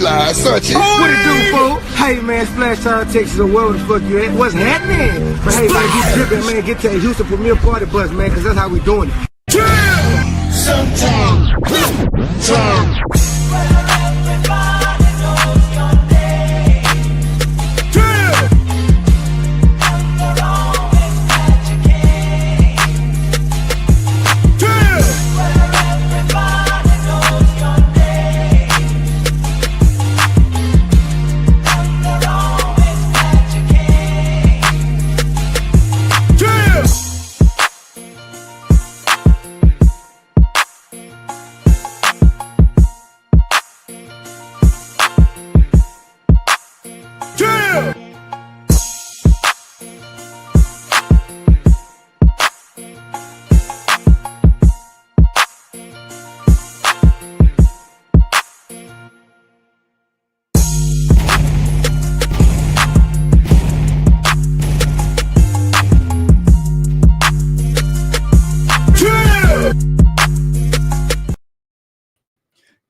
live, such it. What it do, fool? Hey, man, Splash Town, Texas, or wherever the fuck you at. What's happening? But hey, man, get dripping, man. Get to the Houston Premier Party bus, man, because that's how we doing it. Sometimes.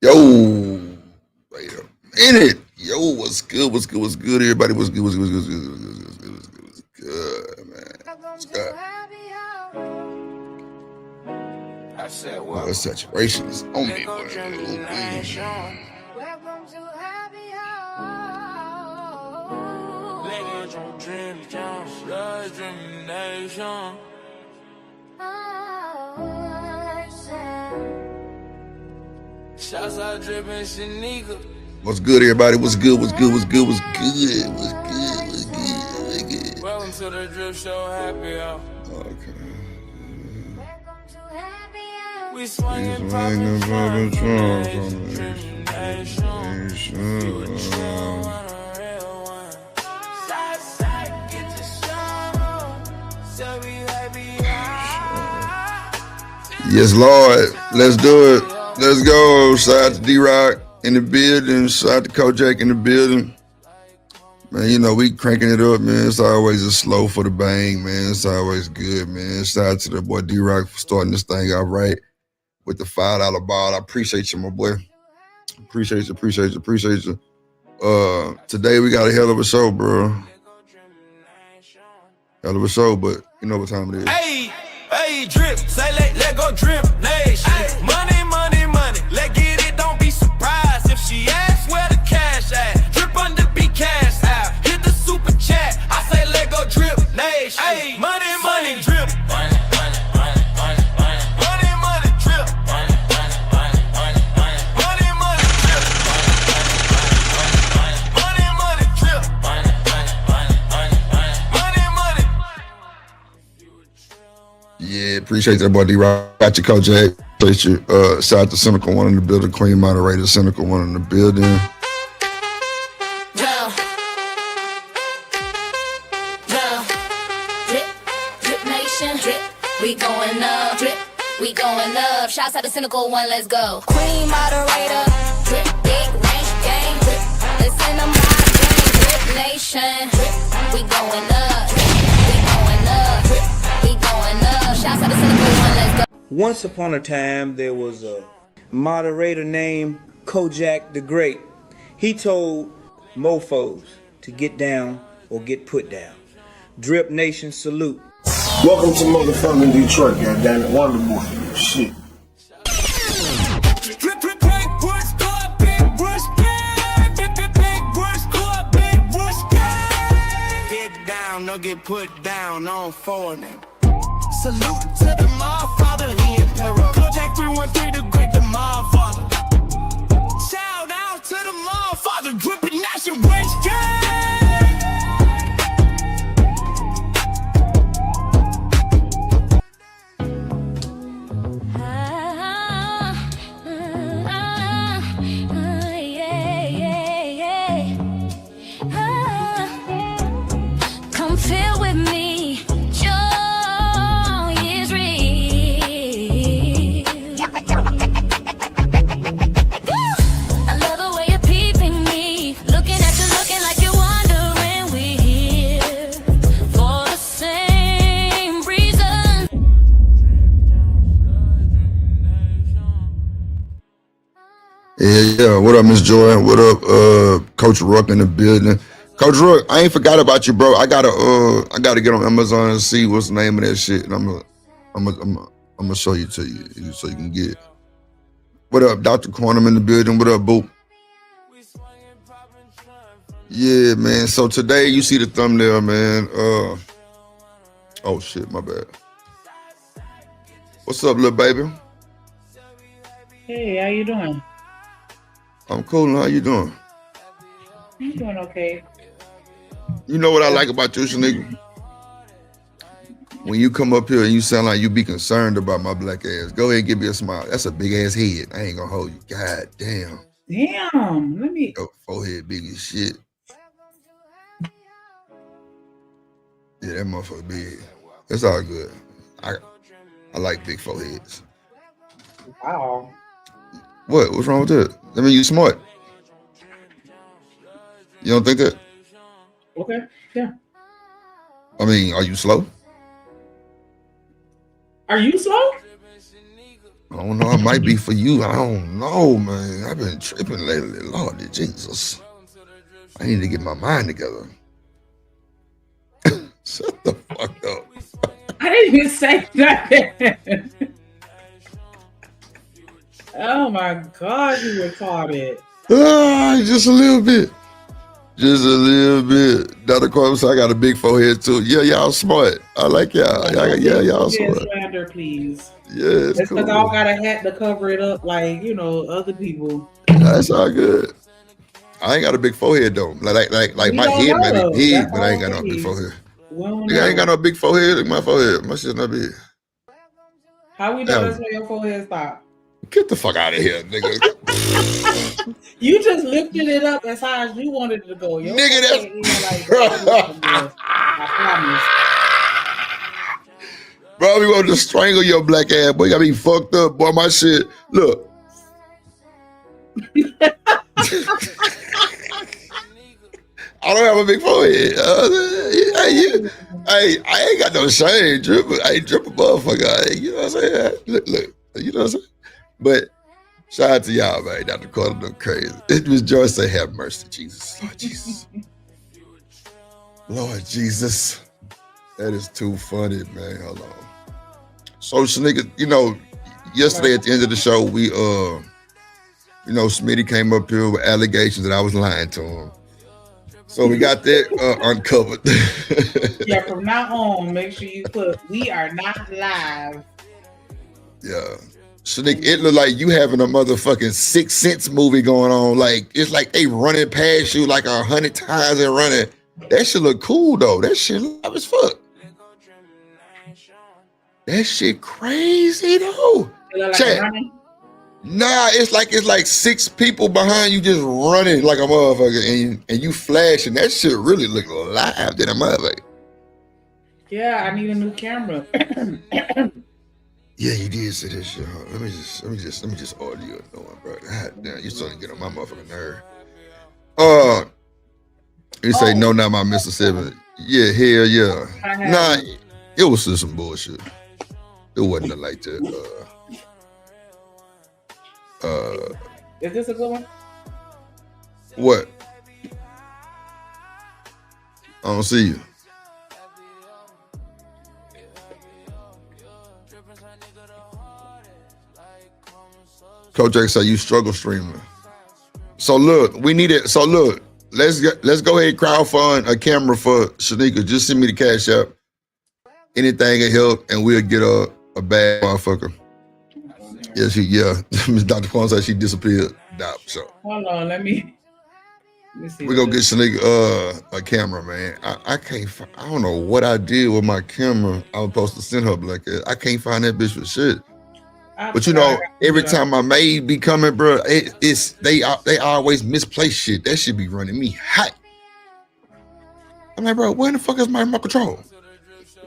Yo, wait a minute. Yo, what's good? What's good? What's good? Everybody, what's good? What's good? What's good? What's good? What's good? What's good, man? What's good? I said, Oh, the saturation is on me, boy. Welcome to happy hour. Niggas on DripNation, DripNation. Shouts out DripNation, nigga. What's good, everybody? What's good? What's good? What's good? What's good? What's good? What's good? What's good? Welcome to the Drip Show, happy hour. Okay. We swinging poppin' trunk, DripNation. Get the show, so we happy hour. Yes, Lord. Let's do it. Let's go. Shout out to D-Rock in the building. Shout out to Kojak in the building. Man, you know, we cranking it up, man. It's always a slow for the bang, man. It's always good, man. Shout out to the boy D-Rock for starting this thing out right with the $5 ball. I appreciate you, my boy. Appreciate you. Today we got a hell of a show, bro. Hell of a show, but you know what time it is. Hey, drip, say let go DripNation. Money, money, money, let get it, don't be surprised if she asks where the cash at. Drip under be cash out, hit the super chat, I say let go DripNation. Hey, money, money, drip. Money, money, money, money, money. Money, money, drip. Money, money, money, money, money. Money, money, drip. Money, money, drip. Money, money, money, money, money. Money, money. Yeah, appreciate that boy D-Rock. Got your Kojak. Appreciate you. Shout out to Cynical One in the building. Queen Moderator, Cynical One in the building. DripNation, drip, we going up, drip, we going up. Shouts out to Cynical One, let's go. Queen Moderator, drip, big range gang, drip, listen to my gang, DripNation, drip, we going up, drip, we going up. Shouts out to Cynical One, let's go. Once upon a time, there was a moderator named Kojak the Great. He told mofos to get down or get put down. DripNation salute. Welcome to motherfucking Detroit, goddammit. Wonderful shit. Get down, no get put down on for them. Salute to the motherfather, the emperor. Kojak 313, the great, the motherfather. Shout out to the motherfather, DripNation, West Gang. Come feel with me, joy is real. Yeah. What up, Miss Joy? What up, Coach Ruck in the building? Coach Ruck, I ain't forgot about you, bro. I gotta get on Amazon and see what's the name of that shit, and I'm gonna show you to you so you can get it. What up, Dr. Quantum in the building? What up, Boo? Yeah, man. So today you see the thumbnail, man. Oh shit, my bad. What's up, little baby? Hey, how you doing? I'm cool. How you doing? I'm doing okay. You know what I like about you, Shanika? When you come up here and you sound like you be concerned about my black ass, go ahead and give me a smile. That's a big ass head. I ain't gonna hold you. God damn. Damn, let me. Your forehead big as shit. Yeah, that motherfucker big. It's all good. I like big foreheads. Wow. What? What's wrong with that? I mean, you smart. You don't think that? Okay. Yeah. I mean, are you slow? Are you slow? I don't know. It might be for you. I don't know, man. I've been tripping lately. Lord Jesus. I need to get my mind together. Shut the fuck up. I didn't even say nothing. Oh my God, you retarded. Just a little bit. Just a little bit. Dr. Carter said I got a big forehead too. Yeah, y'all smart. I like y'all. Y'all smart. Slander, please. Yeah, it's That's cool. because I don't got a hat to cover it up like, other people. That's all good. I ain't got a big forehead though. Like my head might be big, but I ain't got no big forehead. I ain't got no big forehead. Look at my forehead. My shit's not big. How we know that's where your forehead stop? Get the fuck out of here, nigga. You just lifted it up as high as you wanted it to go. Your nigga, that's I promise. Bro, we want to strangle your black ass, boy. You got me fucked up, boy. My shit. Look. I don't have a big forehead. I ain't got no shame, drip. I ain't drip a motherfucker. You know what I'm saying? Look. You know what I'm saying? But shout out to y'all, man. Dr. Carter look crazy. It was Joyce say, have mercy, Jesus. Lord Jesus. Lord Jesus. That is too funny, man. Hold on. So, Shanika, yesterday at the end of the show, we, Smitty came up here with allegations that I was lying to him. So we got that uncovered. Yeah, from now on, make sure you put, we are not live. Yeah. Shanika, it look like you having a motherfucking Sixth Sense movie going on. Like, it's like they running past you like 100 times and running. That shit look cool, though. That shit look as fuck. That shit crazy, though. Chat. Nah, it's like 6 people behind you just running like a motherfucker and you flashing. That shit really look live than a motherfucker. Yeah, I need a new camera. Yeah, you did say that shit. Huh? Let me just order you a new one, bro. God damn, you starting to get on my motherfucking nerve. You say no, not my Mississippi. Yeah, hell yeah. Nah, it was just some bullshit. It wasn't nothing like that. Is this a good one? What? I don't see you. Coach X say you struggle streaming. So look, we need it. So look, let's go ahead and crowdfund a camera for Shanika. Just send me the cash app. Anything can help, and we'll get a bad motherfucker. Yeah. Miss Dr. Quan said she disappeared. Nah, so. Hold on, let me see. We gonna get Shanika a camera, man. I can't. I don't know what I did with my camera. I was supposed to send her like that. I can't find that bitch for shit. But every time my maid be coming, bro, they always misplace shit. That should be running me hot. I'm like, bro, where the fuck is my remote control?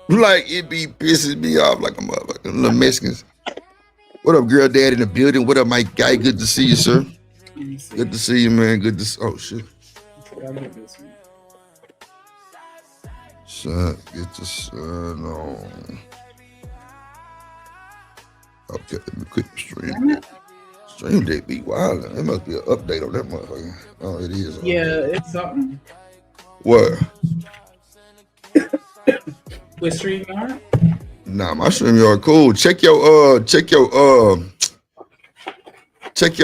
Like, it be pissing me off like a motherfucker. Little Mexicans. What up, girl dad in the building? What up, my guy? Good to see you, sir. Good to see you, man. Good to see. Oh, shit. Son, get the sun on. Okay, let me quit the stream. Stream Deck be wild. There must be an update on that motherfucker. Oh, it is. Yeah, it's something What? with StreamYard. Nah, my StreamYard cool. Check your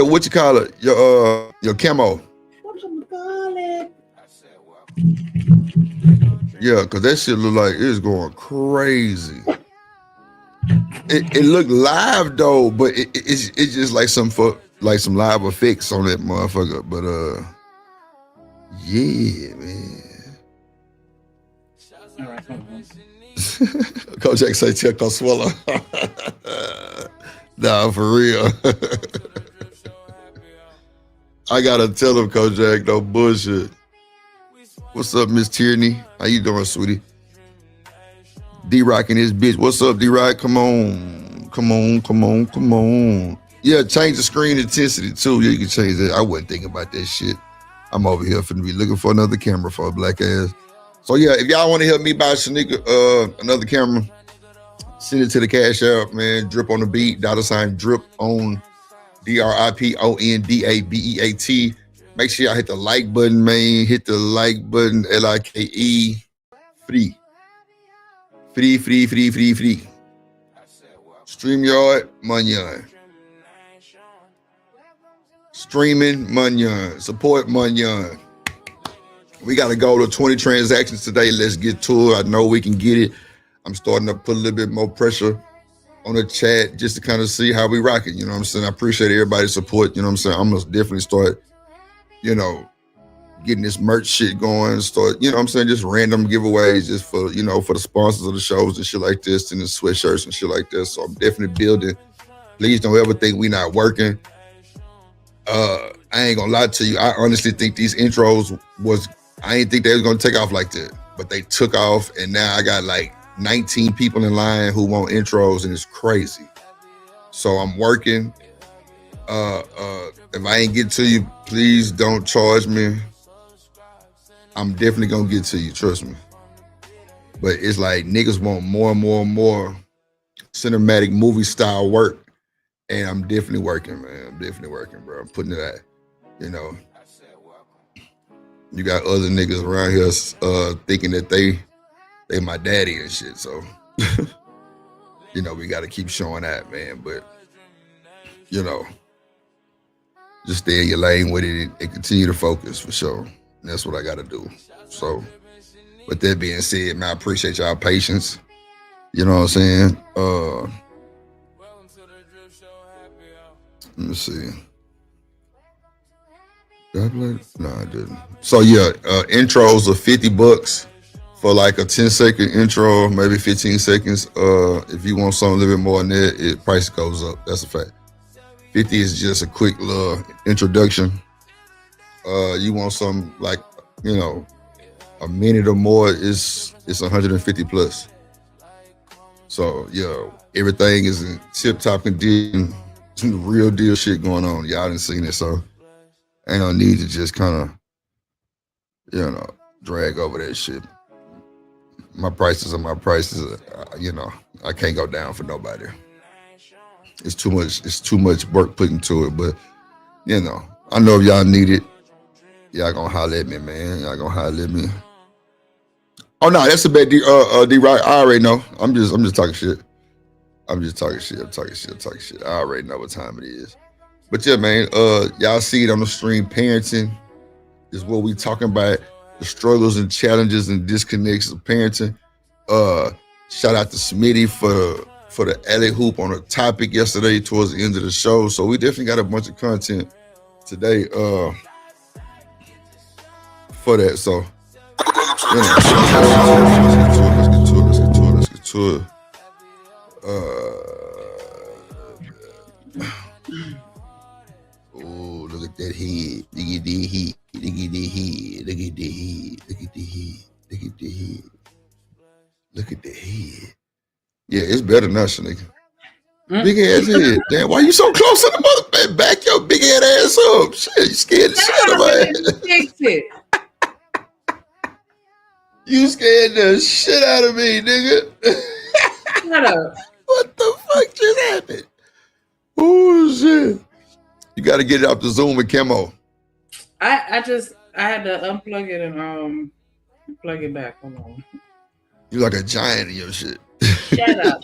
what you call it, your camo. Yeah, cause that shit look like it's going crazy. It look live though, but it's just like some live effects on that motherfucker. But yeah, man. All right, hold on. Kojak say check on swallow. Nah, for real. I gotta tell him, Kojak, no bullshit. What's up, Miss Tierney? How you doing, sweetie? D-Rock and his bitch. What's up, D-Rock? Come on. Yeah, change the screen intensity too. Yeah, you can change that. I wasn't thinking about that shit. I'm over here finna be looking for another camera for a black ass. So yeah, if y'all want to help me buy another camera, send it to the Cash App, man. Drip on the beat, $ drip on DRIPONDABEAT. Make sure y'all hit the like button, man. Hit the like button, LIKE. Free. StreamYard, Munyon. Streaming, Munyon. Support, Munyon. We got a goal of 20 transactions today. Let's get to it. I know we can get it. I'm starting to put a little bit more pressure on the chat just to kind of see how we rock it. You know what I'm saying? I appreciate everybody's support. You know what I'm saying? I'm going to definitely start, getting this merch shit going. Start, you know what I'm saying? Just random giveaways just for, for the sponsors of the shows and shit like this and the sweatshirts and shit like this. So I'm definitely building. Please don't ever think we not working. I ain't gonna lie to you. I honestly think these intros I didn't think they was gonna take off like that, but they took off, and now I got like 19 people in line who want intros, and it's crazy. So I'm working. If I ain't get to you, please don't charge me. I'm definitely gonna get to you, trust me. But it's like niggas want more and more cinematic movie style work. And I'm definitely working, man. I'm definitely working, bro. I'm putting it out. You got other niggas around here thinking that they my daddy and shit. So, we got to keep showing that, man. But, just stay in your lane with it and continue to focus for sure. And that's what I got to do. So, with that being said, man, I appreciate y'all patience. You know what I'm saying? Let me see. Did I play? No, I didn't. So yeah, intros are $50 for like a 10-second intro, maybe 15 seconds. If you want something a little bit more than that, price goes up. That's a fact. 50 is just a quick little introduction. You want something like, a minute or more, it's 150 plus. So yeah, everything is in tip-top condition. Some real deal shit going on. Y'all didn't seen it, so ain't no need to just kind of, drag over that shit. My prices are my prices. I can't go down for nobody. It's too much work put into it, but I know if y'all need it, y'all gonna holler at me, man. Y'all gonna holler at me. Oh no, that's a bad D-Rock. I already know. I'm just talking shit. I'm talking shit. I already know what time it is. But yeah, man, y'all see it on the stream. Parenting is what we talking about. The struggles and challenges and disconnects of parenting. Shout out to Smitty for the alley hoop on a topic yesterday towards the end of the show. So we definitely got a bunch of content today for that. So let's get to it. Oh, look at that head. Look at the head. Look at the head. Yeah, it's better than us, nigga. Big ass head. Damn, why you so close to the mother? Back your big head ass up. Shit, you scared the shit out of my ass. Fix it. You scared the shit out of me, nigga. Shut up. What the fuck just happened? Oh shit. You got to get it off the Zoom and camo. I had to unplug it and plug it back. Hold on. You're like a giant in your shit. Shut up.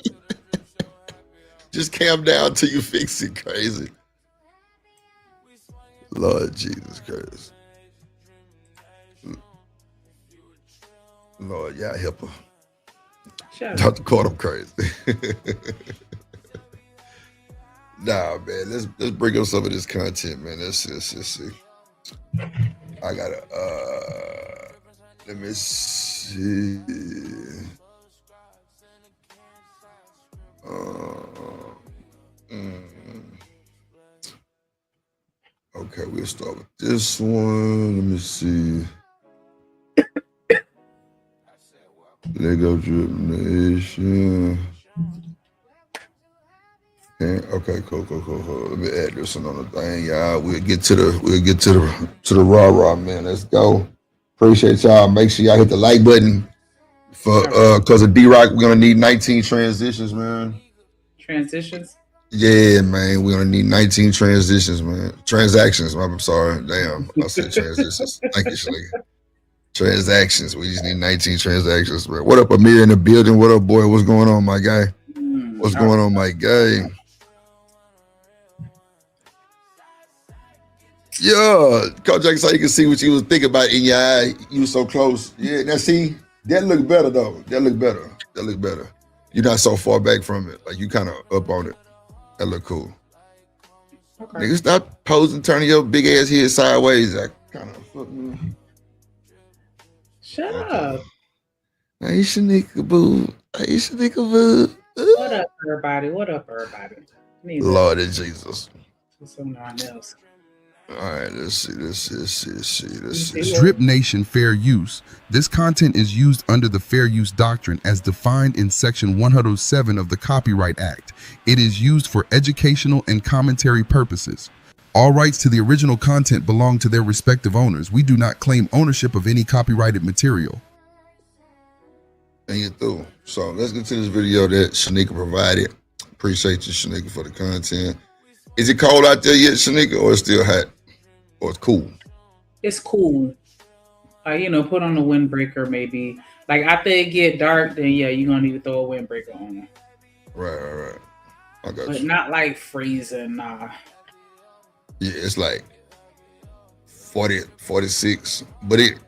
Just calm down till you fix it. Crazy. Lord Jesus Christ. Lord, y'all help her. Shut up. Dr. Caught crazy. Nah, man. Let's bring up some of this content, man. Let's see. I gotta let me see. Okay, we'll start with this one. Let me see. Lego DripNation. Okay, cool. Let me add this one on the thing, y'all. We'll get to the rah, man. Let's go. Appreciate y'all. Make sure y'all hit the like button for because of D-Rock. We're gonna need 19 transitions, man. Transitions? Yeah, man. We're gonna need 19 transitions, man. Transactions. I'm sorry. Damn, I said transitions. Thank you, Shanika. Transactions. We just need 19 transactions, man. What up, Amir in the building? What up, boy? What's going on, my guy? What's going on, my guy? Yeah, Coach Jackson, so you can see what you was thinking about in your eye. You was so close. Yeah, now see, that look better though. That look better. You're not so far back from it. Like you kind of up on it. That look cool. Okay. Nigga, stop posing, turning your big ass head sideways. That kind of fuck me. Shut up. Hey, Shanika boo. What up, everybody? Lord of Jesus. Something else. All right, let's see. DripNation Fair Use. This content is used under the Fair Use Doctrine as defined in Section 107 of the Copyright Act. It is used for educational and commentary purposes. All rights to the original content belong to their respective owners. We do not claim ownership of any copyrighted material. And you're through. So let's get to this video that Shanika provided. Appreciate you, Shanika, for the content. Is it cold out there yet, Shanika, or it's still hot? Or it's cool? It's cool. Put on a windbreaker maybe. Like after it get dark, then yeah, you're gonna need to throw a windbreaker on. Right. I got but you. Not like freezing, nah. Yeah, it's like 40, 46. But it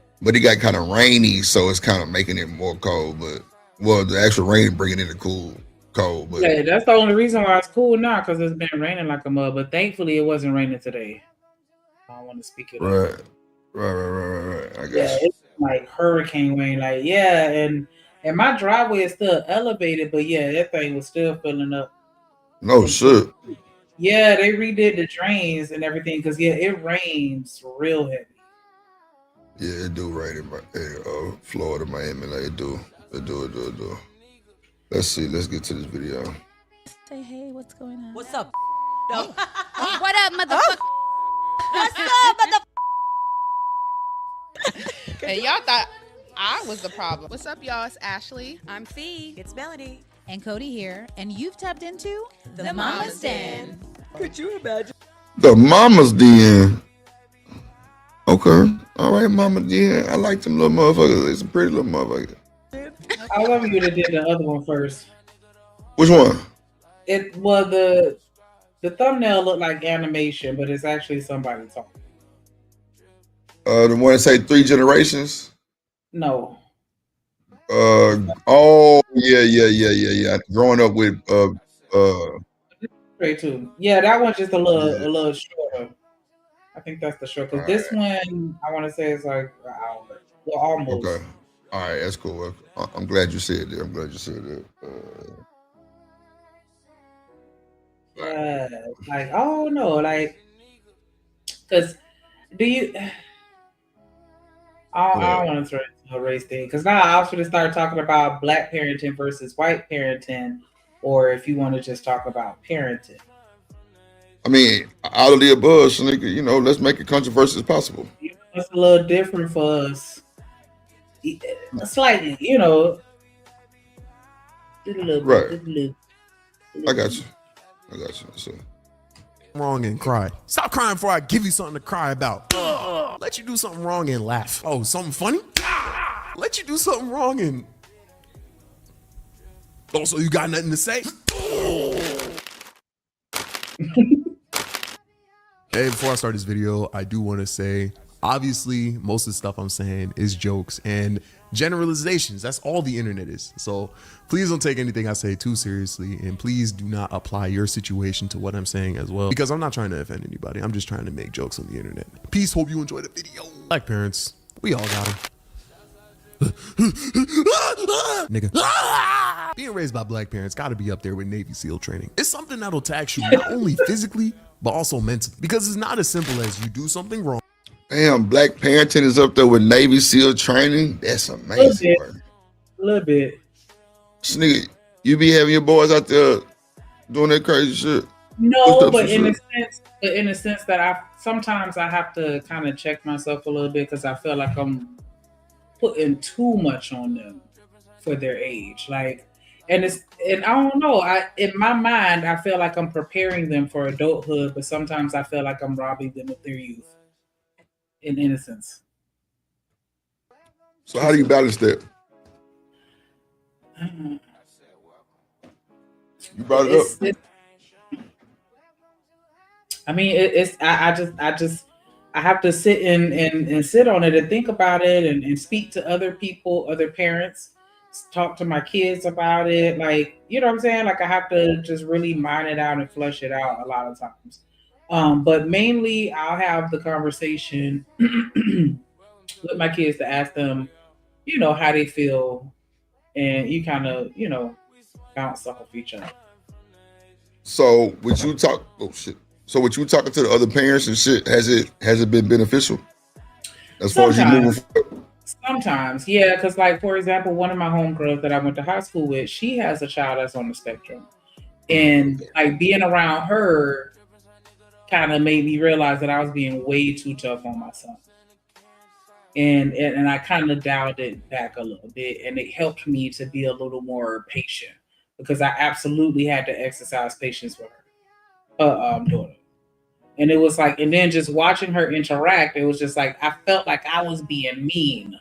got kind of rainy, so it's kind of making it more cold. But the actual rain bringing in the cold. But yeah, that's the only reason why it's cool now, because it's been raining like a mud. But thankfully, it wasn't raining today. I don't want to speak it up. Right. I guess. Yeah, it's like hurricane rain. Like and my driveway is still elevated, but yeah, that thing was still filling up. No shit. Yeah, they redid the drains and everything because it rains real heavy. Yeah, it do rain in Florida, Miami. Like it do. Let's see. Let's get to this video. Say hey, what's going on? What's up? What up, motherfucker? What's up, And y'all thought I was the problem. What's up, y'all? It's Ashley. I'm Fee. It's Melody. And Cody here. And you've tapped into The Mama's Den. Could you imagine? The Mama's Den. Okay. All right, Mama Den. I like them little motherfuckers. They're some pretty little motherfuckers. I love you that did the other one first. Which one? The thumbnail looked like animation, but it's actually somebody talking. The one that say 3 generations? No. Oh yeah. Growing up with Straight to. Yeah, that one's just a little shorter. I think that's the short. Because this one, I want to say is like an hour. Well, almost. Okay. All right, that's cool. I'm glad you said that. Like, oh no, like, because do you? I don't want to turn into a race thing because now I was going to start talking about black parenting versus white parenting, or if you want to just talk about parenting. I mean, out of the above, nigga, let's make it controversial as possible. It's a little different for us. Slightly, Right. I got you. So, wrong and cry. Stop crying before I give you something to cry about. Let you do something wrong and laugh. Oh, something funny? Let you do something wrong and... Oh, so you got nothing to say? Hey, before I start this video, I do want to say, obviously, most of the stuff I'm saying is jokes and generalizations. That's all the internet is. So please don't take anything I say too seriously, and please do not apply your situation to what I'm saying as well, because I'm not trying to offend anybody. I'm just trying to make jokes on the internet. Peace. Hope you enjoyed the video. Black parents, we all got them. Nigga. Being raised by black parents got to be up there with Navy SEAL training. It's something that'll tax you not only physically, but also mentally, because it's not as simple as you do something wrong. Damn, black parenting is up there with Navy SEAL training. That's amazing. A little bit. So, nigga, you be having your boys out there doing that crazy shit? No, but in a sense that sometimes I have to kind of check myself a little bit, because I feel like I'm putting too much on them for their age. Like, and I don't know. In my mind, I feel like I'm preparing them for adulthood, but sometimes I feel like I'm robbing them of their youth and innocence. So how do you balance that? You brought it up. I mean, I have to sit and sit on it and think about it and speak to other people, other parents, talk to my kids about it. Like, you know what I'm saying? Like, I have to just really mine it out and flush it out a lot of times. But mainly I'll have the conversation with my kids to ask them, you know, how they feel, and you kind of, you know, bounce off of each other. So would you talk? Oh shit! So with you talking to the other parents and shit, has it been beneficial as far as you moving forward? Sometimes, yeah, because like, for example, one of my homegirls that I went to high school with, she has a child that's on the spectrum, and like being around her kind of made me realize that I was being way too tough on my son. And I kind of dialed it back a little bit, and it helped me to be a little more patient, because I absolutely had to exercise patience with her daughter. And it was like, and then just watching her interact, it was just like, I felt like I was being mean,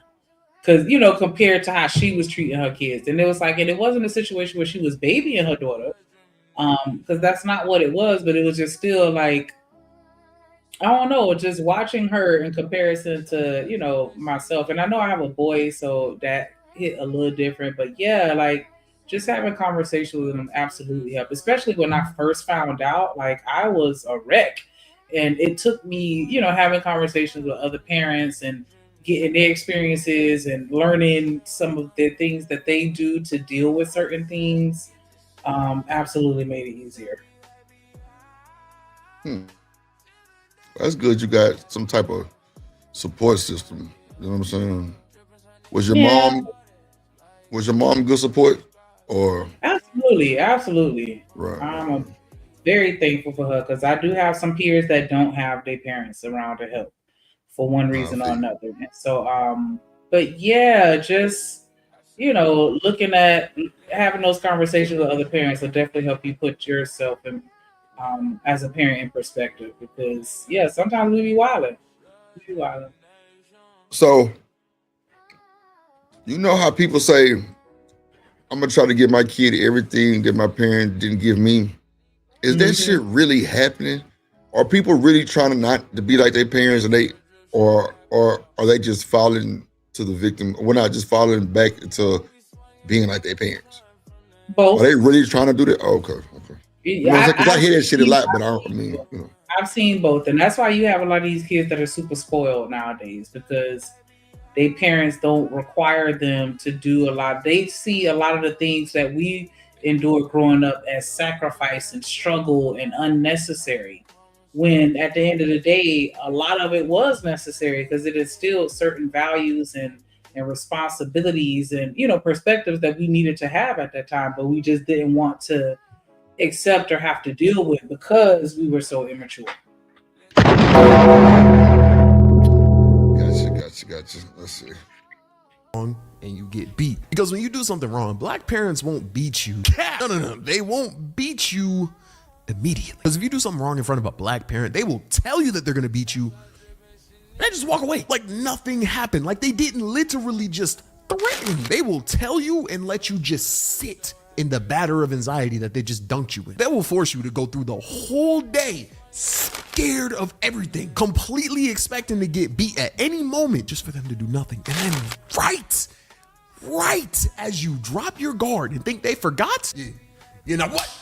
because, you know, compared to how she was treating her kids. And it was like, and it wasn't a situation where she was babying her daughter, because that's not what it was, but it was just still like, I don't know, just watching her in comparison to, you know, myself. And I know I have a boy, so that hit a little different. But yeah, like, just having conversations with them absolutely helped. Especially when I first found out, like, I was a wreck. And it took me, you know, having conversations with other parents and getting their experiences and learning some of the things that they do to deal with certain things, absolutely made it easier. That's good. You got some type of support system. You know what I'm saying? Was your mom good support? Or absolutely. Right. I'm very thankful for her, because I do have some peers that don't have their parents around to help for one reason or another. And so, but yeah, just, you know, looking at having those conversations with other parents will definitely help you put yourself in, as a parent in perspective, because yeah, sometimes we be wilding. So, you know how people say, I'm gonna try to give my kid everything that my parent didn't give me. Is that shit really happening? Are people really trying to not to be like their parents, and or are they just falling to the victim? We're not just falling back into being like their parents. Both. Are they really trying to do that? Oh, okay. You know, because I hear that shit a lot, but I mean, you know. I've seen both, and that's why you have a lot of these kids that are super spoiled nowadays, because their parents don't require them to do a lot. They see a lot of the things that we endured growing up as sacrifice and struggle and unnecessary, when at the end of the day, a lot of it was necessary, because it instilled certain values and responsibilities and, you know, perspectives that we needed to have at that time, but we just didn't want to accept or have to deal with because we were so immature. Gotcha. Let's see. And you get beat, because when you do something wrong, black parents won't beat you. No. They won't beat you immediately. Because if you do something wrong in front of a black parent, they will tell you that they're going to beat you. They just walk away like nothing happened. Like they didn't literally just threaten. They will tell you and let you just sit in the batter of anxiety that they just dunked you in. They will force you to go through the whole day scared of everything, completely expecting to get beat at any moment just for them to do nothing. And then right as you drop your guard and think they forgot, you know what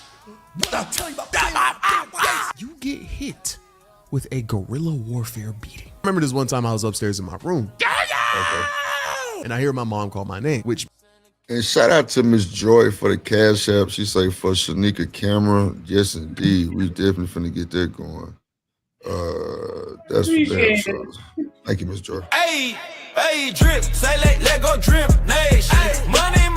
I'm telling you about, you get hit with a guerrilla warfare beating. I remember this one time I was upstairs in my room, and I hear my mom call my name, which. And shout out to Miss Joy for the cash app. She say for Shanika camera. Yes, indeed. We definitely finna get that going. That's for damn sure. Thank you, Miss Joy. Hey, drip, say let go DripNation. Money,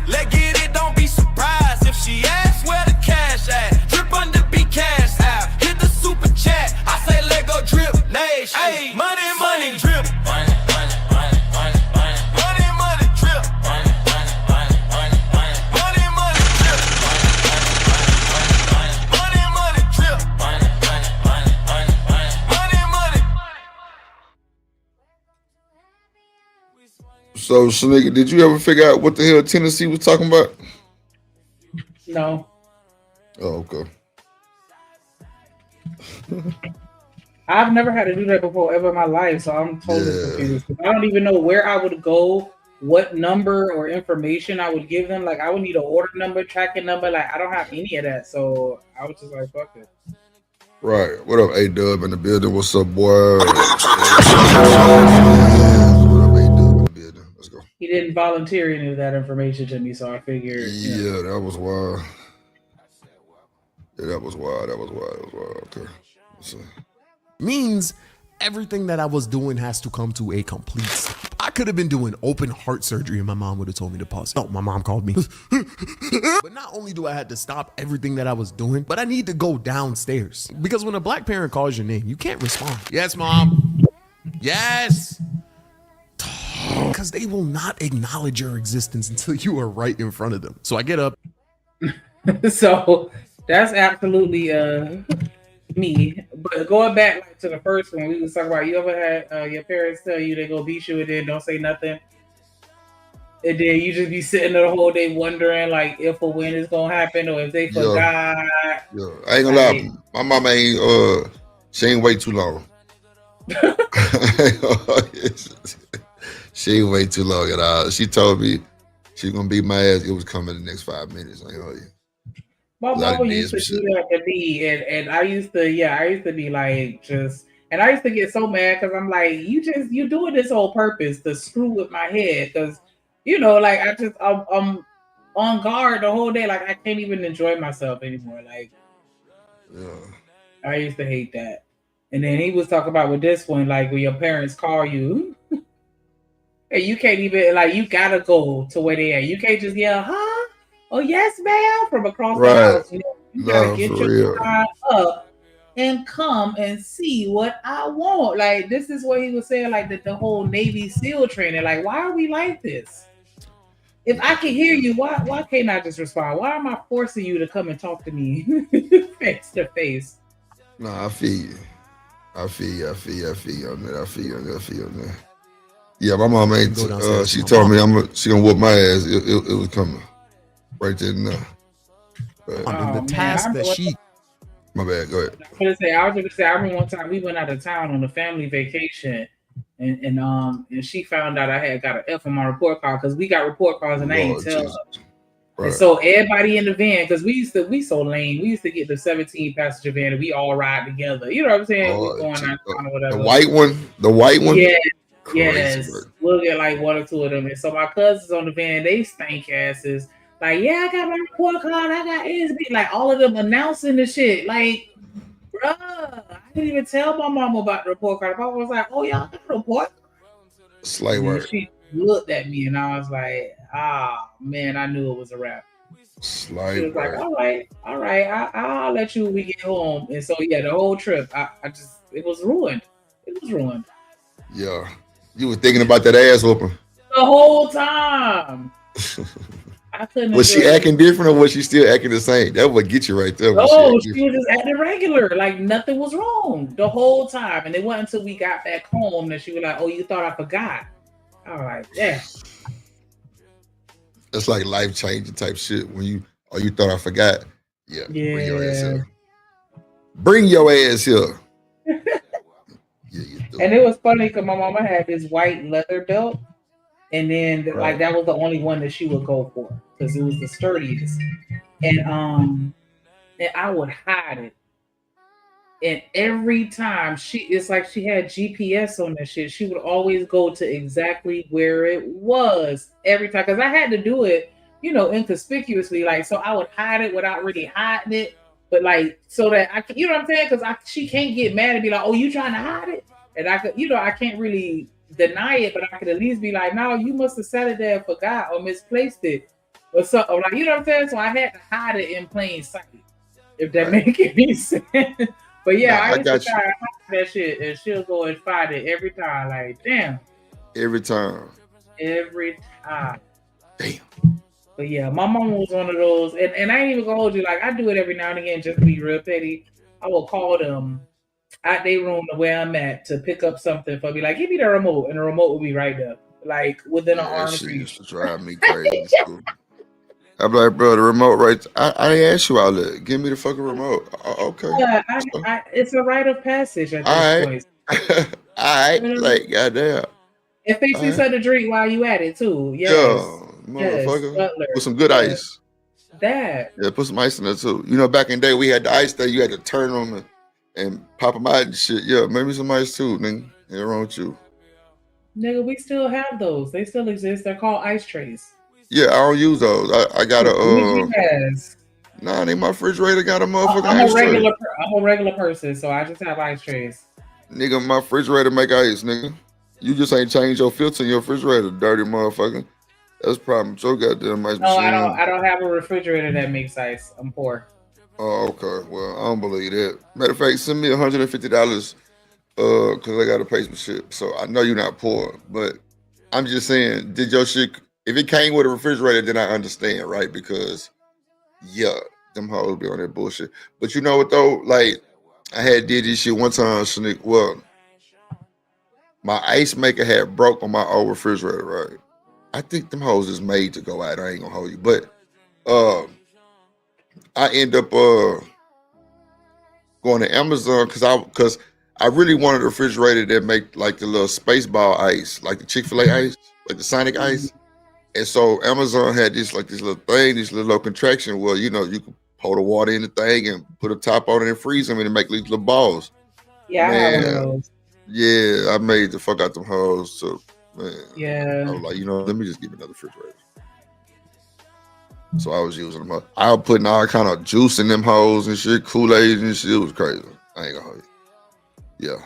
let get it, don't be surprised if she asks where the cash at. Drip under be cash out. Hit the super chat. I say let go DripNation. Hey, money, drip. So, Shanika, did you ever figure out what the hell Tennessee was talking about? No. Oh, okay. I've never had to do that before ever in my life, so I'm totally confused. I don't even know where I would go, what number or information I would give them. Like, I would need an order number, tracking number. Like, I don't have any of that, so I was just like, fuck it. Right. What up, A-Dub in the building? What's up, boy? He didn't volunteer any of that information to me, so I figured. Yeah, that was wild. Yeah, that was wild. Okay. Means everything that I was doing has to come to a complete stop. I could have been doing open heart surgery and my mom would have told me to pause. Oh, my mom called me. But not only do I have to stop everything that I was doing, but I need to go downstairs. Because when a black parent calls your name, you can't respond. Yes, mom. Yes. Because they will not acknowledge your existence until you are right in front of them. So I get up. So that's absolutely me. But going back to the first one, we was talking about, you ever had your parents tell you they go beat you and then don't say nothing? And then you just be sitting there the whole day wondering like if or when it's gonna happen or if they forgot. Yeah. I ain't gonna lie. My mama ain't she ain't wait too long. She ain't wait too long at all. She told me she's gonna beat my ass. It was coming in the next 5 minutes. I know you. My mama used to do that to me, and I used to be like and I used to get so mad because I'm like, you doing this whole purpose to screw with my head because like I'm on guard the whole day, like I can't even enjoy myself anymore. Like, I used to hate that. And then he was talking about with this one, like when your parents call you. And you can't even, like, you gotta go to where they at. You can't just yell, huh? Oh, yes, ma'am, from across the house. You gotta get your time up and come and see what I want. Like, this is what he was saying, like, the whole Navy SEAL training. Like, why are we like this? If I can hear you, why can't I just respond? Why am I forcing you to come and talk to me face to face? No, I feel you. I feel you on that. Yeah, my mom ain't. She told me she gonna whoop my ass. It was coming right there now. The task that she. My bad. Go ahead. I was gonna say. I remember one time we went out of town on a family vacation, and she found out I had got an F on my report card because we got report cards and I ain't tell her. Right. And so everybody in the van, because we so lame. We used to get the 17 passenger van and we all ride together. You know what I'm saying? We going out or whatever. The white one. Yeah. Crazy, yes, bro. We'll get like one or two of them. And so my cousins on the van, they stank asses. Like, yeah, I got my report card. I got ASB. Like, all of them announcing the shit. Like, bruh, I didn't even tell my mom about the report card. My mom was like, oh, y'all got a report card? Slight word. She looked at me and I was like, man, I knew it was a wrap. Slight she was word. Like, all right, I'll let you when we get home. And so, yeah, the whole trip, it was ruined. It was ruined. Yeah. You were thinking about that ass whooping the whole time. I couldn't Was enjoy she it. acting different or was she still acting the same? That would get you right there. When she No, acting she different. was just acting regular, like nothing was wrong the whole time. And it wasn't until we got back home that she was like, "Oh, you thought I forgot?" I was like, "Yeah." That's like life changing type shit. When you thought I forgot. Yeah, bring your ass Yeah. here. Bring your ass here. Yeah, you do. And it was funny because my mama had this white leather belt, and then like Right. that was the only one that she would go for because it was the sturdiest. And I would hide it. And every time it's like she had GPS on that shit. She would always go to exactly where it was every time because I had to do it, inconspicuously. Like, so I would hide it without really hiding it, but like so that I, you know what I'm saying? Because she can't get mad and be like, "Oh, you trying to hide it?" And I could, I can't really deny it, but I could at least be like, "No, you must have set it there, and forgot, or misplaced it, or something." Or like, you know what I'm saying? So I had to hide it in plain sight, if that make any sense. But yeah, Nah, I I used to got try you to hide that shit, and she'll go and find it every time. Like, damn, every time. every time. Damn. But yeah, my mom was one of those, and I ain't even gonna hold you. Like, I do it every now and again, just to be real petty. I will call them out their room to where I'm at to pick up something for me. Like, give me the remote, and the remote will be right there, like within an Yeah, that arm's shit reach. used to drive me crazy in school. I'm like, bro, the remote right. I didn't ask you all that. Give me the fucking remote. Okay. Yeah, So, it's a rite of passage at this all right. point. All right. You know? Like, goddamn. And fix All you right. something to drink while you at it too. Yes, Yo, yes, motherfucker. Butler. With some good Yes, ice. that. Yeah, put some ice in there too. You know, back in the day, we had the ice there. You had to turn on and pop them out and shit. Yeah, maybe some ice too, nigga. Ain't wrong with you. Nigga, we still have those. They still exist. They're called ice trays. Yeah, I don't use those. I got a, Luigi has. nah, nigga, my refrigerator got a motherfucking I'm a ice tray. regular. I'm a regular person, so I just have ice trays. Nigga, my refrigerator make ice, nigga. You just ain't changed your filter in your refrigerator, dirty motherfucker. That's the problem with your goddamn ice No, I don't. machine. I don't have a refrigerator that makes ice. I'm poor. Oh, okay. Well, I don't believe that. Matter of fact, send me $150, cause I gotta pay some shit. So I know you're not poor, but I'm just saying, did your shit? If it came with a refrigerator, then I understand, right? Because yeah, them hoes be on that bullshit. But you know what though? Like I had did this shit one time, sneak. Well, my ice maker had broke on my old refrigerator, right? I think them hoes is made to go out. I ain't gonna hold you, but uh, I end up going to Amazon because I really wanted a refrigerator that make like the little space ball ice, like the Chick-fil-A ice, like the Sonic ice. And so Amazon had this little thing, this little contraction where you could pour the water in the thing and put a top on it and freeze them and make these little balls. Yeah, I have one of Man, those. yeah, I made the fuck out them hoes. So man, Yeah. I was like, let me just get another refrigerator. So I was using them. I was putting all kind of juice in them hoes and shit, Kool-Aid and shit. It was crazy. I ain't gonna hold you. Yeah.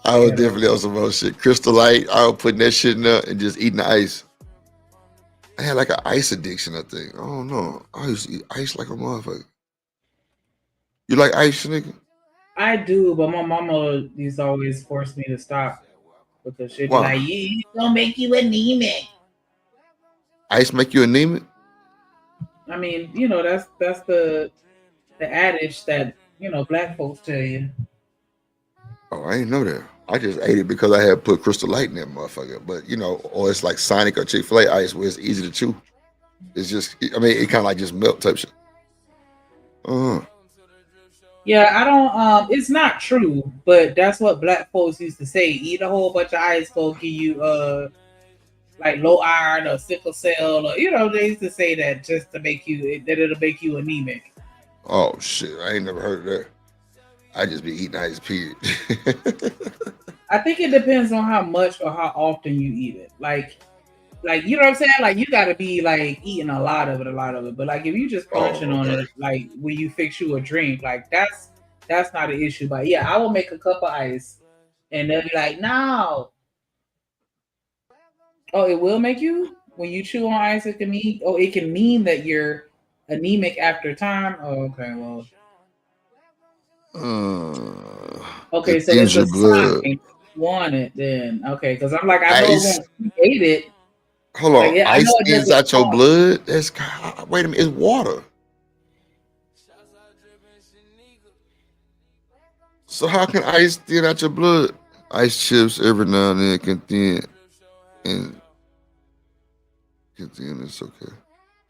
I was definitely on some other shit. Crystal Light, I was putting that shit in there and just eating the ice. I had like an ice addiction, I think. I don't know. I used to eat ice like a motherfucker. You like ice, nigga? I do, but my mama used to always force me to stop because she'd be Why? like, "It's gonna make you anemic." Ice make you anemic? I mean, that's the adage that black folks tell you. Oh, I didn't know that. I just ate it because I had put Crystal Light in that motherfucker. But or it's like Sonic or Chick-fil-A ice where it's easy to chew. It's just, I mean, it kind of like just melt type shit. Yeah, I don't. It's not true, but that's what black folks used to say. Eat a whole bunch of ice, go give you like low iron or sickle cell, or they used to say that just to make it'll make you anemic. Oh shit, I ain't never heard of that. I just be eating ice, period. I think it depends on how much or how often you eat it. Like you know what I'm saying? Like you gotta be like eating a lot of it. But like if you just crunching on it, like when you fix you a drink, like that's not an issue. But yeah, I will make a cup of ice and they'll be like, no. Oh, it will make you when you chew on ice, it can mean that you're anemic after time. Oh, okay, well. Okay, It so thins it's a your blood. sign. Want it then? Okay, because I'm like, I know it Ice. won't create it. Hold on, Like, yeah, I ice know it thins doesn't out your cause. blood? Wait a minute, it's water. So how can ice thin out your blood? Ice chips every now and then can thin, and can thin. It's okay.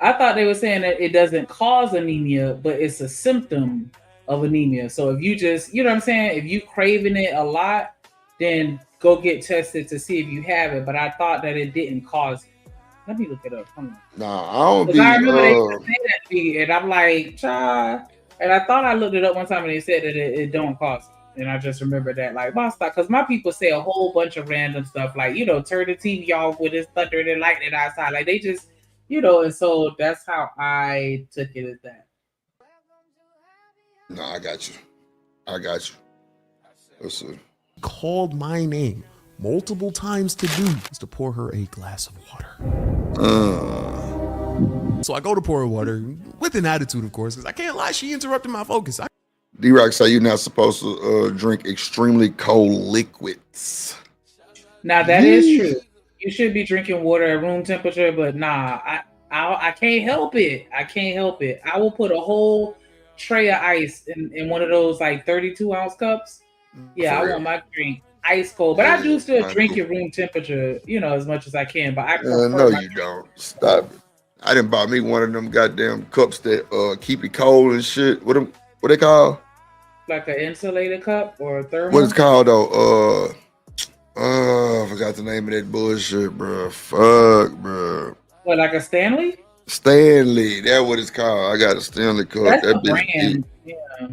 I thought they were saying that it doesn't cause anemia, but it's a symptom of anemia. So if you just, you know what I'm saying, if you craving it a lot, then go get tested to see if you have it. But I thought that it didn't cause it. Let me look it up. Hold on. Nah, I don't Because I be. remember they used to say that to me, and I'm like, child. And I thought I looked it up one time, and they said that it don't cause it. And I just remember that, like, basta. Because my people say a whole bunch of random stuff, like, you know, turn the TV off with this thunder and lightning outside. Like, they just, you know, and so that's how I took it as that. No, I got you. I got you. Listen. Called my name multiple times to do is to pour her a glass of water. So I go to pour her water with an attitude, of course, because I can't lie, she interrupted my focus. D-Rock say you're not supposed to drink extremely cold liquids. Now that is true. You should be drinking water at room temperature, but nah, I can't help it. I can't help it. I will put a whole tray of ice in one of those like 32-ounce cups. Yeah, I want my drink ice cold, but I do still drink at room temperature, you know, as much as I can. But I prefer No, you don't. Stop it. I didn't buy me one of them goddamn cups that keep it cold and shit. What they call? Like an insulated cup or a thermal. What it's called though? I forgot the name of that bullshit, bro. Fuck, bro. What, like a Stanley? Stanley. That's what it's called. I got a Stanley cup. That's that a brand. Yeah.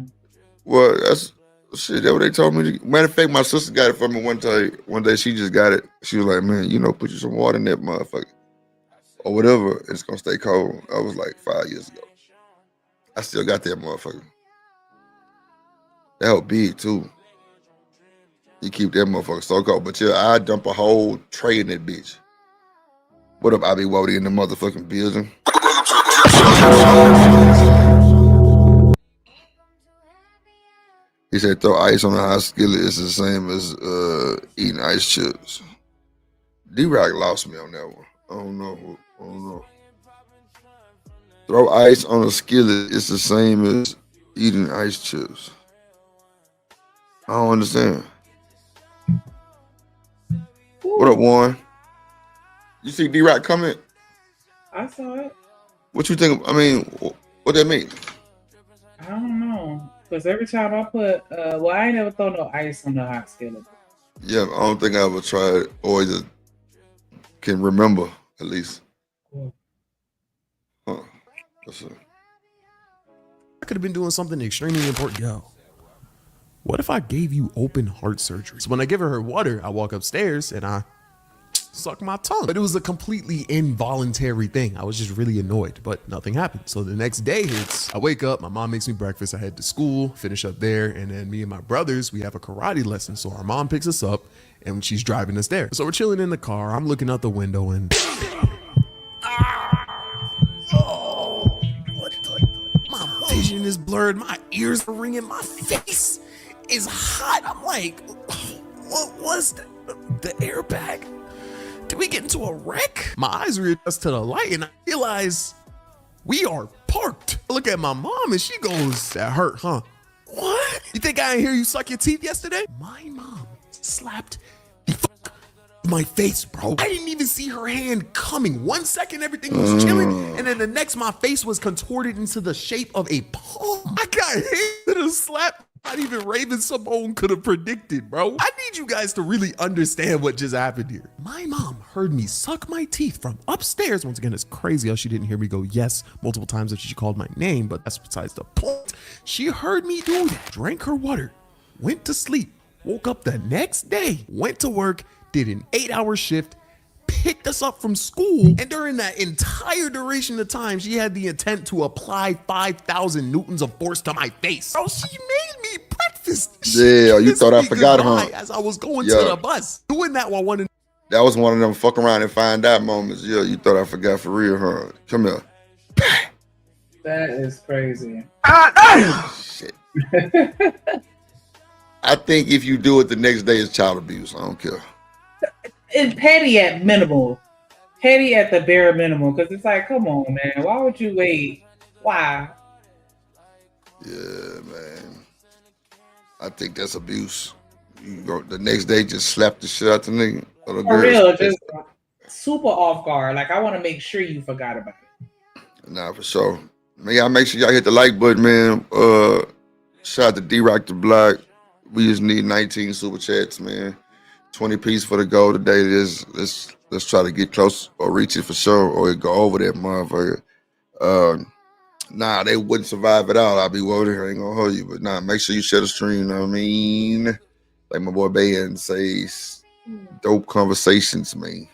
Well, that's shit. That's what they told me. Matter of fact, my sister got it for me one time. One day she just got it. She was like, "Man, you know, put you some water in that motherfucker, or whatever. It's gonna stay cold." I was like 5 years ago. I still got that motherfucker. That was big too. You keep that motherfucker so cold. But yeah, I dump a whole tray in that bitch. What up, I be Wody in the motherfucking building? He said throw ice on a hot skillet is the same as eating ice chips. D-Rock lost me on that one. I don't know. Throw ice on a skillet is the same as eating ice chips. I don't understand. What up, Warren? You see D-Rock comment? I saw it. What you think? I mean, what that mean? I don't know. Because every time I put, I ain't never throw no ice on the hot skillet. Yeah, I don't think I ever tried or just can remember, at least. Huh. That's it. I could have been doing something extremely important. Yo, what if I gave you open heart surgery? So when I give her water, I walk upstairs and I suck my tongue. But it was a completely involuntary thing. I was just really annoyed, but nothing happened. So the next day hits, I wake up, my mom makes me breakfast, I head to school, finish up there, and then me and my brothers, we have a karate lesson. So our mom picks us up and she's driving us there. So we're chilling in the car, I'm looking out the window and my vision is blurred, my ears are ringing, my face is hot. I'm like, what was the airbag? Did we get into a wreck? My eyes readjust to the light and I realize we are parked. I look at my mom and she goes, that hurt, huh? What? You think I didn't hear you suck your teeth yesterday? My mom slapped the fuck my face, bro. I didn't even see her hand coming. 1 second, everything was chilling. And then the next, my face was contorted into the shape of a palm. I got hit with a slap. Not even Raven Simone could have predicted, bro. I need you guys to really understand what just happened here. My mom heard me suck my teeth from upstairs. Once again, it's crazy how she didn't hear me go yes multiple times after she called my name, but that's besides the point. She heard me do that, drank her water, went to sleep, woke up the next day, went to work, did an 8-hour shift, picked us up from school, and during that entire duration of time, she had the intent to apply 5,000 newtons of force to my face. Bro, she made me breakfast. Yeah, you thought I forgot, huh? As I was going to the bus, doing that while one. That was one of them fuck around and find out moments. Yeah, you thought I forgot for real, huh? Come here. That is crazy. Shit. I think if you do it the next day, it's child abuse. I don't care. It's petty at minimal. petty at the bare minimum, because it's like, come on, man, why would you wait? Why? Yeah, man. I think that's abuse. You go the next day, just slap the shit out the nigga or the For girl. real, just super off guard. Like, I want to make sure you forgot about it. Nah, for sure. Man, y'all make sure y'all hit the like button, man. Shout out to D-Rock the Block. We just need 19 super chats, man. 20 piece for the goal today. Let's try to get close or reach it for sure, or go over that motherfucker. Nah, they wouldn't survive it all. I'll be worried. I ain't gonna hold you, but nah, make sure you share the stream. You know what I mean? Like my boy Bayan says, dope conversations, man.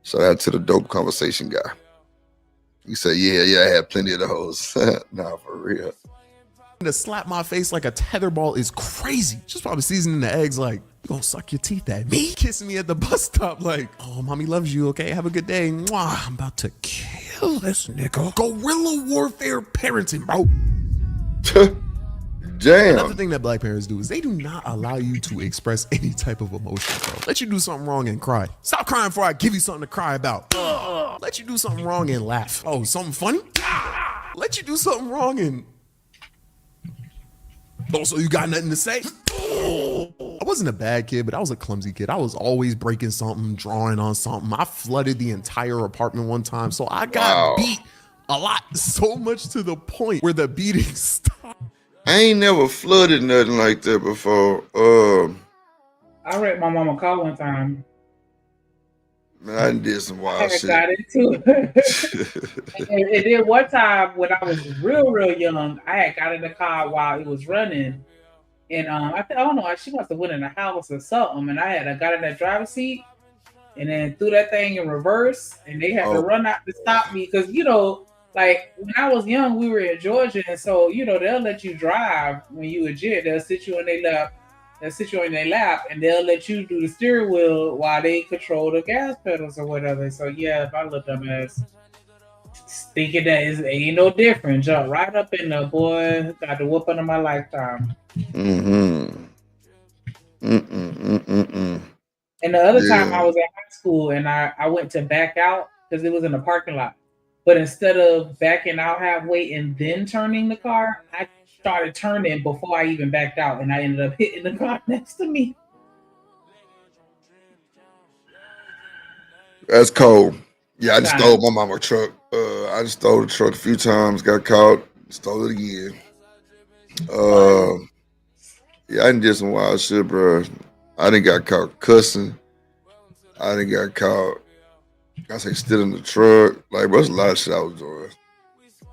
Shout out to the dope conversation guy. You say, yeah, I had plenty of those. Nah, for real. To slap my face like a tetherball is crazy. She's probably seasoning the eggs like, you gonna suck your teeth at me? Kissing me at the bus stop like, oh, mommy loves you, okay? Have a good day. Mwah, I'm about to kill this nigga. Guerrilla warfare parenting, bro. Damn. Another thing that black parents do is they do not allow you to express any type of emotion, bro. Let you do something wrong and cry. Stop crying before I give you something to cry about. Let you do something wrong and laugh. Oh, something funny? Let you do something wrong and... Oh, so you got nothing to say? I wasn't a bad kid, but I was a clumsy kid. I was always breaking something, drawing on something. I flooded the entire apartment one time, so I got beat a lot, so much to the point where the beating stopped. I ain't never flooded nothing like that before. I read my mama car one time. Man, I did some wild shit. Got into it. And then one time when I was real young, I had got in the car while it was running. And I don't know, she must have went in the house or something. And I got in that driver's seat and then threw that thing in reverse. And they had to run out to stop me. Because, like when I was young, we were in Georgia. And so, they'll let you drive when you a jit. They'll sit you in their lap and they'll let you do the steering wheel while they control the gas pedals or whatever. So yeah, if I look dumbass thinking that it ain't no different, jump right up in there, boy. Got the whooping of my lifetime. And the other time I was at high school and I went to back out because it was in the parking lot. But instead of backing out halfway and then turning the car, I started turning before I even backed out, and I ended up hitting the car next to me. That's cold. Yeah, I just stole my mama's truck. I just stole the truck a few times, got caught, stole it again. Yeah, I done did some wild shit, bro. I done got caught cussing. I done got caught, stealing the truck. Like, bro, there's a lot of shit I was doing.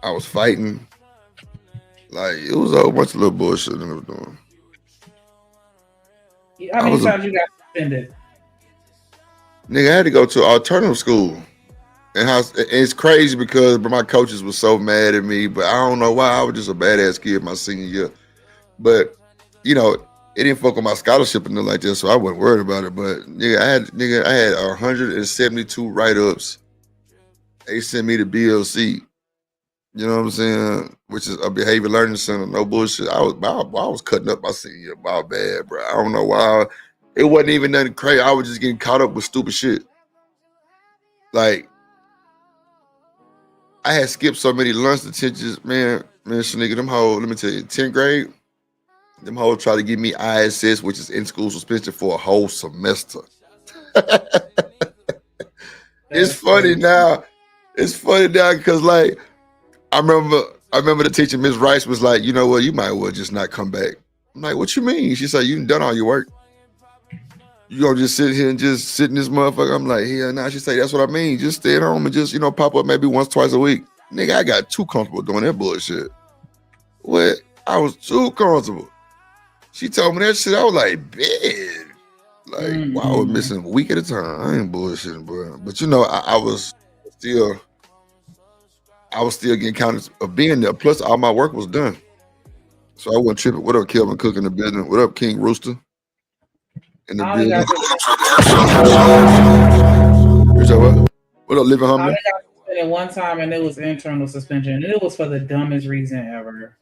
I was fighting. Like, it was a whole bunch of little bullshit that I was doing. How many times you got suspended? Nigga, I had to go to alternative school. And it's crazy because my coaches were so mad at me, but I don't know why. I was just a badass kid my senior year. But, it didn't fuck with my scholarship and nothing like that, so I wasn't worried about it. But, I had 172 write-ups. They sent me to BLC. You know what I'm saying? Which is a behavior learning center. No bullshit. I was cutting up my senior year. My bad, bro. I don't know why. It wasn't even nothing crazy. I was just getting caught up with stupid shit. Like, I had skipped so many lunch detentions, man, nigga, them hoes, let me tell you, 10th grade, them hoes try to give me ISS, which is in-school suspension, for a whole semester. It's funny now. It's funny now because, like, I remember the teacher, Miss Rice, was like, you know what, you might well just not come back. I'm like, what you mean? She said, you done all your work. You gonna just sit here and just sit in this motherfucker? I'm like, yeah, nah. She say, that's what I mean. Just stay at home and just, pop up maybe once, twice a week. Nigga, I got too comfortable doing that bullshit. What? I was too comfortable. She told me that shit. I was like, bitch. Like, wow, I was missing a week at a time. I ain't bullshitting, bro. But I was still getting counted of being there. Plus, all my work was done. So I wasn't tripping. What up, Kelvin Cook in the building? What up, King Rooster? In the building. What up, Living Humble? I got suspended one time, and it was internal suspension. And it was for the dumbest reason ever.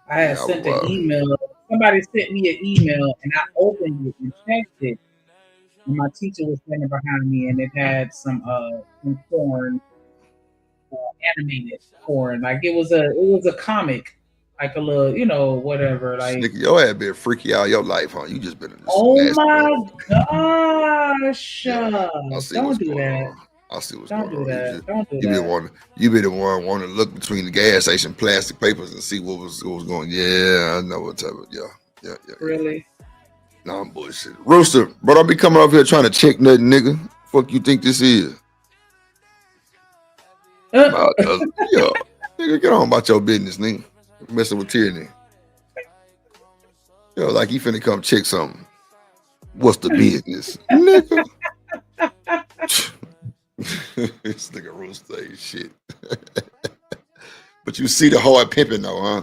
I had sent an email. Somebody sent me an email, and I opened it and checked it. and my teacher was standing behind me, and it had some porn, animated porn. Like it was a comic, like a little, whatever. Like, Nigga, your ass been freaky all your life, huh? You just been in this oh nasty my world. gosh! Yeah, I see Don't what's do going that. on. I see what's Don't going do on. that. Don't do You been that. wanting, you been the one wanting to look between the gas station plastic papers and see what was going. Yeah, I know what type of yeah. Really? No, I'm bullshit. Rooster, but I be coming up here trying to check nothing, nigga. Fuck you think this is? Yeah, nigga, get on about your business, nigga. Messing with Tierney. Like he finna come check something. What's the business, nigga? This nigga Rooster ain't shit. But you see the hard pimping though, huh?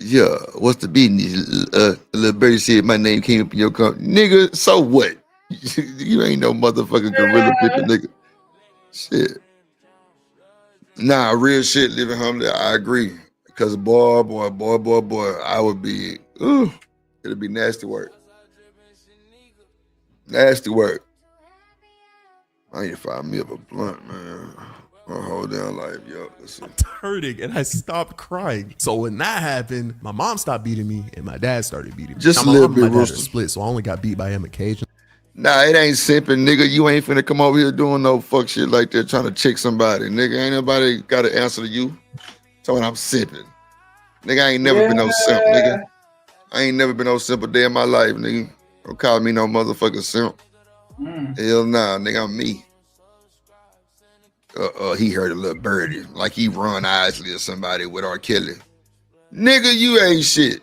Yeah, what's the business? Little birdie said my name came up in your company. Nigga, so what? You ain't no motherfucking gorilla pimping, nigga. Shit. Nah, real shit, living humbly, I agree. Because boy, I would be, it'd be nasty work. Nasty work. I need to find me up a blunt, man. My whole damn life, yo. Listen. I'm hurting and I stopped crying. So when that happened, my mom stopped beating me and my dad started beating me. Just now, a my little mom bit, and my dad are Rooster. split, so I only got beat by him occasionally. Nah, it ain't simping, nigga. You ain't finna come over here doing no fuck shit like that, trying to check somebody. Nigga, ain't nobody got to answer to you. So when I'm simping. Nigga, I ain't never been no simp, nigga. I ain't never been no simp a day in my life, nigga. Don't call me no motherfucking simp. Hell nah, nigga, I'm me. He heard a little birdie, like he Ron Isley or somebody with R. Kelly. Nigga, you ain't shit.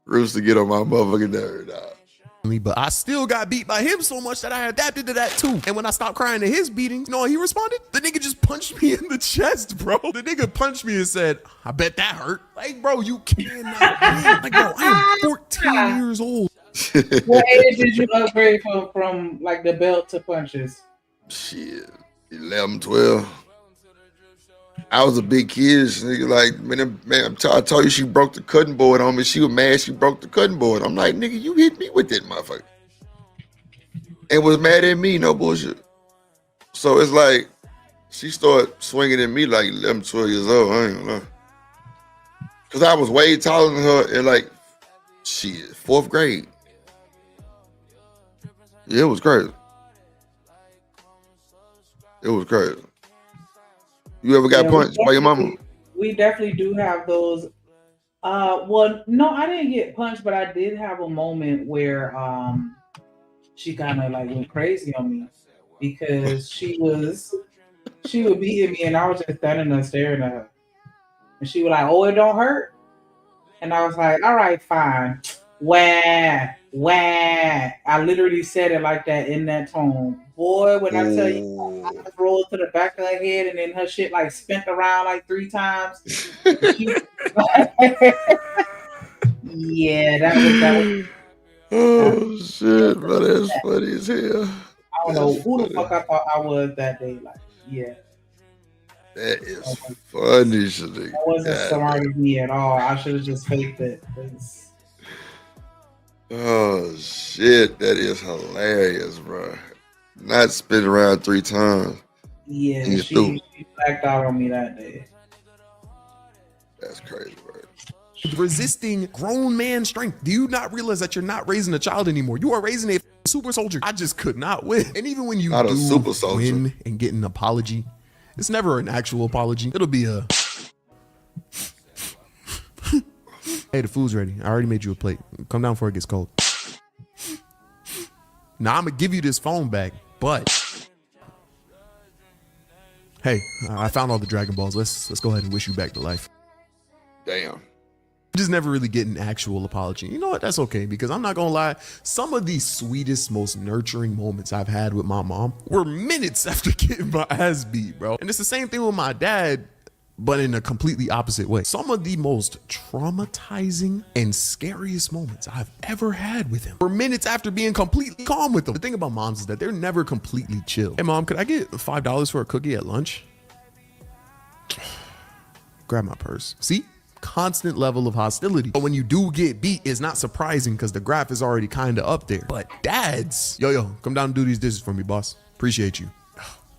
Rooster get on my motherfucking nerve, dog. But I still got beat by him so much that I adapted to that too. And when I stopped crying to his beatings, you know how he responded? The nigga just punched me in the chest, bro. The nigga punched me and said, I bet that hurt. Like, bro, you cannot win. Like, bro, I am 14 years old. What age did you upgrade from like the belt to punches? Shit, 11, 12. I was a big kid, nigga. Like, man, I told you she broke the cutting board on me. She was mad she broke the cutting board. I'm like, nigga, you hit me with that motherfucker. And was mad at me, no bullshit. So it's like, she started swinging at me like 11, 12 years old. I ain't gonna lie. Because I was way taller than her in like, shit, 4th grade. Yeah, it was crazy. It was crazy. You ever got punched by your mama? We definitely do have those. Well, no, I didn't get punched, but I did have a moment where she kind of like went crazy on me because she was beating me and I was just standing there staring at her. And she was like, "Oh, it don't hurt?" And I was like, "All right, fine." Wah, wah. I literally said it like that in that tone. Boy, when I tell you, I rolled to the back of her head and then her shit like spent around like 3 times. Yeah, that was. Oh shit, bro, that's funny as hell. I don't know who the fuck I thought I was that day. Like, yeah. That is funny shit. That wasn't smart of me at all. I should have just faked it. Oh shit, that is hilarious, bro. Not spin around 3 times. Yeah, she blacked out on me that day. That's crazy, bro. Resisting grown man strength. Do you not realize that you're not raising a child anymore? You are raising a super soldier. I just could not win. And even when you Not a do super soldier. win and get an apology, it's never an actual apology. It'll be a, hey, the food's ready. I already made you a plate. Come down before it gets cold. Now I'm gonna give you this phone back, but hey, I found all the Dragon Balls. Let's go ahead and wish you back to life. Damn. Just never really get an actual apology. You know what? That's okay, because I'm not gonna lie. Some of the sweetest, most nurturing moments I've had with my mom were minutes after getting my ass beat, bro. And it's the same thing with my dad, but in a completely opposite way. Some of the most traumatizing and scariest moments I've ever had with him were minutes after being completely calm with them. The thing about moms is that they're never completely chill. Hey mom, could I get $5 for a cookie at lunch? Grab my purse. See? constant level of hostility. But when you do get beat, it's not surprising because the graph is already kind of up there. But dads, yo, come down and do these dishes for me, boss. Appreciate you.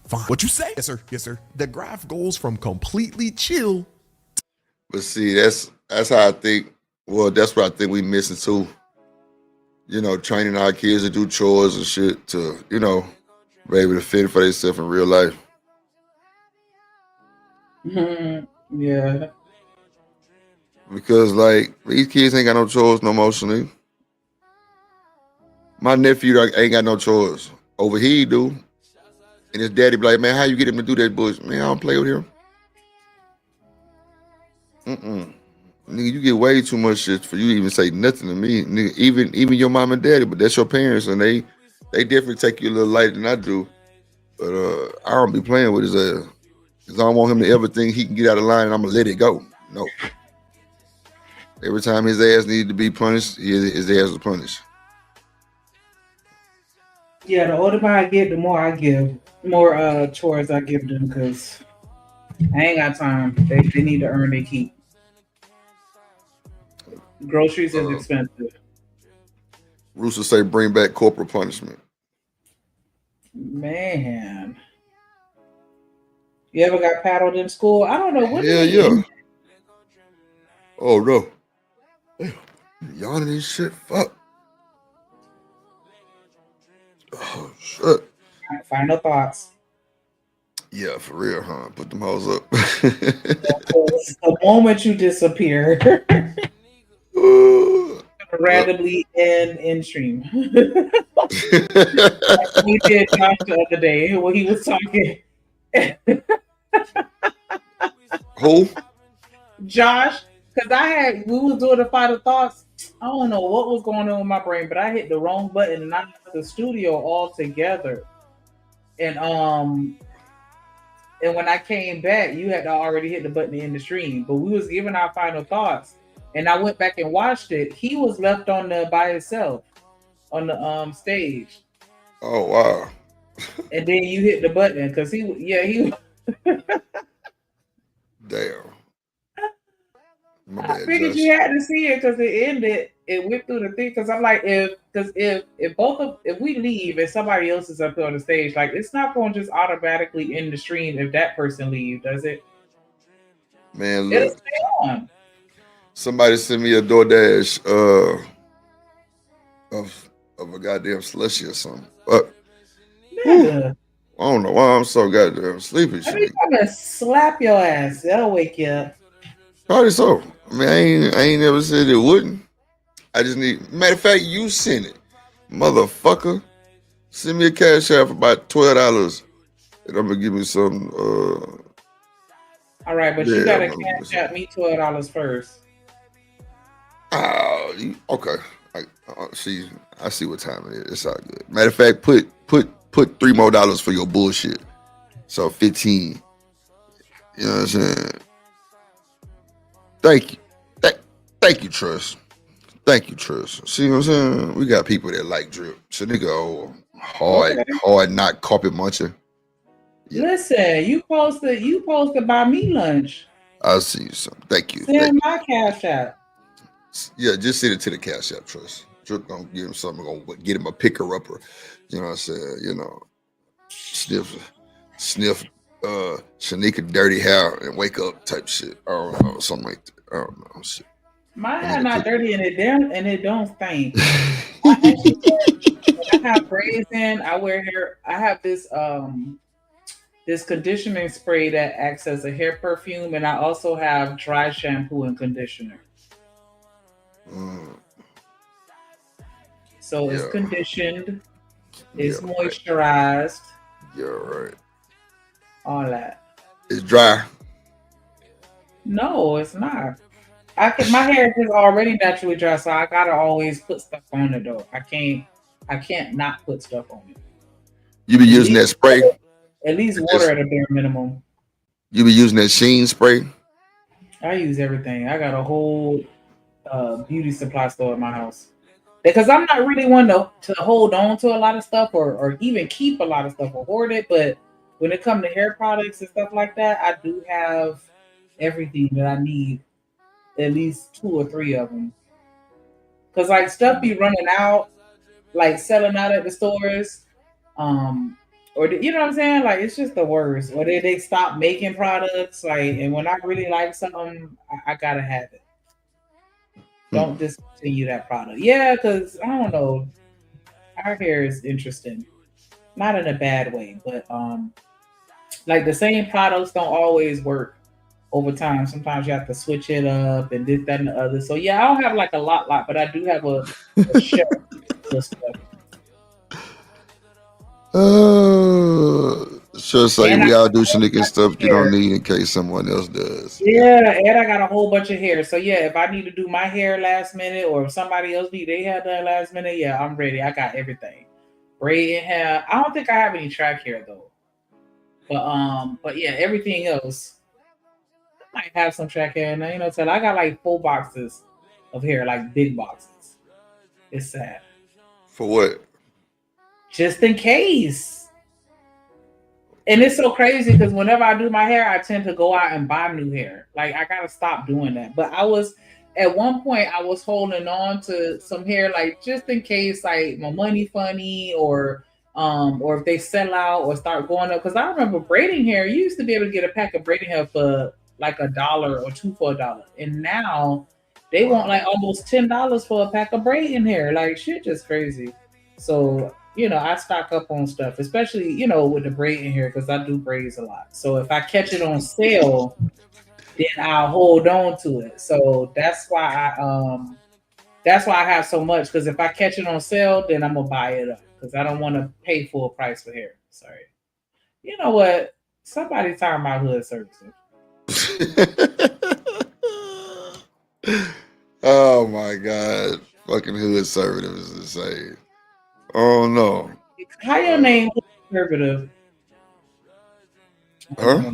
Fine. What you say? Yes, sir. Yes, sir. The graph goes from completely chill. But see, that's how I think. Well, that's what I think we missing too. You know, training our kids to do chores and shit to, you know, be able to fend for themselves in real life. Yeah. Because like these kids ain't got no chores no more, Shanique. My nephew ain't got no chores. Over here he do. And his daddy be like, man, how you get him to do that bullshit? Man, I don't play with him. Nigga, you get way too much shit for you to even say nothing to me. Nigga, even your mom and daddy, but that's your parents, and they definitely take you a little lighter than I do. But I don't be playing with his ass. Because I don't want him to ever think he can get out of line and I'm going to let it go. No. Every time his ass needed to be punished, his ass was punished. Yeah, the older I get, the more I give. More chores I give them because I ain't got time. They need to earn their keep. Groceries is expensive. Rooster say bring back corporal punishment. Man. You ever got paddled in school? I don't know. What Hell yeah. Oh no. Damn. Yawning and shit. Fuck. Oh shit. Final thoughts. Yeah, for real, huh? Put them hoes up. The moment you disappear, randomly in stream. We did Josh the other day when he was talking. Who? Josh, because we was doing the final thoughts. I don't know what was going on with my brain, but I hit the wrong button and I left the studio altogether. And when I came back, you had to already hit the button in the stream. But we was giving our final thoughts, and I went back and watched it. He was left on the by himself on the stage. Oh wow! And then you hit the button because he. Damn. My I bad, figured Josh. you had to see it because it ended. It went through the thing because I'm like, if we leave and somebody else is up there on the stage, like it's not going to just automatically end the stream if that person leaves, does it? Man, It'll look. stay on. Somebody sent me a DoorDash of a goddamn slushy or something. But I don't know why I'm so goddamn sleepy. I'm gonna slap your ass. That'll wake you up. Probably so. I mean, I ain't never said it wouldn't. I just need. Matter of fact, you send it, motherfucker. Send me a cash app for about $12, and I'm gonna give me some. All right, but you gotta cash out me $12 first. Okay. I see what time it is. It's all good. Matter of fact, put $3 more for your bullshit. So 15. You know what I'm saying? Thank you. Thank you, Trust. Thank you, Trust. See what I'm saying? We got people that like drip. So nigga, hard not carpet muncher. Yeah. Listen, you supposed to buy me lunch. I'll see you some. Thank you. Send my cash app. Yeah, just send it to the cash app, Trust. Drip gonna give him something, gonna get him a picker upper. You know what I'm saying? You know, sniff Shanika dirty hair and wake up type shit. I don't know, something like that. I don't know. Shit. My hair not dirty and it don't stink. I have braids in. I wear hair. I have this this conditioning spray that acts as a hair perfume, and I also have dry shampoo and conditioner. So it's conditioned, it's moisturized. Yeah, right. All that. It's dry. No, it's not. My hair is already naturally dry, so I gotta always put stuff on it though. I can't not put stuff on it. You be using that spray? At least water at a bare minimum. You be using that Sheen spray? I use everything. I got a whole beauty supply store in my house. Because I'm not really one to hold on to a lot of stuff or even keep a lot of stuff or hoard it. But when it comes to hair products and stuff like that, I do have everything that I need at least 2 or 3 of them. Cause like stuff be running out, like selling out at the stores, or you know what I'm saying? Like it's just the worst. Or they stop making products, like, and when I really like something, I gotta have it. Don't discontinue that product. Yeah, because I don't know. Our hair is interesting. Not in a bad way, but like the same products don't always work over time. Sometimes you have to switch it up and this, that, and the other. So yeah, I don't have like a lot, but I do have a shelf of stuff. Sure say And we I all got do a whole sneaking bunch of stuff you hair. don't need in case someone else does. Yeah, and I got a whole bunch of hair. So yeah, if I need to do my hair last minute, or if somebody else need their hair done last minute, yeah, I'm ready. I got everything. Braid and hair. I don't think I have any track hair though. But yeah, everything else. I might have some track hair, and you know, so I got like 4 boxes of hair, like big boxes. It's sad. For what? Just in case. And it's so crazy because whenever I do my hair, I tend to go out and buy new hair. Like I gotta stop doing that. But I was at one point I was holding on to some hair, like just in case, like my money funny, or if they sell out or start going up. Because I remember braiding hair, you used to be able to get a pack of braiding hair for like $1 or 2 for $1, and now they want like almost $10 for a pack of braiding hair. Like shit, just crazy. So you know, I stock up on stuff, especially, you know, with the braiding hair, because I do braids a lot. So if I catch it on sale, then I'll hold on to it. So that's why I have so much, because if I catch it on sale, then I'm gonna buy it up, because I don't want to pay full price for hair. Sorry. You know what? Somebody talking about hood services. Oh my God. Fucking hood conservative is insane. Oh no. How your name conservative? Huh?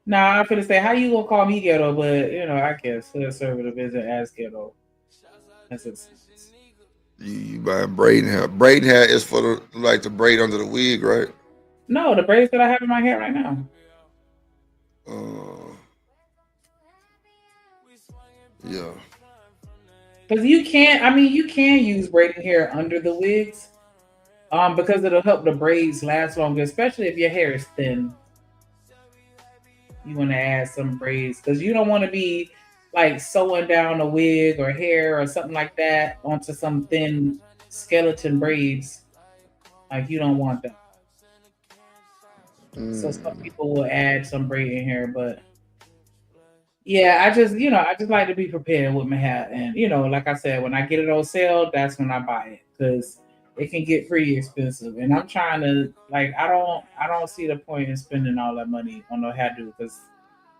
Nah, I'm gonna say, how you gonna call me ghetto? But you know, I guess conservative isn't as ghetto as it sounds. You buying braiding hair. Braiding hair is for the like the braid under the wig, right? No, the braids that I have in my hair right now. Yeah. Because you can use braiding hair under the wigs, because it'll help the braids last longer, especially if your hair is thin. You want to add some braids because you don't want to be like sewing down a wig or hair or something like that onto some thin skeleton braids. Like you don't want that. So some people will add some braiding hair, but yeah, I just like to be prepared with my hair. And like I said, when I get it on sale, that's when I buy it, because it can get pretty expensive. And I'm trying to, like, I don't see the point in spending all that money on no hairdo, because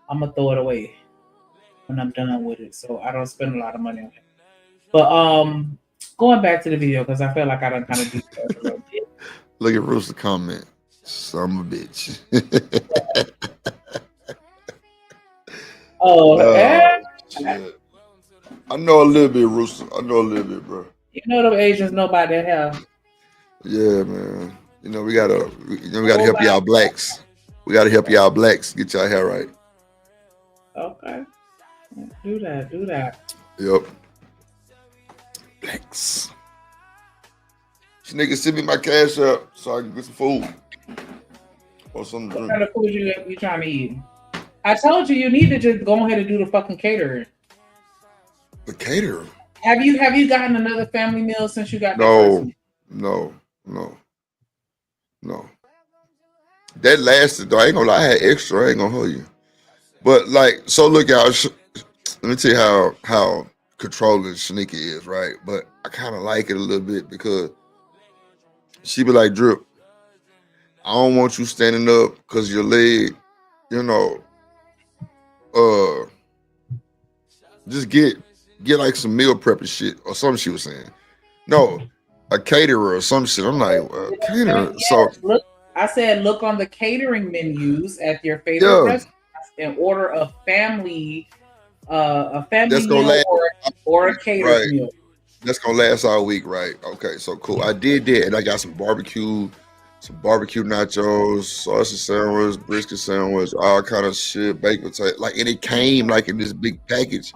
I'm gonna throw it away when I'm done with it. So I don't spend a lot of money on it. But going back to the video, because I feel like I done kind of detailed a little bit. Look at Rooster comment. Son of a bitch. Shit. I know a little bit, Rooster. I know a little bit, bro. You know them Asians know about their hair. Yeah, man. We gotta help y'all blacks. We gotta help y'all blacks get y'all hair right. Okay. Do that. Yep. Blacks. This nigga send me my cash up so I can get some food. Or something to drink. What kind of food you trying to eat? I told you need to just go ahead and do the fucking catering. The caterer? Have you gotten another family meal since you got No. That lasted though. I ain't gonna lie, I had extra. I ain't gonna hold you. But like, so look, y'all. Let me tell you how controlling Shanika is, right? But I kind of like it a little bit because she be like, Drip, I don't want you standing up because your leg, just get like some meal prep and shit or something. She was saying, no, a caterer or some shit. I'm like, caterer. Yes, so I said, look on the catering menus at your favorite restaurants and order a family meal or a catered meal. That's gonna last all week, right? Okay, so cool. I did that, and I got some barbecue nachos, sausage sandwich, brisket sandwich, all kind of shit, baked potato. Like, and it came like in this big package.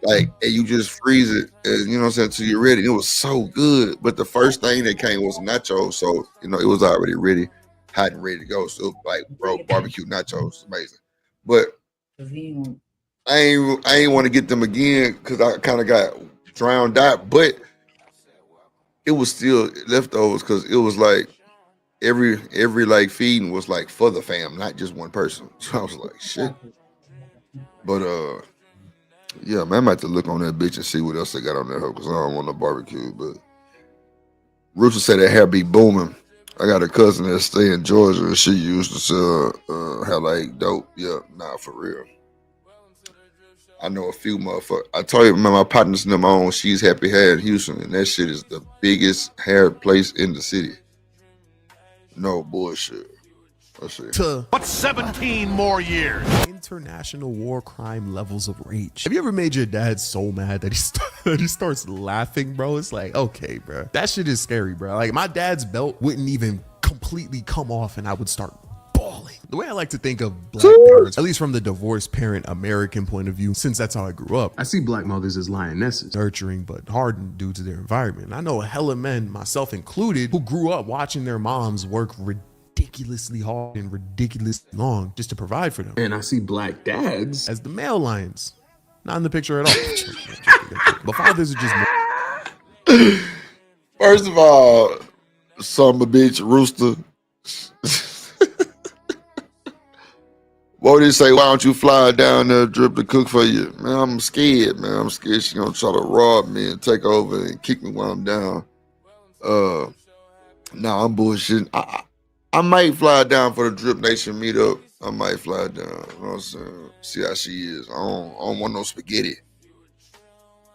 Like, and you just freeze it, and you know what I'm saying, till you're ready. It was so good. But the first thing that came was nachos, so it was already ready, hot and ready to go. So like, bro, barbecue nachos, amazing. But I ain't want to get them again because I kind of got drowned out. But it was still leftovers because it was like every like feeding was like for the fam, not just one person. So I was like, shit. But yeah, man, I might have to look on that bitch and see what else they got on there because I don't want no barbecue. But Rooster said that hair be booming. I got a cousin that stay in Georgia and she used to sell hair like dope. Yeah, nah, for real. I know a few motherfuckers. I told you, man, my partner's in them own She's Happy Hair in Houston, and that shit is the biggest hair place in the city. No bullshit. Let's see. But 17 more years. International war crime levels of rage. Have you ever made your dad so mad that he starts laughing, bro? It's like, okay, bro. That shit is scary, bro. Like, my dad's belt wouldn't even completely come off and I would start bawling. The way I like to think of black parents, at least from the divorced parent American point of view, since that's how I grew up, I see black mothers as lionesses, nurturing but hardened due to their environment. I know hella men, myself included, who grew up watching their moms work ridiculously hard and ridiculously long just to provide for them. And I see black dads as the male lions. Not in the picture at all. But fathers are just more. First of all, son of a bitch, Rooster. What did he say? Why don't you fly down there, Drip, to cook for you? Man, I'm scared, man. I'm scared she's gonna try to rob me and take over and kick me while I'm down. Nah, I'm bullshitting. I might fly down for the DripNation meetup. I might fly down. You know what I'm saying? See how she is. I don't want no spaghetti.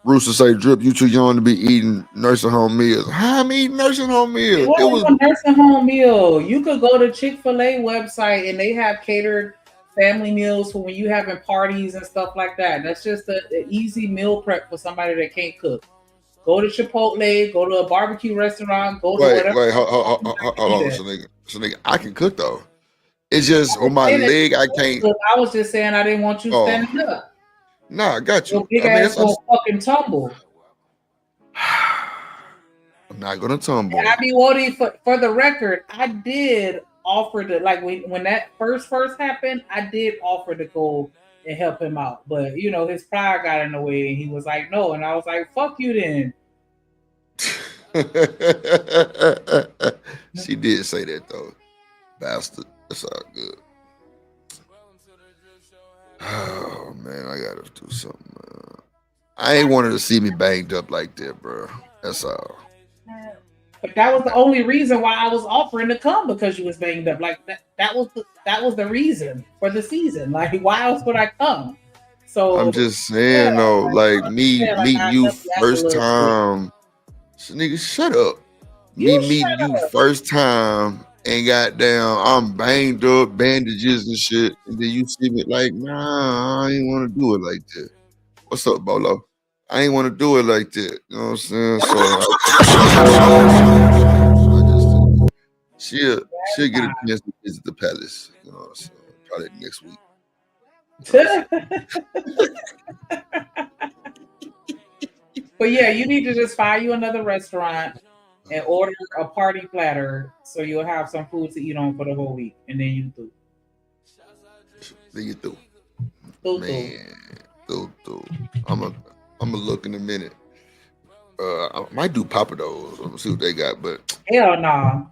Rooster say, Drip, you too young to be eating nursing home meals. How I'm eating nursing home meals? It was a nursing home meal. You could go to Chick-fil-A website and they have catered family meals for when you having parties and stuff like that. That's just an easy meal prep for somebody that can't cook. Go to Chipotle, go to a barbecue restaurant, go to whatever. Wait, hold on, so nigga, I can cook though. It's just on my leg, I can't. I was just saying I didn't want you standing up. Nah, I got you. Your big ass gonna fucking tumble. I'm not gonna tumble. And I mean, Wody, for the record, I did offer to, like, when that first happened, I did offer to go and help him out, but his pride got in the way, and he was like, no, and I was like, fuck you then. She did say that though, bastard. That's all good. Oh man, I gotta do something. I ain't wanted to see me banged up like that, bro. That's all. But that was the only reason why I was offering to come, because you was banged up. Like that was the reason for the season. Like, why else would I come? So I'm just saying though, like meet you first time. So, nigga, shut up. Me meeting you first time and goddamn, I'm banged up, bandages and shit. And then you see me like, nah, I ain't want to do it like that. What's up, Bolo? I ain't want to do it like that. You know what I'm saying? So she'll get a chance to visit the palace. You know what I'm saying? Probably next week. But yeah, you need to just find you another restaurant and order a party platter so you'll have some food to eat on for the whole week, and then you through. Then you through. Man, through. I'm gonna look in a minute. I might do Papa Do's. I'm gonna see what they got, but hell no. Nah.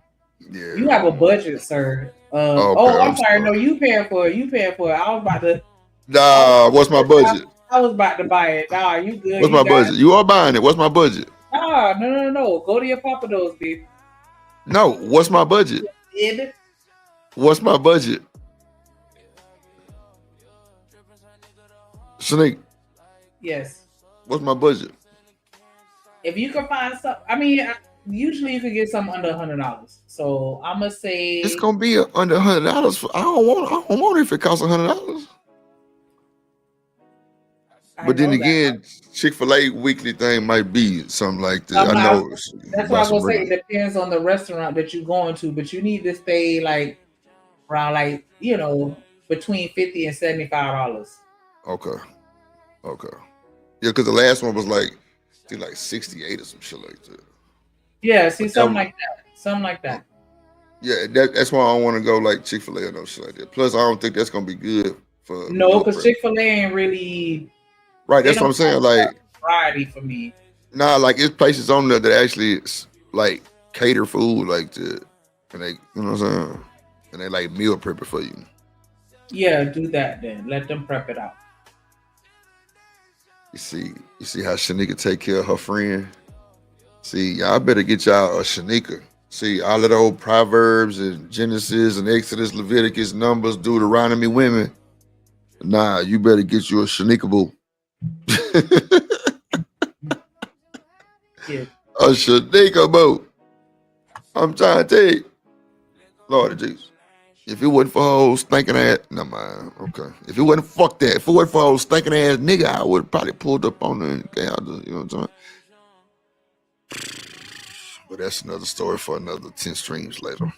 Yeah. You have a budget, sir. Okay, I'm sorry. No, you paying for it. I was about to. Nah, what's my budget? I was about to buy it. Nah, you good. What's my budget? You are buying it. What's my budget? Nah, no. Go to your Papa Do's, babe. No, what's my budget? What's my budget? Snake. Yes. What's my budget? If you can find some, I mean, usually you can get something under $100. So I'm gonna say it's gonna be under $100. I don't want it if it costs $100. But then again, Chick-fil-A weekly thing might be something like that. I know. That's what I was gonna say. It depends on the restaurant that you're going to, but you need to stay like around between $50 and $75. Okay. Yeah, because the last one was like, I think like 68 or some shit like that. Yeah, see, But something like that. Something like that. Yeah, that's why I don't want to go like Chick-fil-A or no shit like that. Plus, I don't think that's gonna be good for No, meal because prep. Chick-fil-A ain't really. Right, They that's what don't I'm saying. have Like, variety for me. nah, like it's places on there that actually like cater food like to, and they, you know what I'm saying, and they like meal prep it for you. Yeah, do that then. Let them prep it out. You see how Shanika take care of her friend. See, y'all better get y'all a Shanika. See, all of the old Proverbs and Genesis and Exodus, Leviticus, Numbers, Deuteronomy women. Nah, you better get you a Shanika boo. Yeah. A Shanika boo. I'm trying to tell you. Lord Jesus. If it wasn't for her old stinking ass, no mind. Okay. If it wasn't fuck that. If it wasn't for her old stinking ass nigga, I would have probably pulled up on her and got her, you know what I'm saying? But that's another story for another 10 streams later.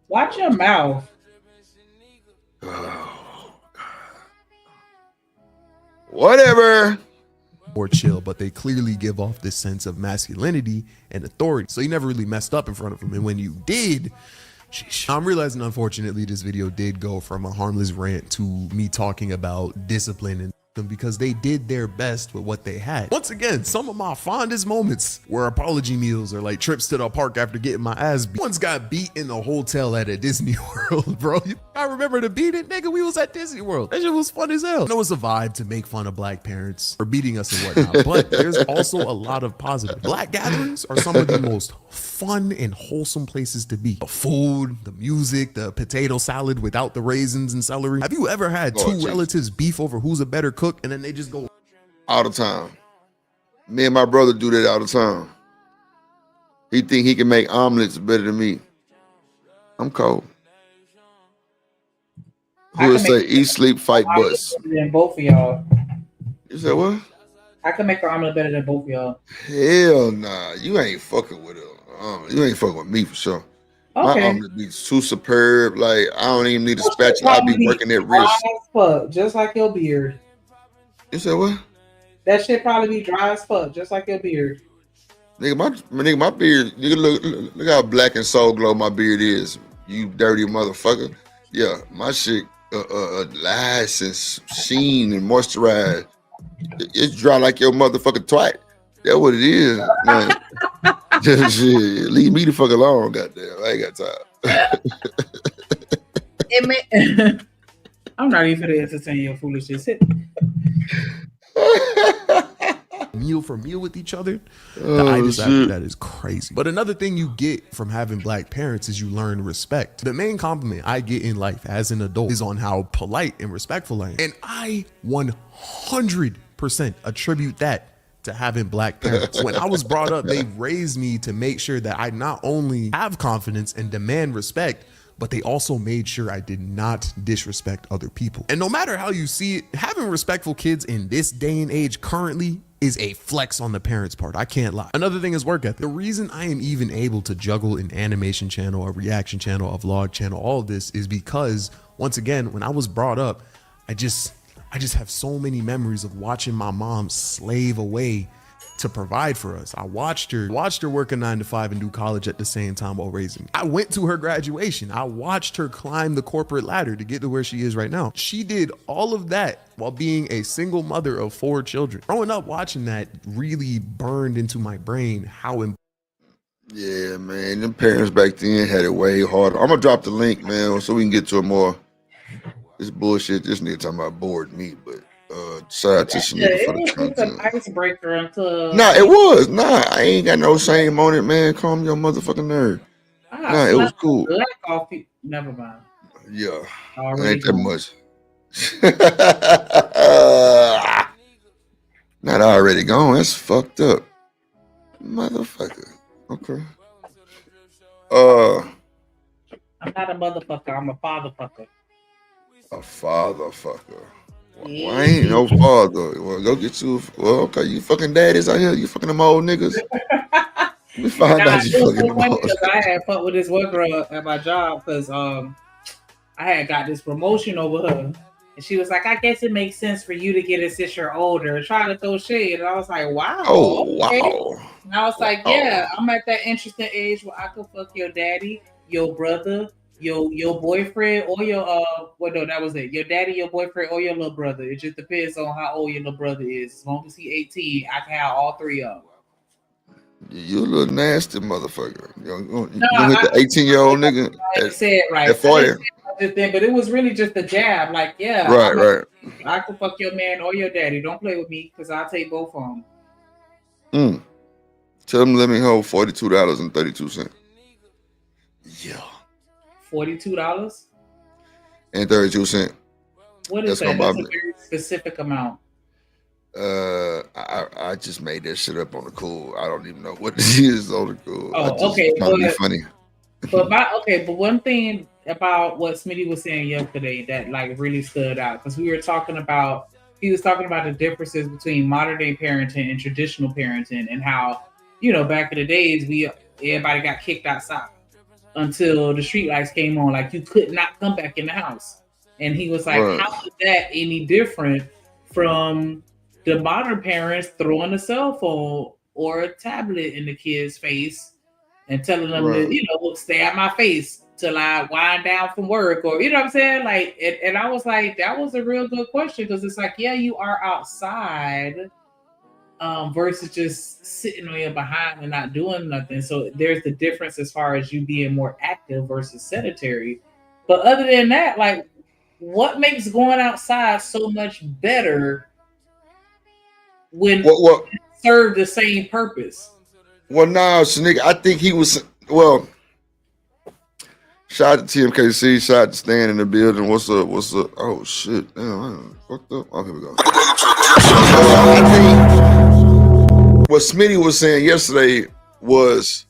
Watch your mouth. Oh, whatever. Or chill, but they clearly give off this sense of masculinity and authority. So you never really messed up in front of them. And when you did, sheesh. I'm realizing, unfortunately, this video did go from a harmless rant to me talking about discipline and them because they did their best with what they had. Once again, some of my fondest moments were apology meals or like trips to the park after getting my ass beat. Once got beat in the hotel at a Disney World, bro. I remember the beat it, nigga. We was at Disney World. That shit was fun as hell. I know it's a vibe to make fun of black parents for beating us and whatnot, but there's also a lot of positive. Black gatherings are some of the most fun and wholesome places to be. The food, the music, the potato salad without the raisins and celery. Have you ever had two relatives beef over who's a better cook and then they just go all the time? Me and my brother do that all the time. He think he can make omelets better than me. I'm cold. Who would say eat, sleep, fight, bust? Than both of y'all. You said what? I can make an omelet better than both of y'all. Hell nah. You ain't fucking with her. You ain't fucking with me for sure. Okay. My omelet be too superb. Like, I don't even need a spatula. I be working that wrist. Dry as fuck, just like your beard. You said what? That shit probably be dry as fuck, just like your beard. Nigga, my beard, nigga, look how black and soul glow my beard is. You dirty motherfucker. Yeah, my shit nice and sheen and moisturized. It's dry like your motherfucking twat. That's what it is. Man. Just shit. Leave me the fuck alone, goddamn. I ain't got time. I'm not even gonna entertain your foolishness. meal for meal with each other. The itis after that is crazy. But another thing you get from having black parents is you learn respect. The main compliment I get in life as an adult is on how polite and respectful I am. And I 100% attribute that to having black parents. When I was brought up, they raised me to make sure that I not only have confidence and demand respect, but they also made sure I did not disrespect other people. And no matter how you see it, having respectful kids in this day and age currently is a flex on the parents' part. I can't lie. Another thing is work ethic. The reason I am even able to juggle an animation channel, a reaction channel, a vlog channel, all of this is because, once again, when I was brought up, I just have so many memories of watching my mom slave away to provide for us. I watched her work a 9-to-5 and do college at the same time while raising me. I went to her graduation. I watched her climb the corporate ladder to get to where she is right now. She did all of that while being a single mother of 4 children. Growing up watching that really burned into my brain how important. Yeah, man, them parents back then had it way harder. I'm gonna drop the link, man, so we can get to it more. This bullshit, this nigga talking about bored me, but shout out to Shanika for the content. An icebreaker until It was. I ain't got no shame on it, man. Calm your motherfucking nerve. It was cool. Never mind. Yeah. Already ain't that much. Not already gone. That's fucked up. Motherfucker. Okay. I'm not a motherfucker, I'm a fatherfucker. A fatherfucker. Well, I ain't no father. Well, go get you. Well, okay, you fucking daddies out here. You fucking them old niggas. Let me find out you fucking them old. I had fucked with this one girl at my job because I had got this promotion over her, And she was like, I guess it makes sense for you to get it since you're older. Trying to throw shade. And I was like, wow. Oh, Okay. wow. And I was like, yeah, I'm at that interesting age where I could fuck your daddy, your brother, your boyfriend, or your that was it. Your daddy, your boyfriend, or your little brother. It just depends on how old your little brother is. As long as he's 18, I can have all three of them. You a little nasty motherfucker. You No, hit the 18-year-old nigga I said it right. at 40. But it was really just a jab. Like, yeah, Right. I could fuck your man or your daddy. Don't play with me because I'll take both of them. Tell them let me hold $42.32. Yeah. $42 and 32 cents. What is that? That's a very specific amount. I just made that shit up on the cool. I don't even know what this is on the cool. Oh, okay. Trying to be funny. But one thing about what Smitty was saying yesterday that like really stood out, because he was talking about the differences between modern day parenting and traditional parenting, and how, back in the days everybody got kicked outside until the street lights came on. Like, you could not come back in the house. And he was like, how is that any different from the modern parents throwing a cell phone or a tablet in the kid's face and telling them to, stay out my face till I wind down from work, or, you know what I'm saying? Like, and I was like, that was a real good question, because it's like, yeah, you are outside versus just sitting on your behind and not doing nothing. So there's the difference as far as you being more active versus sedentary. But other than that, like, what makes going outside so much better when it serve the same purpose? Well, no, Sneak, I think he was, shout out to TMKC, shout out to Stan in the building. What's up? Oh, shit. Damn, I fucked up. Oh, here we go. I think what Smitty was saying yesterday was,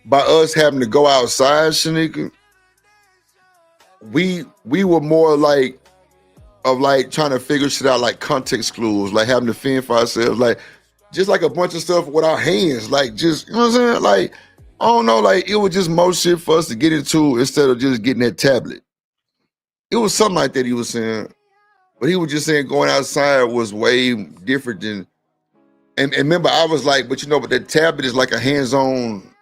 by us having to go outside, Shanika, we were more like trying to figure shit out, like context clues, like having to fend for ourselves, like just like a bunch of stuff with our hands, like just, you know what I'm saying? Like, I don't know, like it was just more shit for us to get into instead of just getting that tablet. It was something like that he was saying, but he was just saying going outside was way different than, and remember I was like, but that tablet is like a hands-on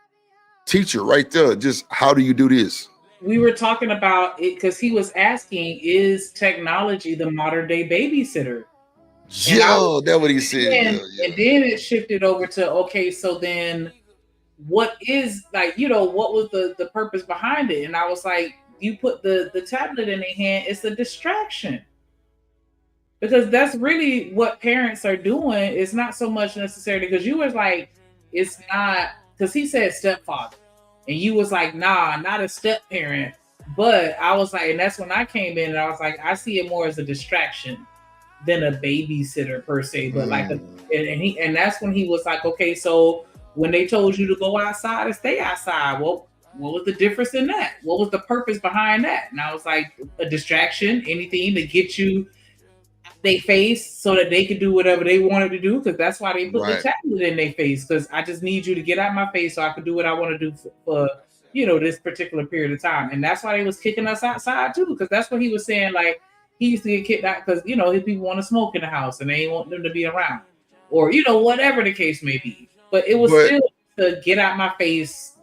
teacher right there. Just how do you do this? We were talking about it because he was asking, is technology the modern day babysitter? Yo, that's what he said. And then it shifted over to, okay, so then what is, like, what was the purpose behind it? And I was like, you put the tablet in their hand, it's a distraction. Because that's really what parents are doing. It's not so much necessarily, because you was like, it's not, because he said stepfather. And you was like, nah, not a step parent. But I was like, and that's when I came in and I was like, I see it more as a distraction than a babysitter per se. But and that's when he was like, okay, so when they told you to go outside and stay outside, well, what was the difference in that? What was the purpose behind that? And I was like, a distraction, anything to get you their face so that they could do whatever they wanted to do, because that's why they put the tablet in their face, because I just need you to get out my face so I could do what I want to do for this particular period of time. And that's why they was kicking us outside too, because that's what he was saying. Like, he used to get kicked out because his people want to smoke in the house and they ain't want them to be around, or whatever the case may be. But it was still to get out my face.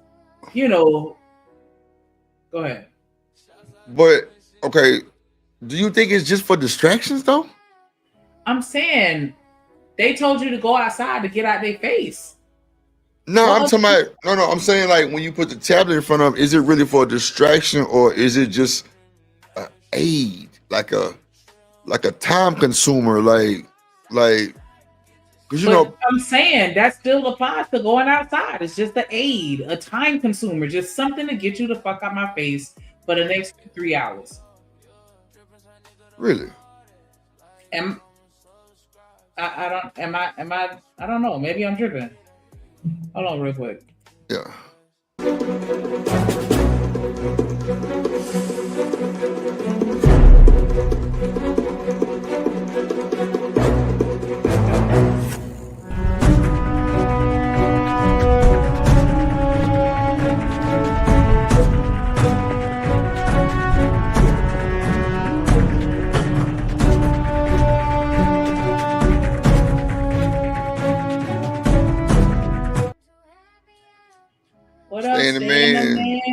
Go ahead. But okay, do you think it's just for distractions though? I'm saying they told you to go outside to get out their face. No, I'm talking about, no, I'm saying, like, when you put the tablet in front of them, is it really for a distraction, or is it just an aid, like a time consumer, like, because I'm saying that still applies to going outside. It's just an aid, a time consumer, just something to get you the fuck out my face for the next 3 hours. Really? I don't know. Maybe I'm tripping. Hold on real quick. Yeah.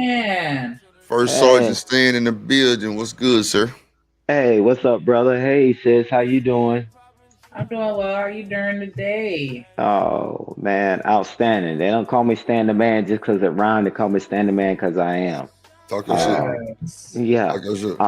man. First Hey. Sergeant Stan in the building. What's good, sir? Hey, what's up, brother? Hey, sis, how you doing? I'm doing well. How are you during the day? Oh man, outstanding. They don't call me Stan the Man just because it rhymed. They call me Stan the Man because I am. Talk your shit. Yes. Yeah. Talk your shit.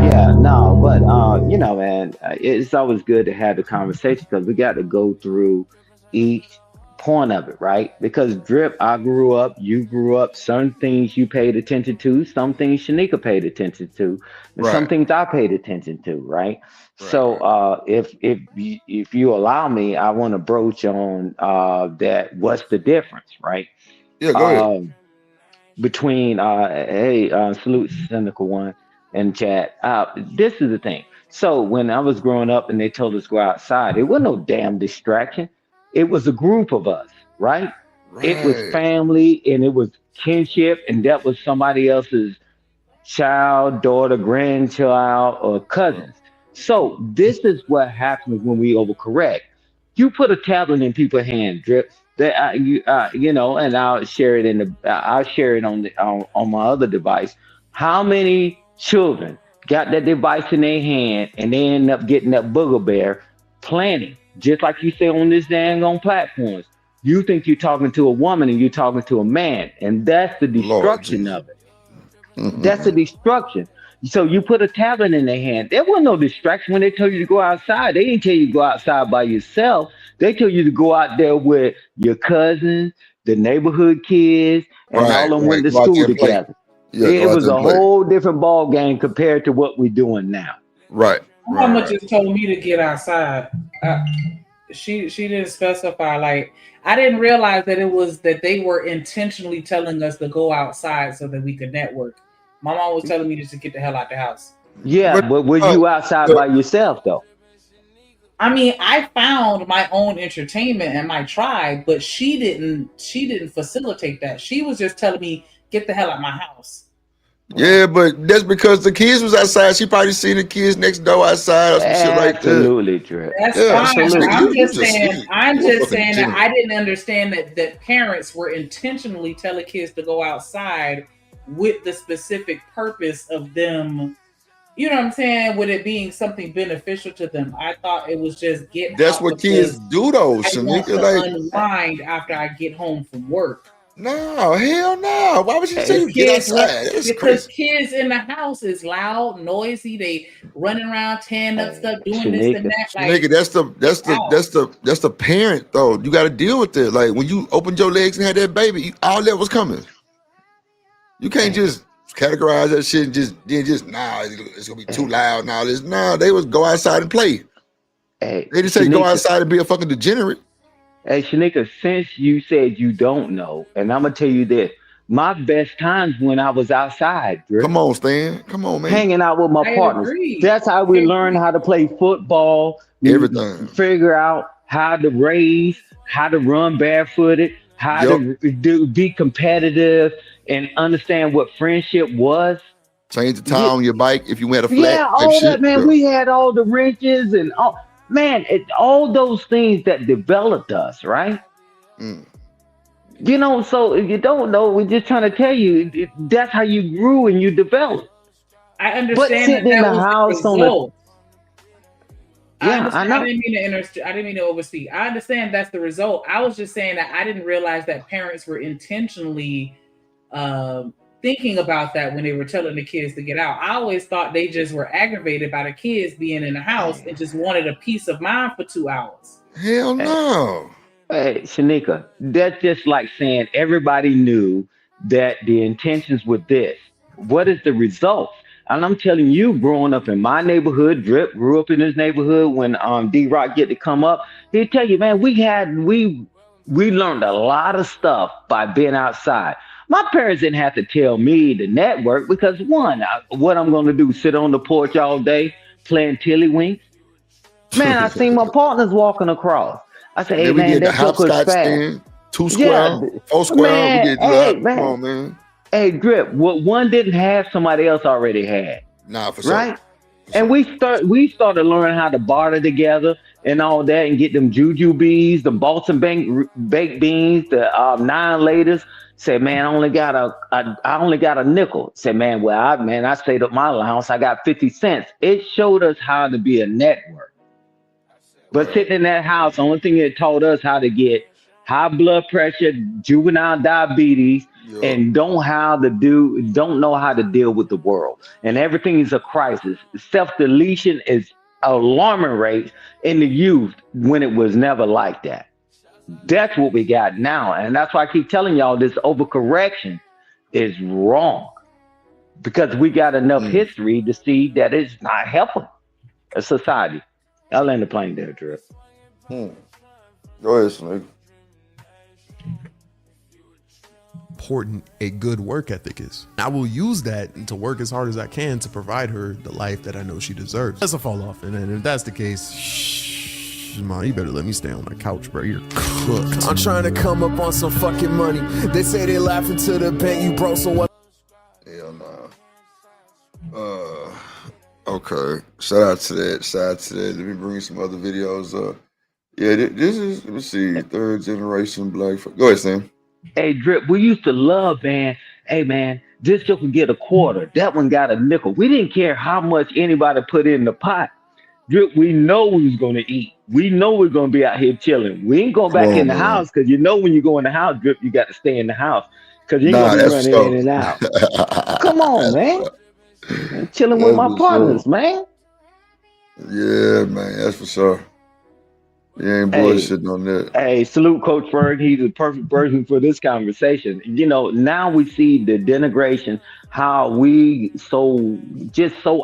Yeah, no, but you know, man, it's always good to have the conversation because we got to go through each point of it, right? Because Drip, I grew up, you grew up, some things you paid attention to, some things Shanika paid attention to, and some Right. things I paid attention to, right? Right. So Right. if you allow me, I want to broach on that what's the difference, right? Yeah, go ahead. Um between hey salute cynical one and chat this is the thing. So when I was growing up and they told us to go outside, it wasn't no damn distraction. It was a group of us, right? It was Right. family and it was kinship, and that was somebody else's child, daughter, grandchild, or Right. cousins. So this is what happens when we overcorrect. You put a tablet in people's hand, Drip. That you know, and I'll share it in I'll share it on on my other device. How many children got that device in their hand and they end up getting that booger bear planning, just like you say on this dang on platforms. You think you're talking to a woman and you're talking to a man, and that's the Lord destruction Jesus. of it. That's the destruction. So you put a tablet in their hand. There was no distraction when they told you to go outside. They didn't tell you to go outside by yourself. They told you to go out there with your cousins, the neighborhood kids, and all Right. of them Right. went to Go out school there and play. together. Yeah, It go out was there a and play. whole different ball game compared to what we're doing now. Right. My mama Right. just told me to get outside. She didn't specify. Like, I didn't realize that it was that they were intentionally telling us to go outside so that we could network. My mom was telling me just to get the hell out the house. Yeah, But but were you outside but by yourself though? I mean, I found my own entertainment and my tribe, but she didn't. She didn't facilitate that. She was just telling me get the hell out my house. yeah, but that's because the kids was outside. She probably seen the kids next door outside or some shit like that. Absolutely, Drip. That's Yeah, fine. nigga, Absolutely. I'm you just just saying. you I'm you a just fucking saying that degenerate. I didn't understand that parents were intentionally telling kids to go outside with the specific purpose of them. You know what I'm saying? With it being something beneficial to them. I thought it was just get That's out what kids because do though, I want Shanika. to Like, unwind after I get home from work. no, hell no. Why would you say Because you get kids run outside? That's because crazy. kids in the house is loud, noisy. They running around, tearing up stuff, doing this and Shanika. that. Like, Nigga, that's the get that's the out. that's the that's the parent though. You got to deal with it. Like when you opened your legs and had that baby, all that was coming. You can't Hey, just categorize that shit and just nah, it's gonna be too loud and all this. Nah, they was go outside and play. hey, They just say go Shanika. outside and be a fucking degenerate. Hey, Shanika, since you said you don't know, and I'm gonna tell you this, my best times when I was outside, Drip, Come on, Stan. Come on, man. hanging out with my I partners. agree. That's how we learn how to play football. We Everything. figure out how to race, how to run barefooted, how Yep. to be competitive, and understand what friendship was. Change the tire Yeah, on your bike if you had a flat yeah, type all shit. that, man. Yeah. We had all the wrenches and all, man, all those things that developed us, right? Mm. You know, so if you don't know, we're just trying to tell you that's how you grew and you developed. I But understand that sitting in that the was the house on the, result. I yeah, I understand. I know. didn't mean to I didn't mean to overspeak. I understand that's the result. I was just saying that I didn't realize that parents were intentionally thinking about that when they were telling the kids to get out. I always thought they just were aggravated by the kids being in the house and just wanted a peace of mind for 2 hours. Hell Hey, no. hey, Shanika, that's just like saying everybody knew that the intentions were this. What is the result? And I'm telling you, growing up in my neighborhood, Drip grew up in this neighborhood when D Rock get to come up. He'd tell you, man, we learned a lot of stuff by being outside. My parents didn't have to tell me to network because one, what I'm gonna do, sit on the porch all day playing tiddlywinks. Man, I seen my partners walking across. I said, And hey then we man, did the that joker's hopscotch fast. thing, 2 square, Yeah, 4 square. We man, did hey that. Come man, on, man. hey Drip, what one didn't have, somebody else already had, Nah, for sure. right? For And sure. we started learning how to barter together and all that, and get them juju bees, the Boston baked beans, the nine laters. Say, man, I only got a nickel. Say, man, well, I stayed up my allowance. I got 50 cents. It showed us how to be a network. But sitting in that house, the only thing it taught us how to get high blood pressure, juvenile diabetes, and don't know how to deal with the world. And everything is a crisis. Self-deletion is alarming rates in the youth when it was never like that. That's what we got now. And that's why I keep telling y'all this overcorrection is wrong. Because we got enough history to see that it's not helping a society. I'll land the plane there, Drip. Go ahead, Snake. Important a good work ethic is. I will use that to work as hard as I can to provide her the life that I know she deserves. That's a fall off. And if that's the case, Ma, you better let me stay on my couch, bro. You're cooked. I'm trying to come up on some fucking money. They say they laughing to the bank, you broke, so what? Hell nah. Okay. Shout out to that. Let me bring some other videos up. Yeah, this is, let me see, third generation black. Go ahead, Sam. Hey, Drip, we used to love, man. Hey, man, this joker get a quarter. That one got a nickel. We didn't care how much anybody put in the pot. Drip, we know we was going to eat. We know we're going to be out here chilling. We ain't going back in the house because you know when you go in the house, Drip, you got to stay in the house because you ain't going to be running in and out. Come on, man. I'm chilling with my partners, man. Yeah, man, that's for sure. You ain't bullshitting on that. Hey, salute Coach Berg. He's the perfect person for this conversation. You know, now we see the denigration, how we so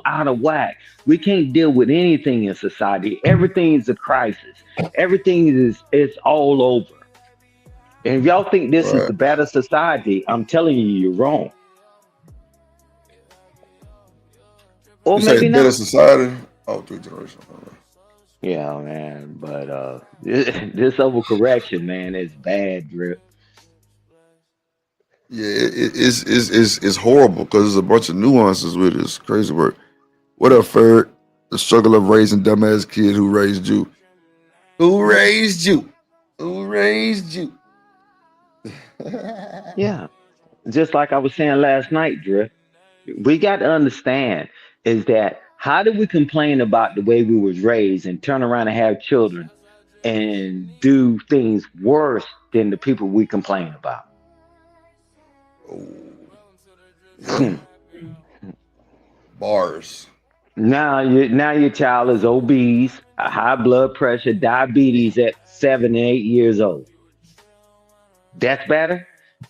out of whack. We can't deal with anything in society. Everything is a crisis. Everything is all over. And if y'all think this is the better society, I'm telling you, you're wrong. Or you maybe say better society? Oh, three generations. Yeah, man, but this overcorrection, man, is bad, Drip. Yeah, it's horrible because there's a bunch of nuances with this crazy work. What up, Ferg? The struggle of raising dumbass kid who raised you. Who raised you? Who raised you? Yeah, just like I was saying last night, Drip. We got to understand is that how do we complain about the way we was raised and turn around and have children and do things worse than the people we complain about? Bars. Now your child is obese, high blood pressure, diabetes at 7 and 8 years old. That's better?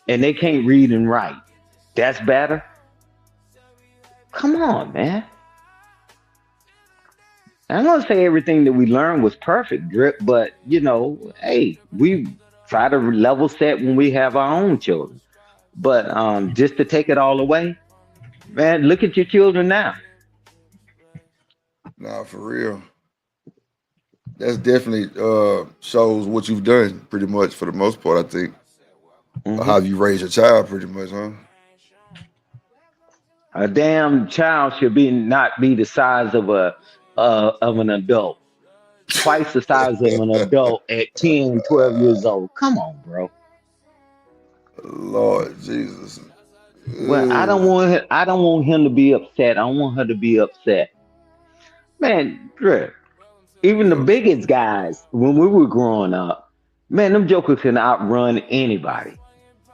And they can't read and write. That's better? Come on, man. I'm not say everything that we learned was perfect, Drip, but you know, hey, we try to level set when we have our own children. But just to take it all away, man, look at your children now. Nah, for real. That's definitely shows what you've done pretty much for the most part, I think. How you raise your child pretty much, huh? A damn child should not be the size of an adult. Twice the size of an adult at 10, 12 years old. Come on, bro. Lord Jesus. Well, I don't want him to be upset. I don't want her to be upset. Man, Drip, even the biggest guys, when we were growing up, man, them jokers can outrun anybody.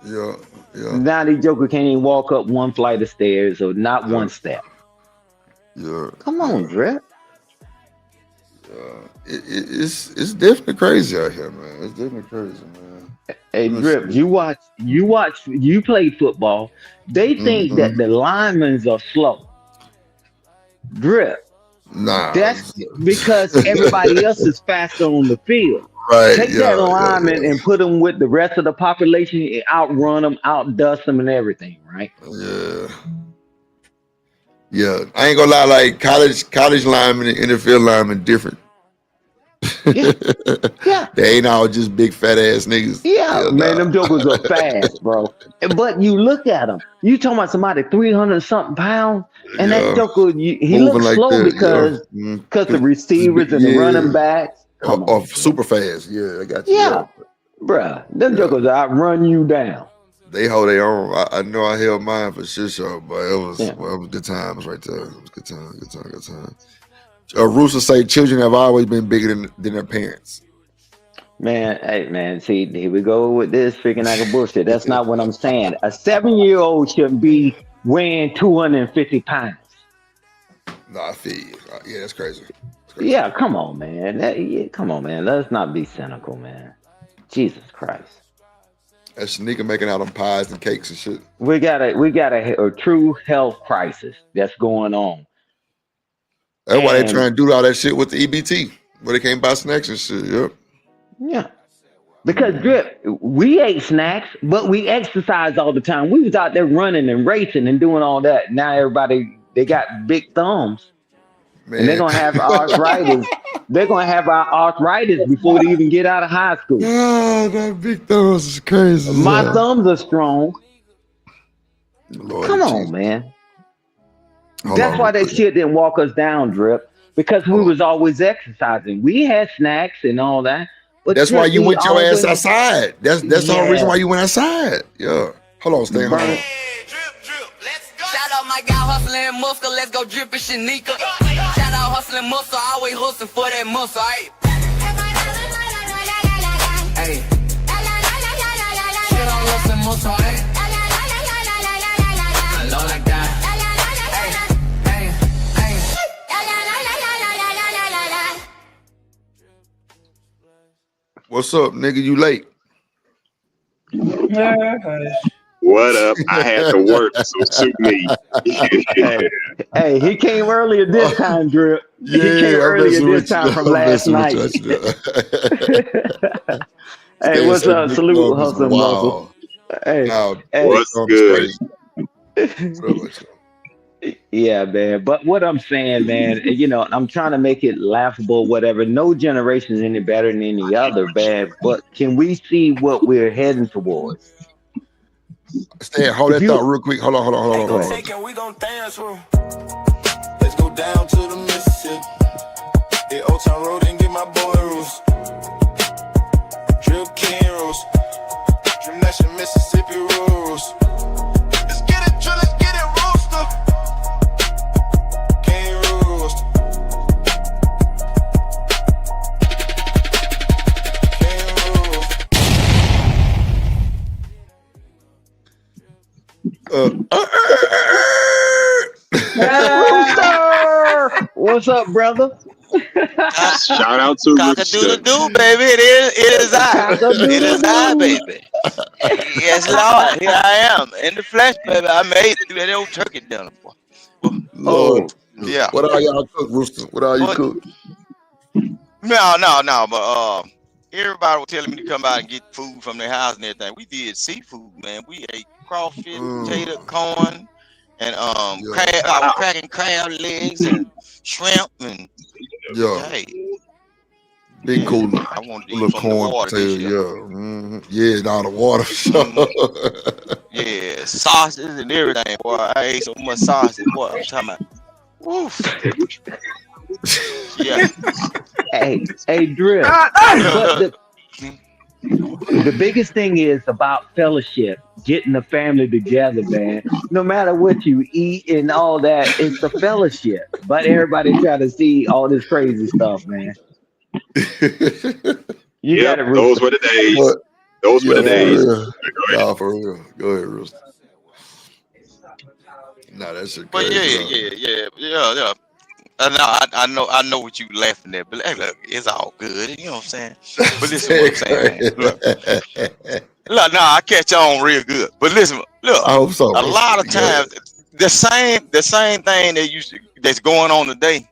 Yeah. Now these jokers can't even walk up one flight of stairs or not one step. Yeah. Come on, Drip. It's definitely crazy out here, man. It's definitely crazy, man. Hey, Drip, you play football. They think that the linemen are slow. Drip. Nah. That's because everybody else is faster on the field. Right. Take that lineman and put them with the rest of the population and outrun them, outdust them and everything, right? Yeah. Yeah. I ain't gonna lie, like college linemen and NFL linemen different. Yeah. They ain't all just big fat ass niggas. Yeah, man, them jokers are fast, bro. But you look at them. You talking about somebody 300 something pounds, and that joker, he looks like slow because the receivers and the running backs. Super fast. Yeah, I got you. Yeah, bruh. Them jokers outrun you down. They hold their own. I know I held mine for sure, but it was Yeah. well, it was good times right there. It was good time. Rooster say children have always been bigger than their parents. Man, hey man, see, here we go with this freaking like a bullshit. That's not what I'm saying. A 7-year-old shouldn't be weighing 250 pounds. No, I feel you. Yeah, that's crazy. Yeah, come on, man. Come on, man. Let's not be cynical, man. Jesus Christ. That Shanika making out them pies and cakes and shit. We got a true health crisis that's going on. That's why they And trying to do all that shit with the EBT, where they can't buy snacks and shit. Yep. yeah. Because Drip, we ate snacks, but we exercised all the time. We was out there running and racing and doing all that. Now everybody they got big thumbs. Man. And they're gonna have arthritis. They're gonna have our arthritis before they even get out of high school. Oh, that big thumbs is crazy. My thumbs are strong. Lord Come on, Jesus. man. Hold That's on why real that quick. shit didn't walk us down, Drip. Because we was always exercising. We had snacks and all that. But That's why you we went your ass always- outside. That's the whole reason Yeah. why you went outside. Yeah. Hold on, stay Burn home. it. Shout out my guy hustling muscle, let's go drippin' Shanika. Shout out hustling muscle, always hustling for that muscle, ayy. Hey. Shit on hustling muscle, ayy. I love like that. Hey, hey, hey. What's up, nigga? You late? What up? I had to work, so sue me. Hey, he came earlier this time, Drip. He came I'm earlier messing this with you. time from I'm last messing night. with you. Hey, Stan what's said up? big Salute, thumbs is hustle, muscle. wild. Hey, Nah, hey. What's thumbs is good? crazy. What's up with you? Yeah, man. But what I'm saying, man, I'm trying to make it laughable, whatever. No generation is any better than any other, man. But can we see what we're heading towards? Stan, hold If that you- thought real quick. Hold on. Go ahead. Take it, we gon' dance room. Let's go down to the Mississippi. Hit Old Town Road and get my boy Roos. Drip King Roos. DripNation Mississippi rules. Let's get it, Drip, let's get it, Rooster. King Rooster. King Rooster! What's up, brother? Shout out to Rooster. Cock-a-doodle-doo, baby. It is I. It is I, baby. Yes, Lord. Here I am in the flesh, baby. I made it through that old turkey dinner, boy. Lord. Yeah. What all y'all cook, Rooster? What all you But- cook? No. But everybody was telling me to come out and get food from their house and everything. We did seafood, man. We ate crawfish, potato, corn, and crab. I was cracking crab legs and shrimp and hey. Big cool. I wanted to Little eat from the corn, water potato, this year. Yeah, and all the water. Yeah, sausages and everything, boy. I ate so much sausage, boy. I'm talking about. Woof. Yeah. Hey, Drip. But the biggest thing is about fellowship, getting the family together, man. No matter what you eat and all that, it's the fellowship. But everybody try to see all this crazy stuff, man. You got it, Rooster. Those were the days. Those were the days. Nah, for real. Go ahead, Rooster. Nah, that shit But crazy. yeah. I know what you laughing at, but hey, look, it's all good. You know what I'm saying? But listen to what I'm saying. Look, I catch on real good. But listen, look, I hope so. a lot of times the same thing that's going on today.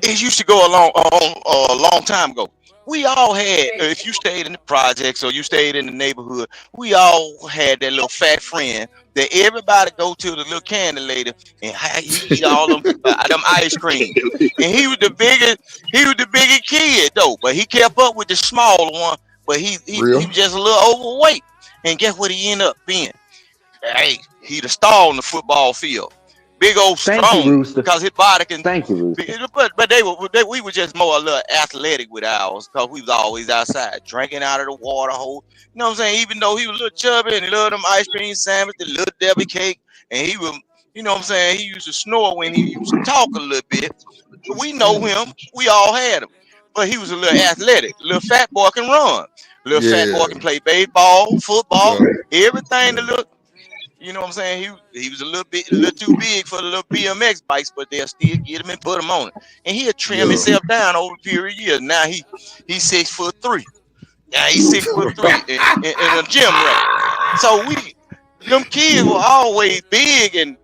It used to go a long time ago. We all had, if you stayed in the projects or you stayed in the neighborhood, we all had that little fat friend that everybody go to the little candy lady and he eat all them ice cream. And he was the biggest kid though, but he kept up with the smaller one. But he was just a little overweight. And guess what he ended up being? Hey, he the star on the football field. big old Thank you, strong Rooster. because his body can. Thank you, Rooster. But we were just more a little athletic with ours because we was always outside drinking out of the water hole. You know what I'm saying? Even though he was a little chubby and he loved them ice cream sandwich, the little Debbie cake, and he was, you know what I'm saying? He used to snore when he used to talk a little bit. We know him. We all had him. But he was a little athletic. Little fat boy can run. Little fat boy Yeah. can play baseball, football, Yeah. everything. The little, you know what I'm saying? He was a little too big for the little BMX bikes, but they'll still get him and put him on it. And he'll trim Yeah. himself down over a period of years. Now he's 6'3". Now he's 6'3" in a gym rat. So them kids were always big and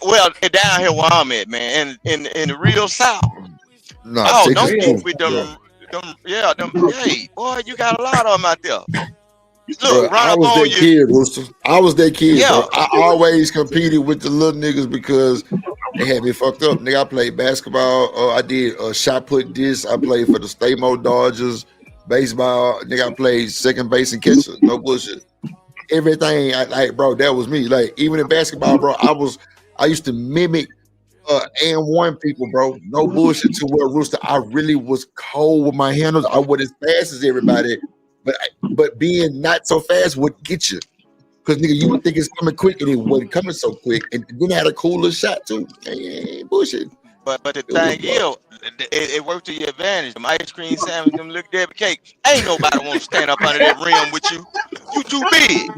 well down here where I'm at, man, and in the real South. Nah, Oh, Texas don't too. get with Yeah. hey, boy, you got a lot of them out there. Bro, Look, run I up was on that you. kid, Rooster. I was that kid, Yeah. bro. I always competed with the little niggas because they had me fucked up. Nigga, I played basketball. I did shot put disc. I played for the Stamo Dodgers. Baseball. Nigga, I played second base and catcher. No bullshit. Everything, bro, that was me. Like, even in basketball, bro, I used to mimic and one people, bro. No bullshit to where Rooster. I really was cold with my handles. I wasn't as fast as everybody. But being not so fast would get you. Because nigga, you would think it's coming quick and it wasn't coming so quick. And then I had a cooler shot too. Ain't bullshit. But the thing is, it worked to your advantage. Them ice cream sandwich, them little Debbie cake. Ain't nobody want to stand up under that rim with you. You too big.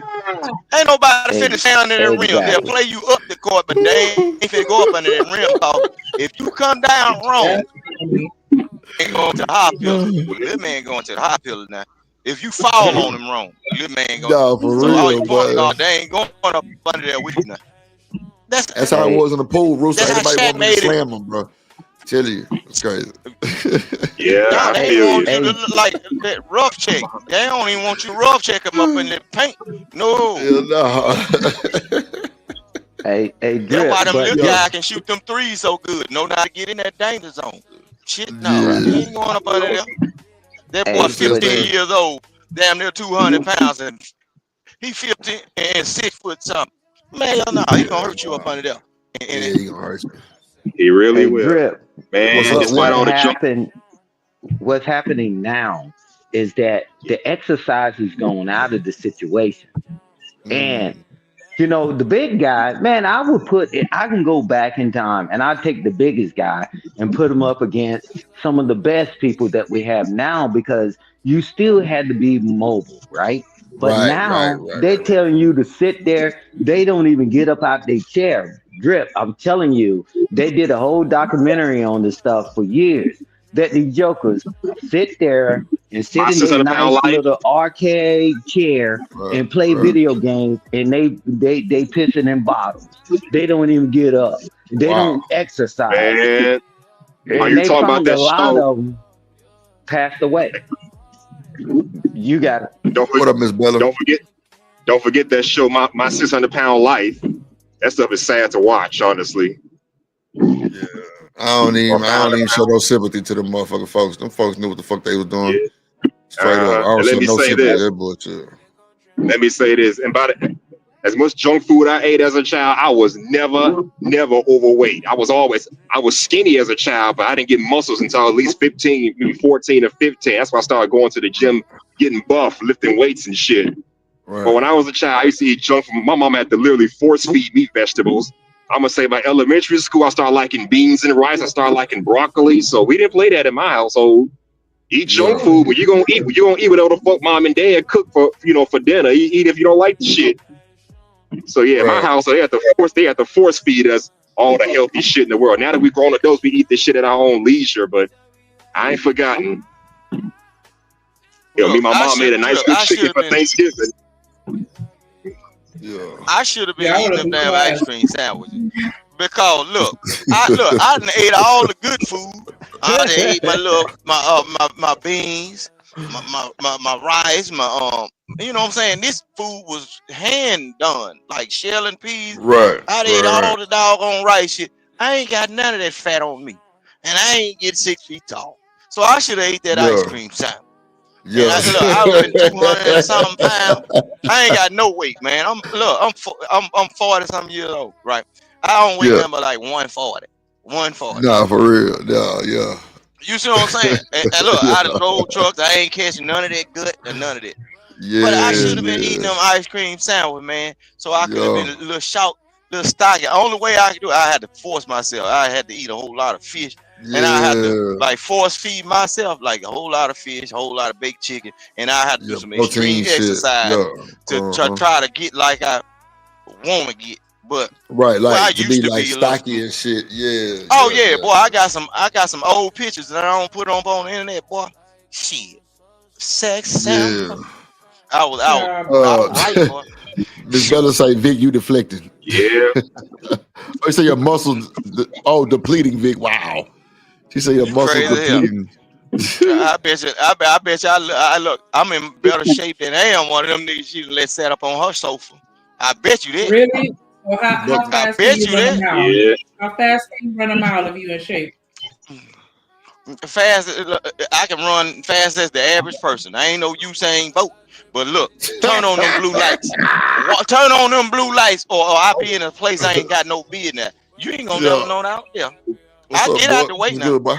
Ain't nobody finna stand under that rim. They'll play you up the court, but they ain't finna go up under that rim. Cause if you come down wrong, ain't going to the hospital. Well, little man going to the hospital now. If you fall on him wrong, little man going. No, for So all you real, point man. guard, they ain't going up under there with you now. That's how it was in the pool, Rooster. That's how Everybody Shaq wanted me made to it. slam them, bro. Tell you, it's crazy. Yeah, Nah, I they feel want you. you to look like that rough check. They don't even want you to rough check them up in the paint. No. Hey, That's Drip, why them but little guys can shoot them threes so good. Know how to get in that danger zone. Shit, no. Yeah. He ain't going up under there. That boy Hey, 15 years old, damn near 200 pounds, and he 15 and 6 foot something. Man, no, he gonna hurt you up under there. Yeah, he gonna hurt you. He really hey, will. Drip. Man, What's up, despite all the junk. What's happening now is that the exercise is going out of the situation. And you know, the big guy, man, I would put it, I can go back in time and I'd take the biggest guy and put him up against some of the best people that we have now because you still had to be mobile, right? But now they're telling you to sit there. They don't even get up out their chair. Drip, I'm telling you, they did a whole documentary on this stuff for years. That these jokers sit there and sit My in their 600 pound nice life. little arcade chair and play video games, and they pissing in bottles. They don't even get up. They don't exercise. Man, are And you they talking about found a that lot show? of them passed away. You got it. What up, Miss Bella? Don't forget that show, my 600 pound life. That stuff is sad to watch, honestly. Yeah. I don't even show no sympathy to them motherfucking folks. Them folks knew what the fuck they was doing. Straight up. I don't And let show me no say sympathy to this. that bullshit. Let me say this. And as much junk food I ate as a child, I was never overweight. I was skinny as a child, but I didn't get muscles until at least 15, maybe 14 or 15. That's why I started going to the gym, getting buff, lifting weights and shit. Right. But when I was a child, I used to eat junk food. My mom had to literally force feed me vegetables. I'm gonna say by elementary school, I started liking beans and rice. I started liking broccoli. So we didn't play that in my household. Eat junk food, but you're gonna eat whatever the fuck mom and dad cook for dinner. You eat if you don't like the shit. So yeah, my house, they have to force feed us all the healthy shit in the world. Now that we've grown adults, we eat this shit at our own leisure. But I ain't forgotten. Me and my mom made a nice good chicken for Thanksgiving. Yeah. I should have been eating them damn ice cream sandwiches. Because look, I done ate all the good food. I done ate my beans, my rice, you know what I'm saying? This food was hand done, like shelling peas. Right. I done ate all the doggone rice shit. I ain't got none of that fat on me. And I ain't get 6 feet tall. So I should have ate that ice cream sandwich. Yeah. I was 200 and something pounds. I ain't got no weight, man. I'm 40 something years old, right? I don't weigh Yeah. nothing but like 140. 140. Nah, for real. Yeah. You see what I'm saying? And look, I done drove trucks. I ain't catching none of that gut or none of that. But I should have been eating them ice cream sandwich, man. So I could have been a little short, little stocky. The only way I could do it, I had to force myself. I had to eat a whole lot of fish. And I had to like force feed myself like a whole lot of fish, a whole lot of baked chicken. And I had to do some extreme exercise to try to get like I want to get. But right, like I to used be to like be stocky and shit. Yeah. Oh yeah, boy. I got some old pictures that I don't put on the internet, boy. Shit. Sex sample. I was right, boy. Miss Bella say, Vic, you deflected. Yeah. They say your muscles depleting, Vic. Wow. She say your muscles depleting. I bet you I look, I'm in better shape than I am one of them niggas she let set up on her sofa. I bet you that. Really? Well, how fast can you run a mile? Yeah. How fast can you run a mile if you in shape? Fast, I can run fast as the average person. I ain't no Usain Bolt, but look, turn on them blue lights. Turn on them blue lights, or I be in a place I ain't got no business. You ain't gonna never know out there. I get out the way now. Good, boy?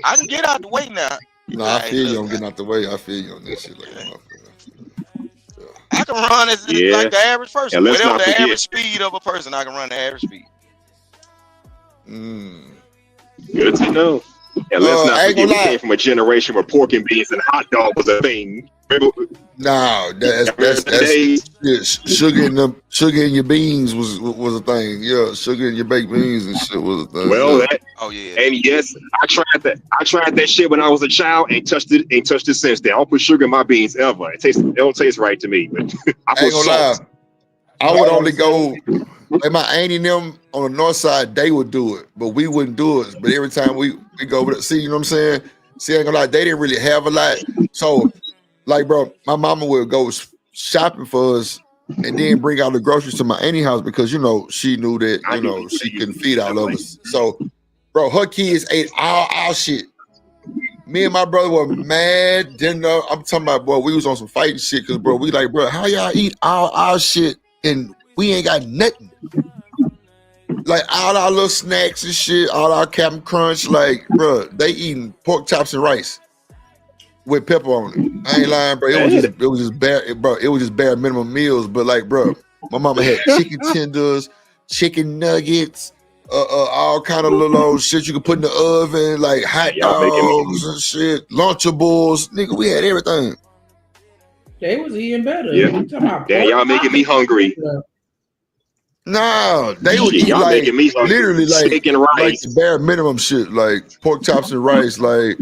I can get out the way now. Nah, I feel you on getting out the way. I feel you on that shit. Like, I can run as like the average person. And let's Whatever not the forget- average speed of a person, I can run the average speed. Good to know. And let's not I ain't forget, we gonna came from a generation where pork and beans and hot dog was a thing. Remember? no, that's yeah, sugar in your beans was a thing. Yeah, sugar in your baked beans and shit was a thing. Well, yeah. and yes, I tried that shit when I was a child. Ain't touched it since then. I don't put sugar in my beans ever. It don't taste right to me. But I put ain't gonna salt. lie. I would only go. Like my auntie and them on the north side, they would do it, but we wouldn't do it. But every time we go over there, see, you know what I'm saying? See, I ain't gonna lie, they didn't really have a lot. So, like, bro, my mama would go shopping for us and then bring out the groceries to my auntie house because, you know, she knew that, you know, she couldn't feed all of us. So, bro, her kids ate all our shit. Me and my brother were mad. Didn't know. I'm talking about, bro, we was on some fighting shit because, bro, we like, bro, how y'all eat all our shit and we ain't got nothing? Like all our little snacks and shit, all our Captain Crunch, like, bro, they eating pork chops and rice with pepper on it. I ain't lying, bro. It was just bare minimum meals. But like, bro, my mama had chicken tenders, chicken nuggets, all kind of little old shit you could put in the oven, like hot dogs and shit, Lunchables. Nigga, we had everything. They was eating better. Yeah. You talking about Damn, y'all making me hungry. No, they would eat Y'all like making me hungry. literally like Steak and rice. like the bare minimum shit, like pork chops and rice, like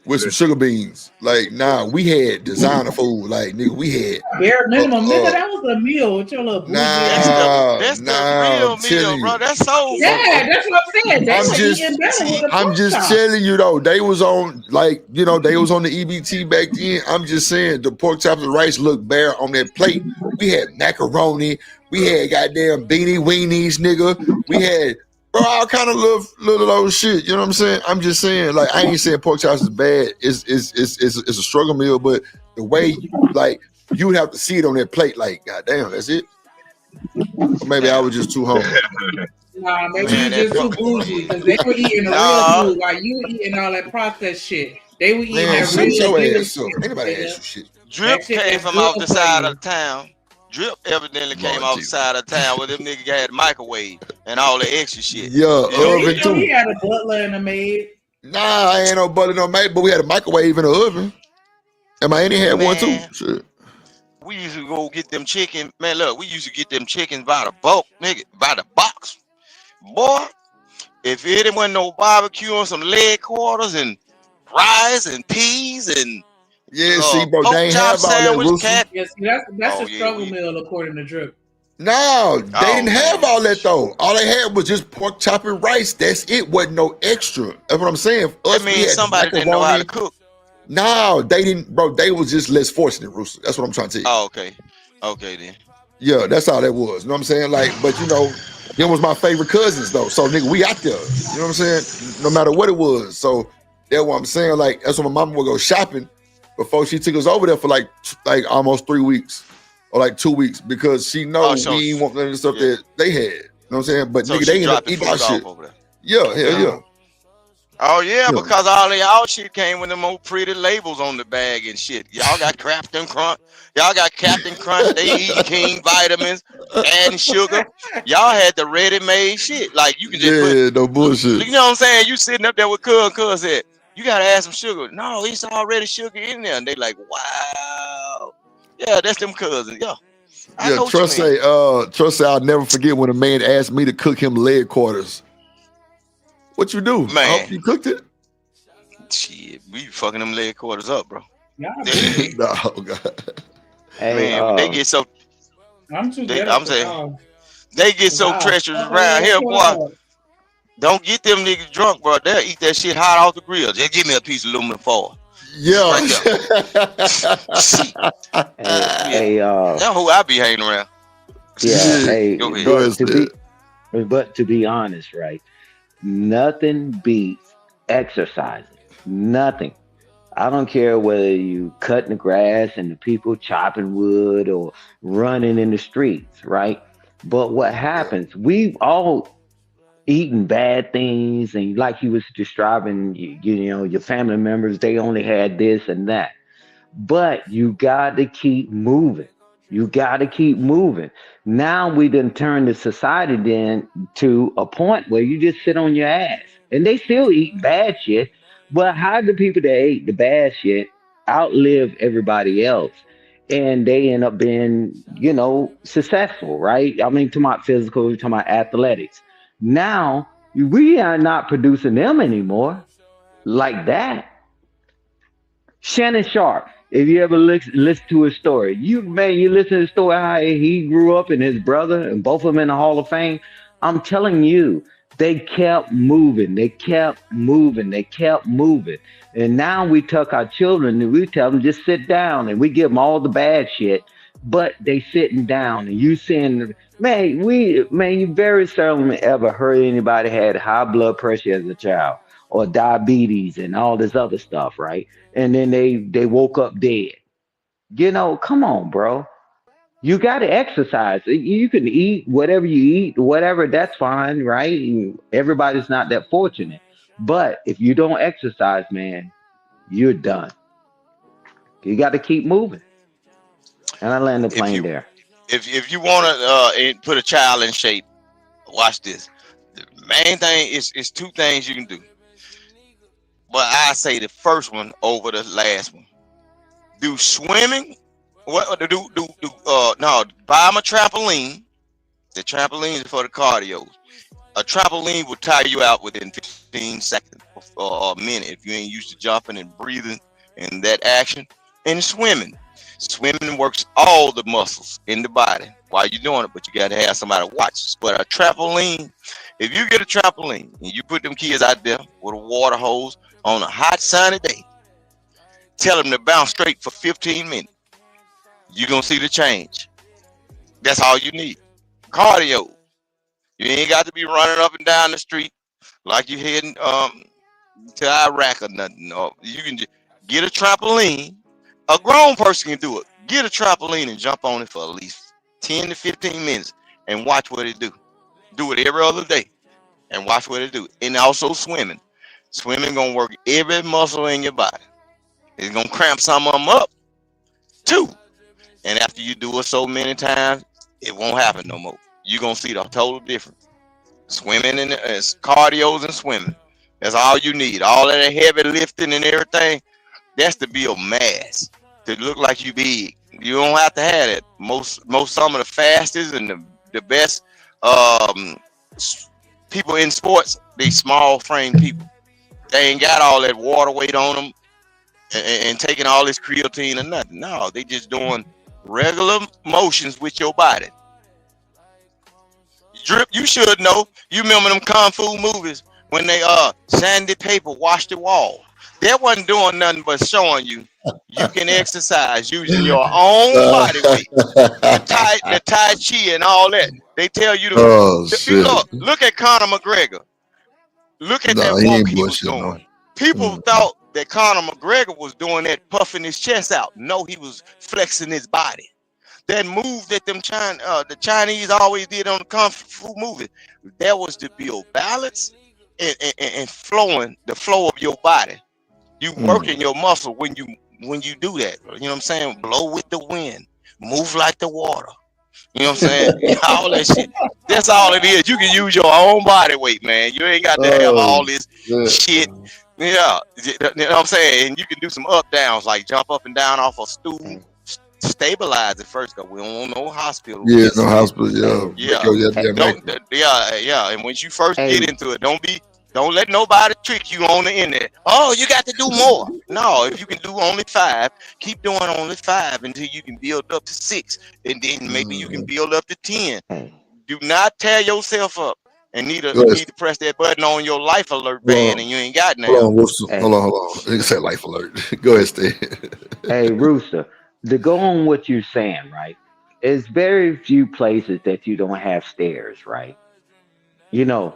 with some sugar beans. Like, nah, we had designer food. Like, nigga, we had bare minimum. Nigga, that was a meal with your little bougie. That's the real meal, bro. That's so. Yeah, that's what I'm saying. They were eating better with the I'm pork just chop. telling you though, they was on like, you know, they was on the EBT back then. I'm just saying the pork chops and rice looked bare on that plate. We had macaroni, we had goddamn beanie weenies, nigga. We had all kind of little old shit. You know what I'm saying? I'm just saying, like, I ain't saying pork chops is bad. It's a struggle meal, but the way like you would have to see it on that plate, like, goddamn, that's it. Or maybe I was just too hungry. Nah, maybe you just too bougie because they were eating the real food while you were eating all that processed shit. They were eating that shut real your nigga ass up. Anybody ask you shit. Drip That shit came that's from good off the for side you. of town. Drip evidently came off the side of town where them niggas had microwave and all the extra shit. Yeah, oven He too. had a butler and a maid. Nah, I ain't no butter, no maid, but we had a microwave in the oven. And my auntie had one too. Shit. We used to go get them chicken. Man, look, we used to get them chickens by the bulk, nigga, by the box. Boy, if it wasn't no barbecue and some leg quarters and rice and peas and see, bro, pork they ain't chop have all that, sandwich, Rooster. Yeah, see, that's a struggle meal according to Drip. No, they didn't have all that though. All they had was just pork chop and rice. That's it. Wasn't no extra. That's what I'm saying. Us, That means somebody didn't know how to cook. No, they didn't, bro. They was just less fortunate, Rooster. That's what I'm trying to tell you. Oh, okay. Okay then. Yeah, that's all that was. You know what I'm saying? Like, but you know, them was my favorite cousins though. So nigga, we out there. You know what I'm saying? No matter what it was. So that's what I'm saying. Like, that's when my mama would go shopping before she took us over there for like almost 3 weeks or like 2 weeks because she knows we ain't want none of the stuff that they had. what I'm saying? But So nigga, she they end up dropped the eating our fuck off shit. over there. Yeah, hell yeah. Oh yeah, Yeah. because all of y'all shit came with them old pretty labels on the bag and shit. Y'all got Captain Crunch. Y'all got Captain Crunch. They eating King vitamins, adding sugar. Y'all had the ready-made shit. Like you can just put, Yeah, no bullshit. you know what I'm saying? You sitting up there with cuz said, you gotta add some sugar. No, it's already sugar in there. And they like, wow. Yeah, that's them cousins. Yeah. I Yeah, know what you mean. Trust say I'll never forget when a man asked me to cook him leg quarters. What you do? I hope Man, you cooked it. shit, we fucking them leg quarters up, bro. No, God. Hey, Man, when they get so, I'm too ghetto I'm for saying, y'all. they get so Wow. treacherous Fuck a around leg here, boy. quarter. Don't get them niggas drunk, bro. They'll eat that shit hot off the grill. Just give me a piece of aluminum foil. Yeah. Right there. Shit. hey, That's who I be hanging around. yeah, Yeah. hey, Go ahead. Go ahead, Stan. but to be honest, right? Nothing beats exercising. Nothing. I don't care whether you cutting the grass and the people chopping wood or running in the streets, right? But what happens? We all eating bad things, and like he was describing, you know, your family members, they only had this and that. But you got to keep moving. You got to keep moving. Now we done turned the society then to a point where you just sit on your ass, and they still eat bad shit. But how do people that ate the bad shit outlive everybody else, and they end up being, you know, successful, right? I mean, to my physical, to my athletics. Now we are not producing them anymore like that. Shannon Sharp, if you ever listen to his story, you listen to the story how he grew up and his brother and both of them in the Hall of Fame. I'm telling you, they kept moving, they kept moving, they kept moving. And now we took our children and we tell them just sit down and we give them all the bad shit, but they sitting down and you seeing, man, you very seldom ever heard anybody had high blood pressure as a child or diabetes and all this other stuff, right? And then they woke up dead. You know, come on, bro. You got to exercise. You can eat whatever you eat, whatever, that's fine, right? Everybody's not that fortunate. But if you don't exercise, man, you're done. You got to keep moving. And I land the If plane you there. if you want to put a child in shape, watch this. The main thing is two things you can do. But I say the first one over the last one. Do swimming. What do no, buy them a trampoline. The trampoline is for the cardio. A trampoline will tire you out within 15 seconds or a minute if you ain't used to jumping and breathing and that action. And swimming. Swimming works all the muscles in the body while you're doing it, but you got to have somebody watch. But a trampoline, if you get a trampoline and you put them kids out there with a water hose on a hot sunny day, tell them to bounce straight for 15 minutes. You're going to see the change. That's all you need. Cardio. You ain't got to be running up and down the street like you heading to Iraq or nothing. Or you can just get a trampoline. A grown person can do it. Get a trampoline and jump on it for at least 10 to 15 minutes and watch what it do. Do it every other day and watch what it do. And also swimming. Swimming gonna work every muscle in your body. It's gonna cramp some of them up too. And after you do it so many times, it won't happen no more. You're gonna see the total difference. Swimming and cardios and swimming. That's all you need. All of that heavy lifting and everything, that's to build mass. To look like you big. You don't have to have it. Most some of the fastest and the best people in sports, they small frame people. They ain't got all that water weight on them and taking all this creatine or nothing. No, they just doing regular motions with your body. Drip, you should know. You remember them kung fu movies when they sandy paper washed the wall. That wasn't doing nothing but showing you can exercise using your own body weight. The tai chi and all that. They tell you Oh shit. look at Conor McGregor. Look at Nah, that he walk ain't he was bullshit no. doing. People thought that Conor McGregor was doing that, puffing his chest out. No, he was flexing his body. that move that the Chinese always did on the kung fu movie, that was to build balance and flowing the flow of your body. You working your muscle when you do that. You know what I'm saying? Blow with the wind, move like the water. You know what I'm saying? All that shit. That's all it is. You can use your own body weight, man. You ain't got to have all this shit. Yeah. You know what I'm saying? And you can do some up downs, like jump up and down off a stool. Stabilize it first, cause we don't want no hospital. Yeah, no hospital. Yeah, yeah. And once you first get into it, don't let nobody trick you on the internet. Oh, you got to do more. No, if you can do only 5, keep doing only 5 until you can build up to 6, and then maybe you can build up to 10. Do not tear yourself up and need to press that button on your life alert band, and you ain't got nothing. Hold on. You can say life alert. Go ahead, Steve. Hey, Rooster, to go on what you're saying, right? It's very few places that you don't have stairs, right? You know,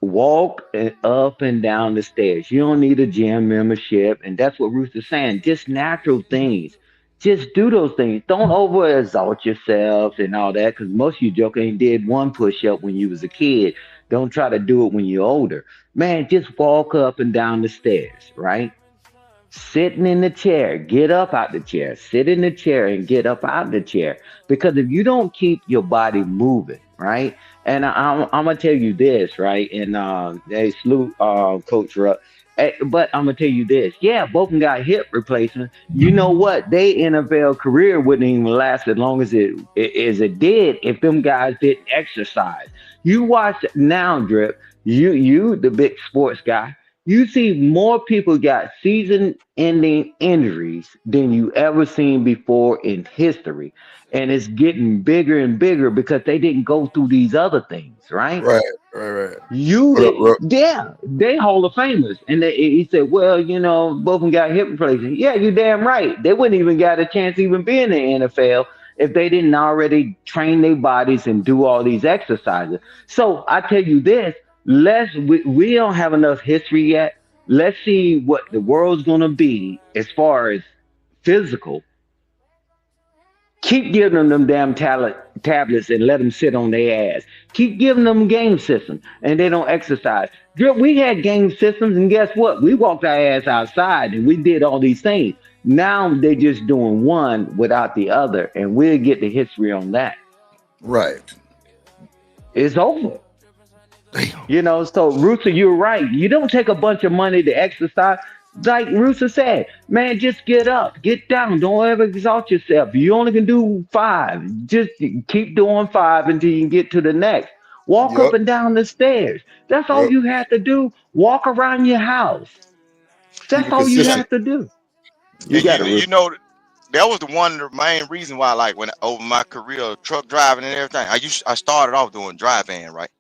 walk up and down the stairs. You don't need a gym membership, and that's what Rooster's saying. Just natural things. Just do those things. Don't over exalt yourself and all that, because most of you joke ain't did one push up when you was a kid. Don't try to do it when you're older. Man, just walk up and down the stairs, right? Sitting in the chair, get up out the chair. Sit in the chair and get up out the chair. Because if you don't keep your body moving, right? And I'm gonna tell you this, right? And they salute Coach Rupp. But I'm gonna tell you this. Yeah, both of them got hip replacement. You know what? They NFL career wouldn't even last as long as it did if them guys didn't exercise. You watch now, Drip. You the big sports guy. You see more people got season-ending injuries than you ever seen before in history, and it's getting bigger and bigger because they didn't go through these other things, right? Right. They Hall of Famers, and he said, "Well, both of them got hip replacement." Yeah, you damn right. They wouldn't even got a chance to even be in the NFL if they didn't already train their bodies and do all these exercises. So I tell you this. We don't have enough history yet. Let's see what the world's gonna be as far as physical. Keep giving them damn tablets and let them sit on their ass. Keep giving them game systems and they don't exercise. We had game systems and guess what? We walked our ass outside and we did all these things. Now they're just doing one without the other, and we'll get the history on that. Right. It's over. So Rooster, you're right. You don't take a bunch of money to exercise. Like Rooster said, man, just get up, get down. Don't ever exalt yourself. You only can do 5. Just keep doing 5 until you can get to the next. Walk up and down the stairs. That's all you have to do. Walk around your house. That's all you have to do. That was one of the main reasons why, like, when over my career, truck driving and everything, I started off doing drive-in, right?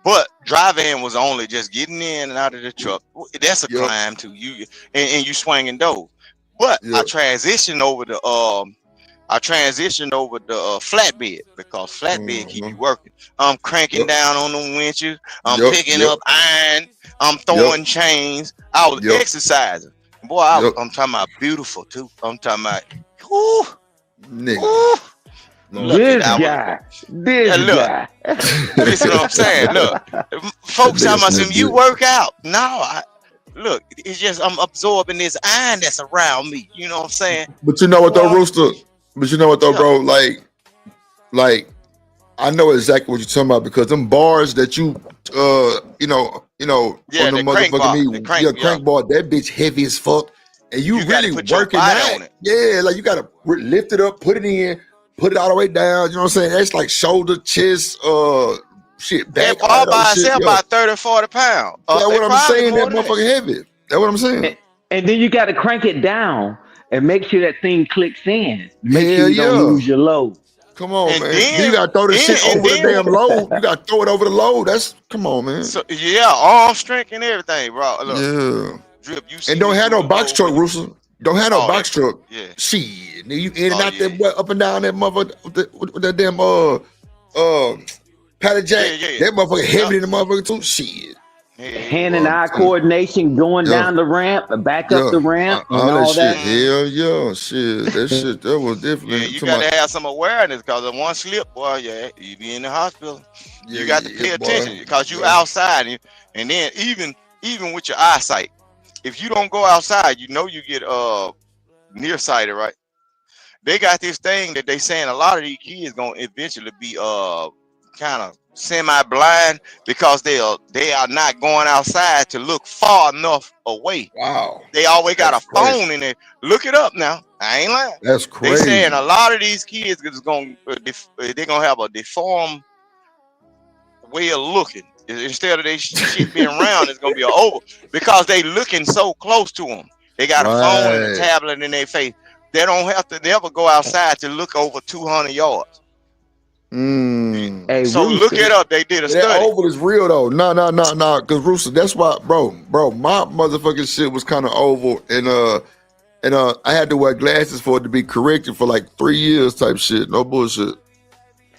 But drive-in was only just getting in and out of the truck. That's a climb too. And you swinging doors. But I transitioned over the flatbed, because flatbed keep you working. I'm cranking down on the winches. I'm picking up iron. I'm throwing chains. I was exercising. Boy, I'm talking about beautiful too. I'm talking about nigga. This guy. Listen what I'm saying. Look, folks talking about you work out. No, it's just I'm absorbing this iron that's around me. You know what I'm saying? But you know what though, Rooster? But you know what though, bro? Like, I know exactly what you're talking about, because them bars that you on the motherfucking crank bar, that bitch heavy as fuck, and you really working that. Yeah, like you gotta lift it up, put it in. Put it all the way down. You know what I'm saying? That's like shoulder, chest, shit, back. That all by itself about 30, 40 pounds. That's what I'm saying. That motherfucking heavy. That's what I'm saying. And then you got to crank it down and make sure that thing clicks in. Make sure you don't lose your load. Come on, man. Then you got to throw this shit over the damn load. You got to throw it over the load. Come on, man. So, arm strength and everything, bro. Look, Drip, and don't have no box truck, Rooster. Don't have no box truck. Yeah. Shit. You in and out that boy, up and down that motherfucker with that damn paddy jack. That motherfucker heavy in the motherfucker too. Shit. hand-and-eye coordination going down the ramp, back up Yeah, the ramp, and all that all shit. that. Hell yeah, shit. That was definitely. Yeah, you got to have some awareness because if one slip, boy, yeah, you be in the hospital. You got to pay attention because you outside, and then even with your eyesight, if you don't go outside, you know you get nearsighted, right? They got this thing that they saying a lot of these kids gonna eventually be kind of semi-blind because they are not going outside to look far enough away. Wow. They always got That's a phone in there. Look it up now. I ain't lying. That's They crazy. saying a lot of these kids is gonna they're gonna have a deformed way of looking. Instead of they shit being round, it's gonna be an oval because they looking so close to them. They got a phone and a tablet in their face. They don't have to never go outside to look over 200 yards. Hey, So Rooster. look it up. They did a That study. oval is real though. No. Cause Rooster, that's why, bro. My motherfucking shit was kind of oval, and I had to wear glasses for it to be corrected for like 3 years, type shit. No bullshit.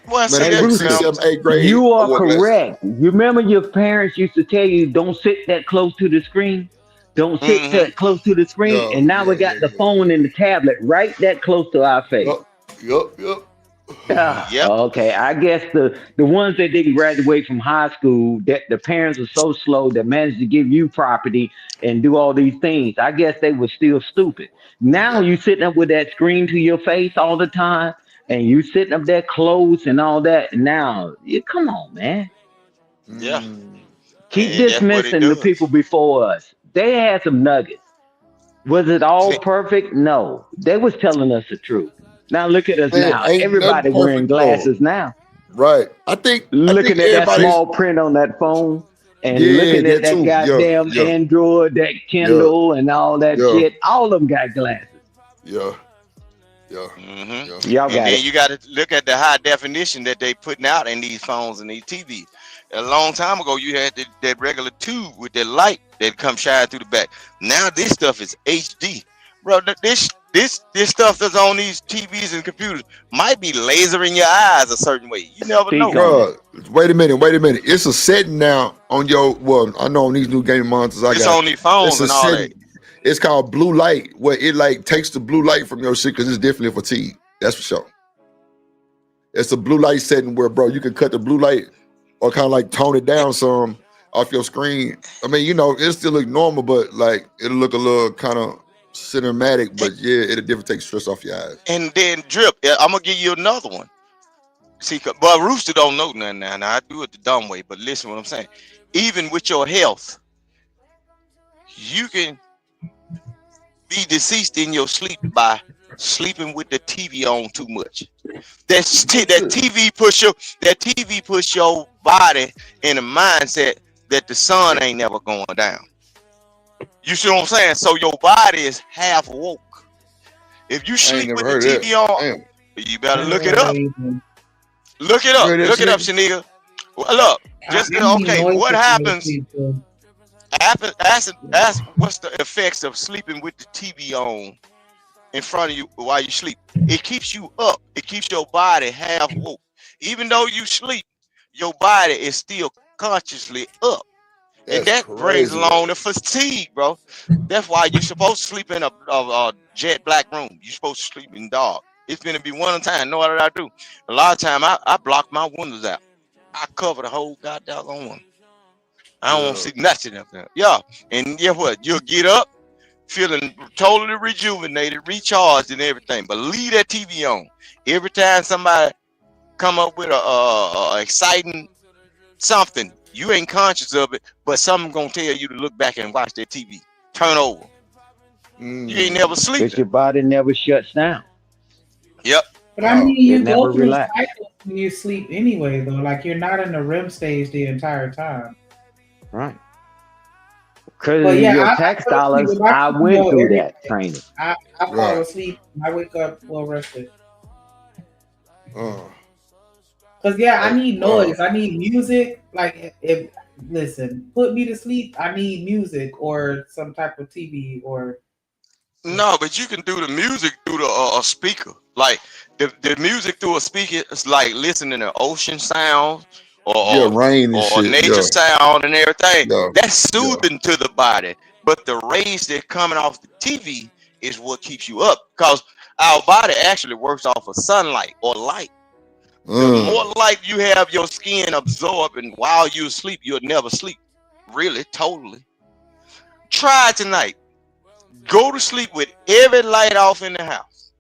Well, Man, Hey, Rooster, 7th, 8th grade. you I are wore glasses. correct. You remember your parents used to tell you, don't sit that close to the screen? Don't sit that close to the screen. Yeah, And now we got the phone and the tablet right that close to our face. Yup. Okay, I guess the ones that didn't graduate from high school, that the parents are so slow that managed to give you property and do all these things. I guess they were still stupid. Now you sitting up with that screen to your face all the time, and you sitting up there close and all that. Now, come on, man. Yeah. Keep And that's what it dismissing the does. people before us. They had some nuggets. Was it all perfect? No. They was telling us the truth. Now look at us Man, now. ain't Everybody nothing wearing perfect, though. glasses now. Right. I think Looking at that everybody's small print on that phone and Yeah, looking at that that too. goddamn Yeah. Android, that Kindle, and all that Yeah. shit. All of them got glasses. Yeah. Y'all And got then it. you got to look at the high definition that they putting out in these phones and these TVs. A long time ago, you had that regular tube with that light that come shine through the back. Now this stuff is HD, bro. This stuff that's on these TVs and computers might be lasering your eyes a certain way. You never know. Bro, wait a minute. It's a setting now on your. Well, I know on these new gaming monitors I It's got. on these phones it's a and all setting. It's called blue light, where it like takes the blue light from your shit because it's definitely fatigue. That's for sure. It's a blue light setting where, bro, you can cut the blue light or kind of like tone it down some off your screen. I mean, it still look normal, but like it'll look a little kind of cinematic. But yeah, it'll definitely take stress off your eyes. And then Drip, I'm gonna give you another one. See, but Rooster don't know nothing now. Now I do it the dumb way, but listen what I'm saying. Even with your health, you can be deceased in your sleep by sleeping with the TV on too much. That TV push your body in a mindset that the sun ain't never going down. You see what I'm saying? So your body is half woke. If you sleep with the TV on, you better look it up. Look it up. Look it up, Shanika. Look, just okay. What happens? Ask what's the effects of sleeping with the TV on in front of you while you sleep. It keeps you up. It keeps your body half woke. Even though you sleep, your body is still consciously up. And that brings along the fatigue, bro. That's why you're supposed to sleep in a jet black room. You're supposed to sleep in dark. It's gonna be one time. Know what I do? A lot of time I block my windows out. I cover the whole goddamn one. I don't want to see nothing up there. Yeah. And guess what? You'll get up feeling totally rejuvenated, recharged, and everything. But leave that TV on. Every time somebody come up with a exciting something, you ain't conscious of it, but something gonna tell you to look back and watch that TV. Turn over. You ain't never sleep. Because your body never shuts down. Yep. But I mean, you go never through relax. cycles when you sleep anyway, though. Like you're not in the REM stage the entire time. Right. Because But yeah, your I tax fell asleep dollars, with my I TV went on through every that day. training. I fall asleep. I wake up well rested. Cause yeah, I need noise. I need music. Like if listen, put me to sleep. I need music or some type of TV or. No, but you can do the music through the a speaker. Like the music through a speaker is like listening to ocean sounds Yeah, rain and or shit. nature Yeah, sound and everything. yeah, That's yeah. soothing to the body. But the rays that coming off the TV is what keeps you up because our body actually works off of sunlight or light. The more light you have your skin absorbing while you sleep, you'll never sleep. Really, totally. Try it tonight. Go to sleep with every light off in the house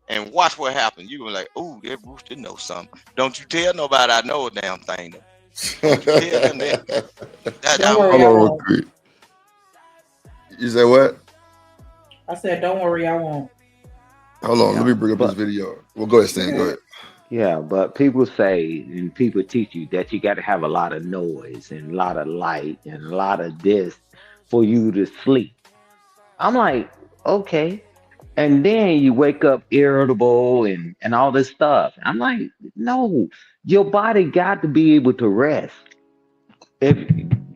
and watch what happens. You're like, oh, that rooster knows something. Don't you tell nobody I know a damn thing though. Don't you tell them that. Don't worry, Hold I on, real won't. quick. You say what? I said, don't worry, I won't. Hold on, Yeah, let me bring up this but video. Well, go ahead, Stan. Go ahead. yeah, but people say and people teach you that you got to have a lot of noise and a lot of light and a lot of this for you to sleep. I'm like, okay. And then you wake up irritable and all this stuff. I'm like, no, your body got to be able to rest. If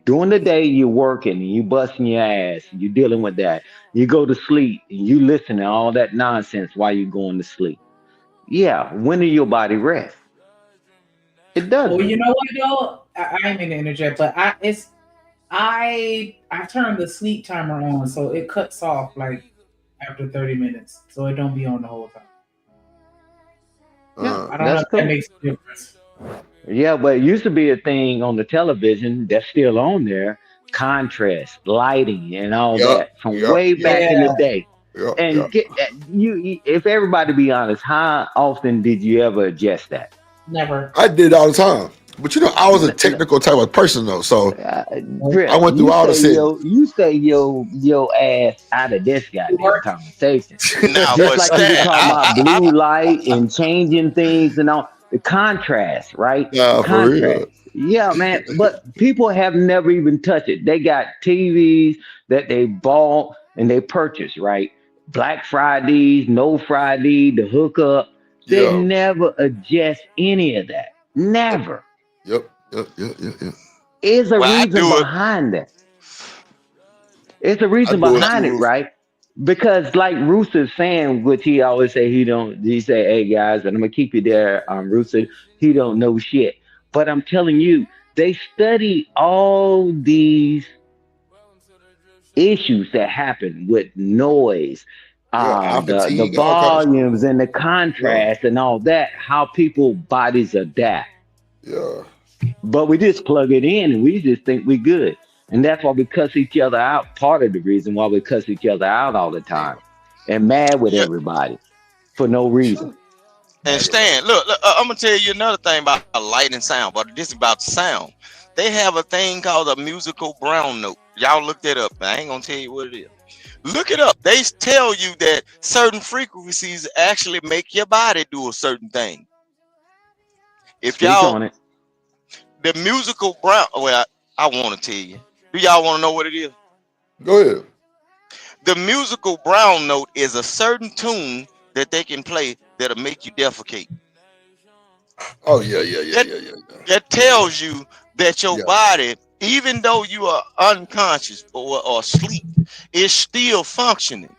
during the day you're working and you busting your ass, and you're dealing with that, you go to sleep and you listen to all that nonsense while you're going to sleep. Yeah, when do your body rest? It Well, doesn't. you know what though? I ain't mean to interject, but I turn the sleep timer on so it cuts off like after 30 minutes. So it don't be on the whole time. Yeah, I don't know that's if that cool. makes a difference. Yeah, but it used to be a thing on the television that's still on there, contrast, lighting, and all Yep, that from yep, way yep, back in the Yeah, day. yep, And yep. get if everybody be honest, how often did you ever adjust that? never. I did it all the time. But you know, I was a N- n- technical type of person though. So I Drip, went through all the settings. you stay your ass out of this goddamn Work. conversation. Now, Just but like you were Stan, talking about blue light and changing things and all the contrast, right? The Nah, for contrast. real. Yeah, man. But people have never even touched it. They got TVs that they bought and they purchased, right? Black Fridays, no Friday, the hookup. They Yeah. never adjust any of that. Never. Yep. Yep. Yep. Yep. Yep. Is a well, I reason do it. behind that. It's a I reason do it Now, too, behind it, Roof. right? Because like Rooster's saying, which he always say he don't he say, hey guys, and I'm gonna keep you there, Rooster, he don't know shit. But I'm telling you, they study all these issues that happen with noise, Yeah. Eye the fatigue, all kind of shit. volumes and the Yeah. contrast and all that, how people bodies adapt. Yeah. But we just plug it in and we just think we good. And that's why we cuss each other out. Part of the reason why we cuss each other out all the time and mad with yeah, everybody for no reason. and Stan, look, I'm gonna tell you another thing about light and sound, but this is about sound. They have a thing called a musical brown note. Y'all look that up. I ain't gonna tell you what it is. Look it up. They tell you that certain frequencies actually make your body do a certain thing. If Speak y'all, on it. the musical brown, well, I want to tell you. Do y'all want to know what it is? Go ahead. The musical brown note is a certain tune that they can play that'll make you defecate. Oh yeah. Yeah. Yeah. That Yeah. Yeah. that tells you that your Yeah. body, even though you are unconscious or asleep, is still functioning.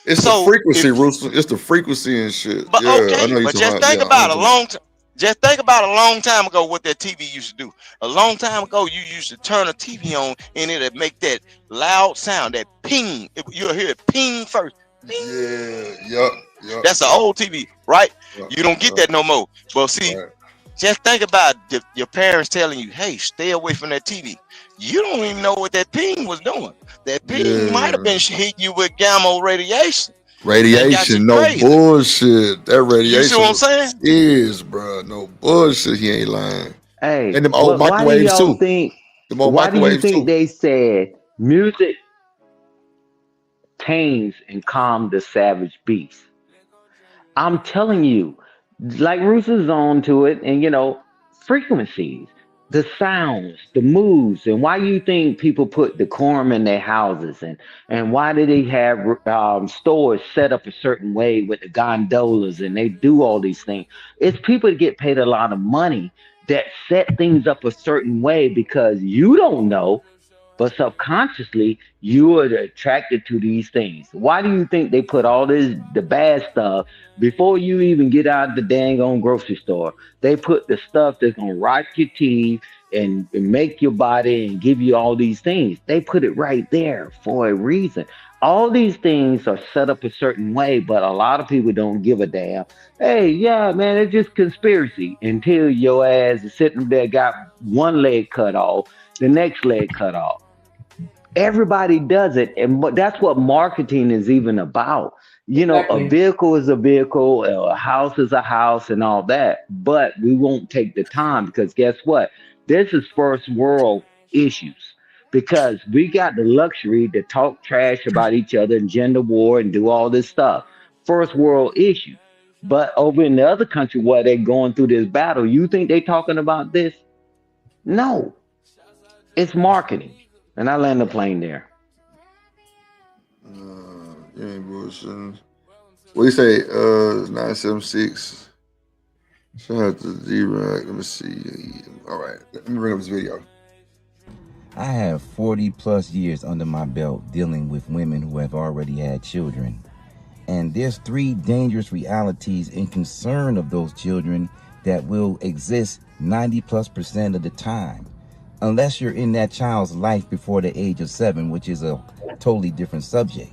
It's the So frequency, if Rooster. It's the frequency and shit. but Yeah. I okay, know you but talking just about. think Yeah. I know about you a talking about. long time. Just think about a long time ago what that TV used to do. A long time ago, you used to turn a TV on and it'd make that loud sound, that ping. You'll hear it ping first. Yeah. Yep. Yep. That's an Yep. old TV, right? Yep. You don't get Yep. that no more. Well, see, Right. just think about your parents telling you, "Hey, stay away from that TV." You don't even know what that ping was doing. That ping might have Yeah. been hitting you with gamma radiation and got you Radiation, no crazy. bullshit. That You see what I'm radiation saying? is, bro. No bullshit. He ain't lying. Hey, And them old why do microwaves y'all too. think Them old why do you microwaves think too. they said music tames and calm the savage beast? I'm telling you, like Rooster's on to it, and frequencies, the sounds, the moves, and why you think people put decorum in their houses, and why do they have stores set up a certain way with the gondolas, and they do all these things? It's people that get paid a lot of money that set things up a certain way because you don't know. but subconsciously you are attracted to these things. Why do you think they put all the bad stuff before you even get out of the dang on grocery store? They put the stuff that's gonna rot your teeth and make your body and give you all these things. They put it right there for a reason. All these things are set up a certain way, but a lot of people don't give a damn. Hey, yeah, man, it's just conspiracy until your ass is sitting there, got one leg cut off, the next leg cut off. Everybody does it, and that's what marketing is even about. You know, a Exactly. vehicle is a vehicle, a house is a house, and all that. But we won't take the time because guess what? This is first world issues because we got the luxury to talk trash about each other and gender war and do all this stuff. First world issues. But over in the other country where they're going through this battle, you think they talking about this? No, it's marketing. And I land the plane there. You ain't bullshitting. What do you say? 976. Shout out to D-Rock. Let me see. All right. Let me bring up this video. I have 40 plus years under my belt dealing with women who have already had children. And there's 3 dangerous realities and concern of those children that will exist 90+% of the time. Unless you're in that child's life before the age of 7, which is a totally different subject.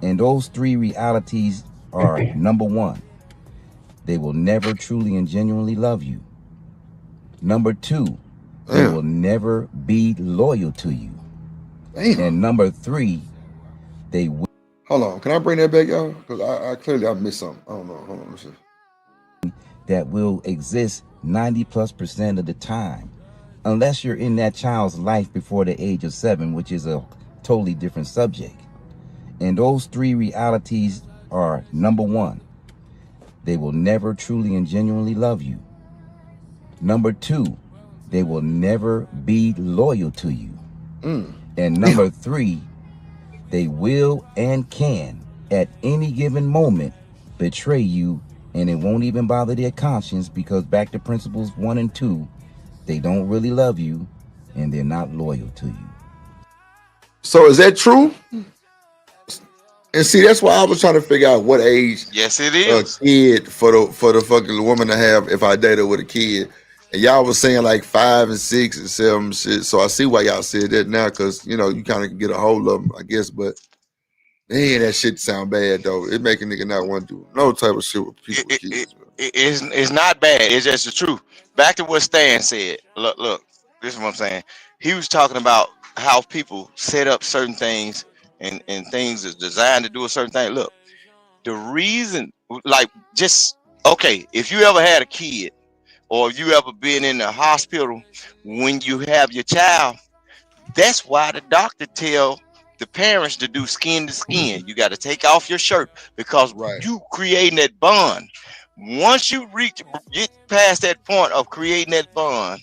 And those 3 realities are number 1, they will never truly and genuinely love you. Number 2, they will never be loyal to you. And number 3, they will. Hold on, can I bring that back, y'all? Because I clearly I missed something. I don't know. Hold on, let me see. That will exist 90+% of the time. Unless you're in that child's life before the age of 7, which is a totally different subject. And those 3 realities are number 1, they will never truly and genuinely love you. Number 2, they will never be loyal to you. And number 3, they will and can at any given moment betray you, and it won't even bother their conscience because back to principles 1 and 2, they don't really love you and they're not loyal to you. So is that true? And see, that's why I was trying to figure out what age Yes, it a is. kid for the fucking woman to have if I dated with a kid. And y'all was saying like 5 and 6 and 7 shit. So I see why y'all said that now, because you know you kind of get a hold of them, I guess. But man, that shit sound bad though. It make a nigga not want to do no type of shit with people with kids. It's not bad. It's just the truth. Back to what Stan said. Look. This is what I'm saying. He was talking about how people set up certain things and things is designed to do a certain thing. Look, the reason, like, just okay. If you ever had a kid, or if you ever been in the hospital when you have your child, that's why the doctor tell the parents to do skin to skin. You got to take off your shirt because you creating that bond. Once you get past that point of creating that bond,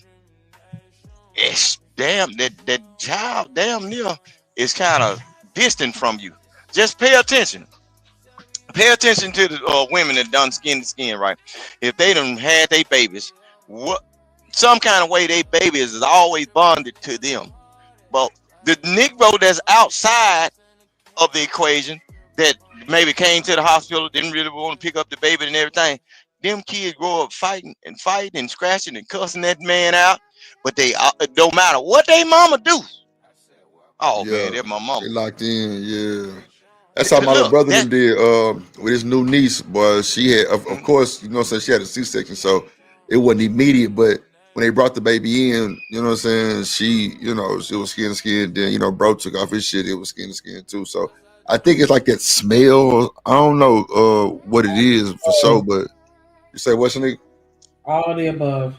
it's that child damn near is kind of distant from you. Just pay attention. Pay attention to the women that done skin to skin, right? If they done had their babies, what some kind of way they babies is always bonded to them. But the Negro that's outside of the equation that maybe came to the hospital, didn't really want to pick up the baby and everything, them kids grow up fighting and scratching and cussing that man out. But they don't matter what they mama do. Oh man, they're my mama. They locked in, yeah. That's how my little Look, brother them did with his new niece. Boy, she had, of course, you know what I'm saying, she had a C-section, so it wasn't immediate. But when they brought the baby in, you know what I'm saying, she, you know, it was skin to skin. Then, you know, bro took off his shit, it was skin to skin too. So I think it's like that smell. I don't know what it is for sure, but you say what's your nigga? All the above.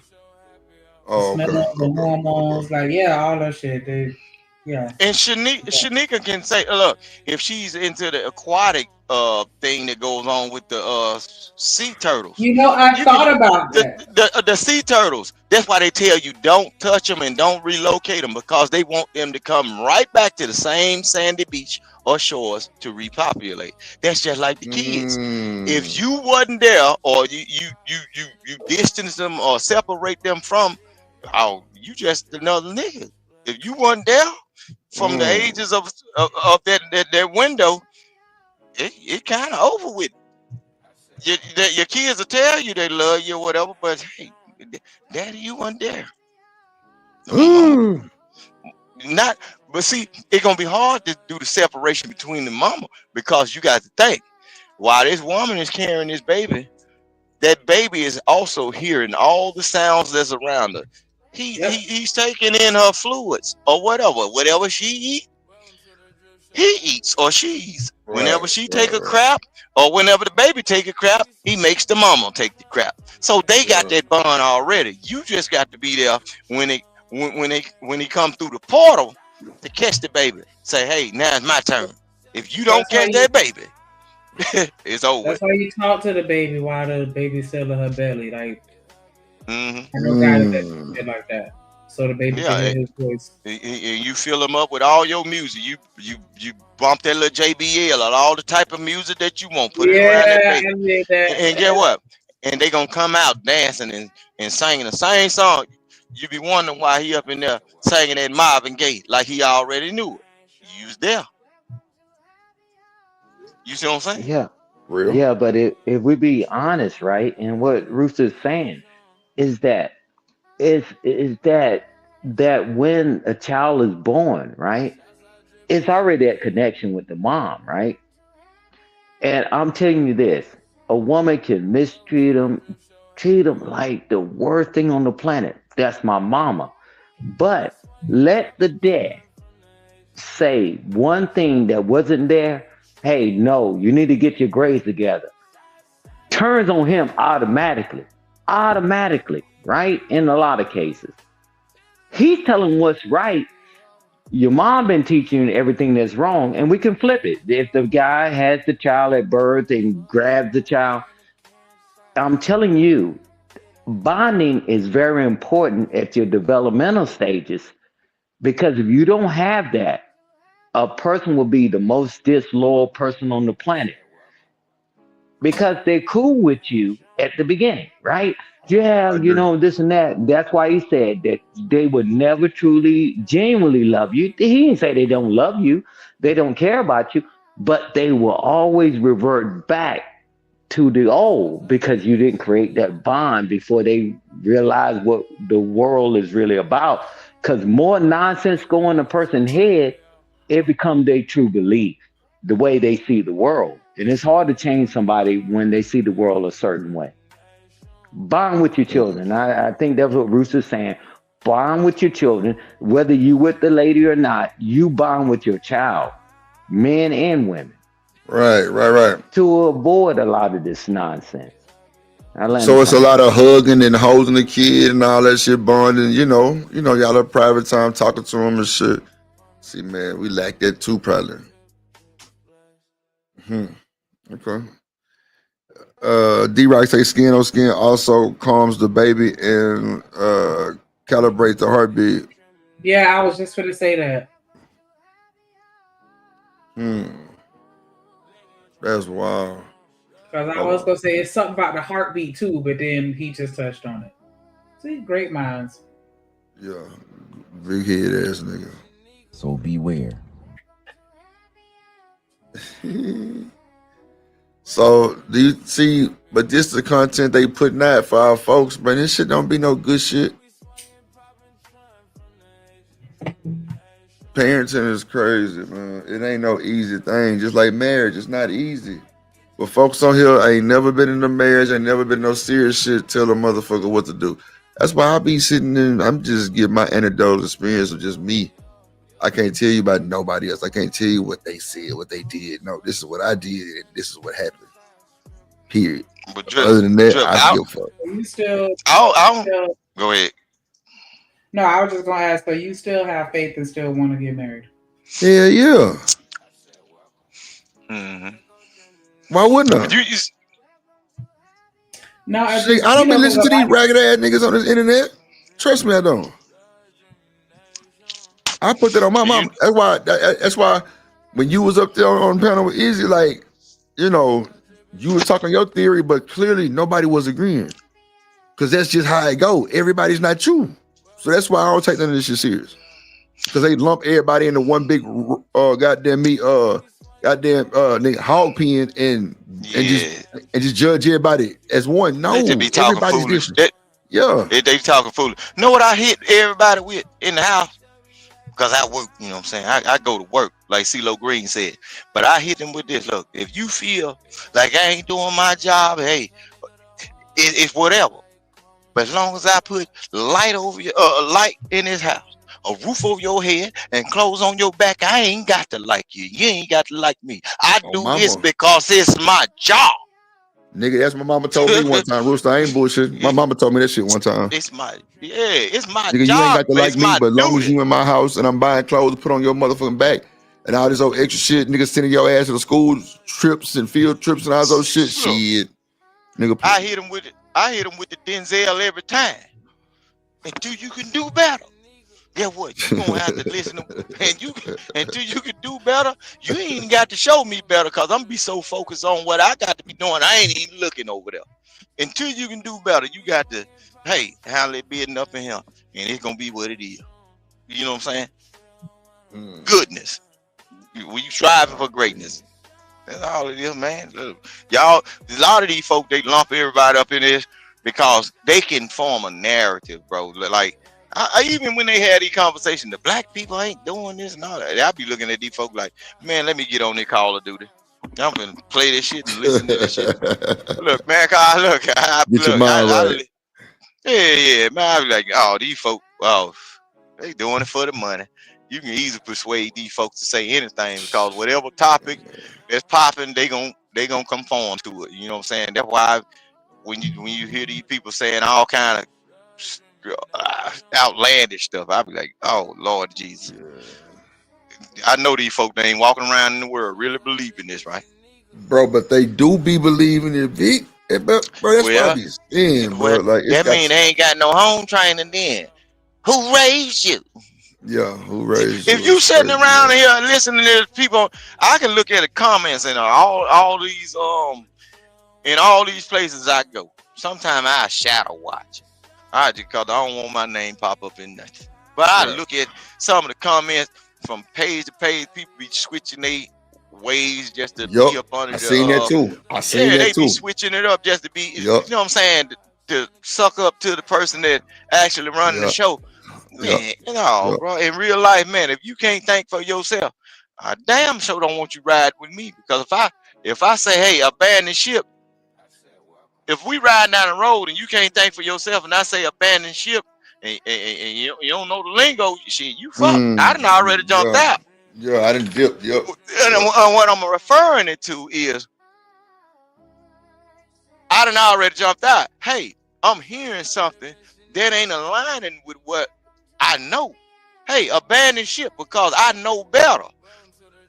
Oh, The smell, the hormones, like all that shit. And Shanika can say, look, if she's into the aquatic thing that goes on with the sea turtles. You know, I thought about that. The sea turtles. That's why they tell you don't touch them and don't relocate them, because they want them to come right back to the same sandy beach or shores to repopulate. That's just like the kids. If you wasn't there, or you distance them or separate them from, you just another nigga. If you wasn't there, from the ages of that window, it kind of over with. Your kids will tell you they love you or whatever, but hey, daddy, you weren't there. Mama, not. But see, it's gonna be hard to do the separation between the mama because you got to think while this woman is carrying this baby, that baby is also hearing all the sounds that's around her. He's taking in her fluids or whatever she eats. He eats or she eats. Whenever she take a crap or whenever the baby take a crap, he makes the mama take the crap. So they got that bond already. You just got to be there when he come through the portal to catch the baby. Say, hey, now it's my turn. If you don't catch that baby, it's over. That's why you talk to the baby while the baby's still in her belly. Like, I know guys that shit like that. So the baby can hear his voice. And you fill him up with all your music. You bump that little JBL and all the type of music that you want. Put it around that baby. And get what? And they gonna come out dancing and singing the same song. You be wondering why he up in there singing that Marvin Gaye like he already knew it. You was there. You see what I'm saying? Yeah. Real. Yeah, but if we be honest, right, and what Rooster's saying is that that when a child is born, right, it's already that connection with the mom, right? And I'm telling you this, a woman can mistreat him, treat him like the worst thing on the planet. That's my mama. But let the dad say one thing that wasn't there. Hey, no, you need to get your grades together. Turns on him automatically, right? In a lot of cases. He's telling what's right. Your mom been teaching you everything that's wrong, and we can flip it. If the guy has the child at birth and grabs the child, I'm telling you, bonding is very important at your developmental stages, because if you don't have that, a person will be the most disloyal person on the planet, because they're cool with you at the beginning, right? Yeah, you know, this and that. That's why he said that they would never truly, genuinely love you. He didn't say they don't love you, they don't care about you, but they will always revert back to the old because you didn't create that bond before they realize what the world is really about. Because more nonsense go in a person's head, it becomes their true belief, the way they see the world. And it's hard to change somebody when they see the world a certain way. Bond with your children. I think that's what Rooster's saying. Bond with your children, whether you with the lady or not. You bond with your child, men and women. Right. To avoid a lot of this nonsense. So it's a lot of hugging and holding the kid and all that shit, bonding. You know, y'all have private time talking to him and shit. See, man, we lack that too, probably. Okay. D-Rock say skin on skin also calms the baby and calibrates the heartbeat. Yeah, I was just gonna say that. That's wild. Because I was gonna say it's something about the heartbeat too, but then he just touched on it. See, great minds. Yeah, big head ass nigga. So beware. So do you see? But this the content they putting out for our folks, but this shit don't be no good shit. Parenting is crazy, man. It ain't no easy thing. Just like marriage, it's not easy. But folks on here ain't never been in a marriage, ain't never been no serious shit. Tell a motherfucker what to do. That's why I be sitting in. I'm just giving my anecdotal experience of just me. I can't tell you about nobody else. I can't tell you what they said, what they did. No, this is what I did, and this is what happened. Period. But other than that, I give a fuck. You still? Go ahead. No, I was just gonna ask. So you still have faith and still want to get married? Yeah. Why wouldn't I? No, I don't be listening to these ragged ass niggas on this internet. Trust me, I don't. I put that on my mom. That's why when you was up there on the panel with Izzy, like, you know, you was talking your theory, but clearly nobody was agreeing. Because that's just how it go. Everybody's not you. So that's why I don't take none of this shit serious. because they lump everybody into one big goddamn nigga hog pen and just judge everybody as one. No, They just be talking everybody's foolish. different. Yeah. They talking foolish. Know what I hit everybody with in the house? Because I work, you know what I'm saying? I go to work, like CeeLo Green said. But I hit them with this. Look, if you feel like I ain't doing my job, hey, it's whatever. But as long as I put light over your light in this house, a roof over your head, and clothes on your back, I ain't got to like you. You ain't got to like me. I do this because it's my job. Nigga, that's what my mama told me one time. Rooster, I ain't bullshit. My mama told me that shit one time. It's my Nigga, job. you ain't got to like It's me, my but as long as duty. you in my house and I'm buying clothes to put on your motherfucking back and all this old extra shit, nigga sending your ass to the school trips and field trips and all those shit. Shit. Nigga, I hit him with it. I hit him with the Denzel every time. Until you can do better. Guess what? You gonna have to listen to, until you can do better, you ain't got to show me better because I'm be so focused on what I got to be doing. I ain't even looking over there. Until you can do better, you got to, hey, handle it being up in here. And it's gonna be what it is. You know what I'm saying? Goodness. When you striving for greatness. That's all it is, man. Look, y'all, a lot of these folk, they lump everybody up in this because they can form a narrative, bro. Like, I even when they had these conversations, the black people ain't doing this and all that. I be looking at these folk like, man, let me get on their Call of Duty. I'm gonna play this shit and listen to this shit. Look, man, get your mind right. Yeah, man. I be like, oh, these folk, oh, they doing it for the money. You can easily persuade these folks to say anything because whatever topic that's popping, they gon' conform to it. You know what I'm saying? That's why when you hear these people saying all kind of outlandish stuff, I be like, oh Lord Jesus. I know these folk, they ain't walking around in the world really believing this, right? Bro, but they do be believing it, Vic. Bro, that's what I be saying, bro. Like, that mean they ain't got no home training then. Who raised you? Yeah, who raised you? If you sitting around here listening to people, I can look at the comments and all these in all these places I go. Sometimes I shadow watch. I just cause I don't want my name pop up in nothing. But I look at some of the comments from page to page. People be switching their ways just to be up under I seen that too. I seen that they too. be switching it up just to be, you know what I'm saying, to suck up to the person that actually running the show. Man, bro. In real life, man, if you can't think for yourself, I damn sure don't want you ride with me because if I say, hey, abandon ship, if we ride down the road and you can't think for yourself, and I say abandon ship, and you don't know the lingo, shit, you fucked. I done already jumped out. Yeah, I didn't dip. Yep. And what I'm referring it to is, I done already jumped out. Hey, I'm hearing something that ain't aligning with what I know. Hey, abandon ship because I know better.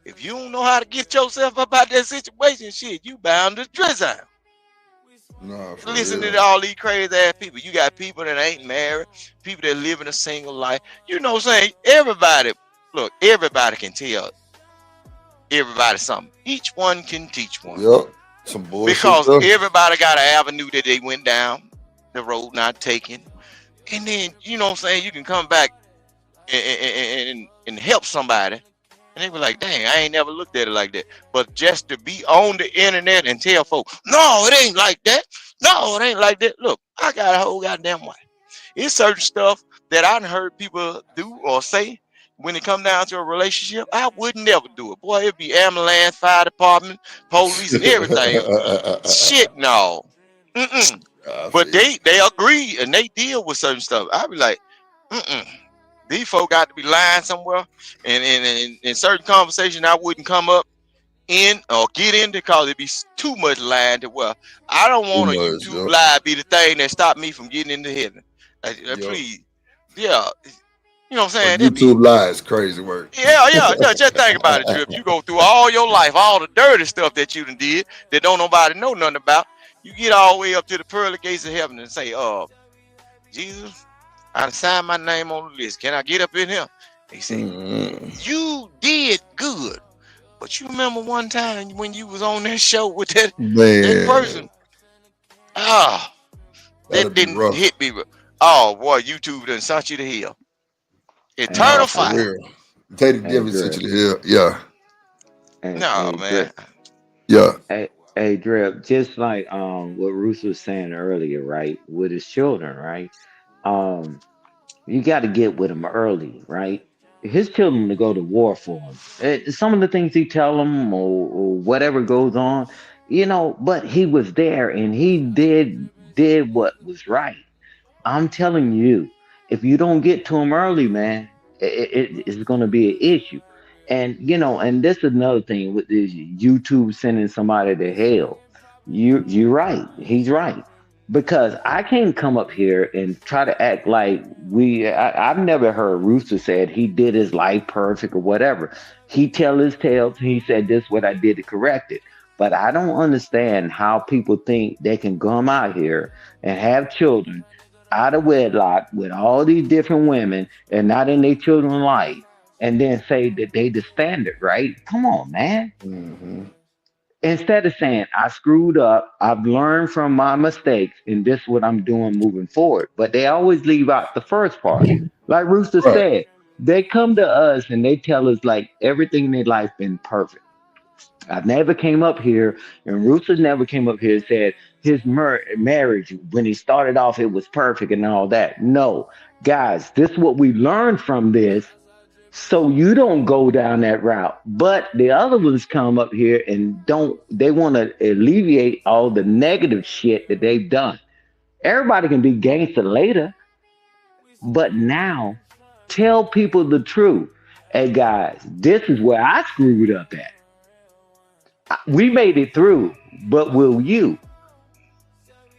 If you don't know how to get yourself up out that situation, shit, you bound to drizzle. Nah, listen to all these crazy ass people. You got people that ain't married, people that live in a single life. You know what I'm saying? Everybody can tell everybody something. Each one can teach one. Yep. Some bullshit because stuff. everybody got an avenue that they went down, the road not taken. And then, you know what I'm saying, you can come back and help somebody. And they be like, dang, I ain't never looked at it like that. But just to be on the internet and tell folks, no, it ain't like that. No, it ain't like that. Look, I got a whole goddamn way. It's certain stuff that I done heard people do or say when it come down to a relationship. I would never do it. Boy, it'd be ambulance, fire department, police, and everything. Shit, no. But they agree and they deal with certain stuff. I'd be like, these folk got to be lying somewhere, and in certain conversation I wouldn't come up in or get in because it'd be too much lying to where I don't want a YouTube lie be the thing that stopped me from getting into heaven. Please, you know what I'm saying? YouTube lies, crazy work. Yeah. Just think about it, Drip. You go through all your life, all the dirty stuff that you done did that don't nobody know nothing about. You get all the way up to the pearly gates of heaven and say, Jesus, I signed my name on the list. Can I get up in here? He said, you did good. But you remember one time when you was on that show with that person? That didn't hit me. Oh, boy, YouTube done sent you to hell. Eternal For fire. real. Take the Hey, devil to Drip. the hell. Yeah. No, man. Drip. Yeah. Drip. Just like what Ruth was saying earlier, right? With his children, right? Um, you got to get with him early, right? His children to go to war for him. Some of the things he tell them or whatever goes on, but he was there and he did what was right. I'm telling you, if you don't get to them early, man, it's going to be an issue. And and this is another thing with this YouTube sending somebody to hell. You're right. He's right because I can't come up here and try to act like I've never heard Rooster said he did his life perfect or whatever. He tell his tales. He said this what I did to correct it. But I don't understand how people think they can come out here and have children out of wedlock with all these different women and not in their children's life and then say that they the standard, right? Come on, man. Mm-hmm. Instead of saying I screwed up, I've learned from my mistakes and this is what I'm doing moving forward. But they always leave out the first part. Like Rooster Right. said, they come to us and they tell us like everything in their life been perfect. I never came up here, and Rooster never came up here and said his marriage, when he started off, it was perfect and all that. No, guys, this is what we learned from this. So you don't go down that route. But the other ones come up here and they want to alleviate all the negative shit that they've done. Everybody can be gangster later, but now tell people the truth. Hey, guys, this is where I screwed up at. We made it through, but will you?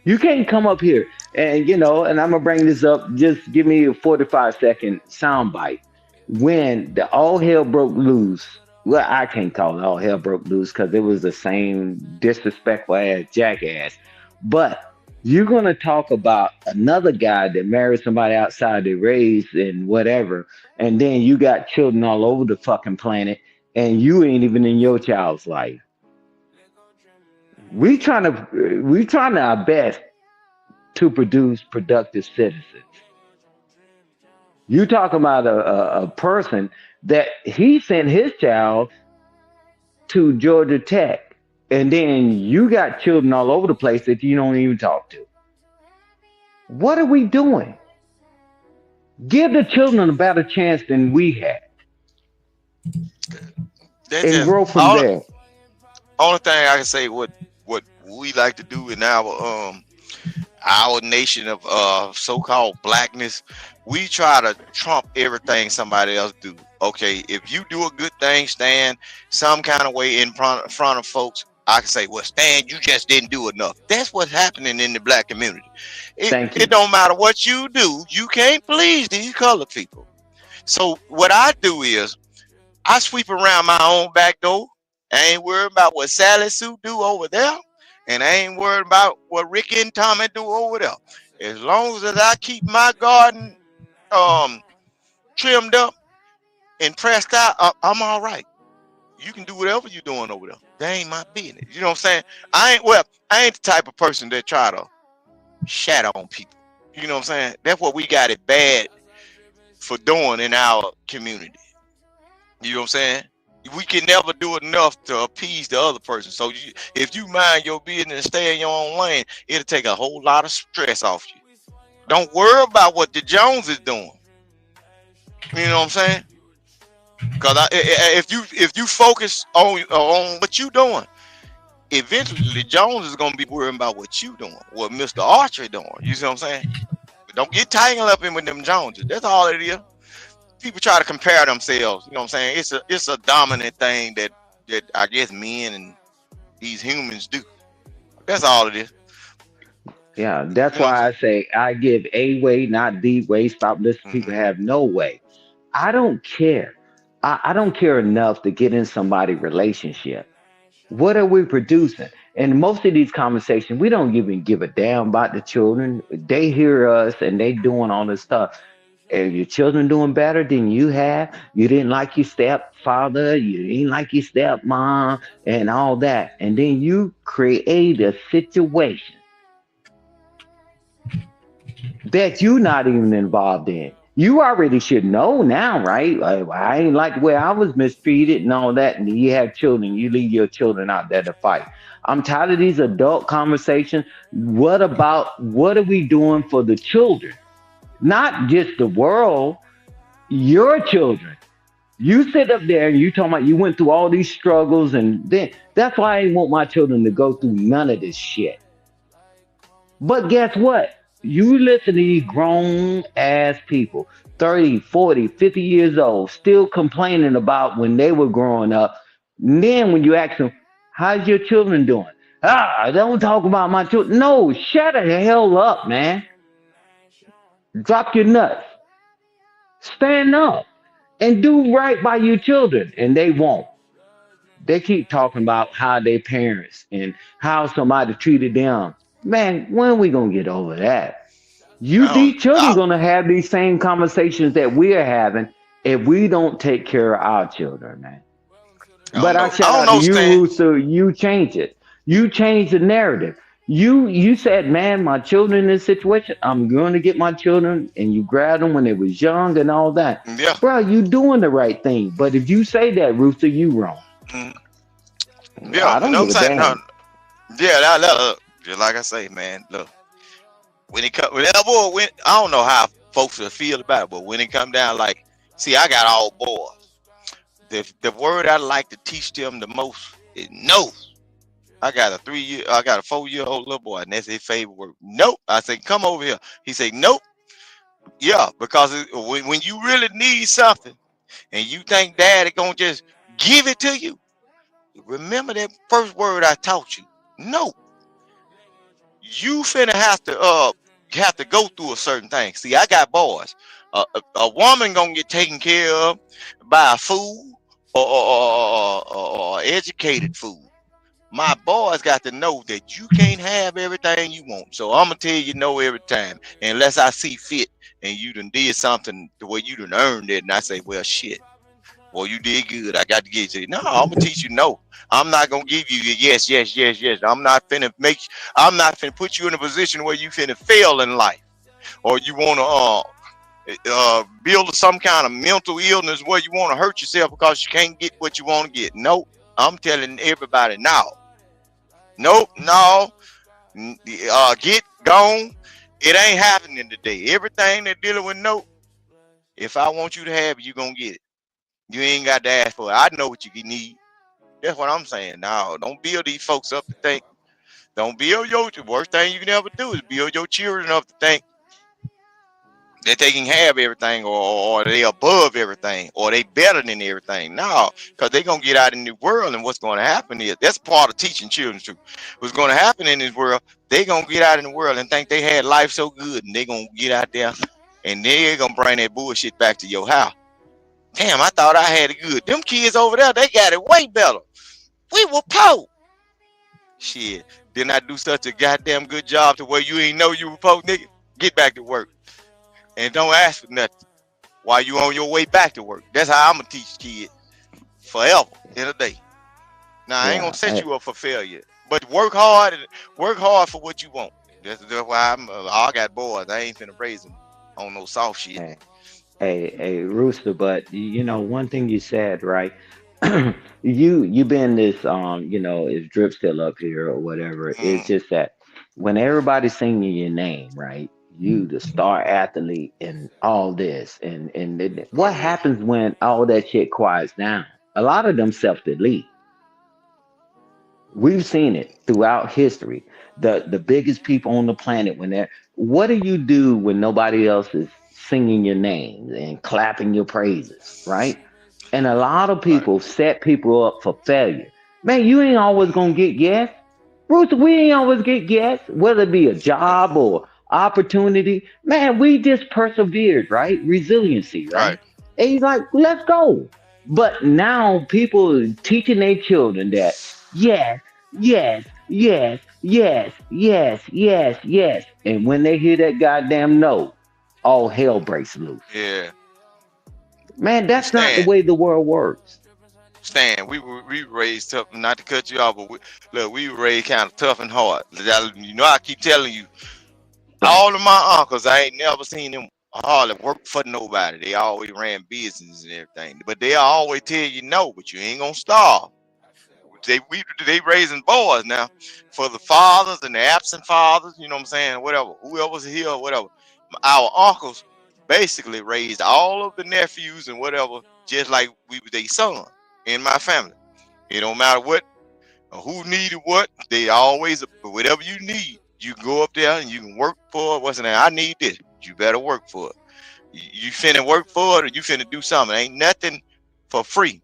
You can't come up here and and I'm gonna bring this up. Just give me a 45-second soundbite. When the all hell broke loose, well, I can't call it all hell broke loose because it was the same disrespectful ass jackass. But you're gonna talk about another guy that married somebody outside their race and whatever, and then you got children all over the fucking planet, and you ain't even in your child's life. We trying our best to produce productive citizens. You talking about a person that he sent his child to Georgia Tech, and then you got children all over the place that you don't even talk to. What are we doing? Give the children a better chance than we had, That's and just grow from there. only thing I can say. What we like to do in our nation of so-called blackness, we try to trump everything somebody else do. Okay, if you do a good thing, stand some kind of way in front of folks, I can say, well, Stan, you just didn't do enough. That's what's happening in the black community. Thank you. It don't matter what you do, you can't please these colored people. So what I do is I sweep around my own back door. I ain't worried about what Sally Sue do over there, and I ain't worried about what Ricky and Tommy do over there. As long as I keep my garden um trimmed up and pressed out, I'm all right. You can do whatever you're doing over there. That ain't my business. You know what I'm saying? I ain't the type of person that try to shat on people. You know what I'm saying? That's what we got it bad for doing in our community. You know what I'm saying? We can never do enough to appease the other person. So if you mind your business and stay in your own lane, it'll take a whole lot of stress off you. Don't worry about what the Jones is doing. You know what I'm saying? Because if you focus on what you doing, eventually the Jones is gonna be worrying about what you doing, what Mr. Archer doing. You see what I'm saying? But don't get tangled up in with them Joneses. That's all it is. People try to compare themselves. You know what I'm saying? It's a dominant thing that I guess men and these humans do. That's all it is. Yeah, that's You know what why I'm I say I give a way, not the way. Stop listening. saying? People have no way. I don't care. I don't care enough to get in somebody's relationship. What are we producing? And most of these conversations, we don't even give a damn about the children. They hear us and they doing all this stuff. If your children doing better than you have, you didn't like your stepfather, you didn't like your stepmom, and all that. And then you create a situation that you're not even involved in. You already should know now, right? I ain't like the way I was mistreated and all that. And you have children, you leave your children out there to fight. I'm tired of these adult conversations. What are we doing for the children? Not just the world, your children. You sit up there and you talking about you went through all these struggles, and then that's why I ain't want my children to go through none of this shit. But guess what? You listen to these grown ass people, 30, 40, 50 years old, still complaining about when they were growing up. And then when you ask them, how's your children doing? Ah, don't talk about my children. No, shut the hell up, man. Drop your nuts. Stand up and do right by your children. And they won't. They keep talking about how their parents and how somebody treated them. Man, when are we gonna get over that? These children gonna have these same conversations that we're having if we don't take care of our children, man. But I shout out to you, Rooster. You change it. You change the narrative. You said, man, my children in this situation, I'm going to get my children, and you grabbed them when they was young and all that. Yeah. Bro, you doing the right thing. But if you say that, Rooster, you wrong. Yeah, I don't give a damn. Just like I say, man, look, when it come, I don't know how folks will feel about it, but when it come down, like, see, I got all boys. The word I like to teach them the most is no. I got a 4-year-old little boy, and that's his favorite word. Nope. I say, come over here. He say, nope. Yeah, because when you really need something, and you think Daddy gonna just give it to you, remember that first word I taught you. No. You finna have to go through a certain thing. See, I got boys. A woman gonna get taken care of by a fool or educated fool. My boys got to know that you can't have everything you want. So I'm gonna tell you no every time, unless I see fit and you done did something the way you done earned it, and I say, well, shit. Well, you did good. I got to get you. No, I'm gonna teach you no. I'm not gonna give you the yes, yes, yes, yes. I'm not finna put you in a position where you finna fail in life, or you wanna build some kind of mental illness where you wanna hurt yourself because you can't get what you wanna get. Nope. I'm telling everybody now. Nope, no. Get gone. It ain't happening today. Everything they're dealing with, nope. If I want you to have it, you gonna get it. You ain't got to ask for it. I know what you need. That's what I'm saying. Now, don't build these folks up to think. Don't build the worst thing you can ever do is build your children up to think that they can have everything, or they above everything, or they better than everything. No, because they're going to get out in the world, and what's going to happen is, that's part of teaching children too. What's going to happen in this world, they're going to get out in the world and think they had life so good, and they're going to get out there, and they're going to bring that bullshit back to your house. Damn, I thought I had it good. Them kids over there, they got it way better. We were poor. Shit, didn't I do such a goddamn good job to where you ain't know you were poor, nigga? Get back to work. And don't ask for nothing while you on your way back to work. That's how I'm going to teach kids forever in a day. Now, I ain't going to set you up for failure. But work hard for what you want. That's why I got boys. I ain't finna raise them on no soft shit. Hey, Rooster, but you know, one thing you said, right? You been this is Drip still up here or whatever. It's just that when everybody's singing your name, right? You the star athlete and all this, and what happens when all that shit quiets down? A lot of them self-delete. We've seen it throughout history. The biggest people on the planet, when they're what do you do when nobody else is singing your name and clapping your praises, right? And a lot of people set people up for failure. Man, you ain't always gonna get yes. Bruce, we ain't always get yes, whether it be a job or opportunity. Man, we just persevered, right? Resiliency, right? And he's like, let's go. But now people teaching their children that yes, yes, yes, yes, yes, yes, yes. And when they hear that goddamn no, all hell breaks loose. Yeah. Man, that's not the way the world works. Stan, we raised tough, not to cut you off, but we were raised kind of tough and hard. You know, I keep telling you, all of my uncles, I ain't never seen them hardly work for nobody. They always ran business and everything. But they always tell you no, but you ain't gonna starve. They raising boys now for the fathers and the absent fathers, you know what I'm saying? Whatever, whoever's here or whatever. Our uncles basically raised all of the nephews and whatever, just like we were their son in my family. It don't matter what or who needed what, they always whatever you need, you can go up there and you can work for it. What's the name? I need this. You better work for it. You finna work for it or you finna do something. Ain't nothing for free.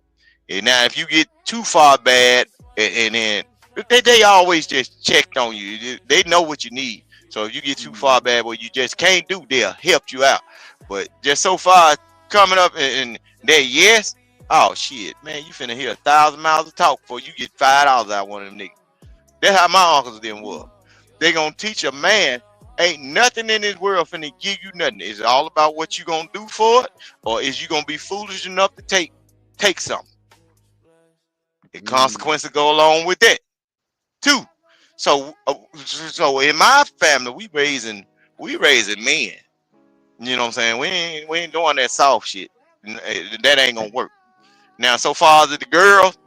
And now if you get too far bad and then they always just checked on you. They know what you need. So if you get too far bad where you just can't do, they'll help you out. But just so far coming up and they yes, oh shit, man, you finna hear 1,000 miles of talk before you get $5 out of one of them niggas. That's how my uncles then was. They gonna teach a man ain't nothing in this world finna give you nothing. It's all about what you gonna do for it, or is you gonna be foolish enough to take something. The consequences go along with that too. So in my family, we raising men. You know what I'm saying? We ain't doing that soft shit. That ain't gonna work. Now, so far as the girls,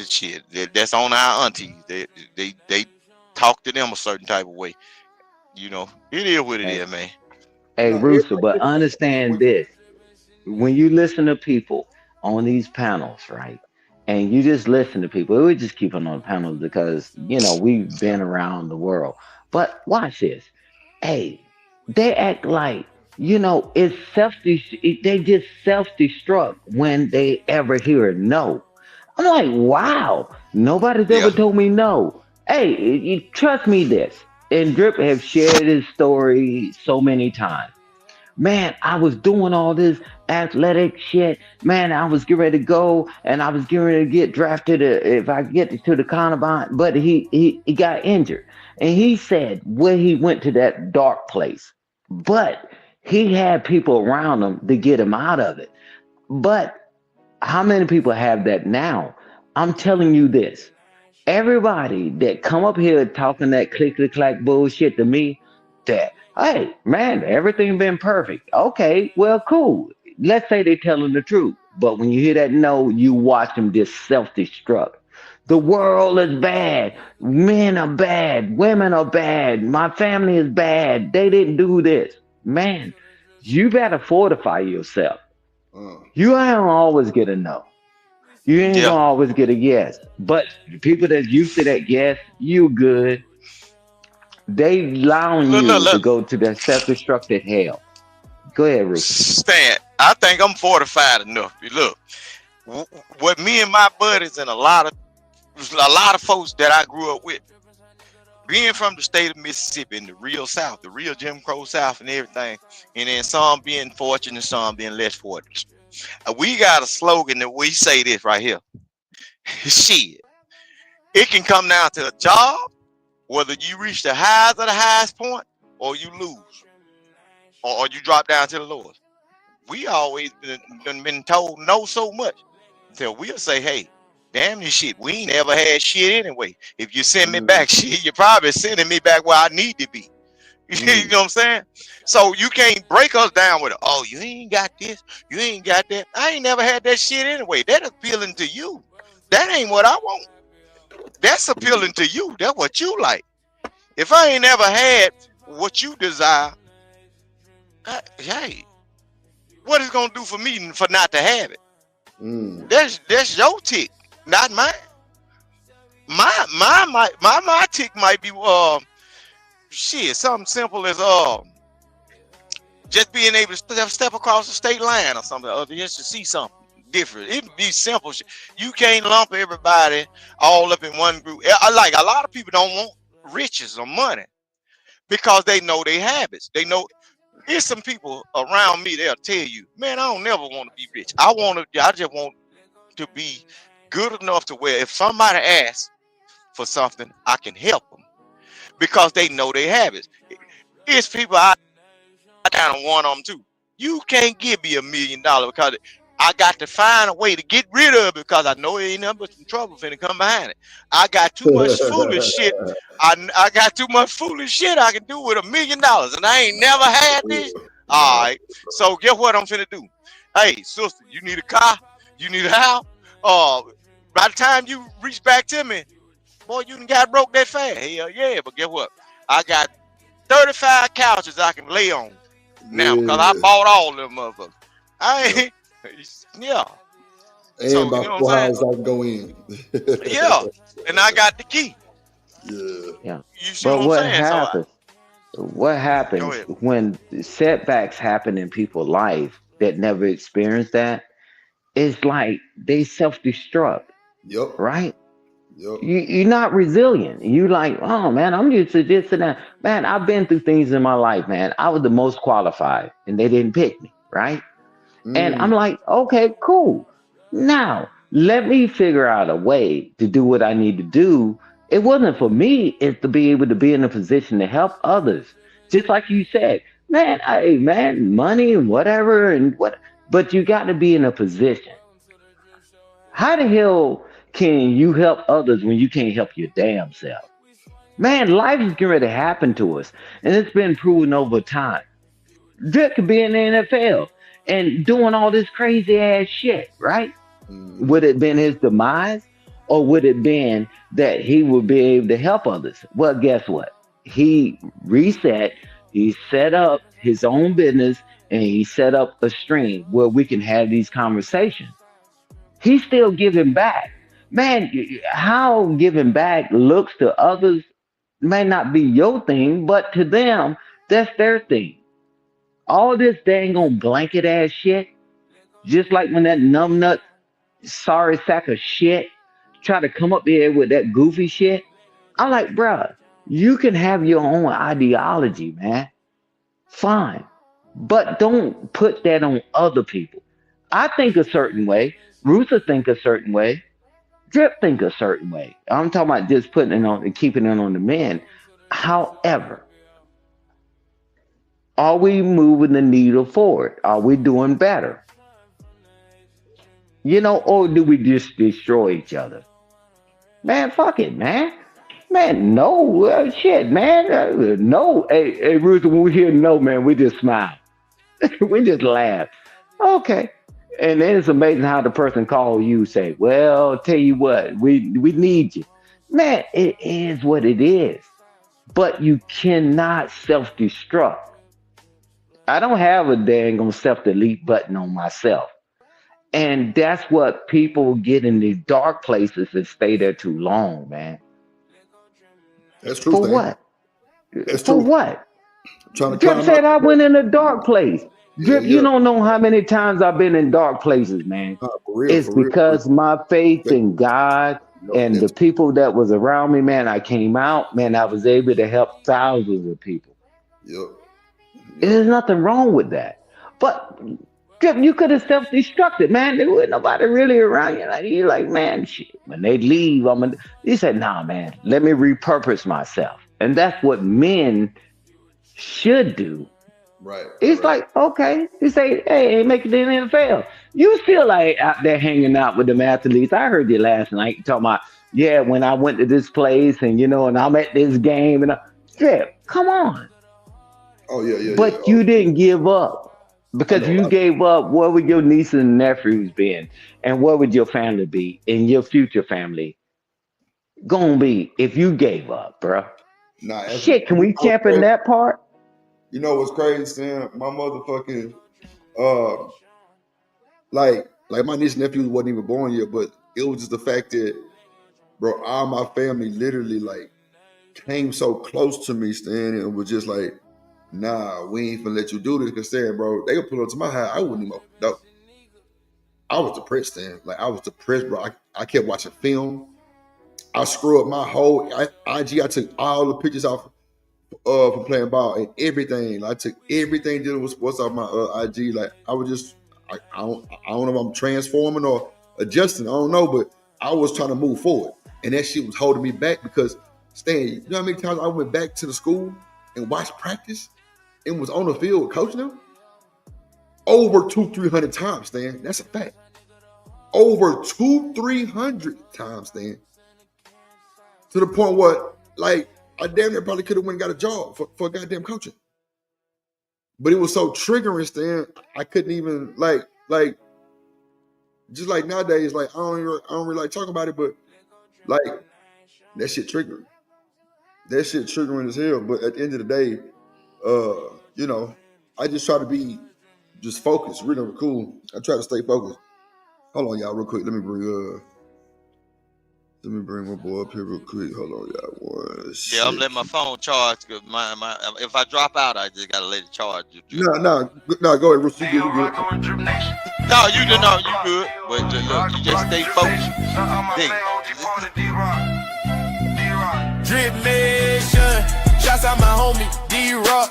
shit, that's on our aunties. They talk to them a certain type of way. You know, it is what it is, man. Hey, Rooster, but understand this. When you listen to people on these panels, right? And you just listen to people, we just keep it on panels because, we've been around the world. But watch this. Hey, they act like, it's they just self-destruct when they ever hear a no. I'm like, wow, nobody's ever told me no. Hey, you trust me this. And Drip have shared his story so many times. Man, I was doing all this athletic shit. Man, I was getting ready to go and I was getting ready to get drafted if I get to the combine. But he got injured. And he said when he went to that dark place, but he had people around him to get him out of it. But how many people have that now? I'm telling you this. Everybody that come up here talking that click clack bullshit to me, that hey man, everything been perfect. Okay, well cool. Let's say they telling the truth. But when you hear that no, you watch them just self-destruct. The world is bad. Men are bad. Women are bad. My family is bad. They didn't do this. Man, you better fortify yourself. You ain't always get a no. You ain't gonna always get a yes. But the people that's used to that yes, you good. They allowing you to go to that self-destructed hell. Go ahead, Ruth. Stan, I think I'm fortified enough. Look, what me and my buddies and a lot of folks that I grew up with, being from the state of Mississippi in the real South, the real Jim Crow South and everything, and then some being fortunate and some being less fortunate. We got a slogan that we say this right here. Shit. It can come down to a job, whether you reach the highs of the highest point or you lose or you drop down to the lowest. We always been told no so much until we'll say, hey, damn this shit. We ain't ever had shit anyway. If you send me back shit, you're probably sending me back where I need to be. You know what I'm saying? So you can't break us down with, oh, you ain't got this, you ain't got that. I ain't never had that shit anyway. That's appealing to you. That ain't what I want. That's appealing to you. That's what you like. If I ain't ever had what you desire, hey, what is gonna do for me for not to have it? That's your tick, not mine. My tick might be shit, something simple as just being able to step across the state line or something, or just to see something different. It would be simple shit. You can't lump everybody all up in one group. Like a lot of people don't want riches or money because they know their habits. They know there's some people around me, they'll tell you, man, I don't never want to be rich. I just want to be good enough to where if somebody asks for something, I can help them because they know their habits. It's people I kind of want them too. You can't give me $1 million because I got to find a way to get rid of it because I know it ain't nothing but some trouble finna come behind it. I got too much foolish shit. I got too much foolish shit I can do with $1 million, and I ain't never had this. All right. So guess what I'm finna do? Hey, sister, you need a car? You need a house? By the time you reach back to me, boy, you done got broke that fast. Hell yeah. But guess what? I got 35 couches I can lay on now because I bought all them motherfuckers. I ain't, yeah. And So by you know what 4 I'm houses I can go in. saying? Yeah. And I got the key. Yeah. You see But what I'm what saying? So happens? What go happens ahead. when setbacks happen in people's life that never experienced that? It's like they self-destruct, Yep. right? Yep. You're not resilient. You like, oh man, I'm used to this and that. Man, I've been through things in my life, man. I was the most qualified and they didn't pick me, right? And I'm like, okay, cool. Now, let me figure out a way to do what I need to do. It wasn't for me, it's to be able to be in a position to help others. Just like you said, man, hey, man, money and whatever and what, but you got to be in a position. How the hell can you help others when you can't help your damn self? Man, life is getting ready to happen to us, and it's been proven over time. Drake could be in the NFL and doing all this crazy ass shit, right? Would it been his demise, or would it been that he would be able to help others? Well, guess what? He reset, he set up his own business, and he set up a stream where we can have these conversations. He's still giving back. Man, how giving back looks to others may not be your thing, but to them, that's their thing. All this dang on blanket ass shit, just like when that numbnut sorry sack of shit try to come up here with that goofy shit. I'm like, bruh, you can have your own ideology, man. Fine. But don't put that on other people. I think a certain way. Ruther think a certain way. Drip think a certain way. I'm talking about just putting it on and keeping it on the men. However, are we moving the needle forward? Are we doing better? You know, or do we just destroy each other? Man, fuck it, man. Man, no, shit, man. No. Hey, Ruth, when we hear no, man, we just smile. We just laugh. Okay. And then it's amazing how the person call you say, well, tell you what, we need you. Man, it is what it is. But you cannot self-destruct. I don't have a dang on self-delete button on myself. And that's what people get in these dark places and stay there too long, man. That's true, For Stan. what? That's For true. what? Trying to Drip climb said out. I went in a dark place. Drip, you Yeah. don't know how many times I've been in dark places, man. For real, It's for real. because my faith in God and the people that was around me, man, I came out, man, I was able to help thousands of people. Yep. There's nothing wrong with that. But Drip, you could have self-destructed, man. There wasn't nobody really around you. Like, you're like, man, shit. When they leave, he said, nah, man, let me repurpose myself. And that's what men should do. Right. It's like, okay. He say, hey, ain't making it in the NFL. You still like out there hanging out with them athletes. I heard you last night talking about, yeah, when I went to this place and and I'm at this game and Drip, come on. Oh yeah. But you didn't give up. Because you gave up, where would your nieces and nephews been? And where would your family be? And your future family gonna be if you gave up, bro. Nah, Shit, can we champion that part? You know what's crazy, Sam? My motherfucking like my niece and nephews wasn't even born yet, but it was just the fact that, bro, all my family literally like came so close to me, Stan, and was just like, nah, we ain't finna let you do this. Cause Stan, bro, they could pull up to my house. I wouldn't even no. I was depressed, Stan. Like I was depressed, bro. I kept watching film. I screwed up my whole IG. I took all the pictures off from playing ball and everything. Like, I took everything that was sports off my IG. Like I was just I don't know if I'm transforming or adjusting. I don't know, but I was trying to move forward. And that shit was holding me back because Stan, you know how many times I went back to the school and watched practice and was on the field coaching them? Over 200-300 times, Stan. That's a fact. Over 200-300 times, Stan. To the point where, like, I damn near probably could have went and got a job for goddamn coaching. but it was so triggering, Stan. I couldn't even like just like nowadays, like I don't really like talking about it, but like that shit triggering. That shit triggering as hell. But at the end of the day, you know, I just try to be just focused, really cool. I try to stay focused. Hold on, y'all, real quick. Let me bring my boy up here real quick. Hold on, y'all. One Yeah, I'm letting my phone charge. Cause my if I drop out, I just gotta let it charge. No, go ahead, Rich. You good? You good? No, you good. But look, you just stay focused. DripNation, shouts out my homie D-Rock,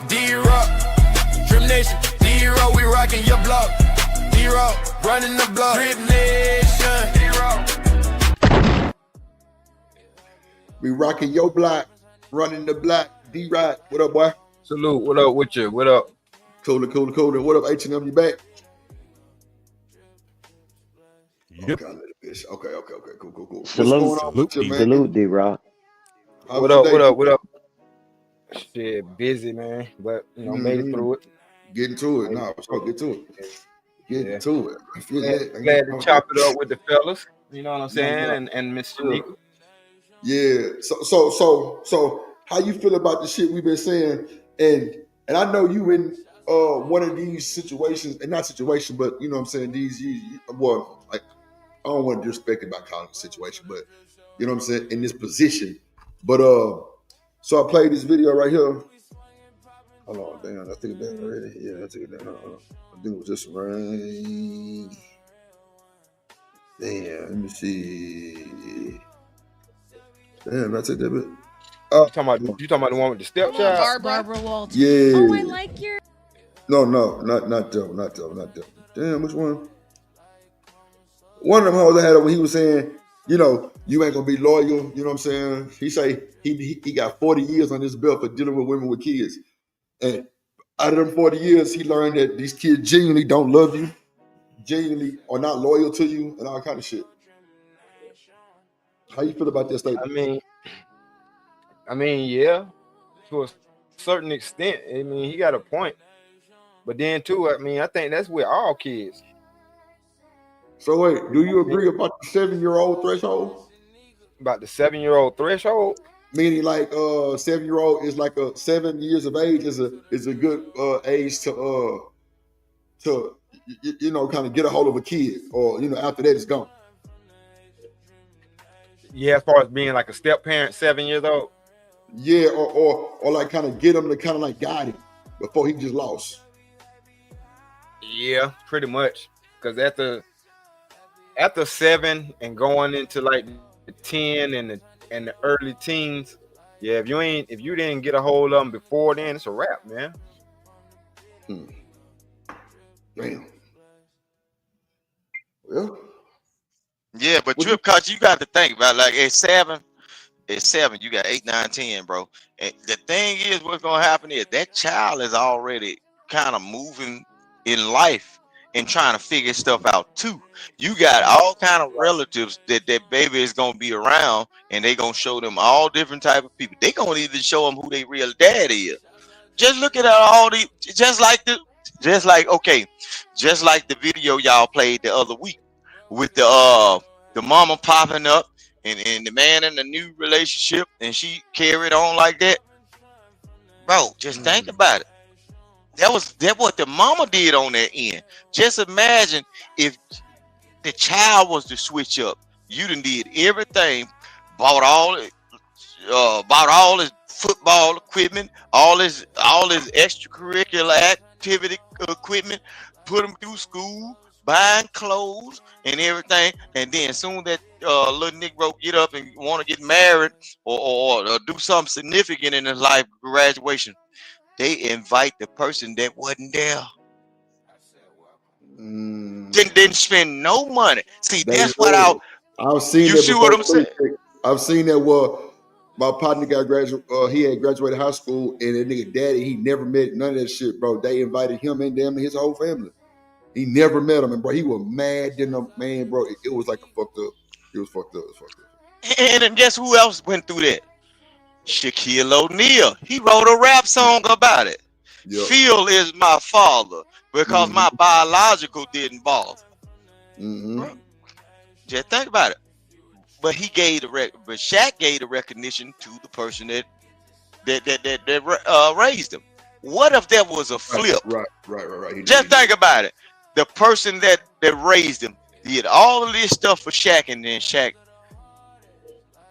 DripNation, D-Rock, we rockin' your block, D-Rock, running the block, DripNation, D-Rock. We rocking your block, running the block, D-Rock. What up, boy? Salute. What up with you? What up? Cooler. What up, H&M? You back? Yep. Okay, cool. Salute, D-Rock. What up? Shit, busy, man. But, made it through it. Getting to it. Get to it. Getting to it. I feel glad to chop it up with the fellas. You know what I'm saying? And Miss Shanika. Yeah. So how you feel about the shit we've been saying? And I know you in one of these situations, and not situation, but you know what I'm saying, like I don't want to disrespect it by calling it a situation, but you know what I'm saying, in this position. But so I played this video right here. Hold on, damn, I took it down already. Yeah, I took it down. I think it was just right. Damn, let me see. Damn, I took that bit. You talking about the one with the stepchild? Barbara Walters. Yeah. Oh, I like your. No, not them. Damn, which one? One of them hoes I had when he was saying, you ain't gonna be loyal. You know what I'm saying? He say he got 40 years on his belt for dealing with women with kids, and out of them 40 years, he learned that these kids genuinely don't love you, genuinely are not loyal to you, and all kind of shit. How you feel about that statement? I mean, yeah, to a certain extent. I mean, he got a point. But then too, I think that's with all kids. So wait, do you agree about the 7-year-old threshold? About the 7-year-old threshold? Meaning like 7-year-old is like 7 years of age is a good age to kind of get a hold of a kid, or after that it's gone. Yeah, as far as being like a step parent, 7 years old. Yeah, or like kind of get him to kind of like guide him before he just lost. Yeah, pretty much. Because after 7 and going into like the 10 and the early teens, yeah, if you didn't get a hold of them before then, it's a wrap, man. Damn. Well. Yeah, but Drip, cause you got to think about like at 7, you got 8, 9, 10, bro. And the thing is, what's gonna happen is that child is already kind of moving in life and trying to figure stuff out too. You got all kind of relatives that baby is gonna be around, and they gonna show them all different type of people. They gonna even show them who they real dad is. Just look at all the, just like the video y'all played the other week with the mama popping up and the man in the new relationship, and she carried on like that. Bro, just think about it. That what the mama did on that end. Just imagine if the child was to switch up. You done did everything, bought all his football equipment, all his extracurricular activity equipment, put him through school, buying clothes and everything, and then soon that little Negro get up and want to get married or do something significant in his life, graduation, they invite the person that wasn't there. Didn't spend no money. See, that's what I've seen. You see what I'm saying? I've seen that. Well, my partner got he had graduated high school, and that nigga daddy, he never met none of that shit, bro. They invited him and them and his whole family. He never met him, and bro, he was mad. Man, bro, it was like a fucked up. It was fucked up. And then guess who else went through that? Shaquille O'Neal. He wrote a rap song about it. Phil is my father because my biological didn't bother. Bro, just think about it. But he gave but Shaq gave the recognition to the person that raised him. What if there was a flip? Right. Just think about it. The person that raised him did all of this stuff for Shaq, and then Shaq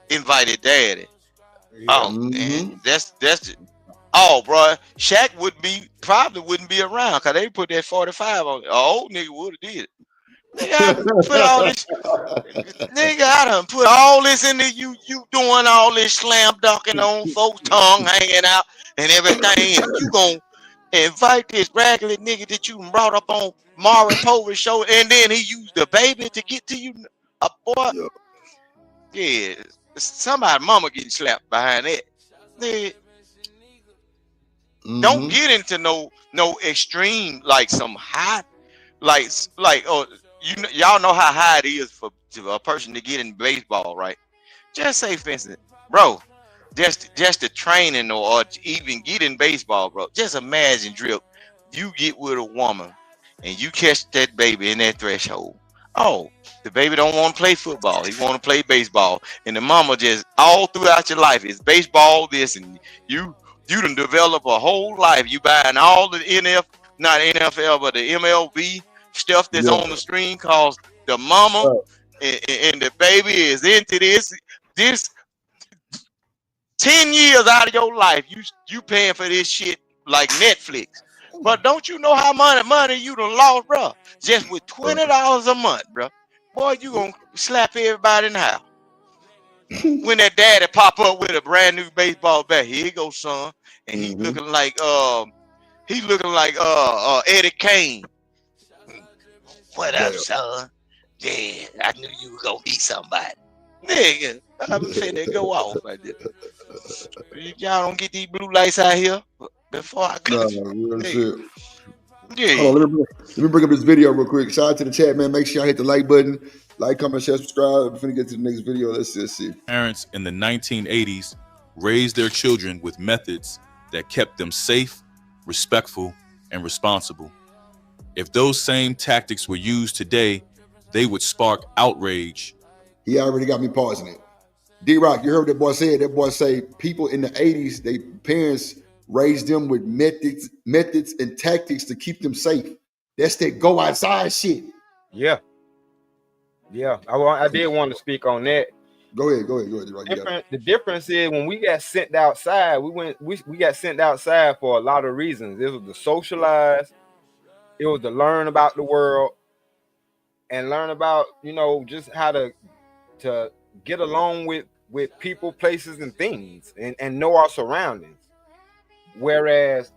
invited Daddy. Oh man, that's oh, bro. Shaq probably wouldn't be around because they put that 45 on. An old nigga would have did it. Nigga, I put all this. Nigga, I done put all this into you doing all this slam dunking on folks' tongue hanging out and everything, and you gonna invite this raggedy nigga that you brought up on Maury Povey's show, and then he used the baby to get to you, boy. Yeah, somebody mama getting slapped behind that. Nigga, don't get into no extreme like some high, like y'all know how high it is for a person to get in baseball, right? Just say, for instance, bro, just the training or even get in baseball, bro. Just imagine, Drip, you get with a woman and you catch that baby in that threshold. Oh, the baby don't want to play football. He want to play baseball. And the mama just all throughout your life is baseball this, and you done develop a whole life. You buying all the not NFL, but the MLB stuff that's on the screen, cause the mama and the baby is into this 10 years out of your life. You paying for this shit like Netflix. But don't you know how money you done lost, bro? Just with $20 a month, bro. Boy, you gonna slap everybody in the house. When that daddy pop up with a brand new baseball bat, here you go, son. And he looking like Eddie Kane. What up, son? Yeah, I knew you were gonna be somebody. Nigga, I'm finna go off right there. Y'all don't get these blue lights out here before I go. Real shit. Yeah. Hold on, let me bring up this video real quick. Shout out to the chat, man. Make sure y'all hit the like button. Like, comment, share, subscribe. We're finna get to the next video. Let's see. Parents in the 1980s raised their children with methods that kept them safe, respectful, and responsible. If those same tactics were used today, they would spark outrage. He already got me pausing it. D-Rock, you heard what that boy said. That boy say people in the 80s, they parents raised them with methods and tactics to keep them safe. That's that go outside shit. Yeah. I did want to speak on that. Go ahead, D-Rock. The difference is when we got sent outside, we got sent outside for a lot of reasons. It was to socialize, it was to learn about the world, and learn about, just how to get along with people, places, and things, and know our surroundings. Whereas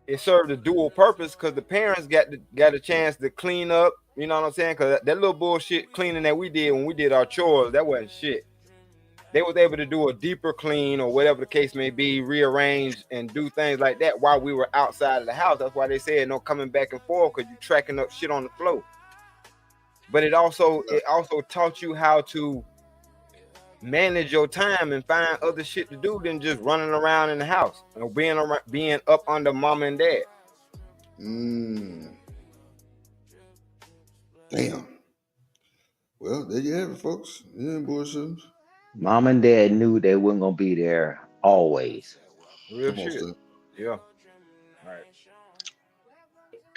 it served a dual purpose because the parents got a chance to clean up, you know what I'm saying? Because that little bullshit cleaning that we did when we did our chores, that wasn't shit. They was able to do a deeper clean or whatever the case may be, rearrange and do things like that while we were outside of the house. That's why they said no coming back and forth, because you're tracking up shit on the floor. But it also taught you how to manage your time and find other shit to do than just running around in the house or being up under mama and dad. Damn. Well, there you have it, folks. Yeah, bullshit. Mom and dad knew they weren't gonna be there always. Real shit. Yeah. All right.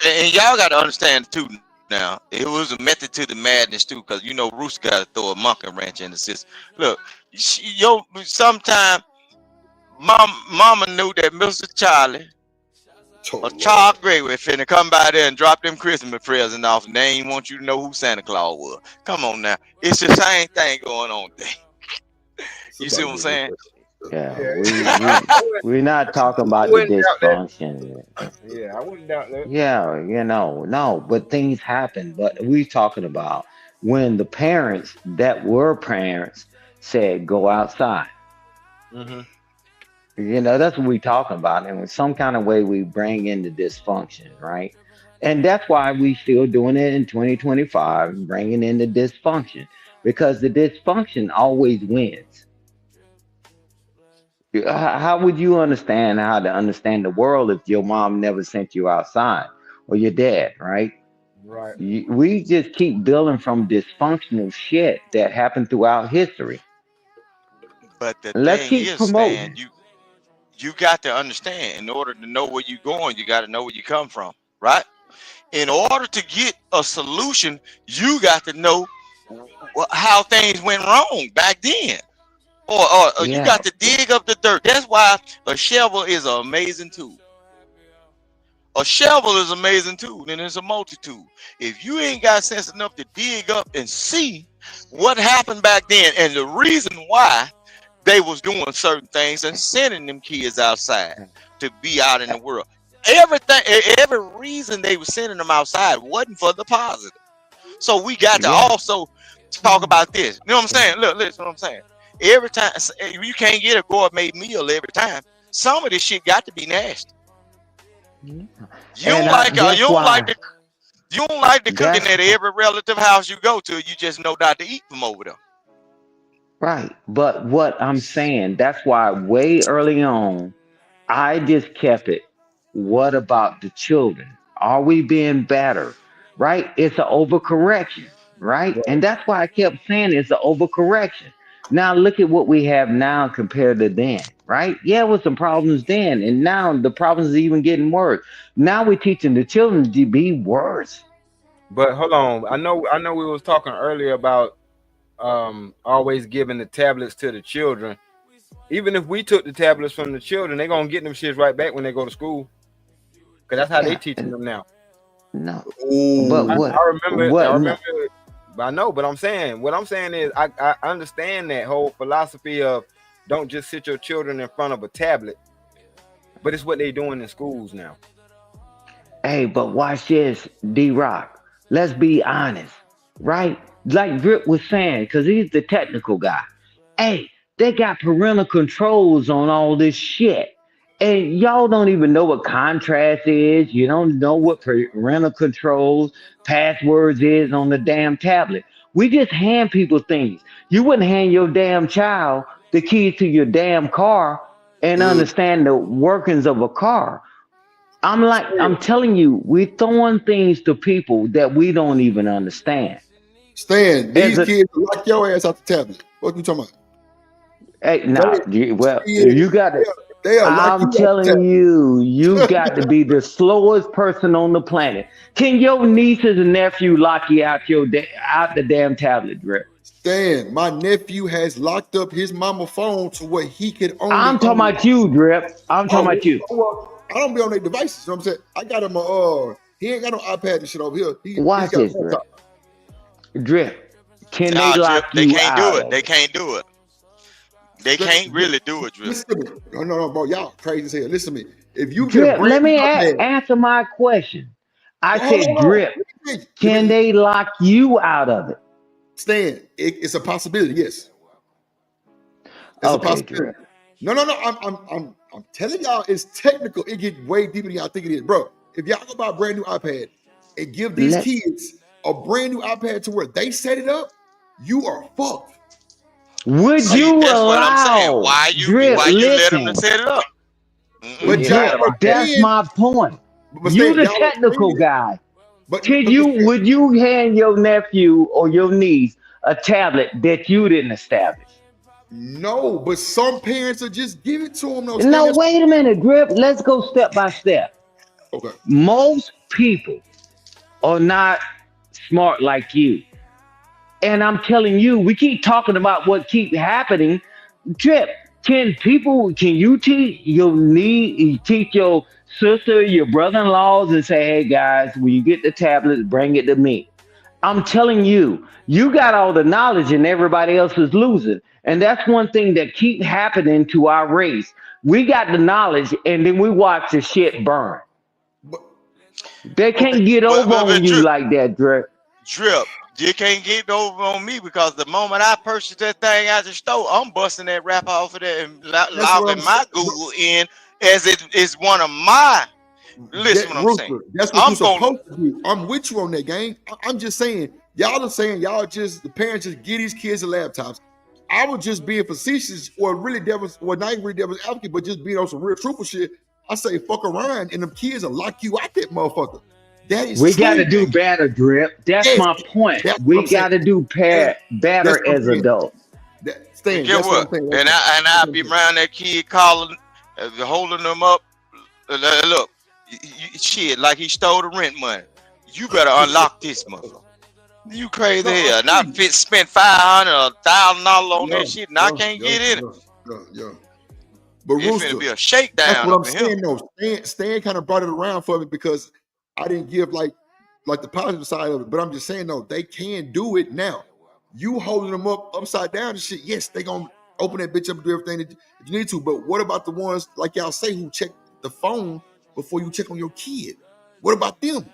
And y'all got to understand too. Now, it was a method to the madness too, because Rooster got to throw a monkey wrench in the system. Look, sometime mama knew that Mr. Charlie or Charles Gregory finna come by there and drop them Christmas presents off, and they ain't want you to know who Santa Claus was. Come on now, it's the same thing going on there. You see what I'm saying? Yeah, we're not talking about the dysfunction. Yeah, I wouldn't doubt that. Yeah, no, but things happen. But we're talking about when the parents that were parents said, go outside. That's what we're talking about. And in some kind of way, we bring in the dysfunction, right? And that's why we still doing it in 2025, bringing in the dysfunction, because the dysfunction always wins. How would you understand how to understand the world if your mom never sent you outside or your dad, right? Right. We just keep building from dysfunctional shit that happened throughout history. But the Let's thing keep is, Stan, promoting. you got to understand. In order to know where you're going, you got to know where you come from, right? In order to get a solution, you got to know how things went wrong back then. Or you Yeah, got to dig up the dirt. That's why a shovel is an amazing tool. A shovel is an amazing tool, and it's a multi-tool. If you ain't got sense enough to dig up and see what happened back then and the reason why they was doing certain things and sending them kids outside to be out in the world. Everything, every reason they were sending them outside wasn't for the positive. So we got to yeah, also talk about this. You know what I'm saying? Look, listen what I'm saying. Every time you can't get a gourmet meal every time. Some of this shit got to be nasty. You and don't like that's why. you don't like the cooking That's at every relative house you go to. You just know not to eat from over there. right. But what I'm saying, that's why way early on, I just kept it. What about the children? Are we being better? Right? It's an overcorrection, right? And that's why I kept saying it's an overcorrection. Now look at what we have now compared to then, right? Yeah, with some problems then, and now the problems are even getting worse. Now we're teaching the children to be worse. But hold on, I know we was talking earlier about always giving the tablets to the children. Even if we took the tablets from the children, they gonna get them shits right back when they go to school. Cause that's how they Yeah, teaching them now. no, but I, Ooh. I remember. I what? No, remember. I know, but I'm saying what I'm saying is I understand that whole philosophy of don't just sit your children in front of a tablet, but it's what they doing in schools now. hey, but watch this, D Rock. Let's be honest, right? Like Drip was saying, because he's the technical guy. Hey, they got parental controls on all this shit. And y'all don't even know what contrast is. You don't know what parental controls, passwords is on the damn tablet. We just hand people things. You wouldn't hand your damn child the keys to your damn car and understand the workings of a car. I'm telling you, we're throwing things to people that we don't even understand. Stan, As these a kids lock your ass out the tablet. What you talking about? Hey, no, well, Yeah, you got to. they'll lock you I'm out the telling you, you got to be the slowest person on the planet. Can your nieces and nephew lock you out out the damn tablet, Drip? Stan, my nephew has locked up his mama phone to where he could only I'm talking about you, Drip. I'm talking about you. well, I don't be on their devices. You know what I'm saying? I got him he ain't got no iPad and shit over here. He's Watch got a this, Drip. laptop. Drip. Can they Nah, Drip, lock they you can't do out it. of They it? can't do it. They can't really do it, Drip. Listen to me. No, bro. Y'all crazy as hell. Listen to me. If you get a Drip, brand let new me iPad, answer my question. I hold said, on. Drip, can they lock you out of it? Stan, it's a possibility. Yes, it's a Okay, possibility. Drip. No. I'm telling y'all, it's technical. It get way deeper than y'all think it is, bro. If y'all go buy a brand new iPad and give these Let kids a brand new iPad to where they set it up, you are fucked. Would See, you that's what I'm saying. allow Drip? Why you let them to Listen, set it up? But Yeah, y'all Drip. are That's saying, my point. but You Stan, the y'all are saying technical it. guy. But Stan, Would you hand your nephew or your niece a tablet that you didn't establish? no, but some parents are just give it to them. No, Stan, No, that's wait a minute, Drip. Let's go step by step. okay. Most people are not smart like you. And I'm telling you, we keep talking about what keep happening. Trip, can you teach your sister, your brother-in-laws and say, hey guys, when you get the tablet, bring it to me. I'm telling you, you got all the knowledge and everybody else is losing. And that's one thing that keep happening to our race. We got the knowledge and then we watch the shit burn. They can't get over on But you like that, Drip. Drip, you can't get over on me because the moment I purchased that thing out the store, I'm busting that wrap off of that and That's what I'm logging my saying. Google in as it is one of my. Listen, That what I'm saying. Rooster, that's what you're I'm going. supposed to do. I'm with you on that, gang. I'm just saying, y'all are saying y'all just the parents just get these kids the laptops I was just being facetious, or really not even really devil's advocate, but just being on some real truthful shit. I say fuck around, and them kids will lock you out that motherfucker. That is We true. got to do better, Drip. That's Yes, my point. that's what I'm We saying. got to do And that's better what I'm as saying. adults. Stan, Get that's what I'm what? saying. And I be around that kid calling, holding them up. Look, shit, like he stole the rent money. You better unlock this motherfucker. You crazy hell. And I spent $500 or $1,000 on that shit, and I can't get in it. Yeah. But It's Rooster, finna be a that's shakedown what I'm up in here. saying though. Stan kind of brought it around for me because I didn't give like the positive side of it. But I'm just saying though, they can do it now. You holding them up upside down and shit. Yes, they gonna open that bitch up and do everything that you need to. But what about the ones like y'all say who check the phone before you check on your kid? What about them?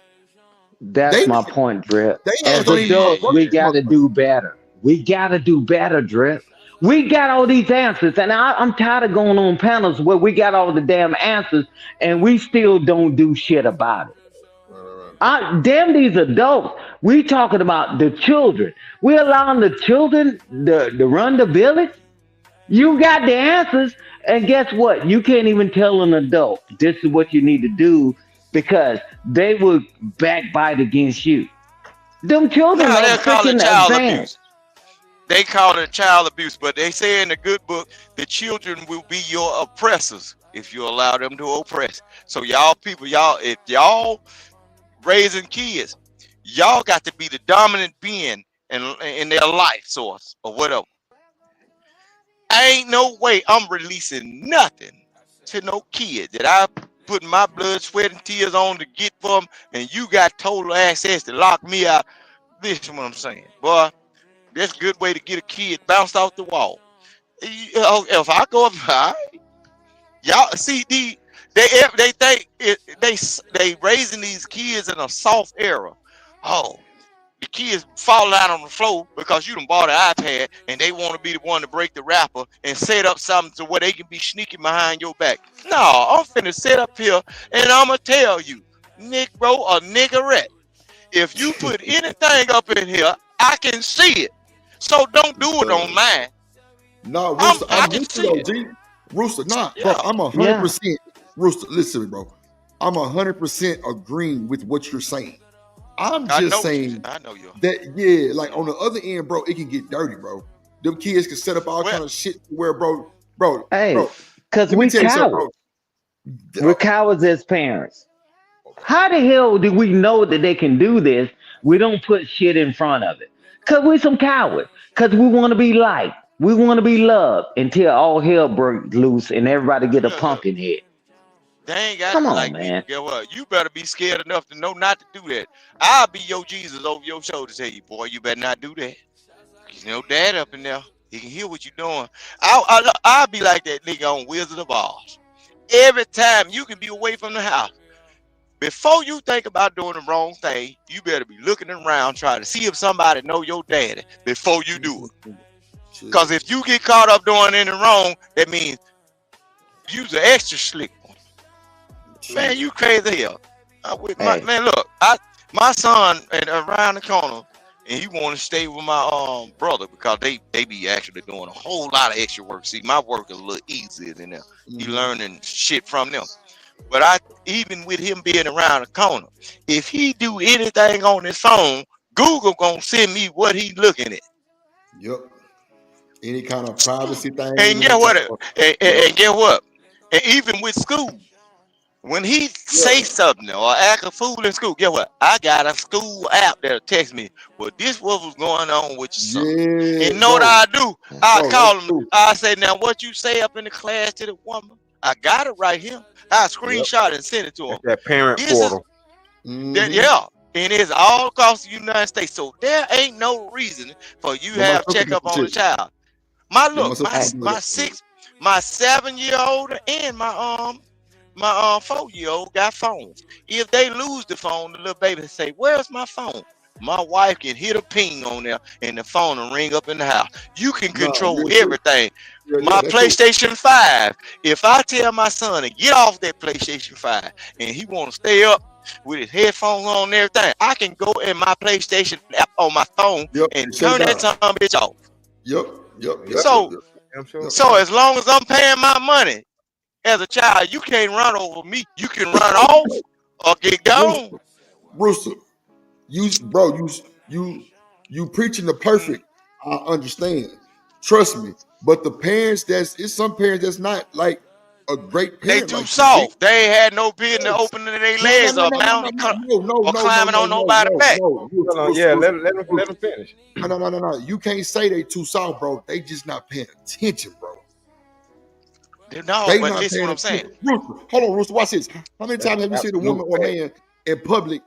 That's my point, Drip. They As don't even know how to adults, work we this got to motherfucker. do better. We got to do better, Drip. We got all these answers, and I'm tired of going on panels where we got all the damn answers, and we still don't do shit about it. Damn these adults. We talking about the children. We allowing the children to run the village. You got the answers, and guess what? You can't even tell an adult this is what you need to do because they will backbite against you. Them children No, are they'll call it freaking child advanced. abuse. They call it child abuse, but they say in the good book, the children will be your oppressors if you allow them to oppress. So y'all people, if y'all raising kids, y'all got to be the dominant being in their life source or whatever. Ain't no way I'm releasing nothing to no kid that I put my blood, sweat, and tears on to get from, and you got total access to lock me out. This is what I'm saying, boy. That's a good way to get a kid bounced off the wall. If I go up, y'all see they think they raising these kids in a soft era. Oh, the kids falling out on the floor because you done bought an iPad and they want to be the one to break the wrapper and set up something to where they can be sneaking behind your back. No, I'm finna sit up here and I'm gonna tell you, Negro or niggerette, if you put anything up in here, I can see it. So don't do it on mine. No, Rooster, I I'm can with you see though, it. G. Rooster, bro, Yeah. I'm 100%. Rooster, listen to me, bro. I'm 100% agreeing with what you're saying. I'm just saying I know you. that, like on the other end, bro, it can get dirty, bro. Them kids can set up all kind of shit where, bro. Hey, because Let me we tell you something, cowards. bro. We're cowards as parents. How the hell do we know that they can do this? We don't put shit in front of it. Because we some cowards. Because we want to be liked. We want to be loved until all hell breaks loose and everybody get a Look, pumpkin head. they ain't got Come to on, like me. man. Get what? You better be scared enough to know not to do that. I'll be your Jesus over your shoulder. Tell you, boy, you better not do that. You know, Dad up in there, he can hear what you're doing. I'll be like that nigga on Wizard of Oz. Every time you can be away from the house, before you think about doing the wrong thing, you better be looking around trying to see if somebody know your daddy before you do it. Because if you get caught up doing anything wrong, that means you's an extra slick one. Man, you crazy hell. Man, look, my son and around the corner, and he want to stay with my brother because they be actually doing a whole lot of extra work. See, my work is a little easier than them. He learning shit from them. But even with him being around the corner, if he do anything on his phone, Google gonna send me what he looking at. Yep. Any kind of privacy thing. And get what? And get what? And even with school, when he say something or act a fool in school, get what? I got a school app that'll text me. Well, this what was going on with your son. And know what I do? I call him. I say, now what you say up in the class to the woman? I got it right here. I screenshot it and send it to him. That parent portal. Yeah. And it's all across the United States. So there ain't no reason for you to have checkup on the child. My 7-year-old and my 4-year-old got phones. If they lose the phone, the little baby say, "Where's my phone?" My wife can hit a ping on there and the phone will ring up in the house. You can control everything. My PlayStation 5. If I tell my son to get off that PlayStation 5 and he want to stay up with his headphones on and everything, I can go in my PlayStation app on my phone and turn that son bitch off. Yep. So as long as I'm paying my money as a child, you can't run over me. You can run off or get gone. Rooster, you preaching the perfect. I understand. Trust me. But the parents, it's some parents that's not like a great They parent too like you. soft. They ain't had no business opening their legs or mounting or climbing on nobody's back. Let him finish. No. You can't say they too soft, bro. They just not paying attention, bro. No, They but not listen paying what I'm saying. attention. Rooster, hold on, Rooster. Watch this. How many times have you seen a woman or man in public,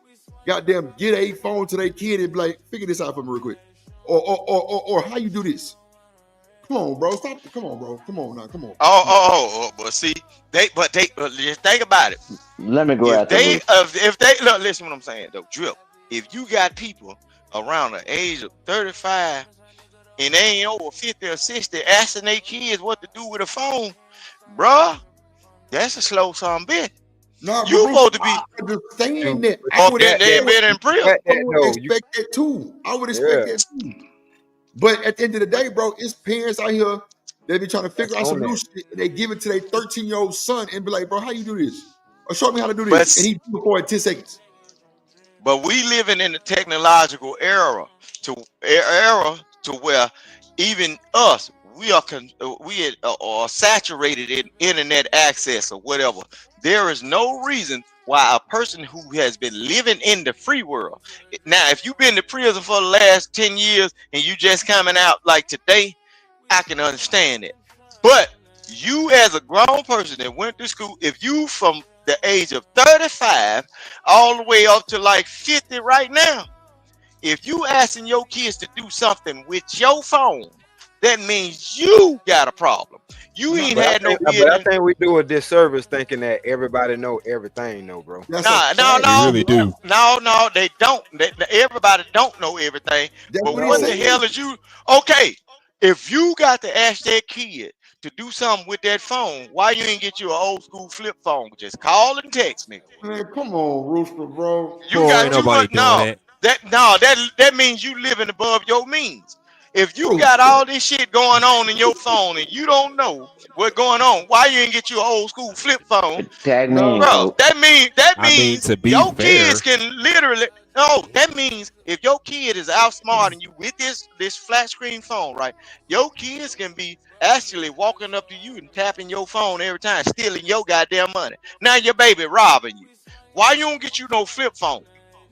goddamn, get a phone to their kid and be like, figure this out for me real quick, or how you do this? Come on, bro. Stop. Come on, bro. Come on now. Come on. But see, just think about it. Let me go If after they, Rooster. if they look, listen what I'm saying though, Drip. If you got people around the age of 35 and they ain't over 50 or 60 asking their kids what to do with a phone, bruh, that's a slow some bitch. Nah, you supposed to be understand that. or they been in prison. I would expect that too. I would expect that too. But at the end of the day, bro, it's parents out here. They be trying to figure out some new shit. And they give it to their 13-year-old son and be like, bro, how you do this? Or show me how to do this. And he do it for 10 seconds. But we living in the technological era to where even us, we are saturated in internet access or whatever. There is no reason why a person who has been living in the free world. Now, if you've been to prison for the last 10 years and you just coming out like today, I can understand it. But you as a grown person that went to school, if you from the age of 35 all the way up to like 50 right now, if you asking your kids to do something with your phone, that means you got a problem. You ain't had no But I business. think we do a disservice thinking that everybody know everything, no, bro. No, they don't. Everybody don't know everything. But what the hell is you? Okay, if you got to ask that kid to do something with that phone, why you ain't get you an old school flip phone? Just call and text me. Man, come on, Rooster, bro. You got too much. That means you living above your means. If you got all this shit going on in your phone and you don't know what's going on, why you ain't get you an old school flip phone? Tag me in, Bro, coach. that means to be your fair, kids can literally that means if your kid is outsmarting you with this flat screen phone, right? Your kids can be actually walking up to you and tapping your phone every time, stealing your goddamn money. Now your baby robbing you. Why you don't get you no flip phone?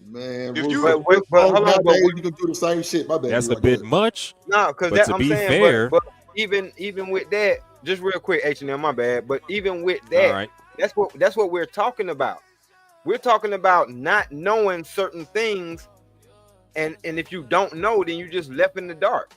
Man, If Rooster, you nowadays you can do the same shit. My bad. that's a bit much. No, because But to I'm be saying, fair, but even with that, just real quick, H&M, my bad. But even with that, all right. that's what we're talking about. We're talking about not knowing certain things, and if you don't know, then you just left in the dark.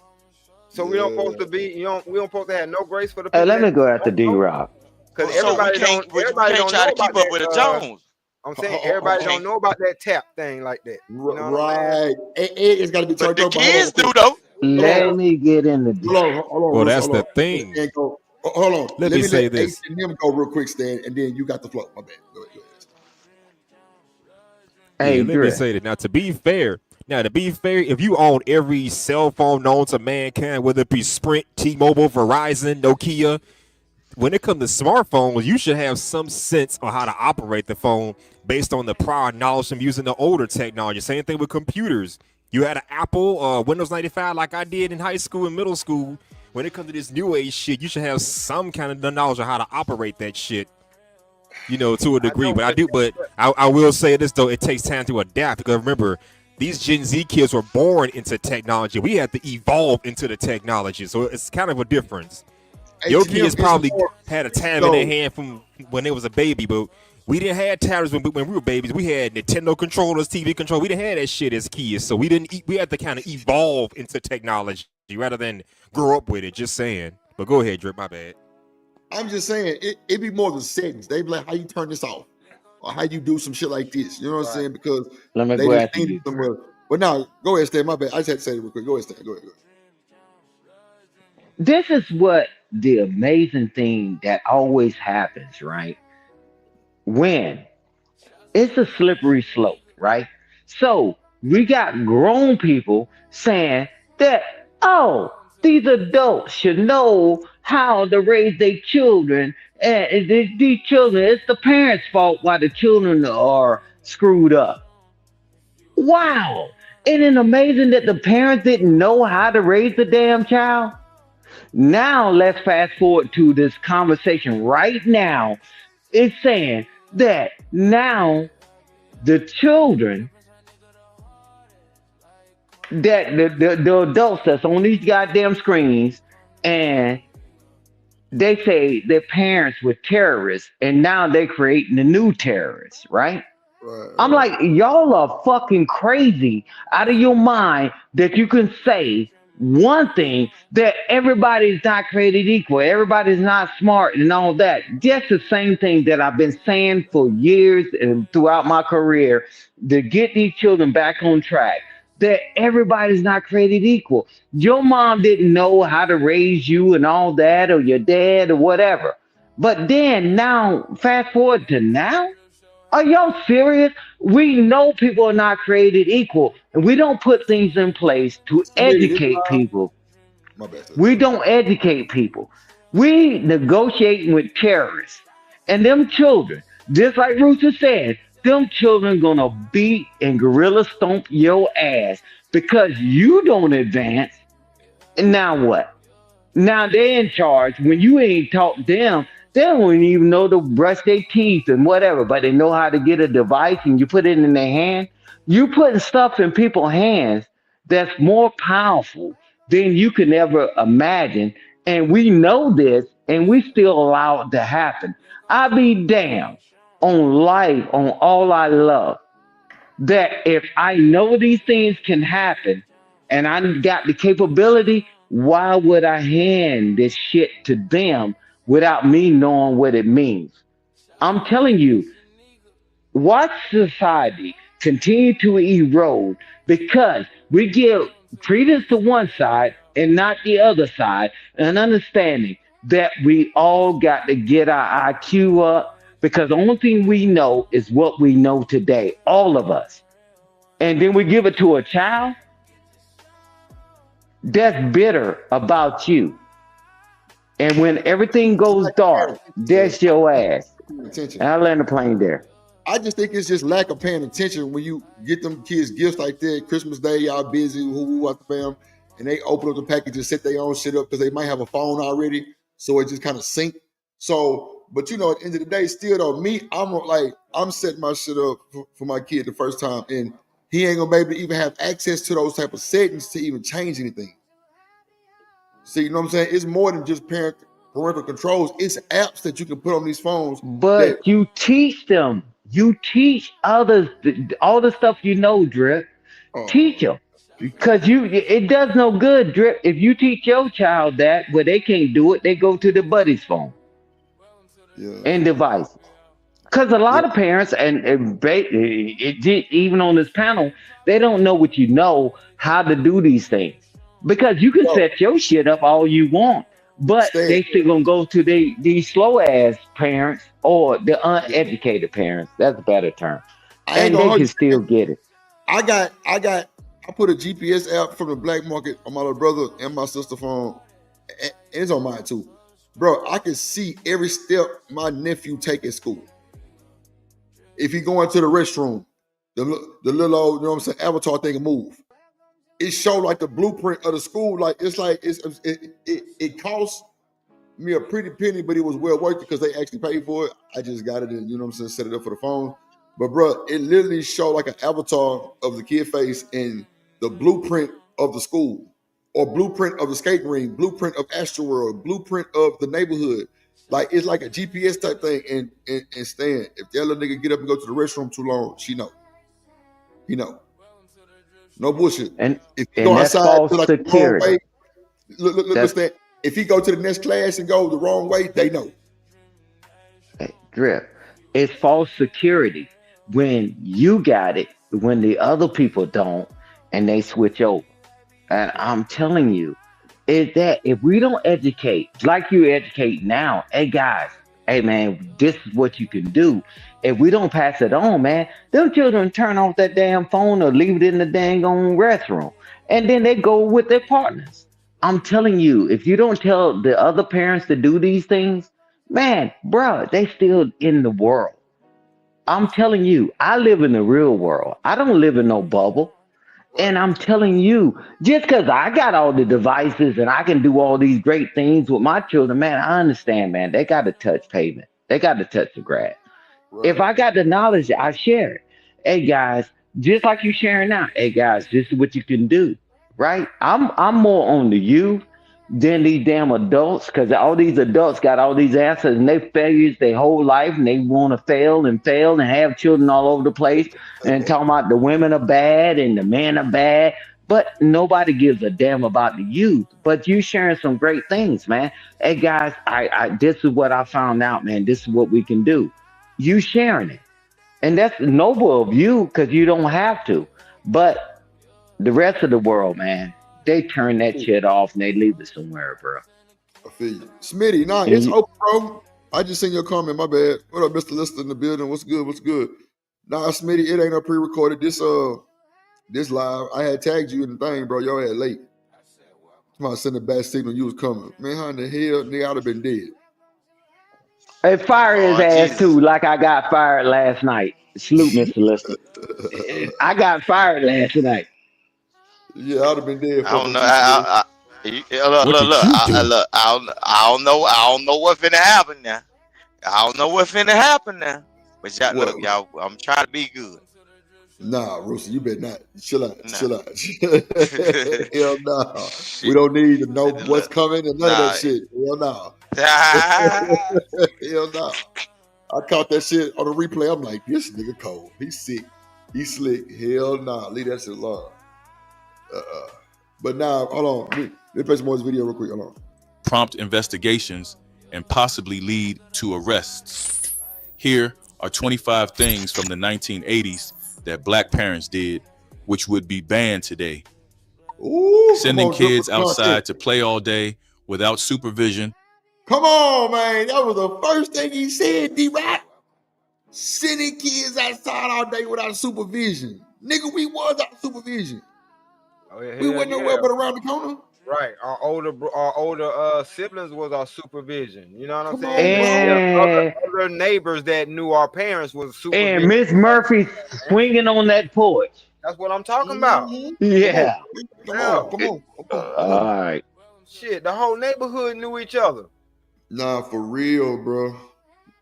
So we don't supposed to be, we don't supposed to have no grace for the people. Hey, let me go after D-Rock. Because So everybody don't try know to keep about up with the that. Jones. I'm saying everybody don't know about that tap thing like that. You know what Right. It's got to be turned the up. kids do though. Let me get in the Hold on, Well, Rooster, that's hold the on. thing. And go. Hold on. Let Let me me say let this. H&M go real quick, Stan, and then you got the flow. My bad. Go ahead. Hey, Yeah, let me Dre. say that. Now, to be fair, if you own every cell phone known to mankind, whether it be Sprint, T-Mobile, Verizon, Nokia, when it comes to smartphones, you should have some sense on how to operate the phone based on the prior knowledge from using the older technology. Same thing with computers. You had an Apple, Windows 95 like I did in high school and middle school. When it comes to this new age shit, you should have some kind of knowledge of how to operate that shit. To a degree. But I will say this, though. It takes time to adapt. Because remember, these Gen Z kids were born into technology. We had to evolve into the technology. So it's kind of a difference. Your kids probably had a tab in their hand from when they was a baby. But we didn't have tablets when we were babies. We had Nintendo controllers, TV controllers. We didn't have that shit as kids. So we had to kind of evolve into technology rather than grow up with it. Just saying. But go ahead, Drip. My bad. I'm just saying, it be more the settings. They be like, how you turn this off? Or how you do some shit like this. You know what I'm saying? Because Let me they go just after seen you, it somewhere. But now, go ahead, Stan. My bad. I just had to say it real quick. Go ahead, Stan. Go ahead. This is what the amazing thing that always happens, right? When it's a slippery slope, right? So we got grown people saying that, oh, These adults should know how to raise their children. And these children, it's the parents' fault why the children are screwed up. Wow. Isn't it amazing that the parents didn't know how to raise the damn child? Now let's fast forward to this conversation right now. It's saying that now the children that the adults that's on these goddamn screens and they say their parents were terrorists and now they're creating the new terrorists, right? I'm like, y'all are fucking crazy out of your mind that you can say one thing that everybody's not created equal, everybody's not smart and all that. Just the same thing that I've been saying for years and throughout my career to get these children back on track. That everybody's not created equal. Your mom didn't know how to raise you and all that, or your dad or whatever. But then now, fast forward to now. Are y'all serious? We know people are not created equal, and we don't put things in place to educate people. My bad. We don't educate people. We negotiating with terrorists. And them children, just like Rooster said, them children gonna beat and gorilla stomp your ass because you don't advance. And now what? Now they're in charge. When you ain't taught them, they don't even know to brush their teeth and whatever, but they know how to get a device and you put it in their hand. You putting stuff in people's hands that's more powerful than you can ever imagine. And we know this and we still allow it to happen. I be damned on life, on all I love, that if I know these things can happen and I got the capability, why would I hand this shit to them without me knowing what it means? I'm telling you, watch society continue to erode because we give credence to one side and not the other side, and understanding that we all got to get our IQ up because the only thing we know is what we know today, all of us. And then we give it to a child that's bitter about you. And when everything goes dark, that's your ass. Attention. And I land the plane there. I just think it's just lack of paying attention when you get them kids gifts like that. Christmas Day, y'all busy, who out the fam, and they open up the package and set their own shit up because they might have a phone already, so it just kind of sync. So, but you know, at the end of the day, still though, I'm setting my shit up for my kid the first time, and he ain't gonna be able to even have access to those type of settings to even change anything. See, you know what I'm saying? It's more than just parental controls. It's apps that you can put on these phones. But you teach them. You teach others all the stuff you know, Drip. Teach them. Because it does no good, Drip. If you teach your child that, where they can't do it, they go to the buddy's phone and devices. Because a lot of parents, even on this panel, they don't know what you know, how to do these things. Because you can set your shit up all you want, but they still gonna go to these slow ass parents or the uneducated parents. That's a better term. And they can still get it. I put a GPS app from the black market on my little brother and my sister phone. And it's on mine too. Bro, I can see every step my nephew take at school. If he going to the restroom, the little old, you know what I'm saying, avatar thing can move. It showed like the blueprint of the school. It cost me a pretty penny, but it was well worth it because they actually paid for it. I just got it and, you know what I'm saying, set it up for the phone. But bro, it literally showed like an avatar of the kid face and the blueprint of the school, or blueprint of the skate ring, blueprint of Astroworld, blueprint of the neighborhood. Like it's like a GPS type thing. And Stan, if that little nigga get up and go to the restroom too long, she know. He know. No bullshit. And if he go that's outside false to like the wrong way, That's- Stan, if he go to the next class and go the wrong way, they know. Drip. It's false security when you got it, when the other people don't, and they switch over. And I'm telling you, is that if we don't educate, like you educate now, hey guys, hey man, this is what you can do. If we don't pass it on, man, them children turn off that damn phone or leave it in the dang on restroom. And then they go with their partners. I'm telling you, if you don't tell the other parents to do these things, man, bruh, they still in the world. I'm telling you, I live in the real world. I don't live in no bubble. And I'm telling you, just because I got all the devices and I can do all these great things with my children, man, I understand, man. They got to touch pavement. They got to touch the grass. If I got the knowledge, I share it. Hey guys, just like you sharing now. Hey guys, this is what you can do, right? I'm more on the you than these damn adults, because all these adults got all these answers and they failures their whole life and they want to fail and have children all over the place and talking about the women are bad and the men are bad. But nobody gives a damn about the youth. But you sharing some great things, man. Hey guys, I this is what I found out, man. This is what we can do. You sharing it. And that's noble of you because you don't have to. But the rest of the world, man, they turn that shit off and they leave it somewhere, bro. I feel you. Smitty, nah, And it's you- open, bro. I just seen your comment, my bad. What up, Mr. Lister in the building? What's good? What's good? Nah, Smitty, it ain't a pre-recorded. This live. I had tagged you in the thing, bro. Y'all had late. Come on, send a bad signal you was coming. Man, how in the hell nigga I'd have been dead. Hey, fire his Lord ass Jesus. too, like I got fired last night. Salute, Mr. Lister. I got fired last night. Yeah, I'd have been dead I fucking don't with know. you, Smitty. What did you do? Look. I don't know. I don't know what's finna happen now. I don't know what's finna happen now. But y'all, What? look, y'all. I'm trying to be good. Nah, Rooster, you better not. Chill out. Nah. Chill out. Hell no. We Shit. don't need to know what's Look. coming and none of that Nah. shit. Hell no. Hell no. I caught that shit on the replay. I'm like, this nigga cold. He's sick. He's slick. Hell nah. Leave that shit alone. But now, hold on. Let me play some more of this video real quick. Hold on. Prompt investigations and possibly lead to arrests. Here are 25 things from the 1980s that black parents did, which would be banned today. Ooh, Sending come on, Drip, kids with the content. outside to play all day without supervision. Come on, man. That was the first thing he said, D-Rock. Sending kids outside all day without supervision. Nigga, we was out of supervision. Oh, yeah, We hell wasn't yeah. nowhere but around the corner. Right. Our older siblings was our supervision. You know what I'm Come saying? on, bro. And, Other neighbors that knew our parents was and supervision. Miss Murphy swinging on that porch. That's what I'm talking about. Yeah. Come on. All right. Shit, the whole neighborhood knew each other. Nah, for real, bro.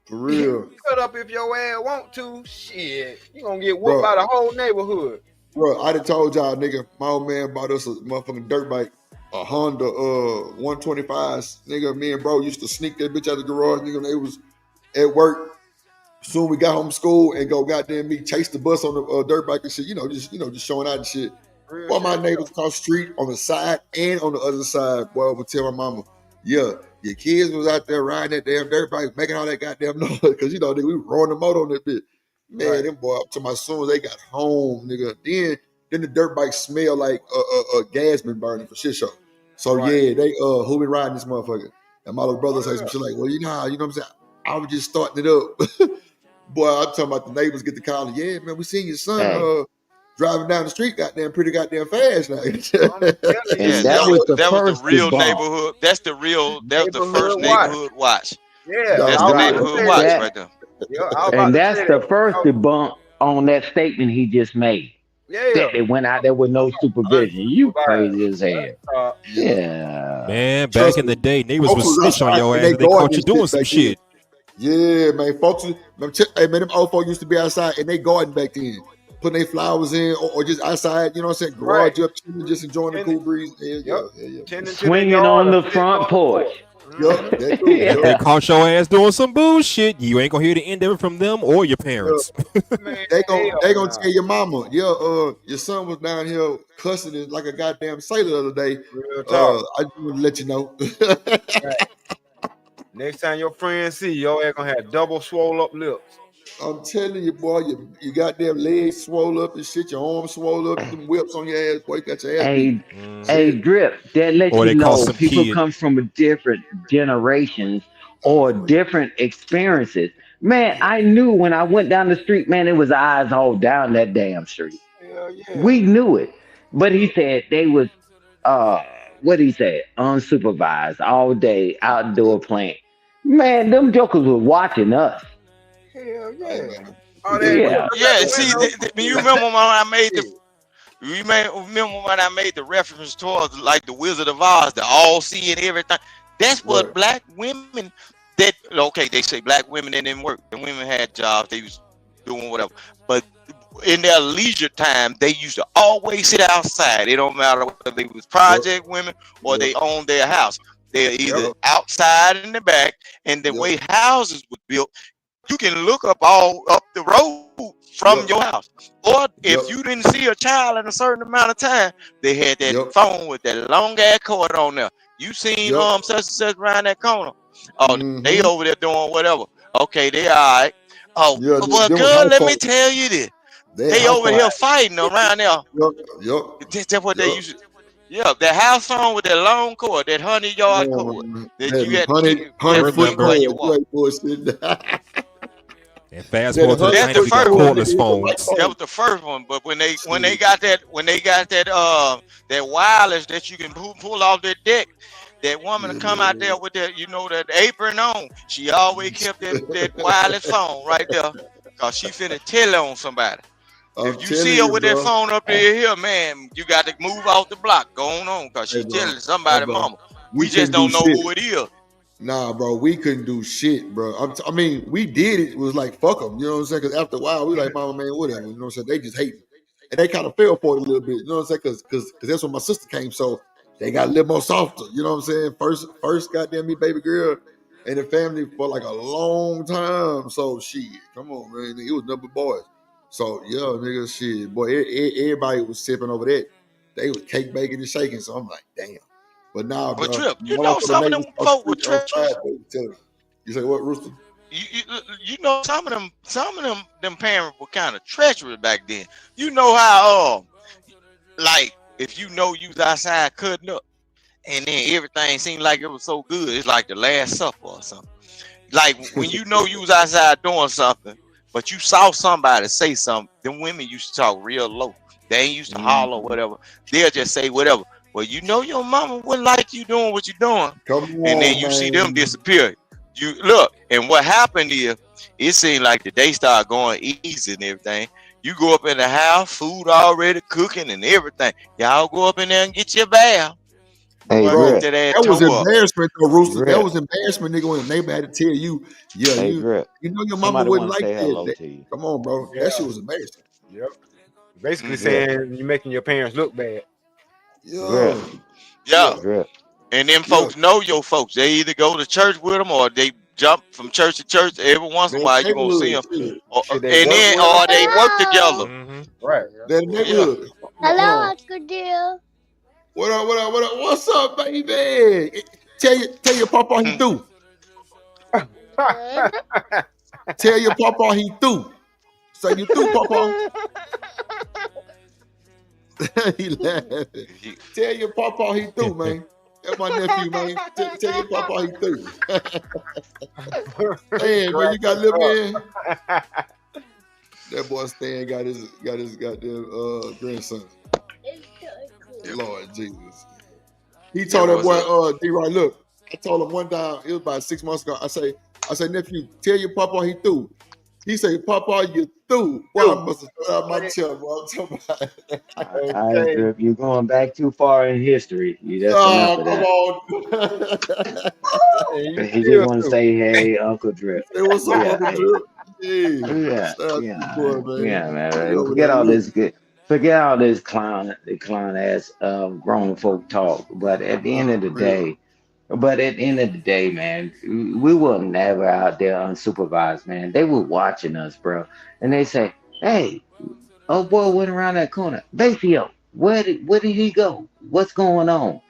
For real. Shut up if your ass want to. Shit, you gonna get whooped Bro. by the whole neighborhood. Bro, I done told y'all, nigga, my old man bought us a motherfucking dirt bike, a Honda 125s. Nigga, me and bro used to sneak that bitch out the garage. Nigga, they was at work. Soon we got home from school and go goddamn me chase the bus on the dirt bike and shit. Just showing out and shit. Boy, my neighbors across the street on the side and on the other side, boy, I would tell my mama, yeah, your kids was out there riding that damn dirt bike, making all that goddamn noise. Cause nigga, we rolling the motor on that bitch. Man, them boy up to my soon as they got home, nigga. Then the dirt bike smell like a gas been burning for shit show. So yeah, they who been riding this motherfucker? And my little brother say some shit like, well, you know what I'm saying? I was just starting it up. Boy, I'm talking about the neighbors get the call. Yeah, man, we seen your son driving down the street, pretty goddamn fast now. And Yeah, that was the that was first the real debunk. neighborhood. That was the first neighborhood watch. Yeah, That's the neighborhood watch That- right there. And that's the first debunk on that statement he just made. That they went out there with no supervision. You crazy as hell. Yeah. Man, Trust back in me. the day, neighbors Folks would was snitch on outside your and ass they if they caught you guarding doing this some shit back then. shit. Yeah, man, folks. Hey, man, them old folks used to be outside and they garden back then, putting their flowers in or just outside. You know what I'm saying? Garage up, chilling, just enjoying the cool breeze. Yeah. Swinging on the front porch. Yup, that too. If they Yup. caught your ass doing some bullshit, you ain't gonna hear the end of it from them or your parents. They gonna tell your mama, your son was down here cussing it like a goddamn sailor the other day. I just want to let you know. Next time your friends see you, your ass gonna have double swole up lips. I'm telling you, boy, you goddamn legs swole up and shit, your arms swole up, them whips on your ass, boy, you got your ass beat. Hey, Drip, that lets Or you they call know some people kid. come from different generations or different experiences. Man, I knew when I went down the street, man, it was eyes all down that damn street. Hell yeah. We knew it. But he said they was what he said, unsupervised all day, outdoor playing. Man, them jokers was watching us. Hell Hey, yeah. man. All that Yeah. looking Yeah. out Yeah, the see, window. you remember when I made the remember when I made the reference towards like the Wizard of Oz, the all seeing everything. That's what Right. black women that okay, they say black women didn't work. The women had jobs, they was doing whatever. But in their leisure time, they used to always sit outside. It don't matter whether they was Yep. project women or Yep. they owned their house. They're either Yep. outside in the back, and the Yep. way houses were built, you can look up all up the road from Yep. your house. Or if Yep. you didn't see a child in a certain amount of time, they had that Yep. phone with that long ass cord on there. You seen Yep. such and such around that corner. Oh, they Mm-hmm. over there doing whatever. Okay, they all right. Oh, Yeah, well, there was girl, house let me phone. tell you this. They had They house over phone. here fighting around there. Yep. Yep. That's what they Yep. used to. Yeah, that house phone with that long cord, that 100-yard Come cord on, man. that That you had to 100, keep I foot while remember. you cord. You walk. ain't bullshit. And fast That forward to the 100 That's the 90s, we foot got first cord, one. cordless nigga, is the right phones. That phone. was the first one, but when they Shit. got that wireless that you can pull off that deck, that woman to come out there with that that apron on, she always kept that wireless phone right there, cause she finna tell on somebody. I'm If you see telling her you, with that bro. phone up Hey, here, man, you got to move off the block, going on, cause Hey, she bro. telling Hey, somebody, bro. mama. We We just couldn't do don't know shit. who it is. Nah, bro, we couldn't do shit, bro. I mean, we did it. It was like, fuck them. You know what I'm saying? Because after a while, we like, mama, man, whatever. You know what I'm saying? They just hate me. And they kind of fell for it a little bit. You know what I'm saying? Because that's when my sister came. So they got a little more softer. You know what I'm saying? First goddamn me, baby girl, and the family for like a long time. So shit, come on, man. It was number boys. So yeah, nigga, shit. Boy, everybody was sipping over that. They was cake baking and shaking. So I'm like, damn. But nah, But bro. Trip, you When I know put a some of neighbors them on folk with street on treacherous. Friday, tell me. You say what, Rooster? You know some of them parents were kind of treacherous back then. You know how like if you was outside cutting up and then everything seemed like it was so good, it's like the Last Supper or something. Like when you was outside doing something, but you saw somebody say something, them women used to talk real low. They ain't used to holler or whatever. They'll just say whatever. Well, your mama wouldn't like you doing what you're doing. Come And then on, you see them man. disappear. You look, and what happened is it seemed like the day started going easy and everything. You go up in the house, food already cooking and everything. Y'all go up in there and get your bath. hey, Boy, get Drip, that ass That was toe up. embarrassment, though, Rooster. That Drip, was embarrassment, nigga, when the neighbor had to tell you, yeah, hey, Drip. you know your mama Somebody wouldn't want to like say that. hello to you. Come on, bro. Yeah. That shit was embarrassing. Yep. Basically Mhm. Drip, saying you're making your parents look bad. Drip, Yeah. Yeah. Yeah. Drip. And them Yeah. folks know your folks. They either go to church with them or they jump from church to church. Every once in a That while, you gonna see neighborhood. them, Shit. Shit, they and work then with them. or they work together. Mm-hmm. Right. That Yeah. neighborhood. Hello, Uncle Deal. What up, what up, what up? What's up, baby? Tell your papa he through. Good. Tell your papa he through. Say you through, papa. He laughing. He- Tell your papa he through, man. That's my nephew, man. Tell your papa he through. Stan, man, you got little man. That boy Stan got his goddamn grandson. Lord Jesus. He Yeah, told that what's boy, up? D-Roy, look, I told him one time, it was about 6 months ago. I say, nephew, tell your papa he through. He say, papa, you through. Boy, I must have thrown out my chair, boy. I'm talking about All right, Okay. Drip, you're going back too far in history. That's enough oh, of come that. on. And you He just still want to too. say, hey, Uncle Drip. Hey, what's up, Yeah, Uncle hey, Drip? Hey, yeah, shout out to the yeah, boy, man. yeah, He man. over there looking. Forget all this clown ass grown folk talk. But at the end of the Real. day, man, we were never out there unsupervised, man. They were watching us, bro, and they say, hey, oh boy went around that corner. Basio, where did he go? What's going on?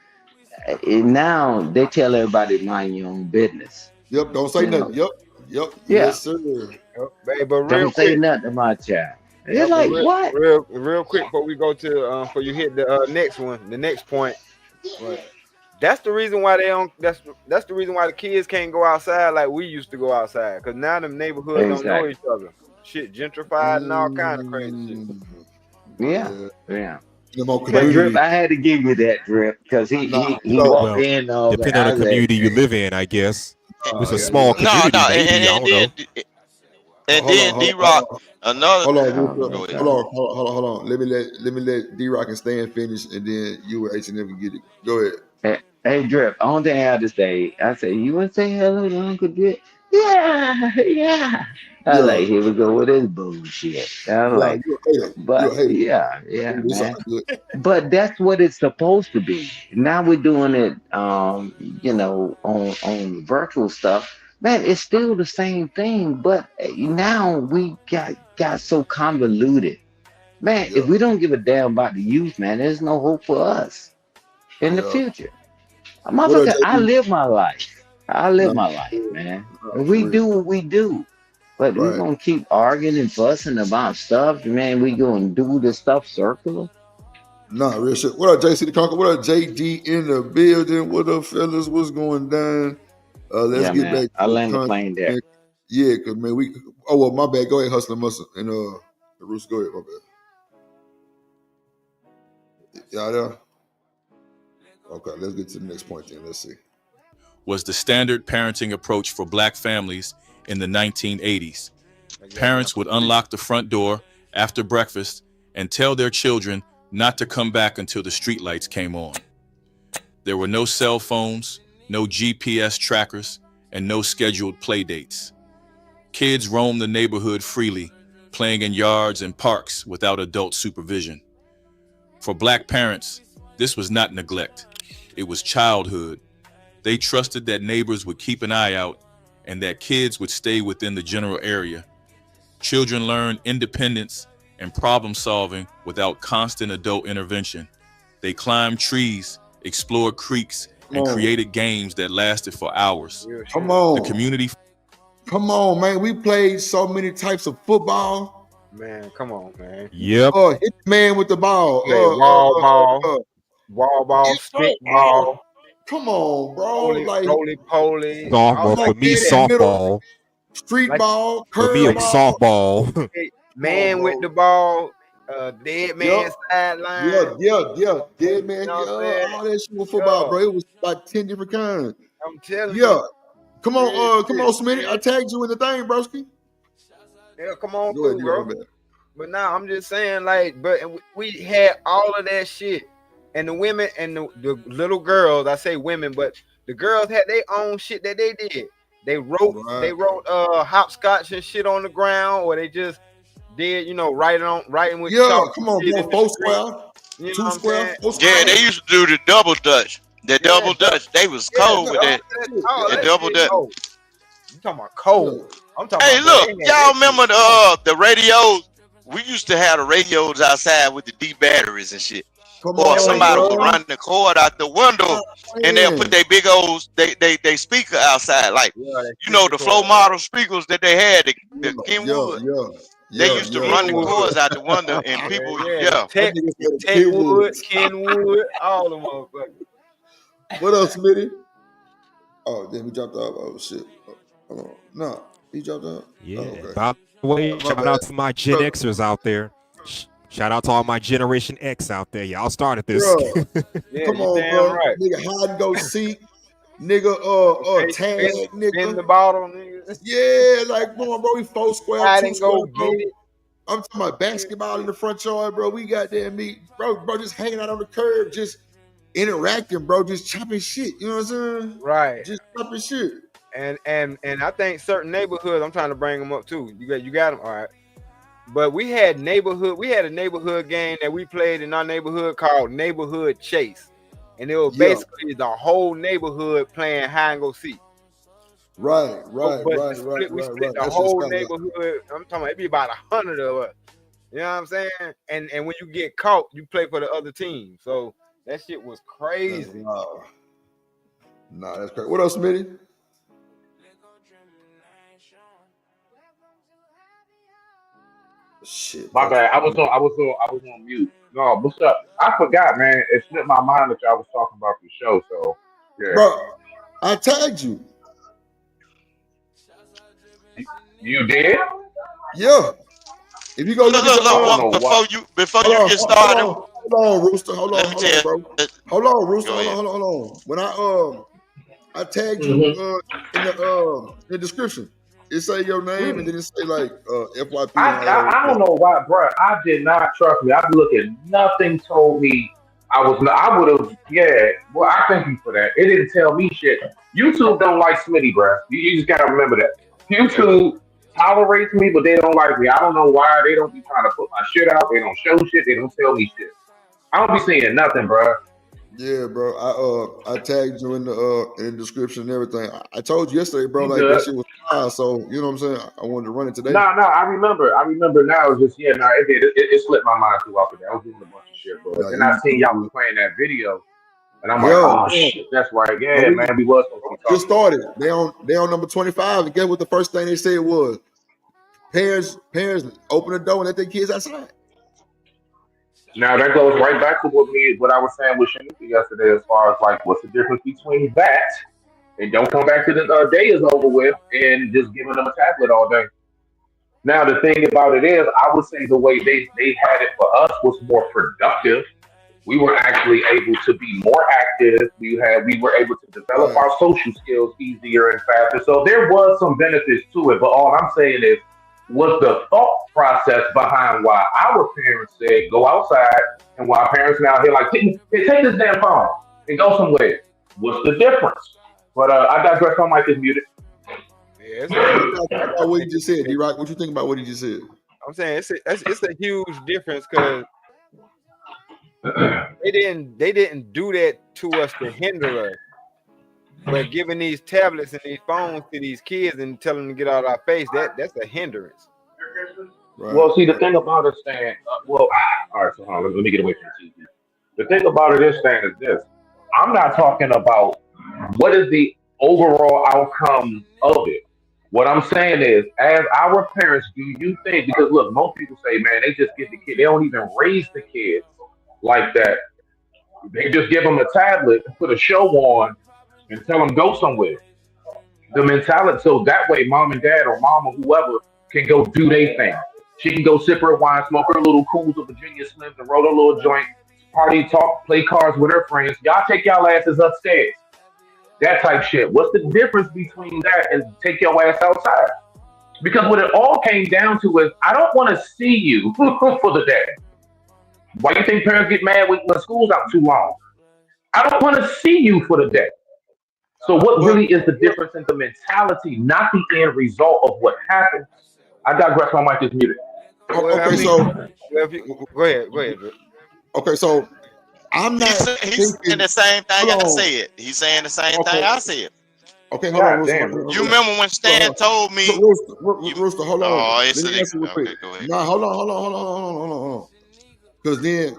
And now they tell everybody mind your own business. Yep, don't say You nothing. know, Yep, yeah. yes, sir. Yep, babe, but real Don't say quick. nothing to my child. It's Yep, but like what? real quick before we go to before you hit the next one, the next point. Right. That's the reason why they don't. That's the reason why the kids can't go outside like we used to go outside. Cause now the neighborhood don't know Exactly. each other. Shit gentrified and all kind of crazy shit. Mm, Yeah. yeah. Yeah. the more But Drip, community. I had to give you that Drip because Nah, he so walked Well, in and all that. depending on I the was like, community you live in, I guess. If it's a yeah, small yeah. No, community, no, maybe. I don't know. and Hold on, then hold D on, hold Rock, on. another. Hold on, oh real my quick. Go ahead. God. Hold on. Let me let D-Rock and Stan finish, and then you and H&M can get it. Go ahead. Hey Drip, only thing I have to say, I say, you want to say hello to Uncle Drip? Yeah, yeah. I was Yeah, like, here we go with this bullshit. I was yeah. like, You a hater. You a but hater. yeah, It's all man. good. But that's what it's supposed to be. Now we're doing it, on virtual stuff. Man, it's still the same thing, but now we got so convoluted. Man, Yeah, if we don't give a damn about the youth, man, there's no hope for us in the yeah. future. What up, Motherfucker, I JD? live my life. I live Nah, my life, for real. man. Nah, And for we real. do what we do. But we Right. gonna keep arguing and fussing about stuff, man. We gonna do this stuff circular. Nah, real shit. What up, JC the Conquer? What up, JD in the building? What up, fellas? What's going down? Let's Yeah, get man. back I to the land the content, plane there. man. Yeah, cause man, we. Oh well, my bad. Go ahead, hustler muscle, and Roos, go ahead, my bad. Y'all there? Okay, let's get to the next point then. Let's see. Was the standard parenting approach for black families in the 1980s. Parents would unlock the front door after breakfast and tell their children not to come back until the streetlights came on. There were no cell phones, no GPS trackers, and no scheduled play dates. Kids roamed the neighborhood freely, playing in yards and parks without adult supervision. For black parents, this was not neglect. It was childhood. They trusted that neighbors would keep an eye out and that kids would stay within the general area. Children learned independence and problem solving without constant adult intervention. They climbed trees, explored creeks, and created games that lasted for hours. Come on. The community. Come on, man. We played so many types of football. Man, come on, man. Yep. Hit the man with the ball. Play wall ball, stick ball, Come on, bro. Like roly poly, all Softball like for me, dead in the middle, softball. street like ball, For me, it curve was ball. softball. man with the ball, dead man sideline. Dead man. You know what I'm saying? All that shit was football, bro. It was about 10 different kinds. I'm telling Yeah. you. Come on, Smitty. I tagged you in the thing, broski. Yeah, come on Go ahead, through, bro. But now I'm just saying, like, but we had all of that shit, and the women and the little girls. I say women, but the girls had their own shit that they did. They wrote hopscotch and shit on the ground, or they just did, writing with chalk. Come on, bro. 4 square, you know 2 what I'm square, saying? 4 square. Yeah, they used to do the double dutch. The double dutch. They was cold with that. The double dutch. You talking about cold? I'm talking Hey, about. look, y'all remember the radios? We used to have the radios outside with the D batteries and shit. Come Or on, somebody bro. would run the cord out the window and they'll put their big old they speaker outside, like the flow model speakers that they had, the Kenwood. They used to run the cords out the window and people, Kenwood, all the motherfuckers. What else, Smitty? Oh, then we dropped off. Oh shit. Hold on. No, he dropped off. Yeah. Oh, okay. By the way, My shout bad. out to my Gen Xers out there. Shout out to all my Generation X out there. Y'all started this. Come on, bro. Right. Nigga, hide and go seek. Nigga, tag, nigga. In the bottle, nigga. Yeah, like, come on, bro. We 4 square, Hide 2 and square, go bro. get it. I'm talking about basketball in the front yard, bro. We got that meat, bro, just hanging out on the curb, just interacting, bro, just chopping shit. You know what I'm saying? Right. Just chopping shit. And I think certain neighborhoods, I'm trying to bring them up too. You got them, all right. But we had a neighborhood game that we played in our neighborhood called Neighborhood Chase, and it was basically the whole neighborhood playing hide and go seek. Right. We split the whole neighborhood. I'm talking about it'd be about 100 of us. You know what I'm saying? And when you get caught, you play for the other team. So that shit was crazy. Nah, that's crazy. What else, Smitty? Shit. My bad. I was on mute. No, what's up? I forgot, man. It slipped my mind that y'all was talking about the show. So yeah. Bro, I tagged you. You did? Yeah. If you go look before you get started, Hold on, Rooster. Hold Let on, me hold on, tell bro. you. Hold on, Rooster. Go Hold on, ahead. hold on, hold on. When I tagged you Mm-hmm. in the description, it say your name and then it say like FYP and all that I other don't know why, bro. I did not trust me. I look at nothing told me I was. I would have. Yeah. Well, I thank you for that. It didn't tell me shit. YouTube don't like Smitty, bro. You just gotta remember that. YouTube tolerates me, but they don't like me. I don't know why. They don't be trying to put my shit out. They don't show shit. They don't tell me shit. I don't be seeing nothing, bro. Yeah, bro. I tagged you in the description and everything. I told you yesterday, bro, You like that good? shit was fire. So you know what I'm saying? I wanted to run it today. No, I remember. I remember now. It's just yeah, no, it did. It slipped my mind throughout the day. I was doing a bunch of shit, but Nah, then I you seen y'all was good. playing that video, and I'm like, Yo, oh shit, that's right. no, Yeah, man, we was supposed to be just talking. started. They on number 25. And guess what the first thing they said was? Parents open the door and let their kids outside. Now that goes right back to what I was saying with Shanika yesterday, as far as like, what's the difference between that and don't come back to the day is over with and just giving them a tablet all day. Now the thing about it is, I would say the way they had it for us was more productive. We were actually able to be more active. We were able to develop Right. our social skills easier and faster. So there was some benefits to it. But all I'm saying is, was the thought process behind why our parents said go outside and why parents now here like take this damn phone and go somewhere. What's the difference? But I digress. My mic is muted. Yeah, What you think about what he just said, D-Rock? What you think about what he just said? I'm saying it's a huge difference because they didn't do that to us to hinder us, but giving these tablets and these phones to these kids and telling them to get out of our face, that's a hindrance. Right. Well, see, the thing about it, Stan, all right, so hold on, let me get away from the TV. The thing about it is, Stan, is this. I'm not talking about what is the overall outcome of it. What I'm saying is, as our parents, do you think, because look, most people say, man, they just get the kid, they don't even raise the kids like that. They just give them a tablet, put a show on, and tell them go somewhere. The mentality, so that way, mom and dad or mom or whoever can go do their thing. She can go sip her wine, smoke her little cools of Virginia Slims, and roll her little joint, party, talk, play cards with her friends. Y'all take y'all asses upstairs. That type shit. What's the difference between that and take your ass outside? Because what it all came down to is, I don't want to see you for the day. Why you think parents get mad when school's out too long? I don't want to see you for the day. So what really is the difference in the mentality, not the end result of what happens? I digress. My mic is muted. Well, I Okay, mean, so go ahead. Bro. okay, so I'm not He's saying thinking. the same thing I Hold on. said. He's saying the same thing Okay, I said. okay, hold on, God Rooster. damn, Hold You on. remember when Hold Stan on. told me? Rooster, hold Oh, on. it's Let me answer real quick. okay. Go ahead. Nah, hold on. Because then,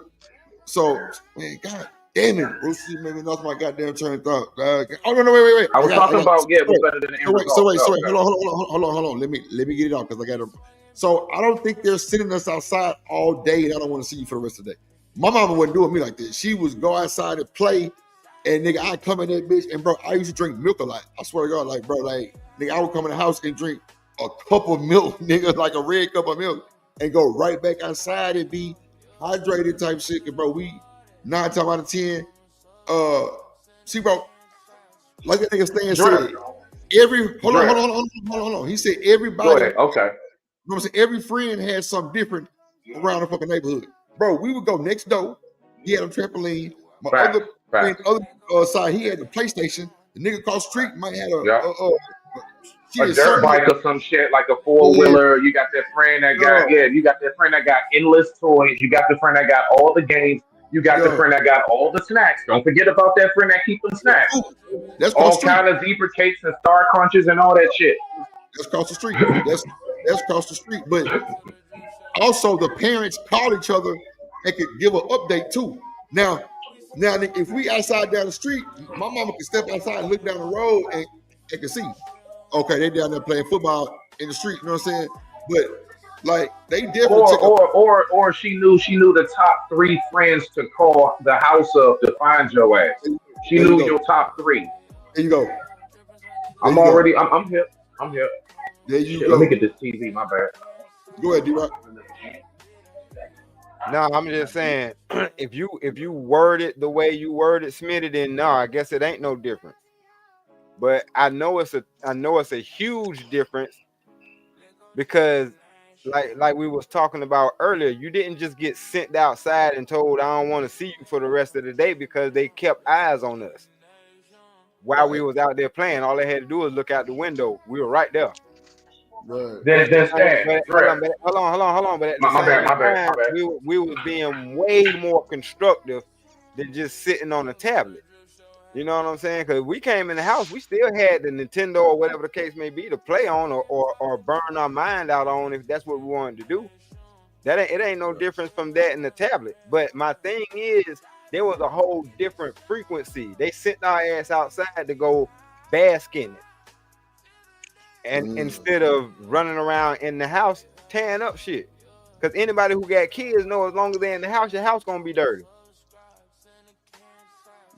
so man, God damn it, Rooster, you made me lost my goddamn train of thought. Oh no, wait. I I was got. talking about, yeah, what's Wait. better than the end So result. wait. Go, Hold go. on. Let me get it out because I got to. So I don't think they're sending us outside all day, and I don't want to see you for the rest of the day. My mama wasn't doing me like this. She was go outside and play, and nigga, I come in that bitch, and bro, I used to drink milk a lot. I swear to God, like bro, like nigga, I would come in the house and drink a cup of milk, nigga, like a red cup of milk, and go right back outside and be hydrated type shit. And bro, we 9 times out of 10, see, bro, like that nigga Stan said, Drip. hold on. He said Go everybody, ahead. Okay. you know what I'm saying? Every friend had something different around the fucking neighborhood. Bro, we would go next door. He had a trampoline. My Facts. other friend, Facts. other side, he had the PlayStation. The nigga across the street might have Yeah. shit, A dirt something. bike or some shit, like a four Yeah, wheeler. You got that friend that got, yeah, you got that friend that got endless toys. You got the friend that got all the games. You got the yeah. friend that got all the snacks. Don't forget about that friend that keep them snacks. That's across All the street. kind of zebra cakes and star crunches and all that shit. That's across the street. That's across the street. But also the parents call each other and could give an update too. Now, if we outside down the street, my mama can step outside and look down the road and can see. Okay, they down there playing football in the street. You know what I'm saying? But like they definitely Or take a. or she knew the top 3 friends to call the house of to find your ass. She There you knew go. your top 3. There you go. There I'm you go. already I'm here. I'm here. There you Shit, let me go. get this TV, my bad. Go ahead, D-Rock. No, I'm just saying, if you word it the way you word it, Smitty, then no, I guess it ain't no difference. But I know it's a huge difference because like we was talking about earlier, you didn't just get sent outside and told I don't want to see you for the rest of the day because they kept eyes on us while we was out there playing. All they had to do was look out the window. We were right there. Right. Then Stan, But Drip. hold on. But at the My same bad. time, we was being way more constructive than just sitting on a tablet. You know what I'm saying? Because we came in the house, we still had the Nintendo or whatever the case may be to play on or burn our mind out on if that's what we wanted to do. It ain't no difference from that in the tablet. But my thing is, there was a whole different frequency. They sent our ass outside to go bask in it. And instead of running around in the house tearing up shit. Because anybody who got kids know as long as they're in the house, your house gonna be dirty.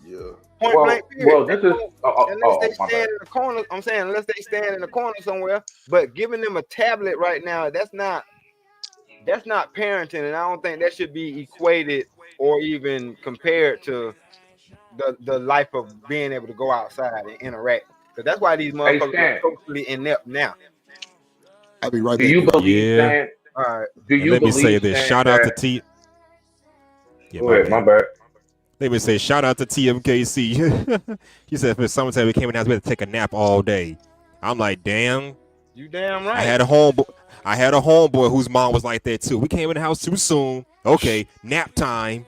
Yeah. Point blank period. Well, this is Unless they my stand bad. in the corner. I'm saying unless they stand in the corner somewhere. But giving them a tablet right now, that's not parenting, and I don't think that should be equated or even compared to the life of being able to go outside and interact. Because that's why these Hey motherfuckers are Stan, socially inept now. I'll be right do back. you believe Yeah. Stan? All right. Do And you let me say believe this. Stan Shout out to that? T. Yeah, Go ahead, my bad. Let me say shout out to TMKC. He said for summertime we came in the house, we had to take a nap all day. I'm like, damn. You damn right. I had a homeboy whose mom was like that too. We came in the house too soon. Okay, nap time.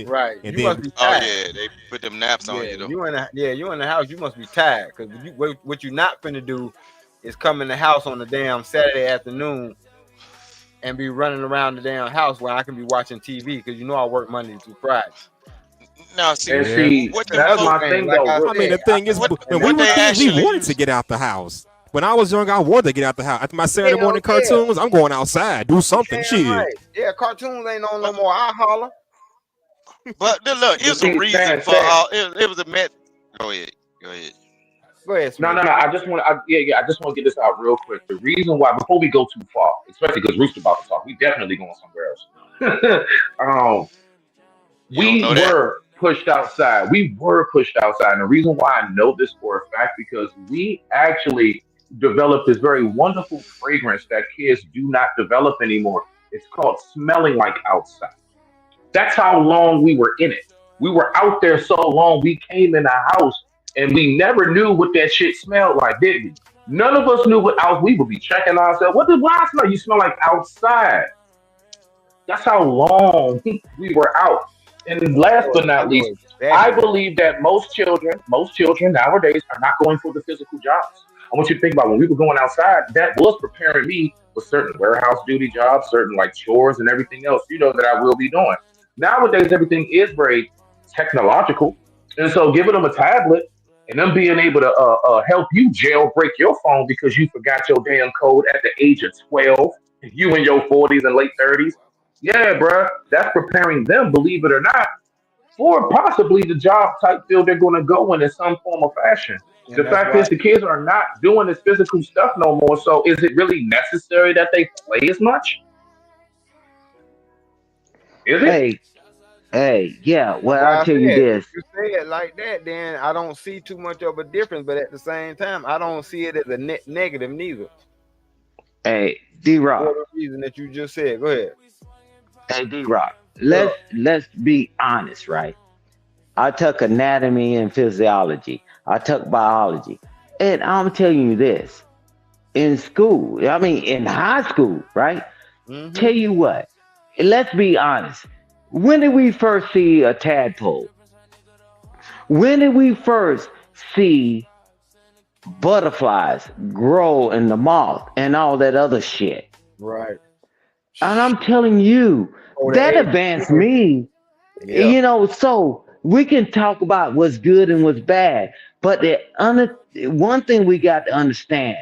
Right. And You then must be Oh tired. yeah, they put them naps on you though. You in the house. You must be tired because what you not finna do is come in the house on the damn Saturday afternoon and be running around the damn house where I can be watching TV because you know I work Monday through Friday. Now see, And Yeah. see, what them that's folk, my thing Like though. I mean, the said, thing is, what when we what were they kids, we actually wanted to use. get out the house. When I was young, I wanted to get out the house. After my Saturday hell morning yeah, cartoons, I'm going outside, do something. damn Shit. right. Yeah, cartoons ain't on no But more. I holler. look, But it's a see, reason Stan, for Stan. it was a met. Go ahead. Go ahead, No, Smith. I just want, I just want to get this out real quick. The reason why, before we go too far, especially because Rooster about to talk, we definitely going somewhere else. You don't We know that. were pushed outside. We were pushed outside, and the reason why I know this for a fact because we actually developed this very wonderful fragrance that kids do not develop anymore. It's called smelling like outside. That's how long we were in it. We were out there so long, we came in the house and we never knew what that shit smelled like, did we? None of us knew what else we would be checking ourselves. What did I smell? You smell like outside. That's how long we were out. And last but I not know least, I exactly what. believe that most children nowadays are not going for the physical jobs. I want you to think about when we were going outside, that was preparing me for certain warehouse duty jobs, certain like chores and everything else, that I will be doing. Nowadays, everything is very technological. And so giving them a tablet and them being able to help you jailbreak your phone because you forgot your damn code at the age of 12, you in your 40s and late 30s. Yeah, bruh, that's preparing them, believe it or not, for possibly the job type field they're going to go in some form of fashion. And The that's fact why is, the kids are not doing this physical stuff no more. So, is it really necessary that they play as much? Is it? Hey, yeah. that's Well, why I'll I tell you said if this. you say it like that, then I don't see too much of a difference. But at the same time, I don't see it as a net negative neither. Hey, D For Rock. the reason that you just said. Go ahead. Hey, D Rock. What up? Let's be honest, right? I took anatomy and physiology. I took biology, and I'm telling you this: in school, I mean, in high school, right? Mm-hmm. Tell you what. Let's be honest. When did we first see a tadpole? When did we first see butterflies grow in the moth and all that other shit? Right. And I'm telling you, Oh, the that egg. advanced me. Yeah. So we can talk about what's good and what's bad, but one thing we got to understand,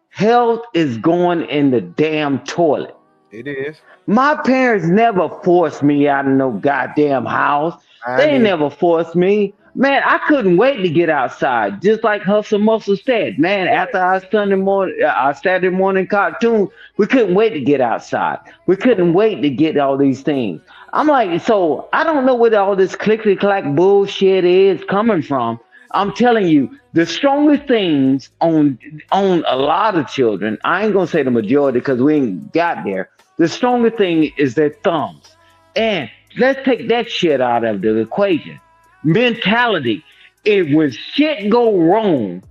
health is going in the damn toilet. It is. My parents never forced me out of no goddamn house. I They need. never forced me. Man, I couldn't wait to get outside. Just like Hustle Muscle said, man, after our Saturday morning cartoon, we couldn't wait to get outside. We couldn't wait to get all these things. I'm like, so I don't know where all this clickety clack bullshit is coming from. I'm telling you, the strongest things on a lot of children, I ain't gonna say the majority because we ain't got there. The strongest thing is their thumbs. And let's take that shit out of the equation. Mentality. If when shit go wrong,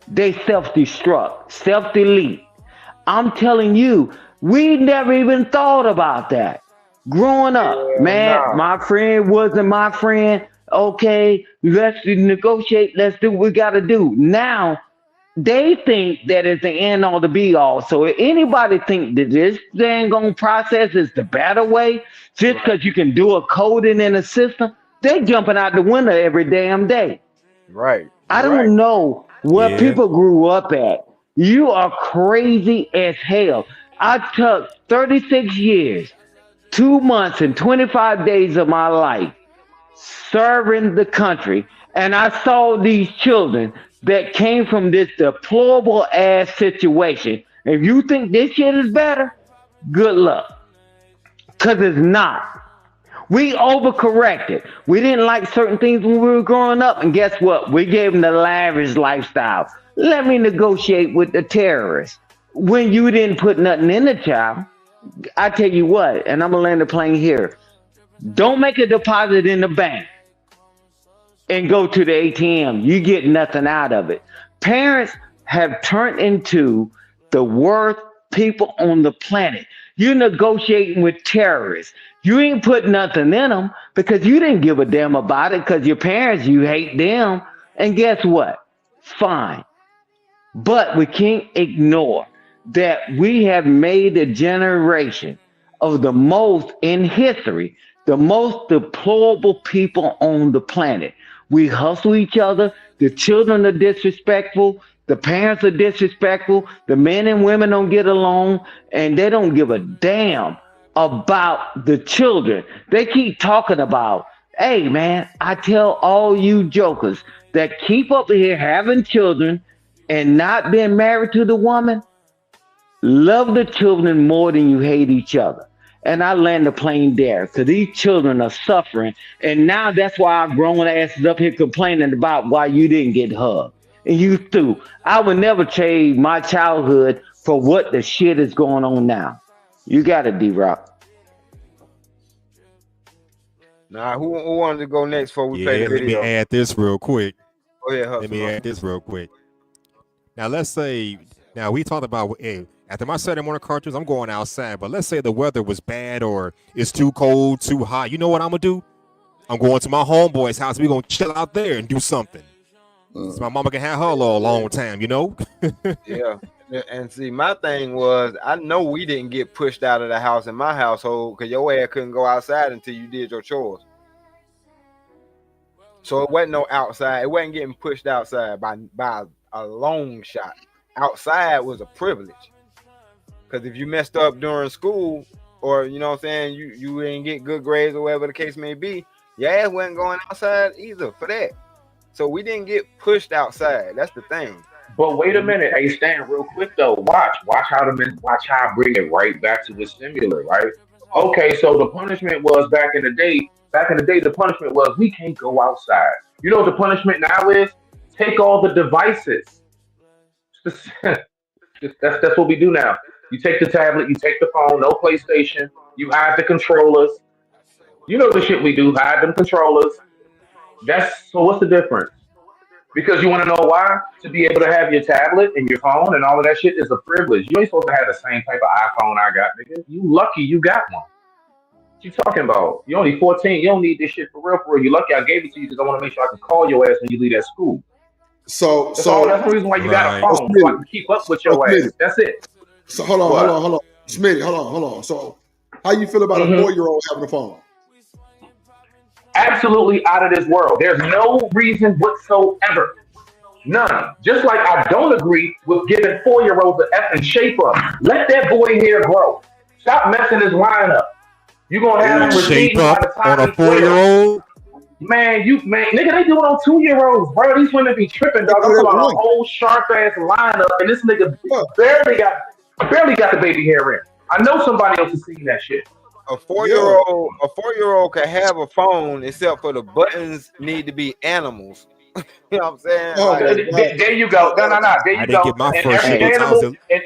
they self-destruct, self-delete. I'm telling you, we never even thought about that. Growing up, man, Nah. my friend wasn't my friend. Okay, let's negotiate. Let's do what we got to do. Now, they think that it's the end all the be all. So if anybody think that this thing gonna process is the better way, just because you can do a coding in a system, they jumping out the window every damn day. Right. I You're right. don't know where Yeah. people grew up at. You are crazy as hell. I took 36 years, 2 months, and 25 days of my life serving the country, and I saw these children that came from this deplorable ass situation. If you think this shit is better, good luck. Because it's not. We overcorrected. We didn't like certain things when we were growing up, and guess what? We gave them the lavish lifestyle. Let me negotiate with the terrorists. When you didn't put nothing in the child, I tell you what, and I'm gonna land the plane here. Don't make a deposit in the bank and go to the ATM. You get nothing out of it. Parents have turned into the worst people on the planet. You're negotiating with terrorists. You ain't put nothing in them because you didn't give a damn about it because your parents, you hate them. And guess what? Fine. But we can't ignore that we have made a generation of the most in history, the most deplorable people on the planet. We hustle each other. The children are disrespectful. The parents are disrespectful. The men and women don't get along, and they don't give a damn about the children. They keep talking about, hey, man, I tell all you jokers that keep up here having children and not being married to the woman, love the children more than you hate each other. And I land the plane there because these children are suffering. And now that's why our grown asses up here complaining about why you didn't get hugged. And you too. I would never trade my childhood for what the shit is going on now. You got it, D-Rock. Nah, who wanted to go next before we play Yeah, the let me video? add this real quick. Go ahead, Hudson. Let me add this real quick. Now, let's say, now we talked about, hey, after my Saturday morning cartoons, I'm going outside. But let's say the weather was bad or it's too cold, too hot. You know what I'm going to do? I'm going to my homeboy's house. We're going to chill out there and do something. So my mama can have her a little long time, you know? Yeah. And see, my thing was, I know we didn't get pushed out of the house in my household because your ass couldn't go outside until you did your chores. So it wasn't no outside. It wasn't getting pushed outside by a long shot. Outside was a privilege. Because if you messed up during school, or you know what I'm saying, you didn't get good grades or whatever the case may be, your ass wasn't going outside either for that. So we didn't get pushed outside. That's the thing. But wait a minute, hey Stan, real quick though. Watch how I bring it right back to the similar, right? Okay, so the punishment was back in the day. Back in the day, the punishment was we can't go outside. You know what the punishment now is? Take all the devices. That's what we do now. You take the tablet, you take the phone, no PlayStation. You hide the controllers. You know the shit we do, hide them controllers. So what's the difference? Because you want to know why? To be able to have your tablet and your phone and all of that shit is a privilege. You ain't supposed to have the same type of iPhone I got, nigga. You lucky you got one. What you talking about? You only 14. You don't need this shit for real, for real. You lucky I gave it to you because I want to make sure I can call your ass when you leave that school. So That's the reason why you got a phone, so I can keep up with your ass. That's it. So hold on. Smitty, hold on. So how you feel about a 4-year-old having a phone? Absolutely out of this world. There's no reason whatsoever. None. Just like I don't agree with giving 4-year-olds an effing shape up. Let that boy hair grow. Stop messing his line up. You're gonna have him shape receding by up the time on a he's 12. 4-year-old? Man, nigga, they do it on 2-year-olds, bro. These women be tripping, dog. I'm talking about a whole sharp ass lineup, and this nigga barely got the baby hair in. I know somebody else has seen that shit. a 4-year-old can have a phone, except for the buttons need to be animals. You know what I'm saying? Oh Like, my There you go. No. There I you didn't go. get my And first every ship until I was animal, and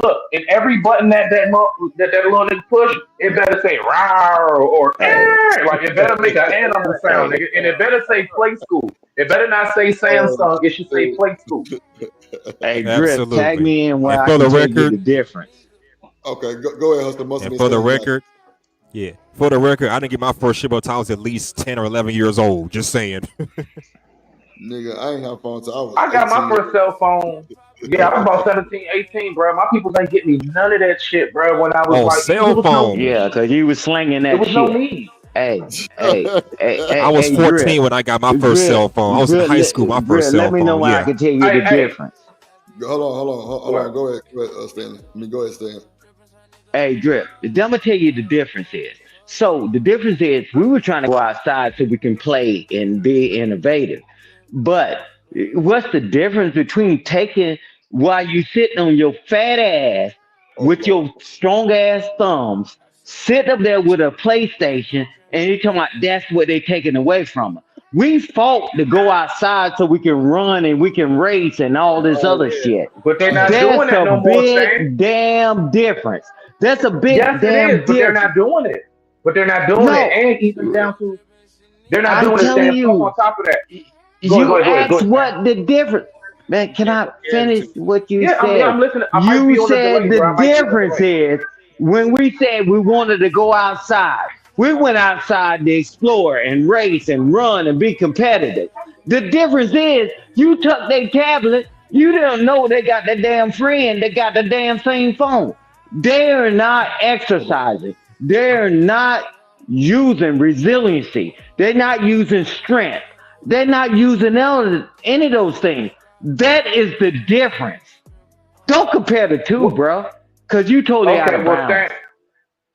look. And every button that little nigga push, it better say "rawr" or Hey, "eh." Like it better make an animal sound, hey, nigga. And it better say "play school." It better not say Samsung. It should say "play school." hey, Drip, tag absolutely. me in where And I for can the tell you record, the difference. Okay, go ahead, Hustle. Must have and been for the saying that. record, yeah, for the record, I didn't get my first ship until I was at least 10 or 11 years old. Just saying. Nigga, I ain't have phone until I was I got my 18. first cell phone. Yeah, I was about 17, 18, bro. My people ain't get me none of that shit, bro. When I was Oh, like, because cell it was no phone. Yeah, need. because you was slinging It that was no shit. need. Hey, I was Drip. 14 when I got my first cell phone. I was in high school, my first Let cell me know phone. when I Yeah. can tell you the Hey, difference. Hold what? on. Go ahead, Stanley. Go ahead, Stanley. Hey, Drip, I'm gonna tell you the difference is. So the difference is we were trying to go outside so we can play and be innovative. But what's the difference between taking while you sitting on your fat ass Oh with Lord. your strong ass thumbs, sit up there with a PlayStation, and you talking about that's what they taking away from us. We fought to go outside so we can run and we can race and all this other shit. But they're not doing That's that a no more, Stan. big damn difference. That's a big Yes, it is, damn but they're difference. not doing it. But they're not doing it, No, and even down to they're not I'm doing it, telling Stan. Plus, you, on top of that, you go asked ahead, Stan. what the difference. Man, can I finish what you Yeah, I'm said? listening. I might You be on a said delay, the bro. I might be on a difference delay. is when we said we wanted to go outside, we went outside to explore and race and run and be competitive. The difference is you took their tablet, you didn't know they got that damn friend that got the damn same phone. They're not exercising. They're not using resiliency. They're not using strength. They're not using any of those things. That is the difference. Don't compare the two, Well, bro, because you totally out okay, of well, bounds. Stan.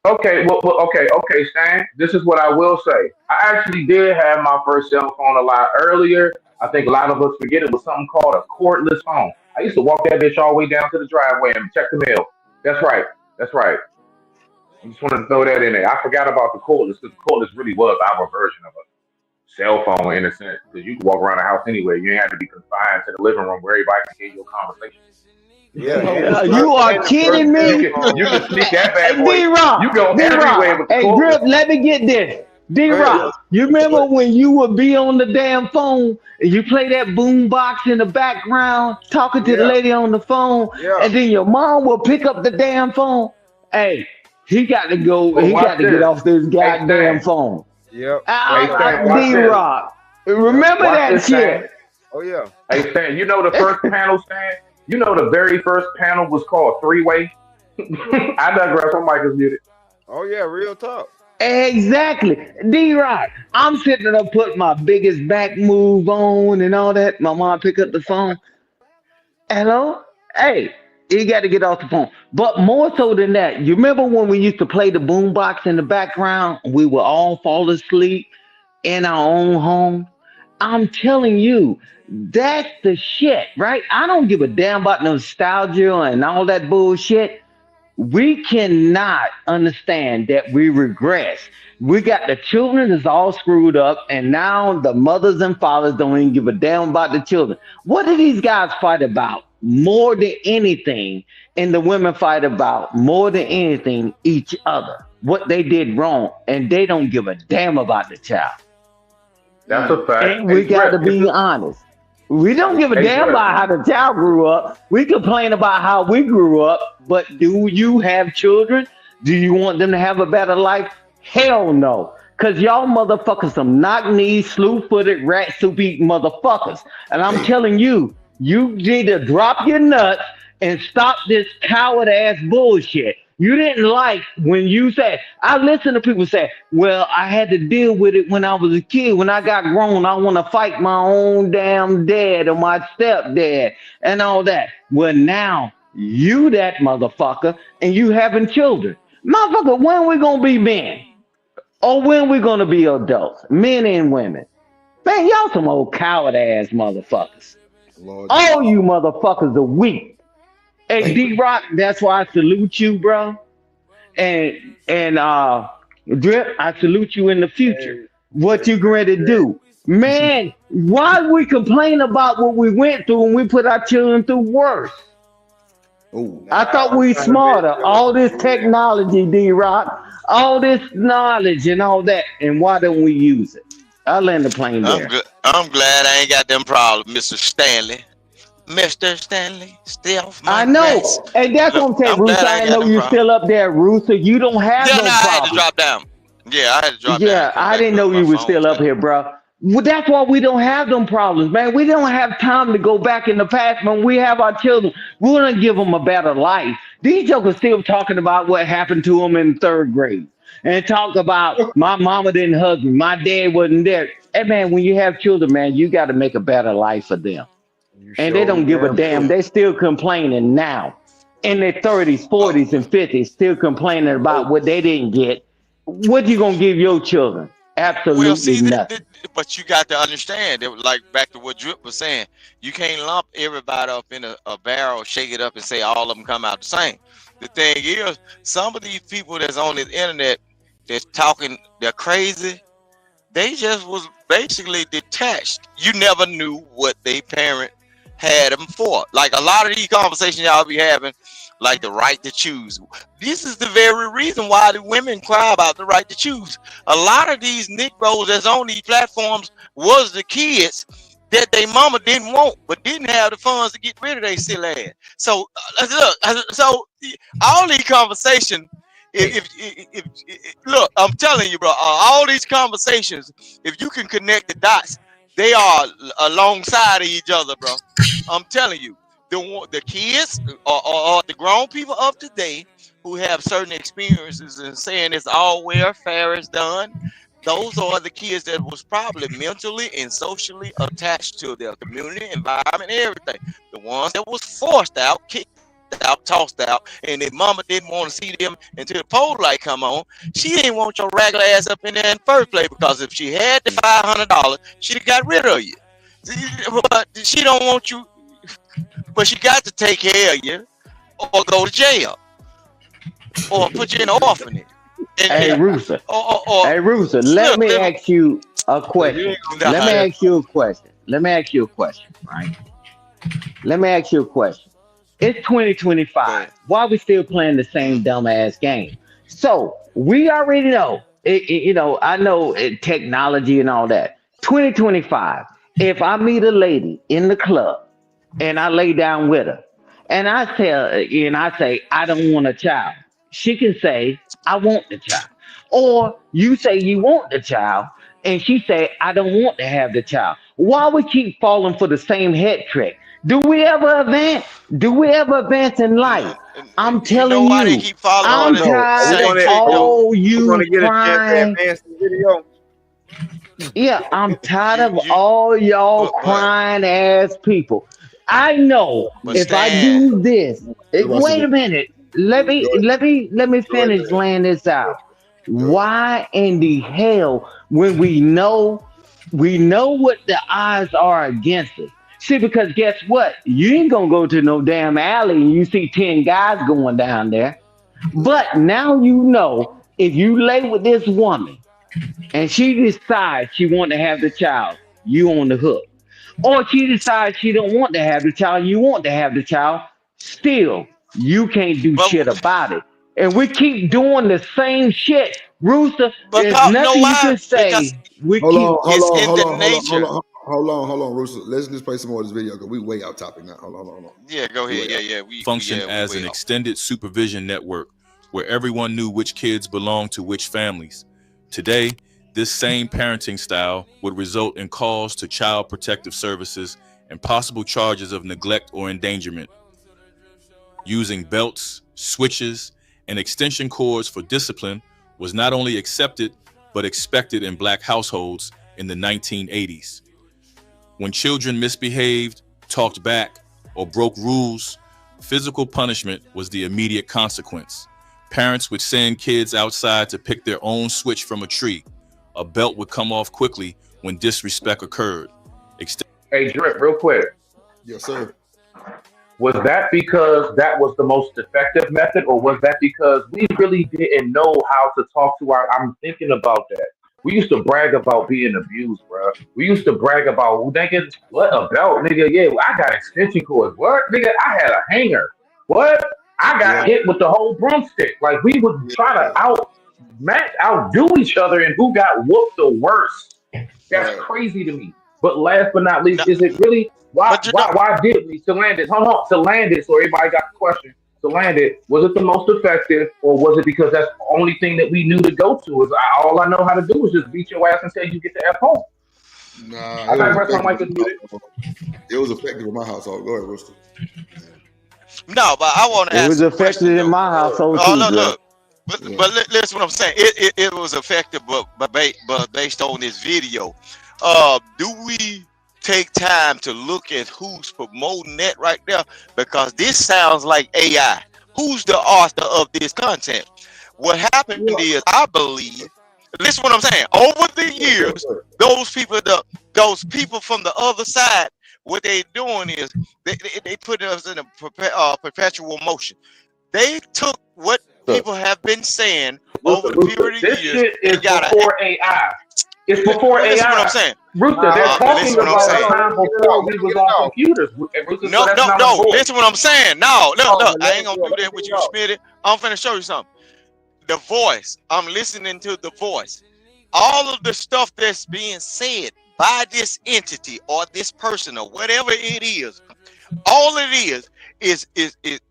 Okay, Stan. This is what I will say. I actually did have my first cell phone a lot earlier. I think a lot of us forget it was something called a cordless phone. I used to walk that bitch all the way down to the driveway and check the mail. That's right. That's right. I just wanted to throw that in there. I forgot about the cordless because the cordless really was our version of a cell phone in a sense because you could walk around the house anyway. You ain't have to be confined to the living room where everybody can hear your conversation. yeah, You are And the first, kidding you me? can you can sneak that bad Hey, boy. D Rock, You go D everywhere Rock. with the Hey, cordless. Grip, let me get this. D go ahead. Rock, you remember when you would be on the damn phone and you play that boom box in the background talking to the Yeah, lady on the phone, yeah. and then your mom will pick up the damn phone? Hey, he got to go, But he watch got to get this. off this Hey goddamn Stan. phone. Yep. Hey Stan, watch D this. Rock, Yep. remember Watch that this, Stan. shit. Oh yeah. Hey Stan, you know the first panel, Stan? You know the very first panel was called three way? I digress, I'm Michael's muted. Oh yeah. Real talk. Exactly. D Rock. I'm sitting there putting my biggest back move on and all that. My mom pick up the phone. Hello? Hey, you got to get off the phone. But more so than that, you remember when we used to play the boombox in the background? We would all fall asleep in our own home. I'm telling you, that's the shit, right? I don't give a damn about nostalgia and all that bullshit. We cannot understand that we regress. We got the children that's all screwed up, and now the mothers and fathers don't even give a damn about the children. What do these guys fight about more than anything? And the women fight about more than anything each other. What they did wrong, and they don't give a damn about the child. That's a fact. And we Hey got Drip, to be honest. We don't give a hey damn Drip. about how the child grew up. We complain about how we grew up, but do you have children? Do you want them to have a better life? Hell no. Because y'all motherfuckers some knock knees, slew footed, rat soup eating motherfuckers. And I'm telling you, you need to drop your nuts and stop this coward ass bullshit. You didn't like when you said, I listen to people say, well, I had to deal with it when I was a kid. When I got grown, I want to fight my own damn dad or my stepdad and all that. Well, now you that motherfucker and you having children. Motherfucker, when we going to be men? Or when we going to be adults? Men and women. Man, y'all some old coward ass motherfuckers. Lord All Jesus. you motherfuckers are weak. Hey, D Rock, that's why I salute you, bro. And Drip, I salute you in the future. What you going to do? Man, why we complain about what we went through and we put our children through worse? Oh, I thought we smarter. All this technology, D-Rock, all this knowledge and all that, and why don't we use it? I'll land the plane there. I'm glad I ain't got them problems, Mr. Stanley. Mr. Stanley, stay off my I know, grass. and that's what I'm saying, I'm glad Rooster. I I ain't got know them you're problems. still up there, Rooster. You don't have Yeah, no no, I had to problem. drop down. Yeah, I had to drop down. Yeah, I didn't know you were still up here, bro. Well, that's why we don't have them problems, man. We don't have time to go back in the past when we have our children. We want to give them a better life. These jokers still talking about what happened to them in third grade and talk about my mama didn't hug me, my dad wasn't there. Hey, man, when you have children, man, you got to make a better life for them. And they don't give a damn. They still complaining now in their 30s, 40s, and 50s, still complaining about what they didn't get. What you going to give your children? Absolutely Well, see, nothing. but you got to understand that, like back to what Drip was saying, you can't lump everybody up in a barrel, shake it up, and say all of them come out the same. The thing is, some of these people that's on the internet that's talking, they're crazy. They just was basically detached. You never knew what they parent had them for. Like a lot of these conversations y'all be having, like the right to choose. This is the very reason why the women cry about the right to choose. A lot of these Negroes that's on these platforms was the kids that they mama didn't want, but didn't have the funds to get rid of their silly ass. So so all these conversations. If look, I'm telling you, bro, all these conversations, if you can connect the dots, they are alongside of each other, bro. I'm telling you, the kids or the grown people of today who have certain experiences and saying it's all welfare is done. Those are the kids that was probably mentally and socially attached to their community, environment, and everything. The ones that was forced out, kicked out, tossed out, and their mama didn't want to see them until the pole light come on. She didn't want your regular ass up in there in the first place, because if she had the $500, she'd have got rid of you. But she don't want you, but she got to take care of you or go to jail or put you in an orphanage. Hey, Rooster. Hey, Rooster, let me ask you a question. Let me ask you a question. Let me ask you a question, right? Let me ask you a question. It's 2025. Why we still playing the same dumbass game? So we already know, I know technology and all that. 2025. If I meet a lady in the club and I lay down with her, and I say I don't want a child, she can say I want the child, or you say you want the child, and she say I don't want to have the child. Why we keep falling for the same head trick? Do we ever advance? Do we ever advance in life? I'm telling why they you, keep following I'm the tired same of trick, though? all We're you gonna get a chance to crying. advance the video. Yeah, I'm tired of all y'all crying ass people. I know if I do this, wait a minute. Let me finish laying this out. Why in the hell, when we know what the odds are against us? See, because guess what? You ain't gonna go to no damn alley and you see 10 guys going down there. But now you know, if you lay with this woman and she decides she want to have the child, you on the hook. Or she decides she don't want to have the child, you want to have the child, still, you can't do shit about it. And we keep doing the same shit. Rooster, But there's you know nothing you why? can Because say. We Hold keep on, it's in the nature. hold on, Rooster. Let's just play some more of this video because we way out topic now. Hold on. Yeah, go We ahead. way out. Yeah, we Functioned as an way off. extended supervision network where everyone knew which kids belonged to which families. Today, this same parenting style would result in calls to Child Protective Services and possible charges of neglect or endangerment. Using belts, switches, and extension cords for discipline was not only accepted, but expected in Black households in the 1980s. When children misbehaved, talked back, or broke rules, physical punishment was the immediate consequence. Parents would send kids outside to pick their own switch from a tree. A belt would come off quickly when disrespect occurred. Hey, Drip, real quick. Yes, sir. Was that because that was the most effective method, or was that because we really didn't know how to talk to our? I'm thinking about that. We used to brag about being abused, bro. We used to brag about, nigga, what a belt, nigga. Yeah, I got extension cords. What, nigga? I had a hanger. What? I got Yeah, hit with the whole broomstick. Like we would try to outdo each other, and who got whooped the worst. That's Right. crazy to me. But last but not least, No, is it really why but you know, why why did we to land it? Hold on, to land it, so everybody got the question. To land it, was it the most effective, or was it because that's the only thing that we knew to go to? All I know how to do is just beat your ass until you get to F home. Nah, I it was digress. My effective mic in is my muted. household. It was effective in my household. Go ahead, Rooster. no, but I want to It was ask a question affected in though. my household Oh, too, look, Dre. look. But Yeah. but listen, what I'm saying. It was effective, but based on this video, do we take time to look at who's promoting that right there? Because this sounds like AI. Who's the author of this content? What happened Yeah. is, I believe. Listen, what I'm saying. Over the years, those people from the other side, what they doing is they put us in a perpetual motion. They took what people have been saying over the Rooster, period of this years shit is and got a. before AI. It's before Listen what I'm AI. saying. Rooster, they're talking Listen what I'm about a saying. time before we was on computers. Rooster, so No, that's no, not a no. voice. Listen what I'm saying. No, look, oh, look. I let ain't me, gonna yeah, do let me that get with it you, out. Smitty. I'm finna show you something. The voice. I'm listening to the voice. All of the stuff that's being said by this entity or this person or whatever it is, all it is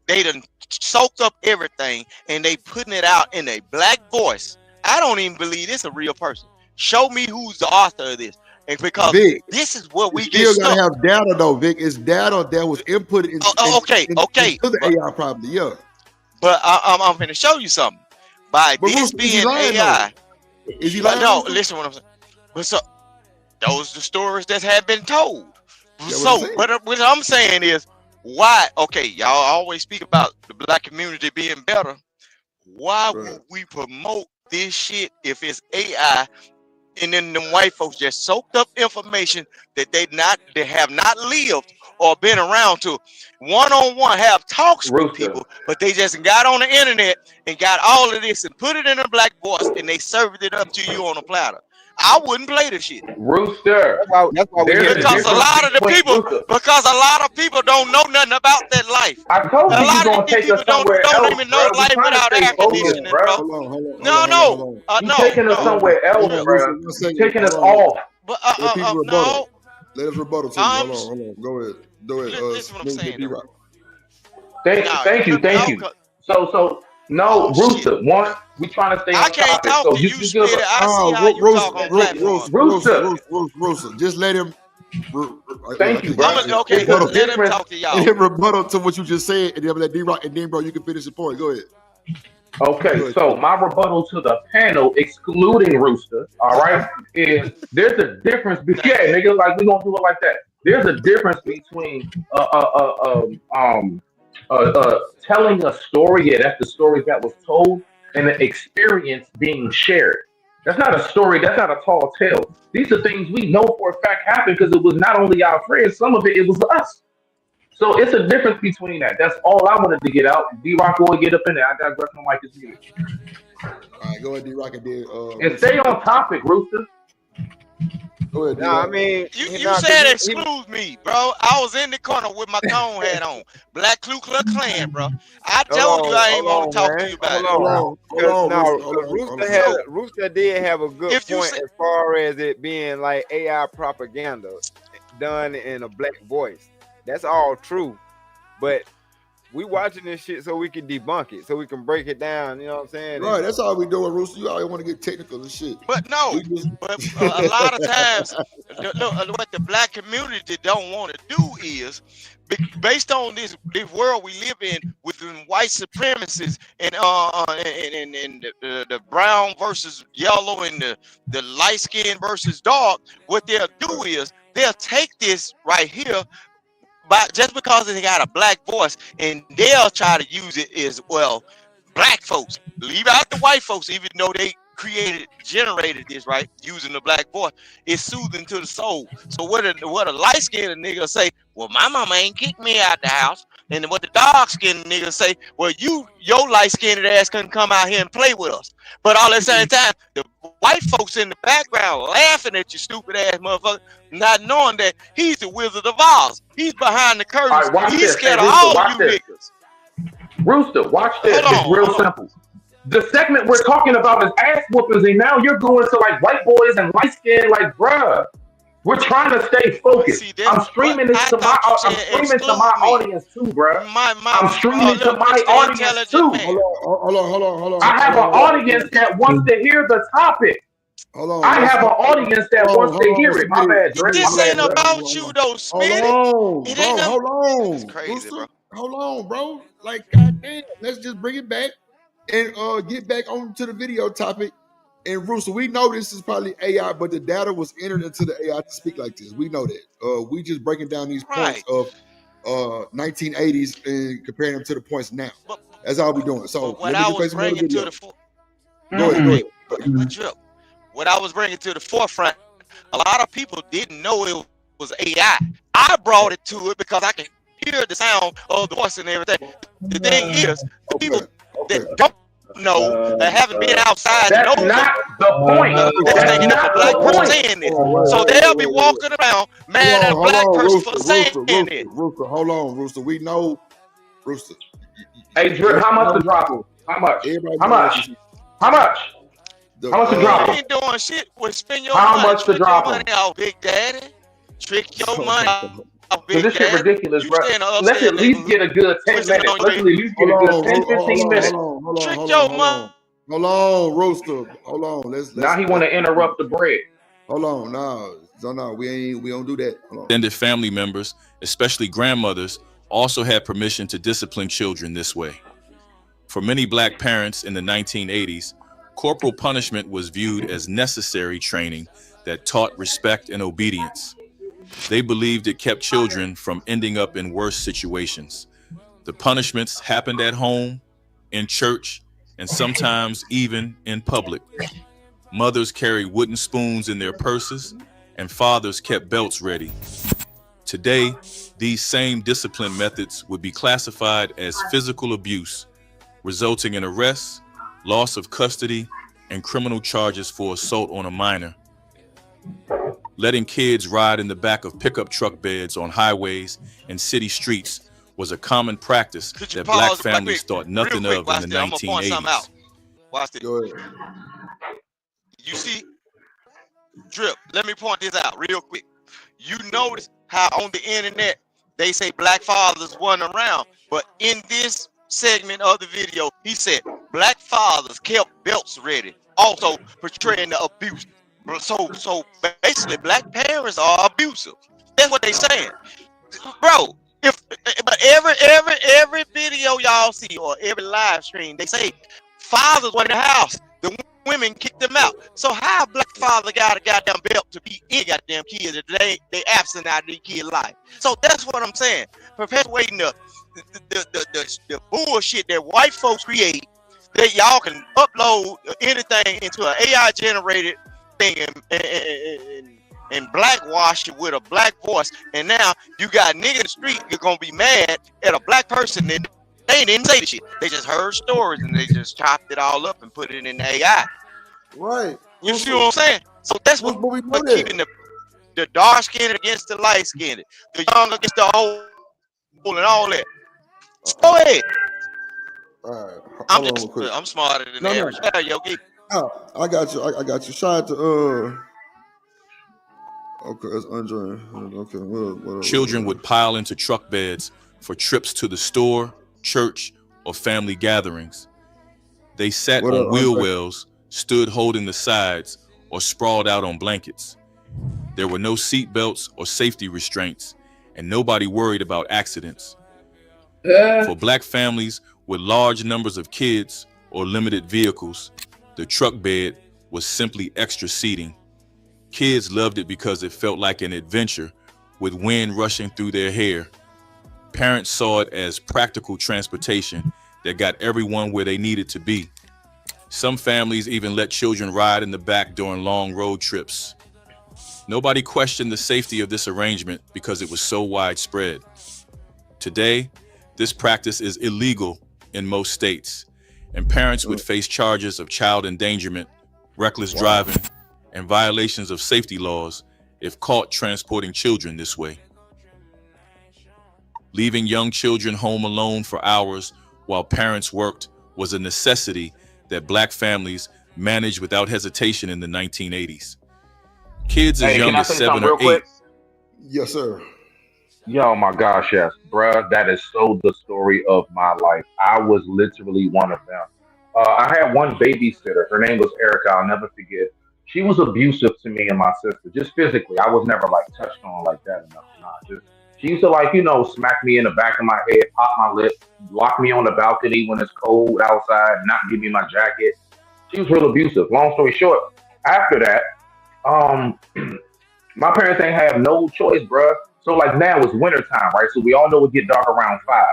they done soaked up everything and they putting it out in a black voice. I don't even believe it's a real person. Show me who's the author of this. And because Vic, this is where you we get still gotta stuck. have data though, Vic. It's data that was inputted Okay, into the AI probably. Yeah. but I'm going to show you something. By But this Rooster, is he being lying though? AI, Is he lying, no, Rooster? listen what I'm saying. But so those are the stories that have been told. That's what I'm So saying. what I'm saying is, why? Okay, y'all always speak about the black community being better. Why Right. would we promote this shit if it's AI and then them white folks just soaked up information that they have not lived or been around to one-on-one have talks with Rooster, people, but they just got on the internet and got all of this and put it in a black voice and they served it up to you on a platter. I wouldn't play the shit. Rooster. That's why we There's here a Because a difference lot of the between people, Rooster. don't know nothing about that life. I told A you you're lot of gonna these take people us don't somewhere else, even know bro. We're life trying to without stay air focused, conditioning, bro. bro. No, You taking us no, somewhere else, trip. bro. Rooster, 1 You second. taking us Hold on. off. But Let people rebuttal. no. Let us rebuttal to you. I'm Hold on. Go ahead. Go ahead. listen what I'm Smooth saying D though. Rock. Now Thank you, thank no, you. So no, oh shit. Rooster. One, we trying to stay I on can't topic. talk So to you you, can give Smitty. us I see No, how you talk on platform. Rooster. Rooster. Just let him. I Thank you, can't get bro. you. Okay, It's a Rebuttal. let him difference. talk to Let y'all. him rebuttal to what you just said, and then let D Rock, and then bro, you can finish the point. Go ahead. Go Okay, ahead. so my rebuttal to the panel, excluding Rooster, all right, is there's a difference. Yeah, nigga, like we gonna do it like that. There's a difference between telling a story, yeah, that's the story that was told, and the experience being shared. That's not a story. That's not a tall tale. These are things we know for a fact happened because it was not only our friends. Some of it was us. So it's a difference between that. That's all I wanted to get out. D Rock will get up in there. I digress. My mic is muted. All right, go ahead, D Rock, and then And Rooster. stay on topic, Rooster. Go ahead, D Nah, I Rock. mean, You nah, cause said he exclude me, bro. I was in the corner with my cone hat on. Black Ku Klux Klan, bro. I told you I ain't want to hold talk on, to man, you about hold it. on. Hold on, Now, Rooster. Hold on. Rooster So Rooster did have a good if you point say as far as it being like AI propaganda done in a black voice. That's all true, but we watching this shit so we can debunk it, so we can break it down. You know what I'm saying? Right, that's all we doing, Rooster. You always want to get technical and shit. But no, We just but a lot of times, what the black community don't want to do is, based on this world we live in, within white supremacists and the brown versus yellow and the light skin versus dark, what they'll do is they'll take this right here. But just because they got a black voice, and they'll try to use it as well, black folks leave out the white folks, even though they generated this right using the black voice. It's soothing to the soul. So what a light skinned nigga say? Well, my mama ain't kicked me out the house. And what the dark skinned niggas say, well, your light skinned ass couldn't come out here and play with us. But all at the same time, the white folks in the background laughing at you stupid ass motherfucker, not knowing that he's the Wizard of Oz. He's behind the All curtains. right, watch He's this. Hey, scared of Rooster, all watch you this. niggas. Rooster, watch this. Hold It's on, real hold on. simple. The segment we're talking about is ass whoopings, and now you're going to like white boys and light skin, like, bruh. We're trying to stay focused. See, I'm that's streaming what this I to my. thought you I'm said. streaming to my Exclude me. audience too, bruh. My I'm streaming to my Mr. audience Intelligent too. Man. Hold on. I have an audience that wants to hear the topic. Hold on. I have an audience that wants to hear it. My bad, Drip. My This bad, ain't Drip. about you though, Smitty. Hold on, It bro. ain't Hold on. It's crazy, bro. Hold on, bro. Like, goddamn. Let's just bring it back and get back on to the video topic. And Rooster, we know this is probably AI, but the data was entered into the AI to speak like this. We know that. We just breaking down these points of 1980s and comparing them to the points now. That's all we doing. So But what let me I just play was some other bringing video. to the Go ahead. but Drip, what I was bringing to the forefront, a lot of people didn't know it was AI. I brought it to it because I can hear the sound of the voice and everything. The thing is, people that don't know, that haven't been outside, That's know not the point. they're That's thinking it's a not black the person point. saying this. So they'll be walking around mad at a Hold black on, person for saying Rooster, it. Rooster. Hold on, Rooster. We know, Rooster. Hey, Drip, how much to drop him? How much? Everybody How knows much? How much? How much to drop You him? ain't doing shit with spend your How money. much to Trick your drop money him? out, Big Daddy. Trick your money out, Cause Big this shit Daddy. ridiculous, You bro. stay in the Let's upstairs at least neighborhood, get a good 10 twisting minutes. on Let's your at least get a good 10, 15 minutes. trick your money. Hold on, Rooster. Hold on. Let's Now he want to interrupt the bread. Hold on. No, we don't do that. Hold on. Extended family members, especially grandmothers, also had permission to discipline children this way. For many black parents in the 1980s, corporal punishment was viewed as necessary training that taught respect and obedience. They believed it kept children from ending up in worse situations. The punishments happened at home, in church, and sometimes even in public. Mothers carried wooden spoons in their purses, and fathers kept belts ready. Today, these same discipline methods would be classified as physical abuse, resulting in arrests, loss of custody, and criminal charges for assault on a minor. Letting kids ride in the back of pickup truck beds on highways and city streets was a common practice that black families thought nothing of in the 1980s. Watch this. You see, Drip, let me point this out real quick. You notice how on the internet they say black fathers weren't around, but in this segment of the video, he said black fathers kept belts ready, also portraying the abuse. So basically, black parents are abusive. That's what they saying, bro. But every video y'all see or every live stream, they say fathers were in the house. The women kicked them out. So how a black father got a goddamn belt to beat any goddamn kids that they absent out of their kid's life? So that's what I'm saying. Perpetuating the bullshit that white folks create, that y'all can upload anything into an AI generated thing and blackwash it with a black voice, and now you got nigga in the street, you're gonna be mad at a black person that they didn't say the shit. They just heard stories and they just chopped it all up and put it in the AI. Right. You see what I'm saying? So that's what we're keeping the dark skinned against the light skinned, the young against the old, and all that. Go ahead. All right. I'm smarter than average. Yeah, Yogi. I got you. I got you. Shout out to okay, that's Andre. Okay, what Children would pile into truck beds for trips to the store, church, or family gatherings. They sat on wheel wells, stood holding the sides, or sprawled out on blankets. There were no seat belts or safety restraints, and nobody worried about accidents. For black families with large numbers of kids or limited vehicles, the truck bed was simply extra seating. Kids loved it because it felt like an adventure with wind rushing through their hair. Parents saw it as practical transportation that got everyone where they needed to be. Some families even let children ride in the back during long road trips. Nobody questioned the safety of this arrangement because it was so widespread. Today, This practice is illegal in most states, and parents would face charges of child endangerment, reckless driving, and violations of safety laws if caught transporting children this way. Leaving young children home alone for hours while parents worked was a necessity that black families managed without hesitation in the 1980s. Kids as Hey, young can I as say 7 something real or 8. quick? Yes, sir. Yo, my gosh, yes, bruh. That is so the story of my life. I was literally one of them. I had one babysitter. Her name was Erica. I'll never forget. She was abusive to me and my sister, just physically. I was never like touched on like that or nothing. Nah, just she used to like, smack me in the back of my head, pop my lip, lock me on the balcony when it's cold outside, not give me my jacket. She was real abusive. Long story short, after that, um, my parents ain't have no choice, bruh. So like now it's winter time, right? So we all know it get dark around 5.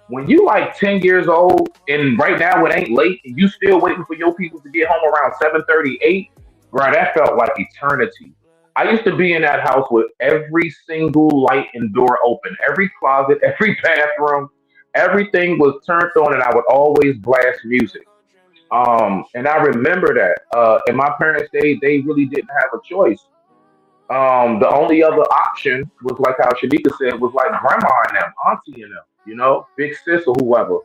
When you like 10 years old and right now it ain't late and you still waiting for your people to get home around 7:38, bruh, that felt like eternity. I used to be in that house with every single light and door open, every closet, every bathroom, everything was turned on, and I would always blast music. And I remember that. And my parents, they really didn't have a choice. The only other option was like how Shanika said, was like grandma and them, auntie and them, big sis or whoever.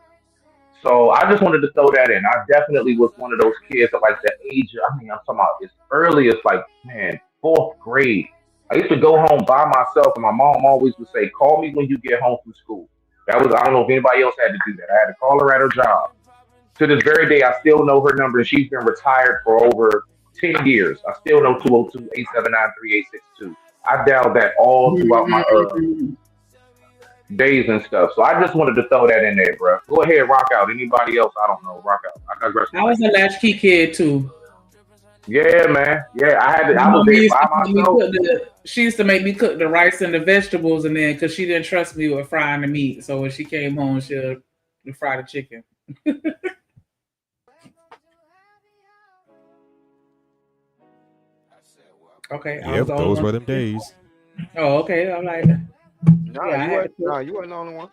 So I just wanted to throw that in. I definitely was one of those kids at like the age of, I mean, I'm talking about as early as like, man, 4th grade. I used to go home by myself, and my mom always would say, call me when you get home from school. That was, I don't know if anybody else had to do that. I had to call her at her job. To this very day, I still know her number, and she's been retired for over 10 years. I still know 202-879-3862. I dialed that all throughout my days and stuff. So I just wanted to throw that in there, bro. Go ahead, rock out. Anybody else? I don't know. Rock out. I digress. I was a latchkey kid too. Yeah, man. Yeah, I My was mom there used by to make me myself. she used to make me cook the rice and the vegetables, and then because she didn't trust me with frying the meat, so when she came home, she'll fry the chicken. Okay, I was Yep, the only those one. were them days. Oh, okay. I'm like, No, yeah, I you had to weren't. cook. No, you weren't the only one.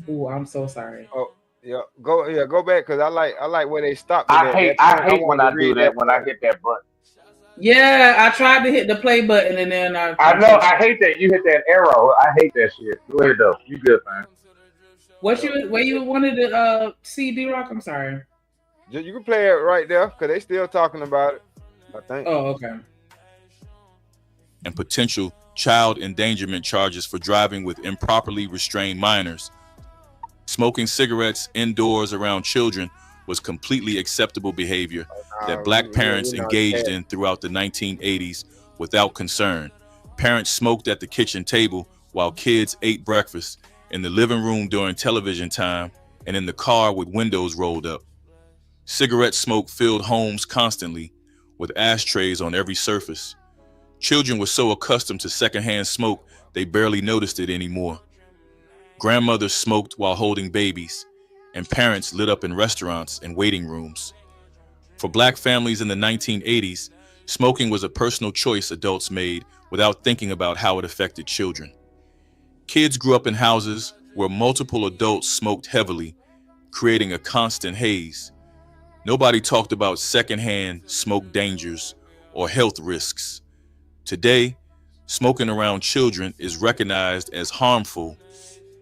Ooh, I'm so sorry. Oh, yeah. Go back because I like where they stopped it I at. hate That I point, I hate when wanted to I do read that that when I part. hit that button. Yeah, I tried to hit the play button, and then I know I hate that you hit that arrow. I hate that shit. Go ahead though. You good, man. where you wanted to see D-Rock? I'm sorry. You can play it right there because they still talking about it. I think. Oh, okay. And potential child endangerment charges for driving with improperly restrained minors. Smoking cigarettes indoors around children was completely acceptable behavior that black parents engaged in throughout the 1980s without concern. Parents smoked at the kitchen table while kids ate breakfast, in the living room during television time, and in the car with windows rolled up. Cigarette smoke filled homes constantly, with ashtrays on every surface. Children were so accustomed to secondhand smoke, they barely noticed it anymore. Grandmothers smoked while holding babies, and parents lit up in restaurants and waiting rooms. For black families in the 1980s, smoking was a personal choice adults made without thinking about how it affected children. Kids grew up in houses where multiple adults smoked heavily, creating a constant haze. Nobody talked about secondhand smoke dangers or health risks. Today, smoking around children is recognized as harmful,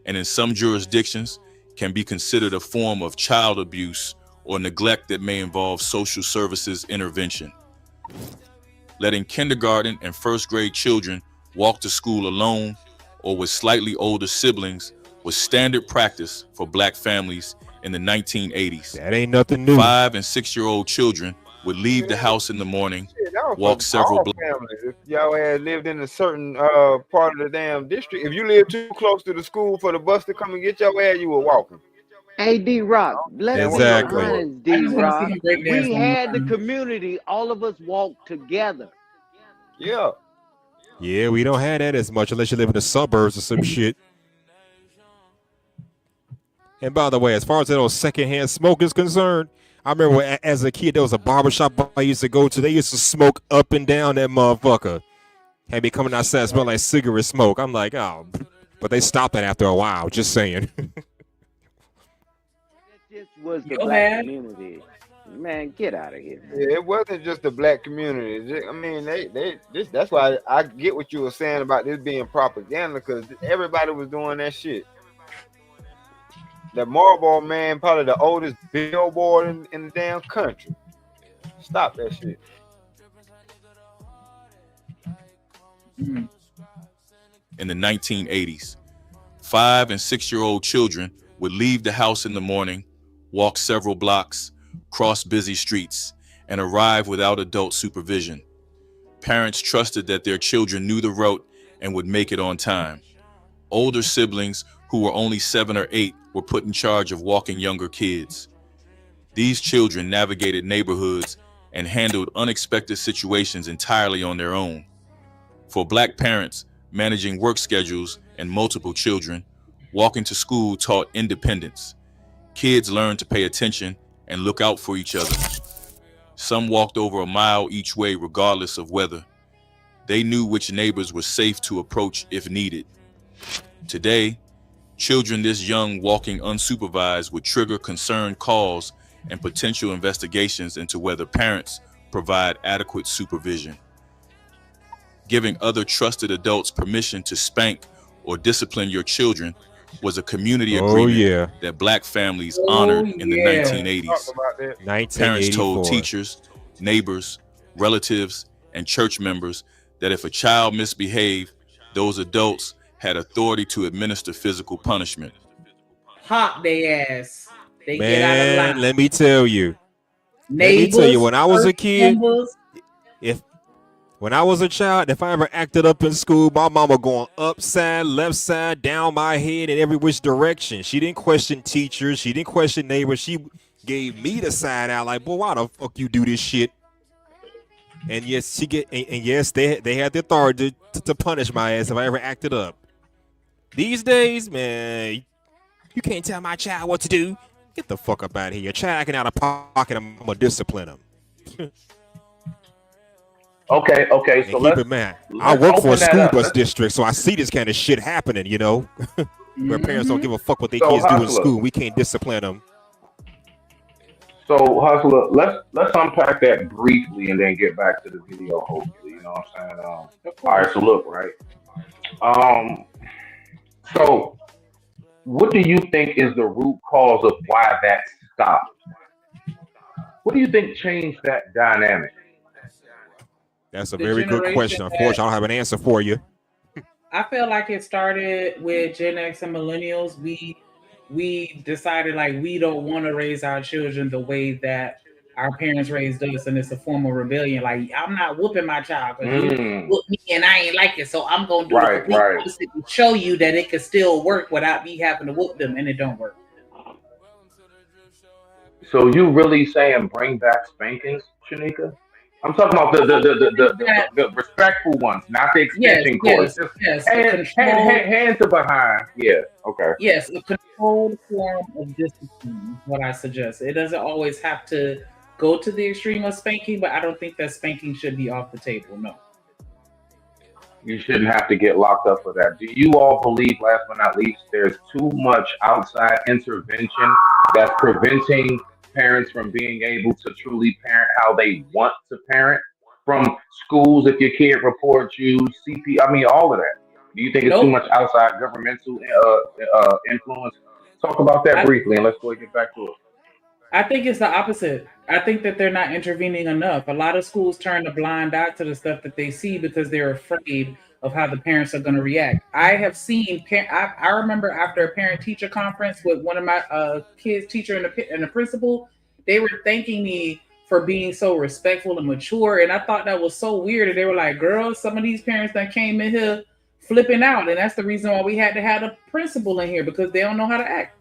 and in some jurisdictions can be considered a form of child abuse or neglect that may involve social services intervention. Letting kindergarten and first grade children walk to school alone or with slightly older siblings was standard practice for black families in the 1980s. That ain't nothing new. 5- and 6-year-old children would leave the house in the morning, Shit, that was walk for several all blocks. families. If y'all had lived in a certain part of the damn district, if you lived too close to the school for the bus to come and get your ass, you were walking. Hey, D-Rock, let's be Exactly. honest, I just want to see D-Rock. him break dance We one more had the time. community. All of us walked together. Yeah. Yeah, we don't have that as much unless you live in the suburbs or some shit. And by the way, as far as that secondhand smoke is concerned, I remember as a kid, there was a barbershop I used to go to. They used to smoke up and down that motherfucker. Had me coming outside smell like cigarette smoke. I'm like, oh, but they stopped that after a while. Just saying. This was the Go black ahead. community. Man, get out of here, man. Yeah, it wasn't just the black community. I mean, that's why I get what you were saying about this being propaganda, because everybody was doing that shit. The Marlboro Man, probably the oldest billboard in the damn country. Stop that shit. In the 1980s, 5 and 6-year-old children would leave the house in the morning, walk several blocks, cross busy streets, and arrive without adult supervision. Parents trusted that their children knew the route and would make it on time. Older siblings who were only 7 or 8 were put in charge of walking younger kids. These children navigated neighborhoods and handled unexpected situations entirely on their own. For Black parents, managing work schedules and multiple children, walking to school taught independence. Kids learned to pay attention and look out for each other. Some walked over a mile each way regardless of weather. They knew which neighbors were safe to approach if needed. Today, children this young walking unsupervised would trigger concerned calls and potential investigations into whether parents provide adequate supervision. Giving other trusted adults permission to spank or discipline your children was a community agreement that Black families honored in the 1980s. Parents told teachers, neighbors, relatives, and church members that if a child misbehaved, those adults had authority to administer physical punishment. Hop their ass. They get out of Man, line. let me tell you. Neighbors, when I was a church kid, members. when I was a child, if I ever acted up in school, my mama going upside, left side, down my head, in every which direction. She didn't question teachers. She didn't question neighbors. She gave me the side out like, boy, why the fuck you do this shit? And yes, yes, they had the authority to punish my ass if I ever acted up. These days, man, you can't tell my child what to do. Get the fuck up out of here. Your child acting out of pocket, I'm gonna discipline him. Okay. And So keep in mind, I work for a school bus district, so I see this kind of shit happening, you know, where parents don't give a fuck what their kids do in school. We can't discipline them. So Hustler, let's unpack that briefly and then get back to the video. Hopefully, you know what I'm saying. All right. So look, right. So what do you think is the root cause of why that stopped? What do you think changed that dynamic? That's a The very good generation question. Unfortunately, I don't have an answer for you. I feel like it started with Gen X and millennials. We decided like we don't want to raise our children the way that our parents raised us, and it's a form of rebellion. Like, I'm not whooping my child because you whooped me and I ain't like it, so I'm gonna do the complete opposite to show you that it can still work without me having to whoop them, and it don't work. So you really saying bring back spankings, Shanika? I'm talking about the respectful ones, not the extension cords. Yes. Hands to behind. Yeah. Okay. Yes, a controlled form of discipline is what I suggest. It doesn't always have to go to the extreme of spanking, but I don't think that spanking should be off the table. No. You shouldn't have to get locked up for that. Do you all believe, last but not least, there's too much outside intervention that's preventing parents from being able to truly parent how they want to parent? From schools, if your kid reports you, CP, I mean, all of that. Do you think it's too much outside governmental influence? Talk about that briefly, and let's go and get back to it. I think it's the opposite. I think that they're not intervening enough. A lot of schools turn a blind eye to the stuff that they see because they're afraid of how the parents are going to react. I have seen, I remember after a parent-teacher conference with one of my kids' teacher and the principal, they were thanking me for being so respectful and mature. And I thought that was so weird. And they were like, girls, some of these parents that came in here flipping out. And that's the reason why we had to have a principal in here, because they don't know how to act.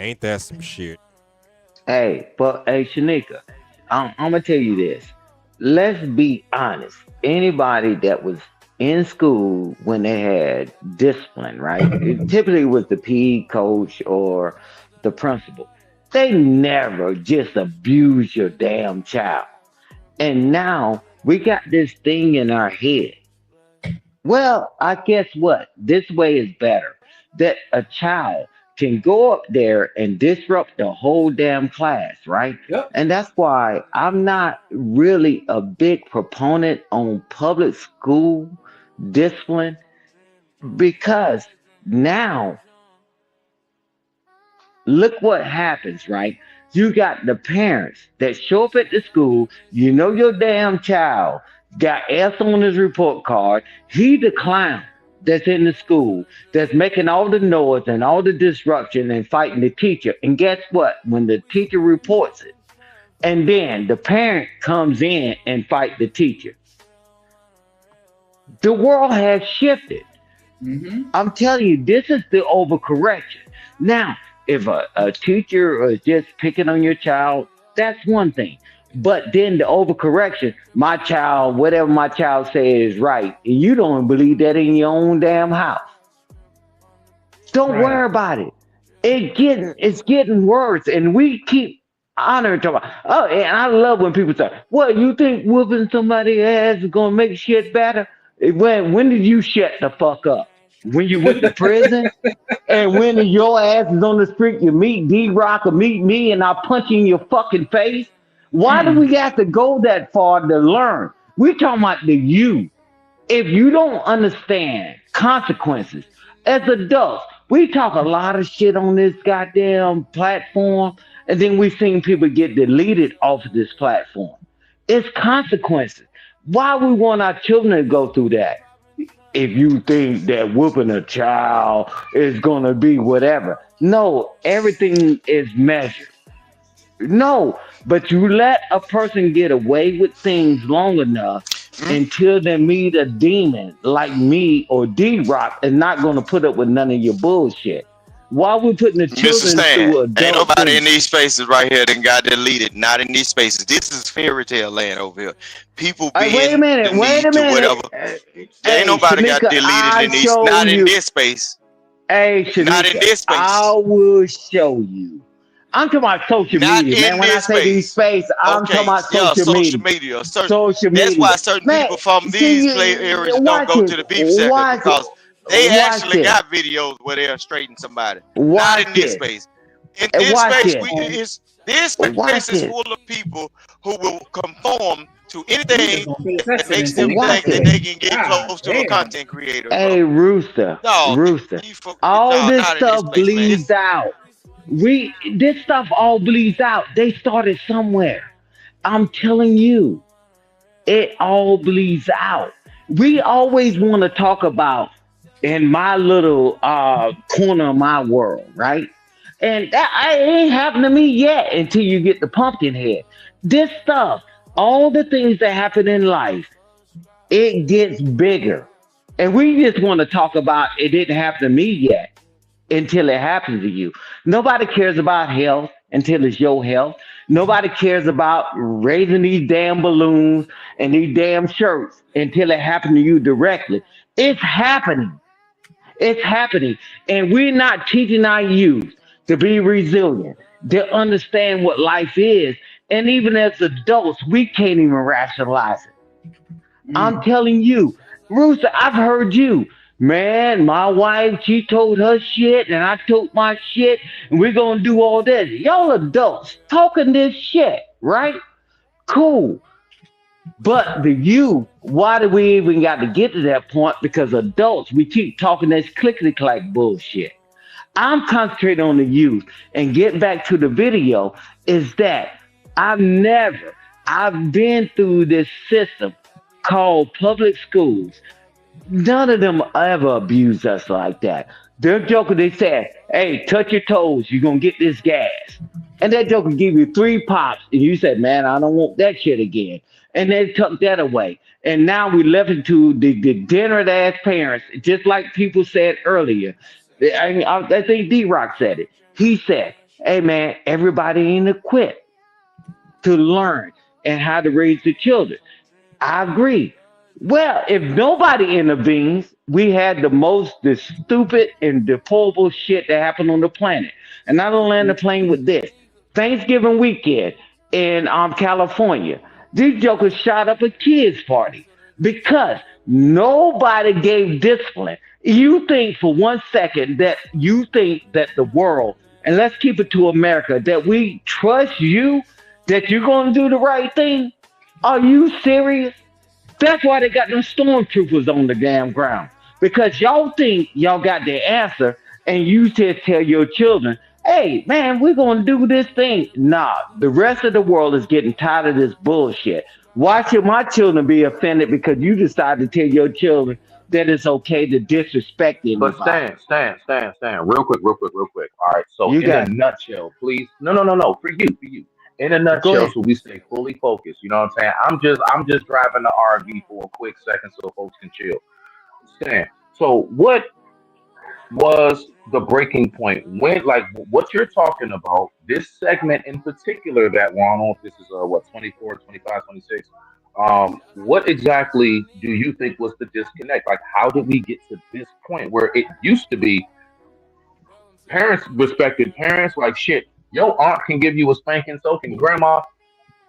Ain't that some shit? Hey, Shanika, I'm gonna tell you this. Let's be honest. Anybody that was in school when they had discipline, right? It typically was the PE coach or the principal. They never just abuse your damn child. And now We got this thing in our head. Well, I guess what? This way is better. That a child can go up there and disrupt the whole damn class, right? Yep. And that's why I'm not really a big proponent on public school discipline because now look what happens, right? You got the parents that show up at the school. You know your damn child got S on his report card. He the clown that's in the school that's making all the noise and all the disruption and fighting the teacher. And guess what? When the teacher reports it, and then the parent comes in and fight the teacher, the world has shifted. I'm telling you, this is the overcorrection. Now, if a teacher is just picking on your child, that's one thing. But then the overcorrection, my child, whatever my child says is right, and you don't believe that in your own damn house. Don't worry about it. It's getting worse, and we keep honoring to. Oh, and I love when people say, "Well, you think whooping somebody ass is gonna make shit better?" When did you shut the fuck up? When you went to prison, and when your ass is on the street, you meet D Rock or meet me, and I punch you in your fucking face. Why do we have to go that far to learn? We're talking about the you. If you don't understand consequences as adults, we talk a lot of shit on this goddamn platform, and then we've seen people get deleted off of this platform. It's consequences. Why we want our children to go through that? If you think that whooping a child is gonna be whatever. No, everything is measured. No, but you let a person get away with things long enough until they meet a demon like me or D Rock is not gonna put up with none of your bullshit. Why we putting the Mr. children through Stan, ain't adult nobody things? in these spaces right here that got deleted. Not in these spaces. This is fairy tale land over here. People Wait a being minute, the wait need a to minute. whatever. Hey, Ain't nobody got Shanika, deleted I in these. show Not in you. this space. Hey, Not in Shanika, this space. I will show you. I'm talking about social Not media, man. in When I this say these space. space, I'm talking Okay, about yeah, social social media. media. Social That's why media. certain Man, people from see, these play areas don't watch go it. to the beef circuit Watch it. because they Watch actually it. got videos where they're straightening somebody. Not in Watch this it. space. In And this watch space, it. this space Watch is it. full of people who will conform to We just anything gonna pay that attention makes until them we Watch think that it. they graduate. can get God close to a damn. content creator, bro. Hey, Rooster. No, Rooster. no, All this not in this stuff space, man. bleeds out. This stuff all bleeds out. They started somewhere. I'm telling you. It all bleeds out. We always want to talk about in my little corner of my world, right? And that ain't happened to me yet until you get the pumpkin head. This stuff, all the things that happen in life, it gets bigger. And we just want to talk about it didn't happen to me yet until it happens to you. Nobody cares about health until it's your health. Nobody cares about raising these damn balloons and these damn shirts until it happened to you directly. It's happening. It's happening. And we're not teaching our youth to be resilient, to understand what life is. And even as adults, we can't even rationalize it. I'm telling you, Rooster, I've heard you. Man, my wife, she told her shit, and I told my shit, and we're gonna do all this. Y'all adults talking this shit, right? Cool. But the youth, why do we even got to get to that point? Because adults, we keep talking this clickety clack bullshit. I'm concentrating on the youth and getting back to the video is that I've been through this system called public schools. None of them ever abused us like that. They're joking. They said, hey, touch your toes. You're going to get this gas. And that joker give you 3 pops. And you said, man, I don't want that shit again. And they took that away. And now we left it to the degenerate ass parents, just like people said earlier. I think D Rock said it. He said, hey, man, everybody ain't equipped to learn and how to raise the children. I agree. Well, if nobody intervenes, we had the stupid and deplorable shit that happened on the planet. And I don't land the plane with this. Thanksgiving weekend in California, These jokers shot up a kids' party because nobody gave discipline. You think for 1 second that you think that the world, and let's keep it to America, that we trust you, that you're going to do the right thing? Are you serious? That's why they got them stormtroopers on the damn ground. Because y'all think y'all got the answer and you just tell your children, hey, man, we're going to do this thing. Nah, the rest of the world is getting tired of this bullshit. Why should my children be offended because you decide to tell your children that it's okay to disrespect But anybody? Stan, real quick. All right. So You in a got nutshell, please. No. For you. In a go nutshell, ahead. so we stay fully focused. You know what I'm saying? I'm just driving the RV for a quick second so folks can chill. Stan. So what was the breaking point when, like, what you're talking about, this segment in particular that we're on, I don't know if this is what, 24, 25, 26. What exactly do you think was the disconnect? Like, how did we get to this point where it used to be parents respected parents, like, shit, your aunt can give you a spanking, so can grandma.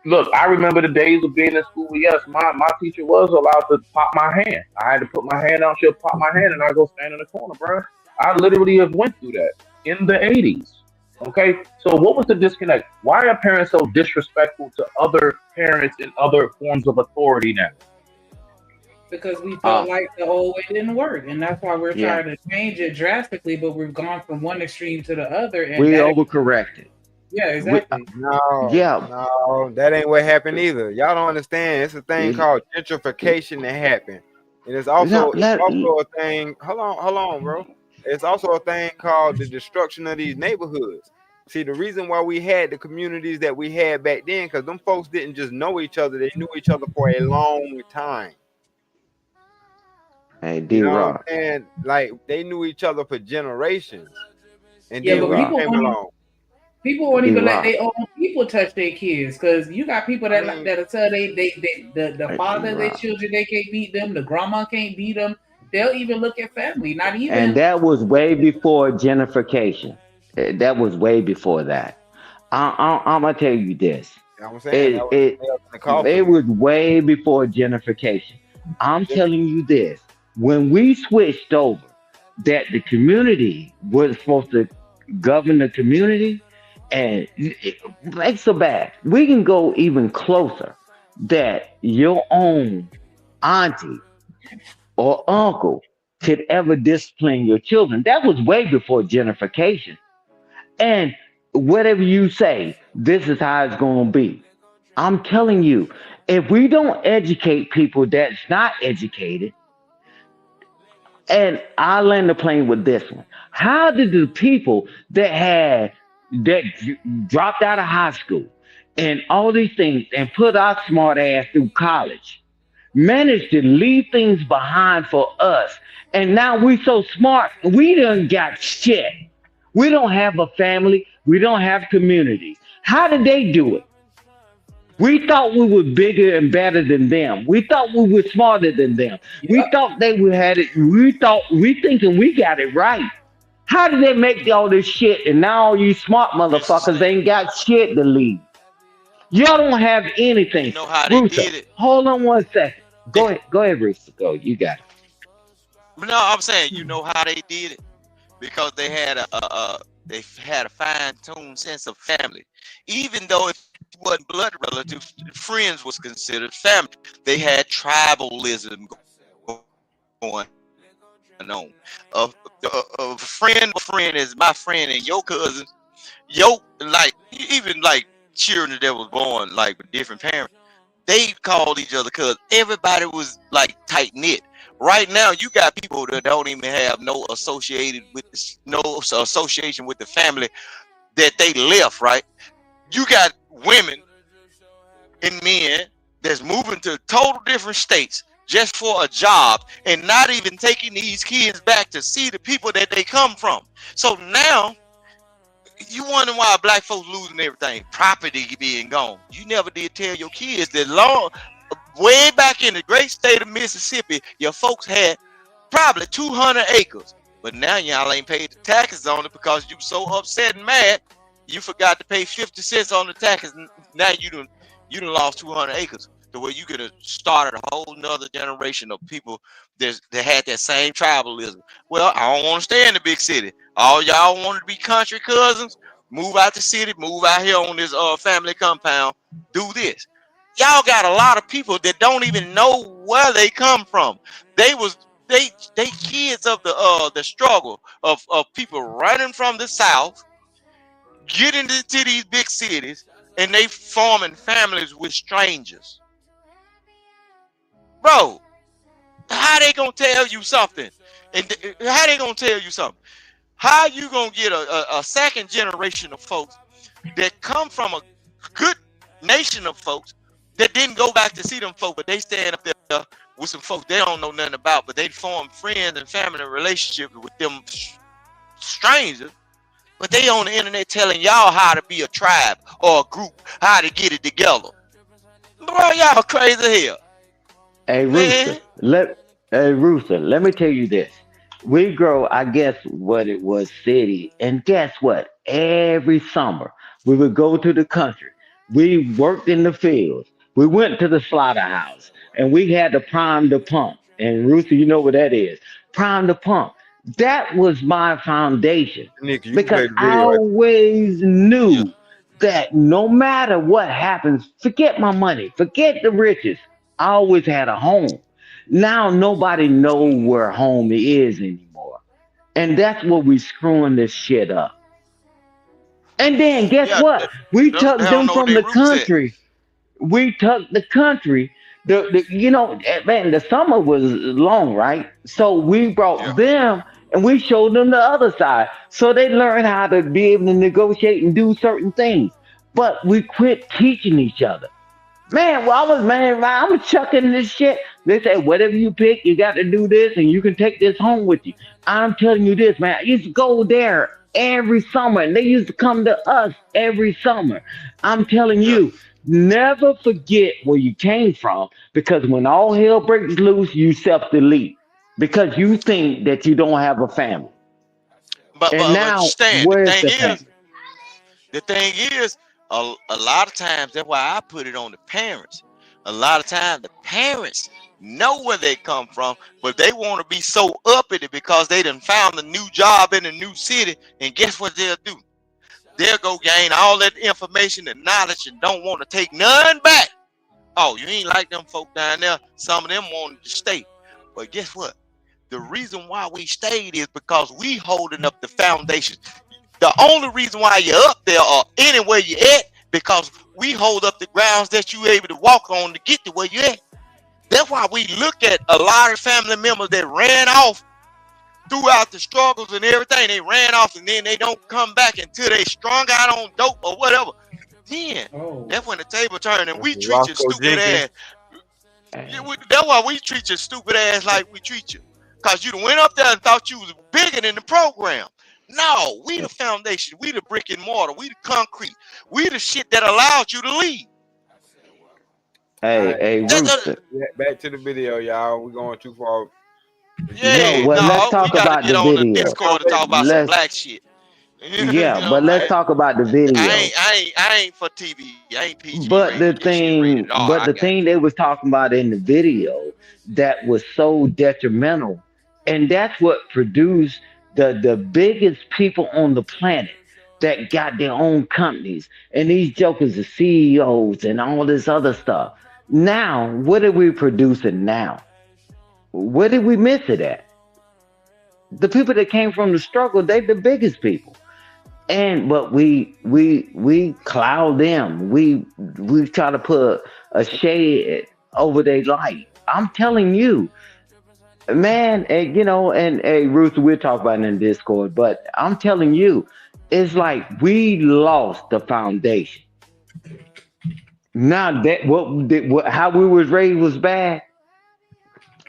Look, I remember the days of being in school. Yes, my teacher was allowed to pop my hand. I had to put my hand out. She'll pop my hand, and I go stand in the corner, bro. I literally have went through that in the '80s. Okay, so what was the disconnect? Why are parents so disrespectful to other parents and other forms of authority now? because we Uh, felt like the old way didn't work, and that's why we're yeah, trying to change it drastically. But we've gone from one extreme to the other, and we that overcorrected. yeah, We, exactly. No, yeah, no, that ain't what happened either. Y'all don't understand. It's a thing it- called gentrification that happened, and no, it's let, also a thing. Hold on, bro. It's also a thing called the destruction of these neighborhoods. See, the reason why we had the communities that we had back then, because them folks didn't just know each other; they knew each other for a long time. hey, You D know what I'm Rock, saying? Like they knew each other for generations, and Yeah, D then but we Rock, came along. people won't D even let Rock, their own people touch their kids because you got people I that mean, that'll tell the D father of their Rock. children they can't beat them, the grandma can't beat them. They'll even look at family, not And even that was way before gentrification. That was way before that. I'm gonna tell you this. you know what I'm saying that It was it nails in the it coffin. was way before gentrification. I'm telling you this. When we switched over, that the community was supposed to govern the community, and it makes so bad. We can go even closer. That your own auntie or uncle could ever discipline your children. That was way before gentrification. And whatever you say, this is how it's going to be. I'm telling you, if we don't educate people that's not educated, and I'll land the plane with this one. How did the people that dropped out of high school and all these things and put our smart ass through college managed to leave things behind for us? And now we so smart, we done got shit. We don't have a family. We don't have communities. How did they do it? We thought we were bigger and better than them. We thought we were smarter than them. We yep. thought they would had it. We thought we thinking we got it right. How did they make all this shit? And now all you smart motherfuckers ain't got shit to leave. Y'all don't have You anything. know how they Rooster, did it? hold on 1 second. They, Go ahead, Rooster. Go. You got it. no, I'm saying you know how they did it because they had a fine-tuned sense of family, even though it wasn't blood relatives, friends was considered family. They had tribalism going on. A friend is my friend, and your cousins, like even like children that was born like with different parents, they called each other because everybody was like tight knit. Right now, you got people that don't even have no association with the family that they left. Right, you got women and men that's moving to total different states just for a job and not even taking these kids back to see the people that they come from. So now you wonder why black folks losing everything, property being gone. You never did tell your kids that long way back in the great state of Mississippi, your folks had probably 200 acres. But now y'all ain't paid the taxes on it because you so upset and mad, you forgot to pay 50 cents on the taxes. Now you done lost 200 acres. the way you could have started a whole nother generation of people that had that same tribalism. Well, I don't want to stay in the big city. All y'all want to be country cousins, move out the city, move out here on this family compound, do this. Y'all got a lot of people that don't even know where they come from. They kids of the struggle of people running from the South, getting into these big cities, and they forming families with strangers. Bro, how they gonna tell you something? And how they gonna tell you something? How you gonna get a second generation of folks that come from a good nation of folks that didn't go back to see them folks, but they stand up there with some folks they don't know nothing about, but they form friends and family relationships with them strangers, but they on the internet telling y'all how to be a tribe or a group, how to get it together. Bro, y'all crazy as hell. Hey Rooster, let me tell you this. We grow, I guess what it was city, and guess what? Every summer we would go to the country. We worked in the fields. We went to the slaughterhouse, and we had to prime the pump. And Rooster, you know what that is? Prime the pump. That was my foundation Nick, you can because play the I video. always knew that no matter what happens, forget my money, forget the riches. I always had a home. Now nobody know where home is anymore. And that's what we screwing this shit up. And then guess Yeah, what? We they took don't them know where from they the roots at. country. We took the country. Man, the summer was long, right? So we brought them and we showed them the other side. So they learned how to be able to negotiate and do certain things. But we quit teaching each other. Man, well, I was chucking this shit. They say, whatever you pick, you got to do this and you can take this home with you. I'm telling you this, man. I used to go there every summer and they used to come to us every summer. I'm telling you, never forget where you came from because when all hell breaks loose, you self delete because you think that you don't have a family. And But now, Stan, where's the family? the thing is, a lot of times that's why I put it on the parents. A lot of times the parents know where they come from, but they want to be so uppity because they done found a new job in a new city, and guess what they'll do? They'll go gain all that information and knowledge and don't want to take none back. Oh, you ain't like them folk down there. Some of them wanted to stay. But guess what? The reason why we stayed is because we holding up the foundation. The only reason why you're up there or anywhere you're at, because we hold up the grounds that you able to walk on to get to where you're at. That's why we look at a lot of family members that ran off throughout the struggles and everything. They ran off and then they don't come back until they strung out on dope or whatever. Then that's when the table turned and we treat you Roscoe stupid Jenkins. ass. That's why we treat you stupid ass like we treat you. Cause you done went up there and thought you was bigger than the program. No, we the foundation, we the brick and mortar, we the concrete, we the shit that allowed you to lead. Hey, Rooster. Back to the video, y'all. We're going too far. Yeah, Let's no, we talk gotta about get the on the video. Discord and talk about some Let's black shit. You Yeah, know, but let's talk about the video. I ain't for TV. I ain't PG But the rated. This shit rated thing, R. but I the got thing they was talking about in the video that was so detrimental, and that's what produced the biggest people on the planet that got their own companies, and these jokers are CEOs and all this other stuff. Now, what are we producing now? Where did we miss it at? The people that came from the struggle, they the biggest people. And but we cloud them. We try to put a shade over their light. I'm telling you, man. And and hey, Ruth, we'll talk about it in Discord. But I'm telling you, it's like we lost the foundation. Now that how we was raised was bad.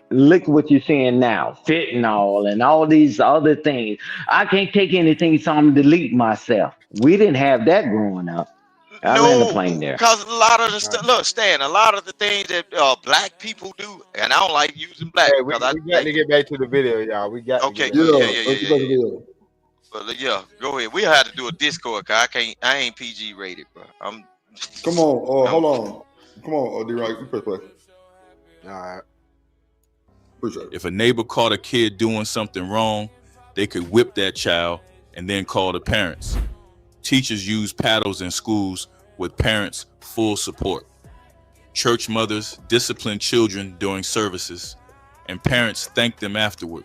Look what you're seeing now, fentanyl and all these other things. I can't take anything, so I'm delete myself. We didn't have that growing up. I land the no, plane there. because a lot of the stuff. Look, Stan, a lot of the things that black people do, and I don't like using black Hey, because we got to get back to the video, y'all. We got to okay, get good, back. yeah. But yeah, go ahead. We had to do a Discord. Cause I ain't PG rated, bro. Come on, hold on. Come on, D-Rock, you press play. All right. Appreciate it. If a neighbor caught a kid doing something wrong, they could whip that child and then call the parents. Teachers use paddles in schools with parents' full support. Church mothers discipline children during services, and parents thank them afterward.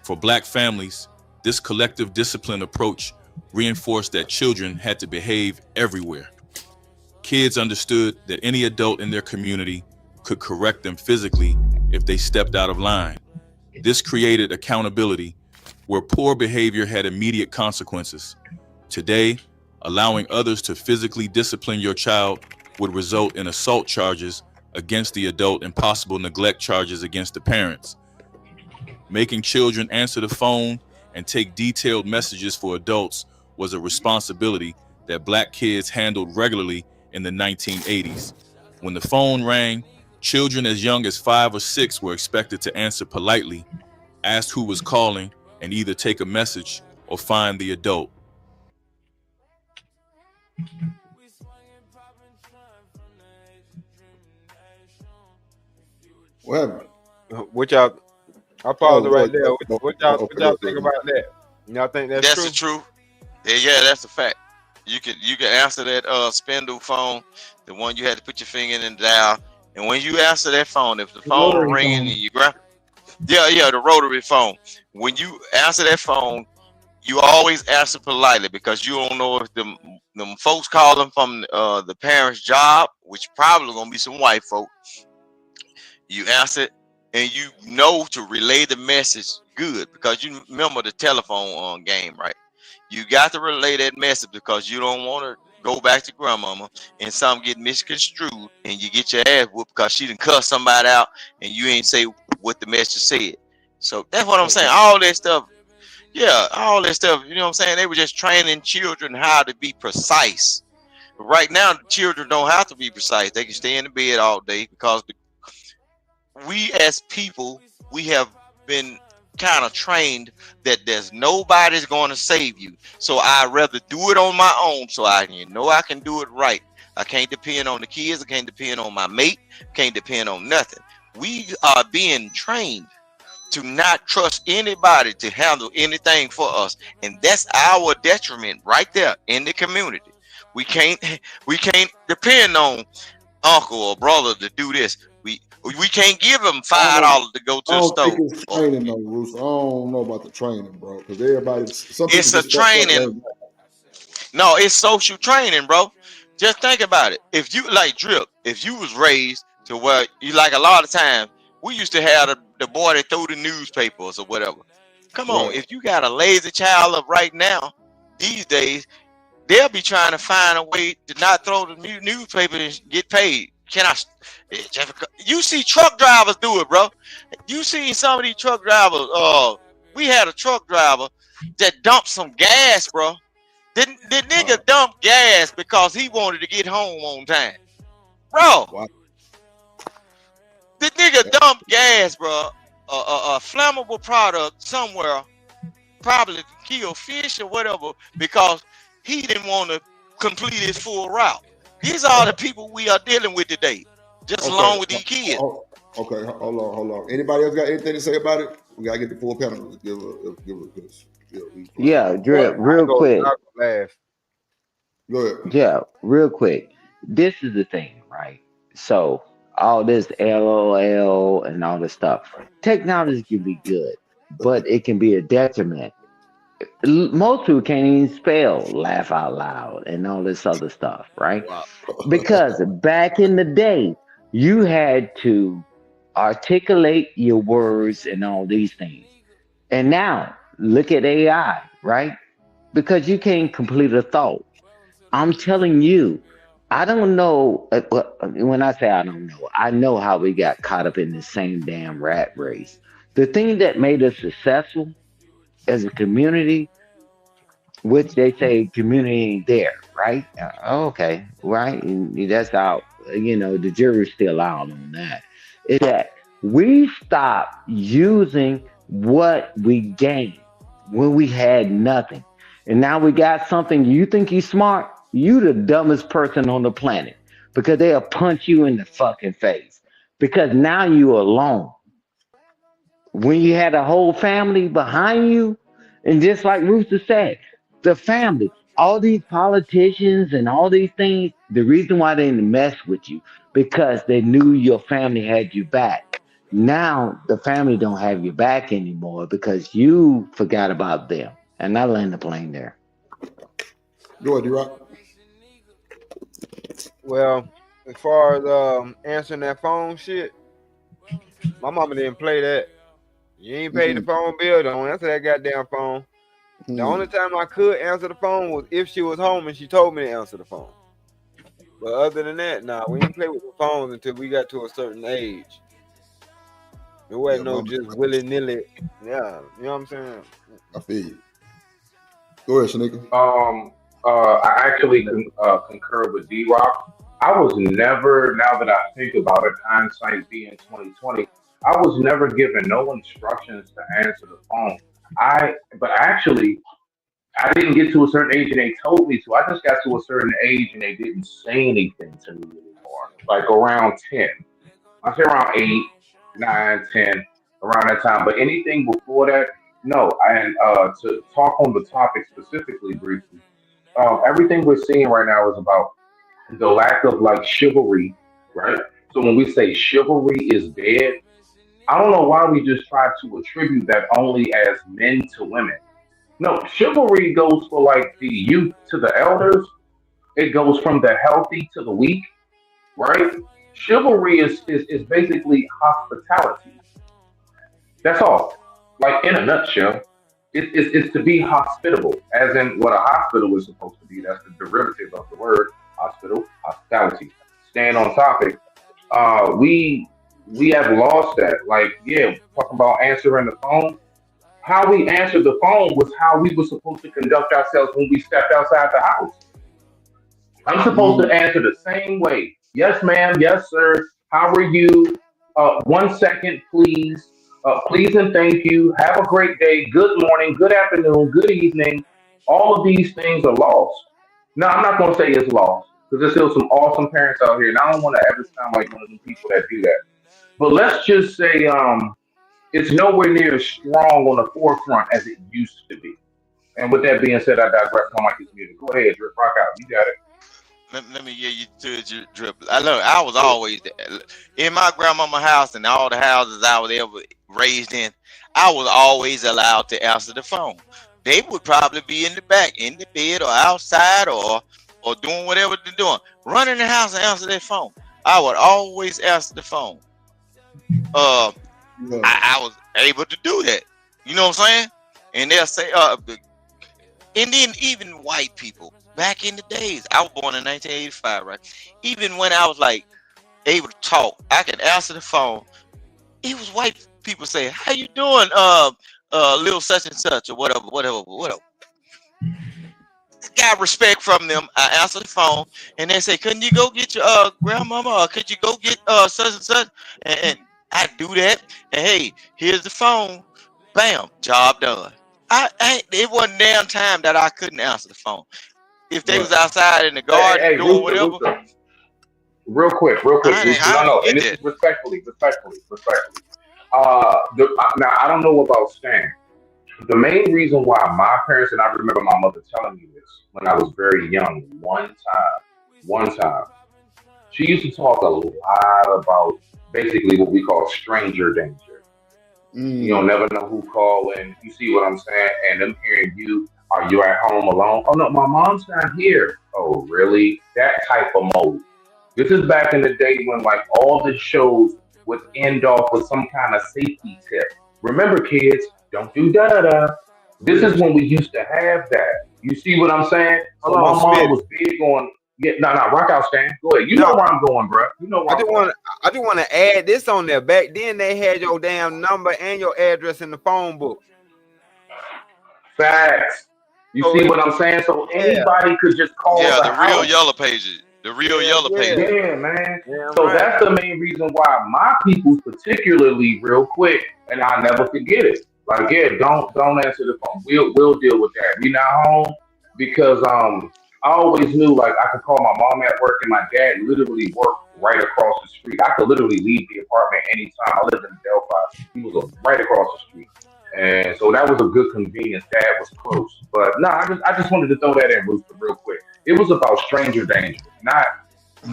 For Black families, this collective discipline approach reinforced that children had to behave everywhere. Kids understood that any adult in their community could correct them physically if they stepped out of line. This created accountability where poor behavior had immediate consequences. Today, allowing others to physically discipline your child would result in assault charges against the adult and possible neglect charges against the parents. Making children answer the phone and take detailed messages for adults was a responsibility that Black kids handled regularly in the 1980s. When the phone rang, children as young as 5 or 6 were expected to answer politely, ask who was calling, and either take a message or find the adult. What happened? What y'all? I paused it right there. no, What y'all okay, think about that? Y'all think that's That's true? the truth. Yeah, that's a fact. You can answer that spindle phone, the one you had to put your finger in and dial. And when you answer that phone, if the phone Rotary ringing phone. and you grab, the rotary phone. When you answer that phone, you always answer politely because you don't know if them folks calling from the parent's job, which probably gonna be some white folk. You answer and you know to relay the message good because you remember the telephone game, right? You got to relay that message because you don't want to go back to grandmama and some get misconstrued and you get your ass whooped because she done cuss somebody out and you ain't say what the message said. So that's what I'm saying. All that stuff, you know what I'm saying? They were just training children how to be precise. But right now, the children don't have to be precise. They can stay in the bed all day because we as people, we have been kind of trained that there's nobody's going to save you. So I'd rather do it on my own so I can do it right. I can't depend on the kids. I can't depend on my mate. Can't depend on nothing. We are being trained to not trust anybody to handle anything for us. And that's our detriment right there in the community. We can't depend on uncle or brother to do this. We can't give them $5 to go to the store. I don't think it's training though, Roos. I don't know about the training, bro. Because some people It's a just stuck up training. No, it's social training, bro. Just think about it. If you like Drip, if you was raised to where you like a lot of times, we used to have the boy that threw the newspapers or whatever. Come on, if you got a lazy child up right now, these days, they'll be trying to find a way to not throw the newspaper and get paid. You see truck drivers do it, bro. You see some of these truck drivers. We had a truck driver that dumped some gas, bro. The nigga dumped gas because he wanted to get home on time, bro. Wow. The nigga dumped gas, bro. A flammable product somewhere, probably to kill fish or whatever, because he didn't want to complete his full route. These are the people we are dealing with today, just along with these kids. Okay, hold on. Anybody else got anything to say about it? We gotta get the full panel to give a Yeah, Drip, real quick. Go ahead. Yeah, real quick. This is the thing, right? So all this LOL and all this stuff, technology can be good, but it can be a detriment. Most people can't even spell laugh out loud and all this other stuff, right? Because back in the day, you had to articulate your words and all these things. And now look at AI, right? Because you can't complete a thought. I'm telling you, I don't know. When I say I don't know, I know how we got caught up in the same damn rat race. The thing that made us successful as a community, which they say community ain't there, right? Okay, right? And that's out. The jury's still out on that. Is that we stopped using what we gained when we had nothing. And now we got something. You think you smart? You the dumbest person on the planet. because they'll punch you in the fucking face because now you're alone. When you had a whole family behind you, and just like Rooster said, the family, all these politicians and all these things, the reason why they didn't mess with you because they knew your family had you back. Now the family don't have your back anymore because you forgot about them. And I land the plane there. Go ahead, D-Rock. Well, as far as answering that phone shit, my mama didn't play that. You ain't paid the phone bill, don't answer that goddamn phone. The only time I could answer the phone was if she was home and she told me to answer the phone. But other than that, nah, we didn't play with the phones until we got to a certain age. It wasn't no just willy-nilly. Yeah, you know what I'm saying? I feel you. Go ahead, Shanika. I actually concur with D-Rock. I was never, now that I think about it, hindsight being 2020, I was never given no instructions to answer the phone. But actually, I didn't get to a certain age and they told me to. I just got to a certain age and they didn't say anything to me anymore. Like around 10. I say around 8, 9, 10, around that time. But anything before that, no. And to talk on the topic specifically briefly, everything we're seeing right now is about the lack of like chivalry, right? So when we say chivalry is dead, I don't know why we just try to attribute that only as men to women. No, chivalry goes for like the youth to the elders. It goes from the healthy to the weak, right? Chivalry is basically hospitality. That's all. Like in a nutshell, it's to be hospitable, as in what a hospital is supposed to be. That's the derivative of the word hospital, hospitality. Staying on topic, we have lost that. Like, yeah, talking about answering the phone. How we answered the phone was how we were supposed to conduct ourselves when we stepped outside the house. I'm supposed to answer the same way. Yes, ma'am. Yes, sir. How are you? 1 second, please. Please and thank you. Have a great day. Good morning. Good afternoon. Good evening. All of these things are lost. No, I'm not going to say it's lost because there's still some awesome parents out here, and I don't want to ever sound like one of the people that do that. But let's just say it's nowhere near as strong on the forefront as it used to be. And with that being said, I digress. My mic is muted. Go ahead, Drip. Rock out. You got it. Let me get you to the drip. I was always in my grandmama house and all the houses I was ever raised in. I was always allowed to answer the phone. They would probably be in the back, in the bed, or outside, or doing whatever they're doing. Run in the house and answer their phone. I would always answer the phone. I was able to do that. You know what I'm saying? And they'll say, and then even white people back in the days, I was born in 1985, right? Even when I was like able to talk, I could answer the phone. It was white people saying, "How you doing, little such and such, or whatever." Got respect from them. I answer the phone, and they say, "Couldn't you go get your grandmama, or could you go get such and such?" And I do that. And hey, here's the phone. Bam, job done. It wasn't damn time that I couldn't answer the phone. If they was outside in the garden Hey, doing Rooster, whatever. Rooster. Real quick, Rooster. I No, didn't and get this that. is respectfully. Now I don't know about Stan. The main reason why my parents, and I remember my mother telling me this when I was very young, one time, she used to talk a lot about basically what we call stranger danger. You don't never know who calling. You see what I'm saying? And them hearing you, are you at home alone? Oh no, my mom's not here. Oh really? That type of mode. This is back in the day when like all the shows would end off with some kind of safety tip. Remember, kids, don't do da da da. This is when we used to have that. You see what I'm saying? So Hold my on, mom Smith. was big on no, rock out, Stan. Go ahead. You know No, where I'm going, bro. You know where I'm going. I just want to add this on there. Back then, they had your damn number and your address in the phone book. Facts. You So see what I'm saying? So anybody could just call Yeah, the the real house. yellow pages. The real yellow pages. Yeah, man. Damn So right. that's the main reason why my people's particularly real quick, and I'll never forget it. Like, yeah, don't answer the phone. We'll deal with that. We not home because I always knew like I could call my mom at work, and my dad literally worked right across the street. I could literally leave the apartment anytime. I lived in Delphi. He was right across the street, and so that was a good convenience. Dad was close, but no, I just wanted to throw that in, Rooster, real quick. It was about stranger danger, not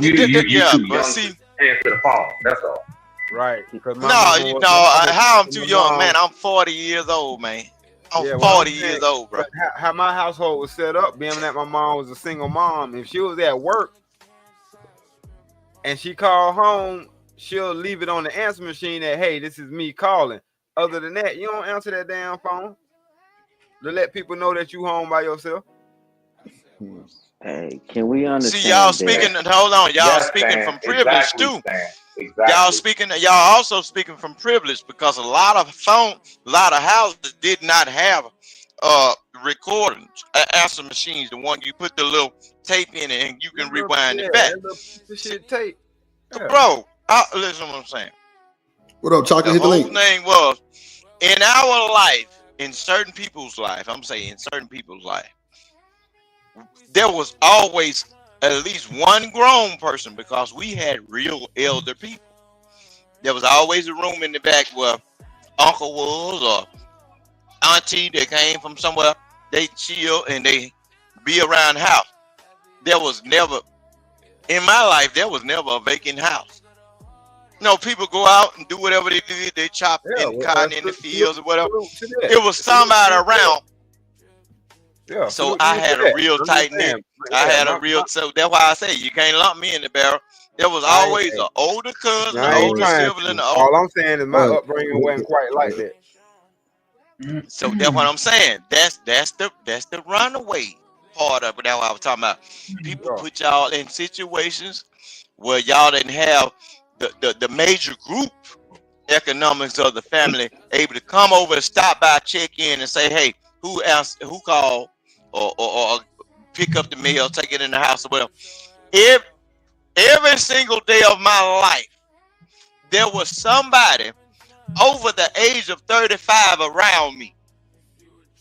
you Yeah, too but young to see, answer the phone. That's all. Right. Because my no, mama you was know how I'm too my young, man. mom. I'm 40 years old, man. I'm Yeah, what I'm 40 saying, years old, bro. but how my household was set up, being that my mom was a single mom, if she was at work and she called home, she'll leave it on the answer machine that, hey, this is me calling. Other than that, you don't answer that damn phone to let people know that you home by yourself. Hey, can we See, y'all understand that? speaking. Hold on, y'all Yes, speaking Stan. from privilege Exactly, too. Stan. Y'all Exactly. speaking. Y'all also speaking from privilege because a lot of houses did not have recordings, answer machines. The one you put the little tape in it and you can rewind Yeah, it back. that little piece of shit tape. Yeah. Bro, listen to what I'm saying. What up, Chocolate? The Hit the whole link. thing was in our life, in certain people's life. I'm saying in certain people's life, there was always at least one grown person because we had real elder people. There was always a room in the back where uncle was or auntie that came from somewhere. They chill and they be around the house. There was never, in my life, there was never a vacant house. No, people go out and do whatever they do. They chop Yeah, in well, cotton in the fields or whatever. salute to that. It was Salute to somebody that. around. Yeah, So salute I to had a that. real I'm just tight knit. saying. I Yeah, had a real, so that's why I say you can't lump me in the barrel. There was always hey, an older cousin, an I ain't older trying sibling, to. All I'm saying is my All right. upbringing wasn't quite like that. so that's what I'm saying. That's the runaway part of it. That's what I was talking about. People Yeah. put y'all in situations where y'all didn't have the major group economics of the family able to come over and stop by, check in, and say, hey, who asked, who called, or pick up the mail, take it in the house, or whatever. Every single day of my life, there was somebody over the age of 35 around me.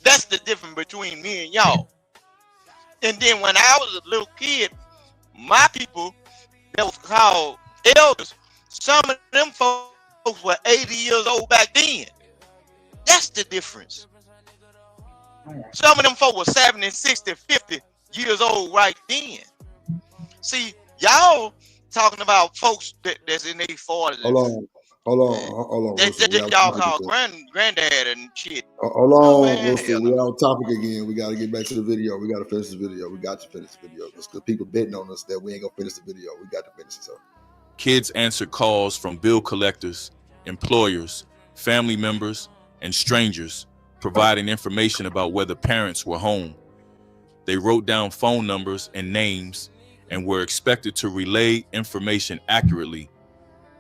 That's the difference between me and y'all. And then when I was a little kid, my people that was called elders, some of them folks were 80 years old back then. That's the difference. Some of them folks were 70, 60, 50 years old right then. See, y'all talking about folks that's in their 40s. Hold on, Rooster. We That out y'all topic call again. granddad and shit. Hold Oh on, man, Rooster. hell We no. out topic again. We got to get back to the video. We got to finish the video. We got to finish the video because people betting on us that we ain't gonna finish the video. We got to finish it. So Kids answered calls from bill collectors, employers, family members, and strangers, providing information about whether parents were home. They wrote down phone numbers and names and were expected to relay information accurately.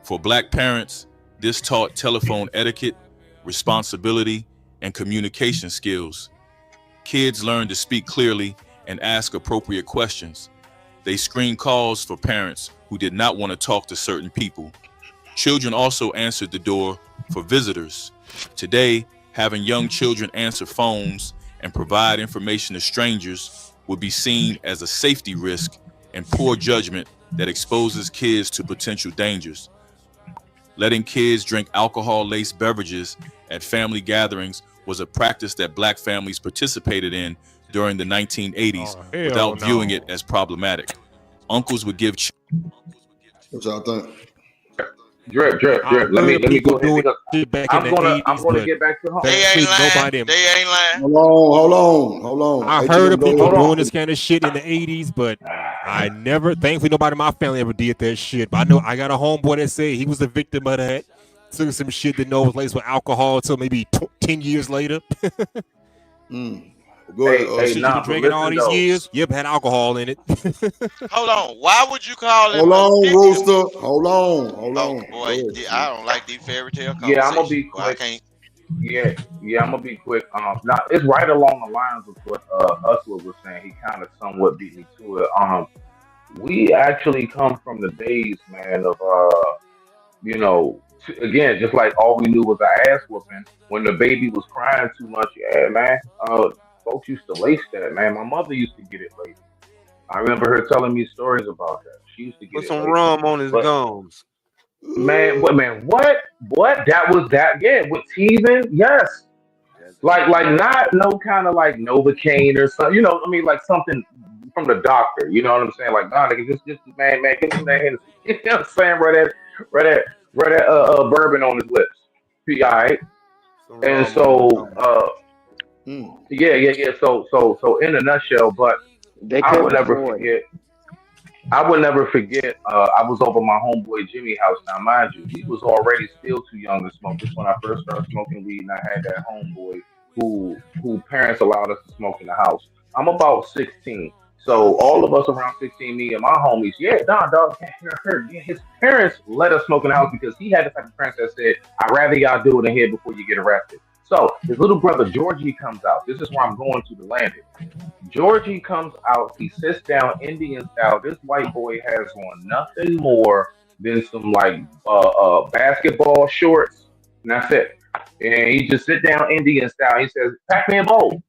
For Black parents, this taught telephone etiquette, responsibility, and communication skills. Kids learned to speak clearly and ask appropriate questions. They screened calls for parents who did not want to talk to certain people. Children also answered the door for visitors. Today, having young children answer phones and provide information to strangers would be seen as a safety risk and poor judgment that exposes kids to potential dangers. Letting kids drink alcohol-laced beverages at family gatherings was a practice that Black families participated in during the 1980s without viewing it as problematic. Uncles would give what y'all think? Drip. I Let me heard people go ahead doing because shit back in the I'm 80s, gonna but get back to home. They ain't thankfully lying. nobody. They ain't lying. Hold on. I Hey, heard Jim, of go people ahead. doing this kind of shit in the 80s, but I never, thankfully nobody in my family ever did that shit. But I know I got a homeboy that said he was a victim of that. Took some shit that was laced with alcohol until maybe 10 years later. Go ahead. Hey, Shit you've been nah, but drinking all listen these though. years, yep, had alcohol in it. Hold on. Why would you call him Hold a on, victim? Rooster. Hold on. Oh Go boy, ahead. I don't like these fairy tale Yeah, I'm gonna conversations. be Boy, I quick. can't. Yeah, I'm gonna be quick. Now it's right along the lines of what Usler was saying. He kind of somewhat beat me to it. We actually come from the days, man, of again, just like all we knew was an ass whooping. When the baby was crying too much, yeah, man. Folks used to lace that, man. My mother used to get it laced. I remember her telling me stories about that. She used to get Put it some laced up. rum on his But gums. what? That was that? Yeah, with teasing, yes. Like not no kind of like Novocaine or something. You know, I mean, like something from the doctor. You know what I'm saying? Like, nah, nigga, just man, give him some of that Hennessy. You know what I'm saying? Right that bourbon on his lips. Be all right. Some And rum on his so, gums. yeah. So in a nutshell, but They I would couldn't never afford it. forget. I would never forget. I was over my homeboy Jimmy house. Now, mind you, he was already still too young to smoke. This when I first started smoking weed, and I had that homeboy who parents allowed us to smoke in the house. I'm about 16, so all of us around 16, me and my homies, yeah, dog, yeah, his parents let us smoke in the house because he had the type of parents that said, "I'd rather y'all do it in here before you get arrested." So his little brother Georgie comes out. This is where I'm going to land it. Georgie comes out. He sits down Indian style. This white boy has on nothing more than some like basketball shorts, and that's it. And he just sit down Indian style. He says, "Pack me a bowl."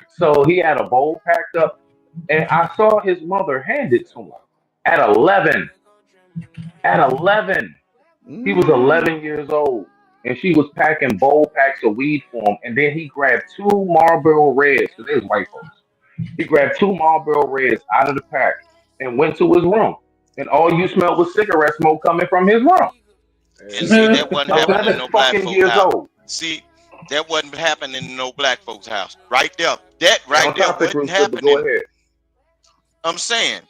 So he had a bowl packed up, and I saw his mother hand it to him at 11. At 11, he was 11 years old, and she was packing bowl packs of weed for him. And then he grabbed two Marlboro Reds, because they was white folks. He grabbed two Marlboro Reds out of the pack and went to his room. And all you smelled was cigarette smoke coming from his room. And see, that wasn't happening in 11 no black fucking folks' years house. old. See, that wasn't happening in no black folks' house. Right there. That right On there topic, wasn't real quick, but go happening. ahead. I'm saying.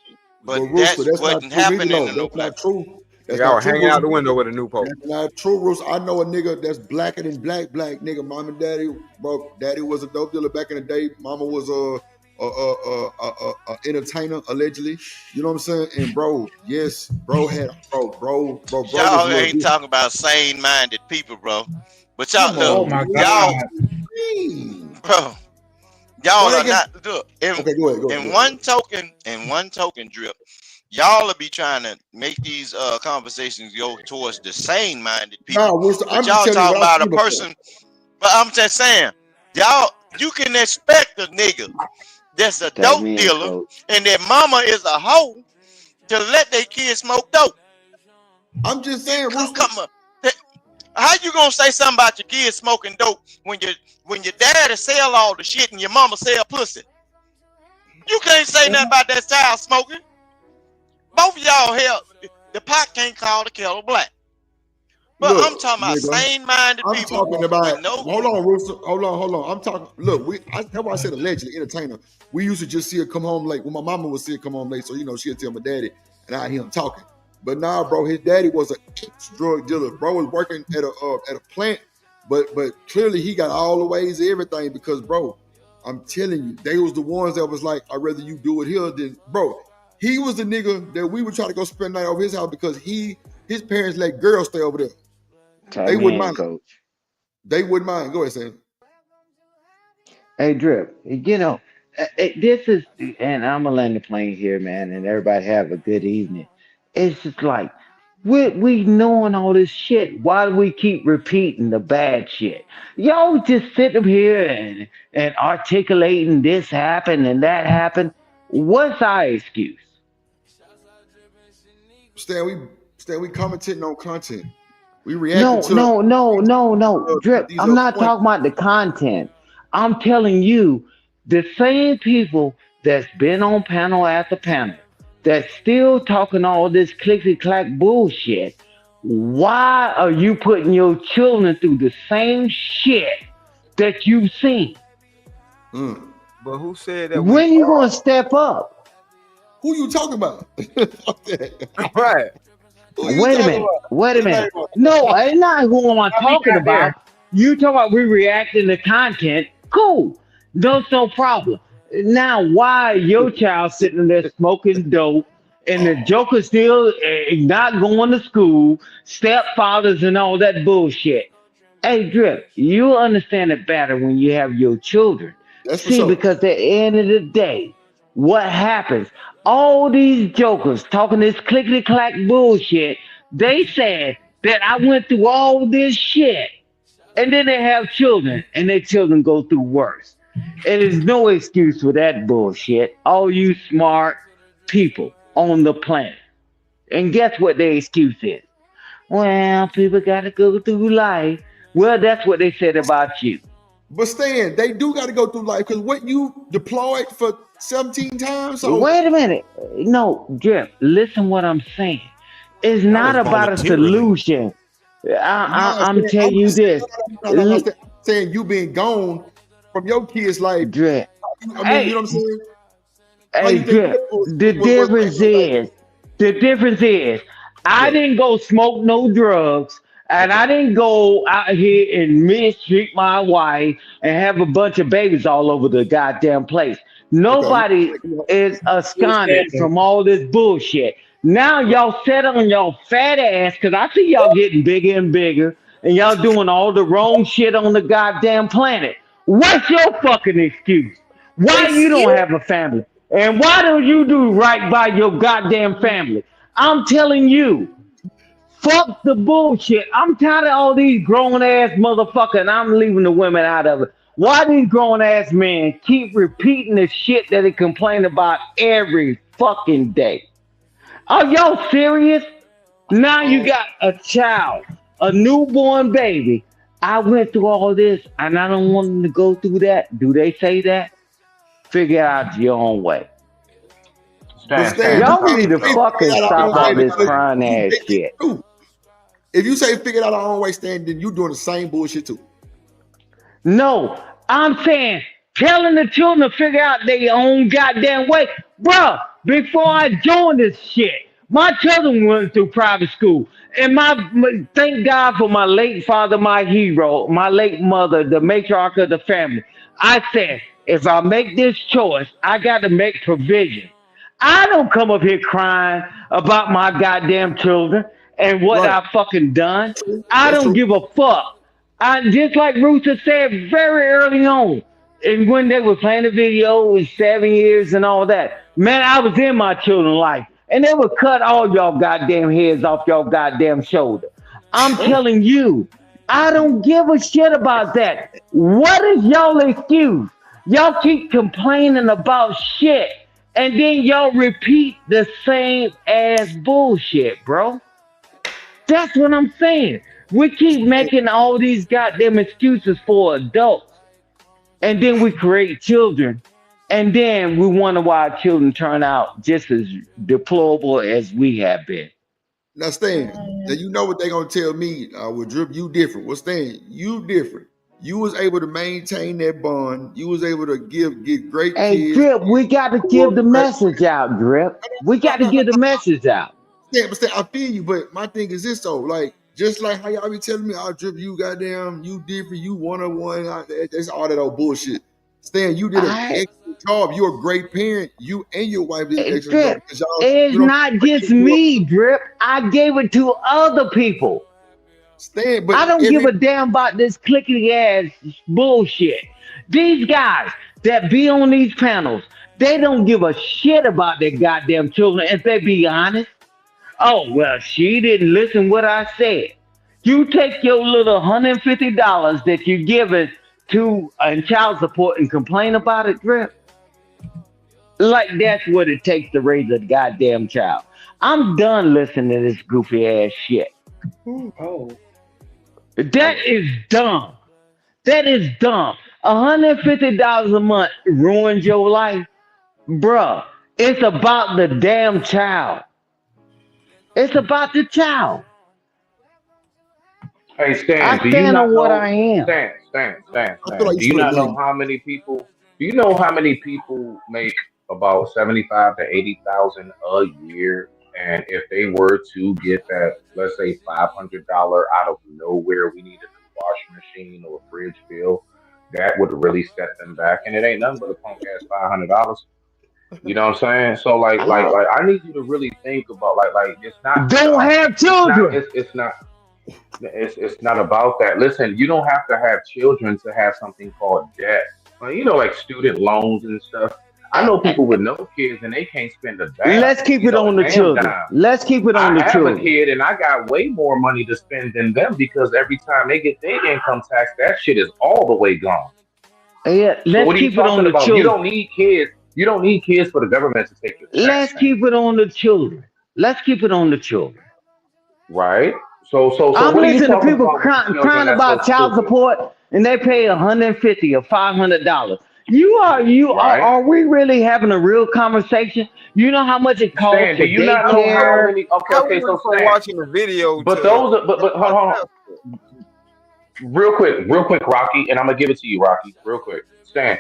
But But Rooster, that that's not wasn't true either, happening though. in no That's black not true. That's Y'all not were true, hanging out Rooster. the window with a new pope. That's not true, Rooster. I know a nigga that's blacker than black, nigga. Mom and daddy, bro. Daddy was a dope dealer back in the day. Mama was a entertainer allegedly. You know what I'm saying? And bro, yes, bro was Y'all real ain't good. talking about sane-minded people, bro. But y'all Come look, Oh on, my y'all, God. man. bro, y'all Why are they get? not look. In, Okay, go ahead. in one token, drip. Y'all will be trying to make these conversations go towards the sane-minded Nah, people, Rooster, but I'm just y'all telling you talking what I've about a seen before. person. But I'm just saying, y'all, you can expect a nigga that's a Tap dope me in, dealer coach. and their mama is a hoe to let their kids smoke dope. I'm just saying, Rooster. Come on. How you gonna say something about your kids smoking dope when your daddy sell all the shit and your mama sell pussy? You can't say nothing about that child smoking. Both of y'all hell, the pot can't call the kettle black. But I'm Look, talking about nigga. sane-minded I'm people talking with about. no. Hold on, Rooster. Hold on. I'm talking. Look, that's why I said allegedly entertainer. We used to just see her come home late. When my mama would see her come home late, so she'd tell my daddy, and I hear him talking. But nah, bro, his daddy was an ex-drug dealer. Bro was working at a plant, but clearly he got all the ways, everything. Because bro, I'm telling you, they was the ones that was like, I'd rather you do it here than bro. He was the nigga that we would try to go spend the night over his house because his parents let girls stay over there. Tap They me wouldn't in, mind. coach. They wouldn't mind. Go ahead, Sam. Hey, Drip, this is, and I'm gonna land the plane here, man, and everybody have a good evening. It's just like, we knowing all this shit. Why do we keep repeating the bad shit? Y'all just sit up here and articulating this happened and that happened. What's our excuse? Stan, we commenting on content. We reacting No, to no, no, no, no. Drip, these I'm not points. talking about the content. I'm telling you, the same people that's been on panel after panel, that's still talking all this clickety clack bullshit. Why are you putting your children through the same shit that you've seen? But who said that we When you gonna are? step up? Who you talking about? Right. Who you Wait a talking minute. about? Wait a It minute. ain't no- No, it's not who am I How we talking got about. there? You talking about we reacting to content. Cool. No problem. Now, why your child sitting there smoking dope and the joker still not going to school, stepfathers and all that bullshit? Hey, Drip, you'll understand it better when you have your children. That's for See, sure. because at the end of the day, what happens? All these jokers talking this clickety clack bullshit, they said that I went through all this shit. And then they have children, and their children go through worse. It is no excuse for that bullshit. All you smart people on the planet. And guess what their excuse is? Well, people gotta go through life. Well, that's what they said about you. But Stan, they do got to go through life because what you deployed for 17 times. So Wait a minute. No, Drip, listen what I'm saying. It's That not was about a voluntarily. solution. I'm telling you this. No, saying you being gone from your kids' life. Drip. I mean, you know what I'm saying? How Hey, you think Drip, the difference is, I didn't go smoke no drugs, and I didn't go out here and mistreat my wife and have a bunch of babies all over the goddamn place. Nobody is astonished from all this bullshit. Now y'all set on y'all fat ass, because I see y'all getting bigger and bigger, and y'all doing all the wrong shit on the goddamn planet. What's your fucking excuse? Why you don't have a family? And why don't you do right by your goddamn family? I'm telling you, fuck the bullshit. I'm tired of all these grown ass motherfuckers, and I'm leaving the women out of it. Why these grown ass men keep repeating the shit that they complain about every fucking day? Are y'all serious? Now you got a child, a newborn baby. I went through all this, and I don't want them to go through that. Do they say that? Figure it out your own way. Y'all need to fucking stop all this crying ass shit. If you say figure it out our own way, Stan, then you doing the same bullshit too. No, I'm saying telling the children to figure out their own goddamn way. Bruh, before I joined this shit, my children went through private school. And thank God for my late father, my hero, my late mother, the matriarch of the family. I said, if I make this choice, I got to make provision. I don't come up here crying about my goddamn children and what I fucking done. I don't give a fuck. I just like Rooster said very early on, and when they were playing the video, it was 7 years and all that. Man, I was in my children's life, and they would cut all y'all goddamn heads off y'all goddamn shoulder. I'm telling you, I don't give a shit about that. What is y'all excuse? Y'all keep complaining about shit, and then y'all repeat the same ass bullshit, bro. That's what I'm saying. We keep making all these goddamn excuses for adults, and then we create children, and then we wonder why our children turn out just as deplorable as we have been. Now, Stan, now you know what they're gonna tell me. With Drip, you different. Well, Stan, you different. You was able to maintain that bond. You was able to get great Hey, kids. Drip, we got to give the message out, Drip. We got to give the message out. Yeah, but Stan, I feel you. But my thing is this though, like just like how y'all be telling me, Drip, you goddamn, you different, you 101. That's all that old bullshit. Stan, you did an excellent job. You're a great parent. You and your wife did an excellent job. Drip, it's not just me, Drip. I gave it to other people. Stan, but I don't give a damn about this clickety ass bullshit. These guys that be on these panels, they don't give a shit about their goddamn children if they be honest. Oh, well, she didn't listen what I said. You take your little $150 that you give it to child support and complain about it, Drip. Like that's what it takes to raise a goddamn child. I'm done listening to this goofy ass shit. Oh. That is dumb. That is dumb. $150 a month ruins your life. Bruh, it's about the damn child. It's about the child. Hey, Stan, I do you stand not on what know? I am. Stan. I feel like Do you you should not know agree. how many people? Do you know how many people make about 75 to 80,000 a year? And if they were to get that, let's say $500 out of nowhere, we needed a washing machine or a fridge bill, that would really set them back. And it ain't nothing but a punk ass $500. You know what I'm saying? So like I need you to really think about like it's not Don't have children. It's not about that. Listen, you don't have to have children to have something called debt. You know, like student loans and stuff. I know people with no kids and they can't spend a damn. Let's keep it on the children. Let's keep it on the I have children. a kid and I got way more money to spend than them because every time they get their income tax, that shit is all the way gone. Yeah, So let's what are you keep it on talking the about? You children. don't need kids. You don't need kids for the government to take your check, Let's man. keep it on the children. Let's keep it on the children. Right? So I'm what are you listening to talking people about with the children crying that's so about child stupid? support, and they pay 150 or $500. You are. Right? Are we really having a real conversation? You know how much it costs Stan, do for you not know how daycare? many How we okay, went so from Stan. watching the video But to those are but hold on. Real quick, Rocky, and I'm gonna give it to you, Rocky, real quick. Stan,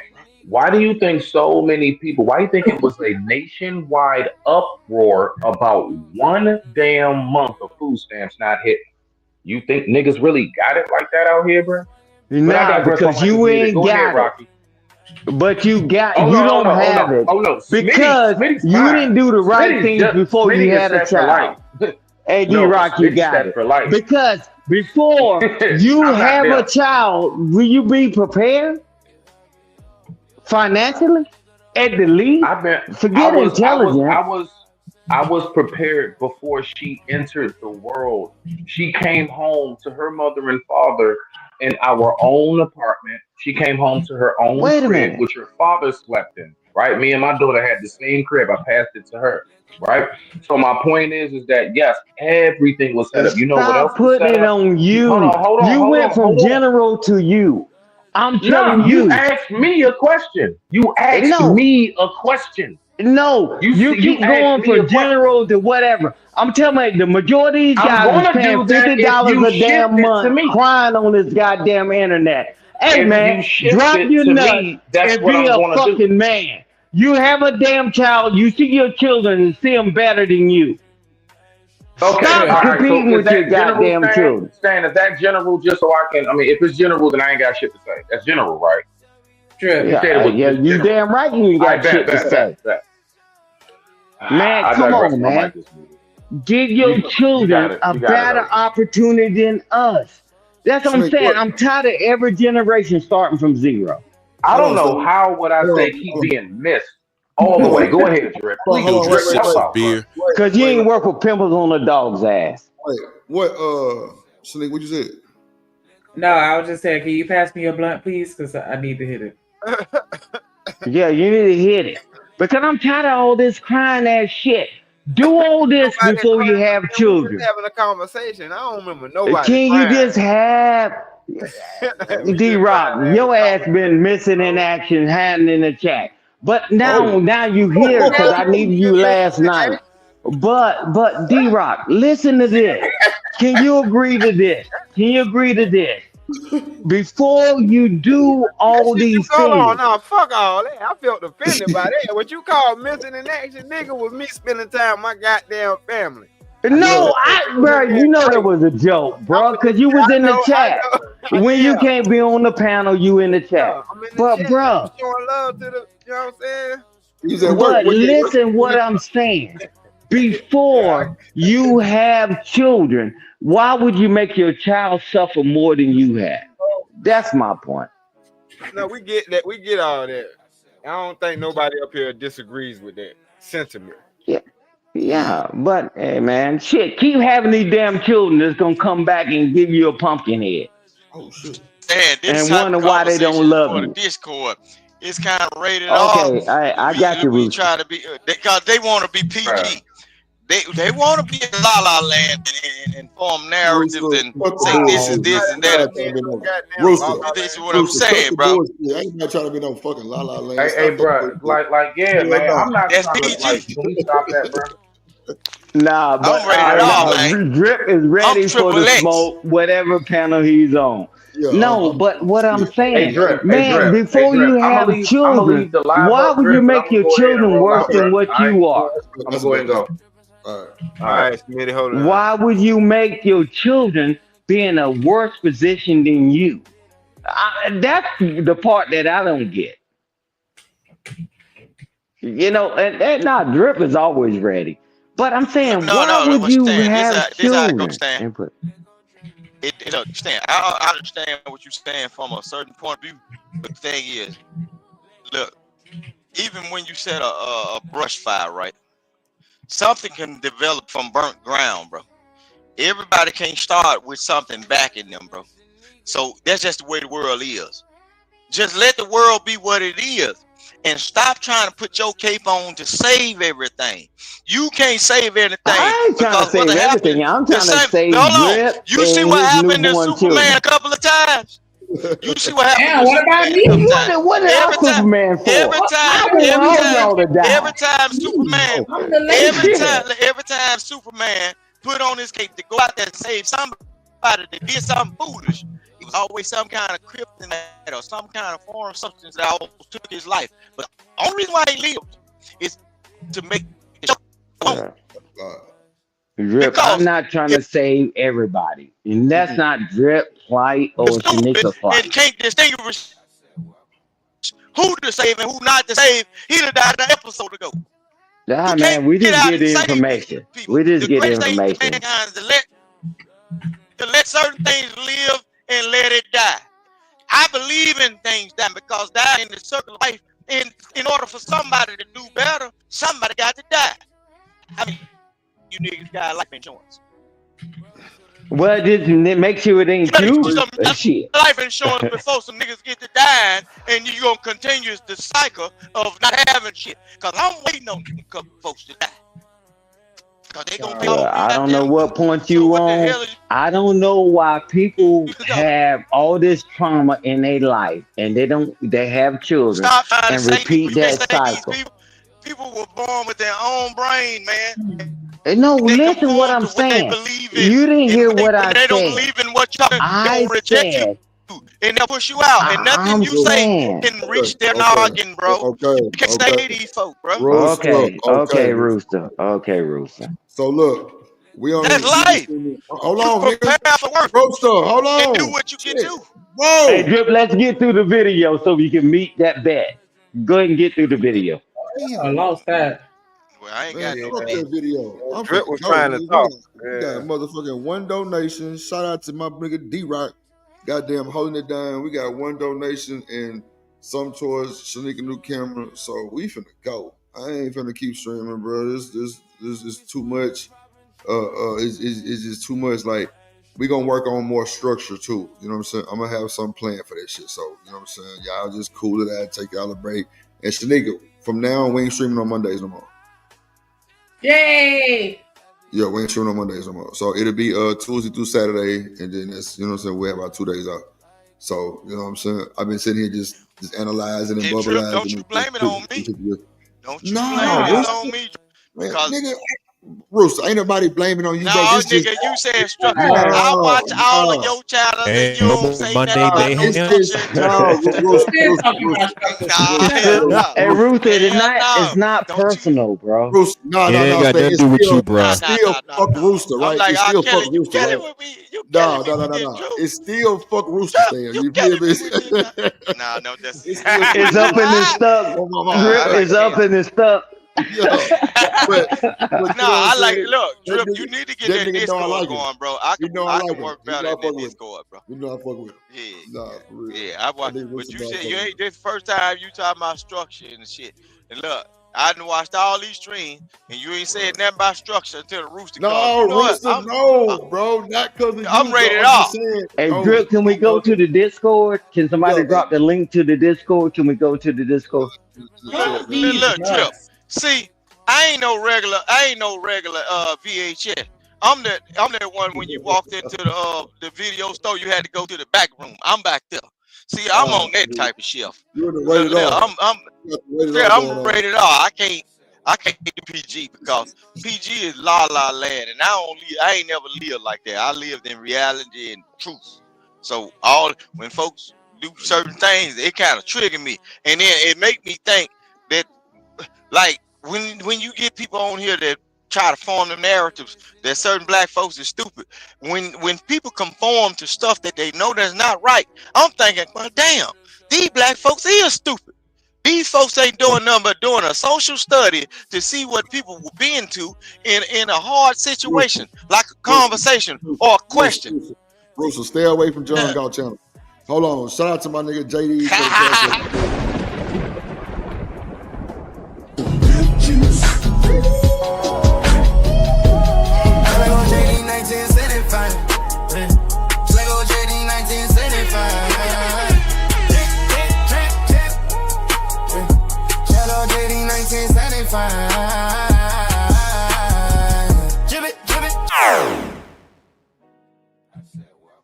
why do you think so many people? Why do you think it was a nationwide uproar about one damn month of food stamps not hitting? You think niggas really got it like that out here, bro? But I Nah, digress. I because might just you mute it. ain't Go ahead, got it. Rocky. But you Oh no, you oh don't no, oh have no, it oh no. because Smitty's you fine. didn't do the right things before you Smitty is had a set for life. child. AD No, Rock, you Smitty's got set it. for life. Because before you I'm not have a there. child, will you be prepared financially? At the least, I've been I forget was I was intelligence. I was I was prepared before she entered the world. She came home to her mother and father in our own apartment. She came home to her own Wait a crib, minute. which her father slept in. Right? Me and my daughter had the same crib. I passed it to her. Right? So my point is that yes, everything was set up. You know what else Stop was putting set it up? on Hold you. on, hold on, You hold went on, from hold on. general to you. I'm telling No, you you. asked me a question. You asked No, me a question. no, you You keep asked going me a from question. general to whatever. I'm telling you, the majority of these I'm guys is gonna paying do that if $50 you a shift damn it to month me. crying on this goddamn internet. Hey If man, you shift drop it your to nuts me, that's and what be I'm a gonna do. fucking man. You have a damn child, you see your children and see them better than you. Okay, Stop all right. So competing is with your that general, goddamn Stan? children. Stan, is that general? Just so I can. I mean, if it's general, then I ain't got shit to say. That's general, right? You Drip. said it was Yeah, just you general. damn right you ain't I got bet, shit to bet, bet, say. bet. Man, I come digress. on, My man. mic is muted. Give your You got children it. a You got it, better OG. opportunity than us. That's what I'm Slick, saying. what? I'm tired of every generation starting from zero. I Hold don't on, know Slick. how would I Hold say on, keep hold being missed all the on, way. Go ahead, Drip. Please, hold on, Children, Drip, wait, help sips wait, of out, bro. beer. Cause you wait, ain't work with pimples on a dog's ass. wait. What, Slick, what you said? No, I was just saying, can you pass me your blunt, please? Because I need to hit it. Yeah, you need to hit it. Because I'm tired of all this crying ass shit. Do all this Nobody before you crying, have man. We just children. having a conversation. I don't remember nobody Can you crying. just have We D just Rock? trying to have a Your ass been conversation, missing in bro. action, hiding in the chat. But now, Oh, now you here because Hell I no, needed we you didn't miss last that. night. But D Rock, listen to this. Can you agree to this? Can you agree to this? Before you do That all shit you these hold on things, now. Fuck all that. I felt offended by that. What you call missing in action, nigga, was me spending time with my goddamn family. I said, no, Yeah. bro, man, you know that crazy. was a joke, I'm bro, in the because you chat. was in the I chat. know. When you Yeah. can't be on the panel, you in the chat. Yeah, I'm in the But chat. I'm bro, showing love to the, you know what I'm saying? He was at work. but What you at listen what work? I'm saying. Yeah. Before you have children, why would you make your child suffer more than you have? That's my point. No, we get that. We get all that. I don't think nobody up here disagrees with that sentiment. Yeah, yeah, but hey, man, shit, keep having these damn children that's gonna come back and give you a pumpkin head Oh, shit. Man, this and type of wonder why they conversation don't is love for the you. Discord. It's kind of rated R. Okay, I got you, We Rooster. try to be because they want to be bruh. PG. They want to be in La La Land and form narratives Rooster, and cut the say this is bullshit, this man. and Ain't that. nobody Be trying in to be no no goddamn la Rooster. la This is land. what I'm Rooster, cut saying, the bro. bullshit. Ain't nobody trying to be no fucking la la land. Hey, Stop that bro, bullshit. yeah, Hell man. no. I'm not That's trying to like. PG. Can we stop that, bro? Nah, but I'm rated R, Bro. man. Drip is I'm ready for triple the X. smoke, whatever panel he's on. Yeah, No, I'm but what I'm shit. Hey, saying, Drip. Hey, man, Drip. Hey, before Drip. you I'm gonna have leave. I'm gonna children, leave the live why up, would you Drip, but I'm make gonna your go ahead and children roll worse out, than bro. what All right. you are? I'm gonna That's a go ahead bet. and That's a go. bet. All right. All All right. right, Smitty, hold on. Why would you make your children be in a worse position than you? That's the part that I don't get. You know, and now Drip is always ready. But I'm saying, No, why no, would no. you Stan, have this how it goes, children? Stan. And put, Look, Stan. I understand what you're saying from a certain point of view, but the thing is, look, even when you set a brush fire, right? Something can develop from burnt ground, bro. Everybody can't start with something back in them, bro. So that's just the way the world is. Just let the world be what it is. And stop trying to put your cape on to save everything. You can't save anything. I ain't trying to save everything. I'm trying to save Drip You see and what his happened to newborn Superman children. a couple of times? You see what happened Damn, to what about Superman me? a couple of times? What is our Superman for? Every I want all y'all to die. every time Superman, I'm the lady. every time Superman put on his cape to go out there and save somebody that did something foolish, it was always some kind of kryptonite or some kind of foreign substance that almost took his life. But the only reason why he lived is to make the show. Drip, I'm not trying to save everybody. And that's not Drip plight or Shanika And plight. can't distinguish who to save and who not to save. He'd have died an episode ago. Nah, man, we just get information. We just get Greatest thing to information. mankind is to let certain things live and let it die. I believe in things dying because dying in the circle of life. In order for somebody to do better, somebody got to die. I mean, you niggas got life insurance. Well, just make sure it ain't you. Shit. Life insurance before some niggas get to dying, and you gonna continue the cycle of not having shit. Cause I'm waiting on them couple folks to die. Cause they gonna pay all I don't know what point you on. I don't know why people have all this trauma in their life and they have children and repeat that cycle. People were born with their own brain, man. No, listen what I'm saying. You didn't hear what I said. They don't believe in what y'all I reject said. you, and they'll push you out, and nothing you say can reach their noggin, bro. You can't say these folk, bro. Okay, Rooster. Okay, Rooster. So look, we on. That's life. Hold on, prepare for work. Rooster, hold on. And do what you can do. Whoa. Hey, Drip, let's get through the video so we can meet that bet. Go ahead and get through the video. I lost that. Well, I ain't Man, got fuck that video. Drip was trying to talk. We got motherfucking one donation. Shout out to my nigga D-Rock. Goddamn holding it down. We got one donation and some towards Shanika new camera. So we finna go. I ain't finna keep streaming, bro. This is too much. It's just too much. Like, we gonna work on more structure too. You know what I'm saying? I'm gonna have some plan for that shit. So, you know what I'm saying? Y'all just cool it out, take y'all a break. And Shanika, from now on, we ain't streaming on Mondays no more. Yay! Yeah, we ain't streaming on Mondays no more. So it'll be Tuesday through Saturday, and then it's, you know what I'm saying, we have about 2 days off. So, you know what I'm saying? I've been sitting here just analyzing and bubbling. Don't you blame it on me. Don't you blame it on me. Because nigga, Rooster, ain't nobody blaming on you, no, bro. This nigga, just, you said structure. I watch all of your channels and you don't say nothing about no structure. Hey, Rooster, it's not personal, bro. Rooster, no, got nothing to do with you, bro. Still fuck Rooster, right? Like, It's still Kelly, fuck you Rooster, get it right? with me. No. It's still fuck Rooster, Stan. You feel me? No, that's It's up in his stuff. Drip is up in his stuff. But I like it. Look, Drip, you need to get that Discord going, bro. I can work better in that Discord, bro. You know I fuck with it. Yeah. Nah, for real. Yeah, I watch. But you said you ain't this first time you talking about structure and shit. And look, I done watched all these streams, and you ain't said nothing about structure until the Rooster comes. No, Rooster, bro. Not because of you. I'm rated bro. off. Hey, Drip, can we go to the Discord? Can somebody drop the link to the Discord? Can we go to the Discord? Look, Drip. See, I ain't no regular VHS. I'm that one when you walked into the video store, you had to go to the back room. I'm back there. See, I'm on that type of shelf. You're the rated R. I'm rated R. I can't do PG because PG is la la land, and I ain't never lived like that. I lived in reality and truth. So when folks do certain things, it kind of trigger me, and then it make me think that, like, when you get people on here that try to form them narratives that certain black folks is stupid, when people conform to stuff that they know that's not right, I'm thinking, well, damn, these black folks is stupid. These folks ain't doing nothing but doing a social study to see what people will be into in a hard situation, like a conversation or a question. Rooster, stay away from John Galt channel. Hold on. Shout out to my nigga JD.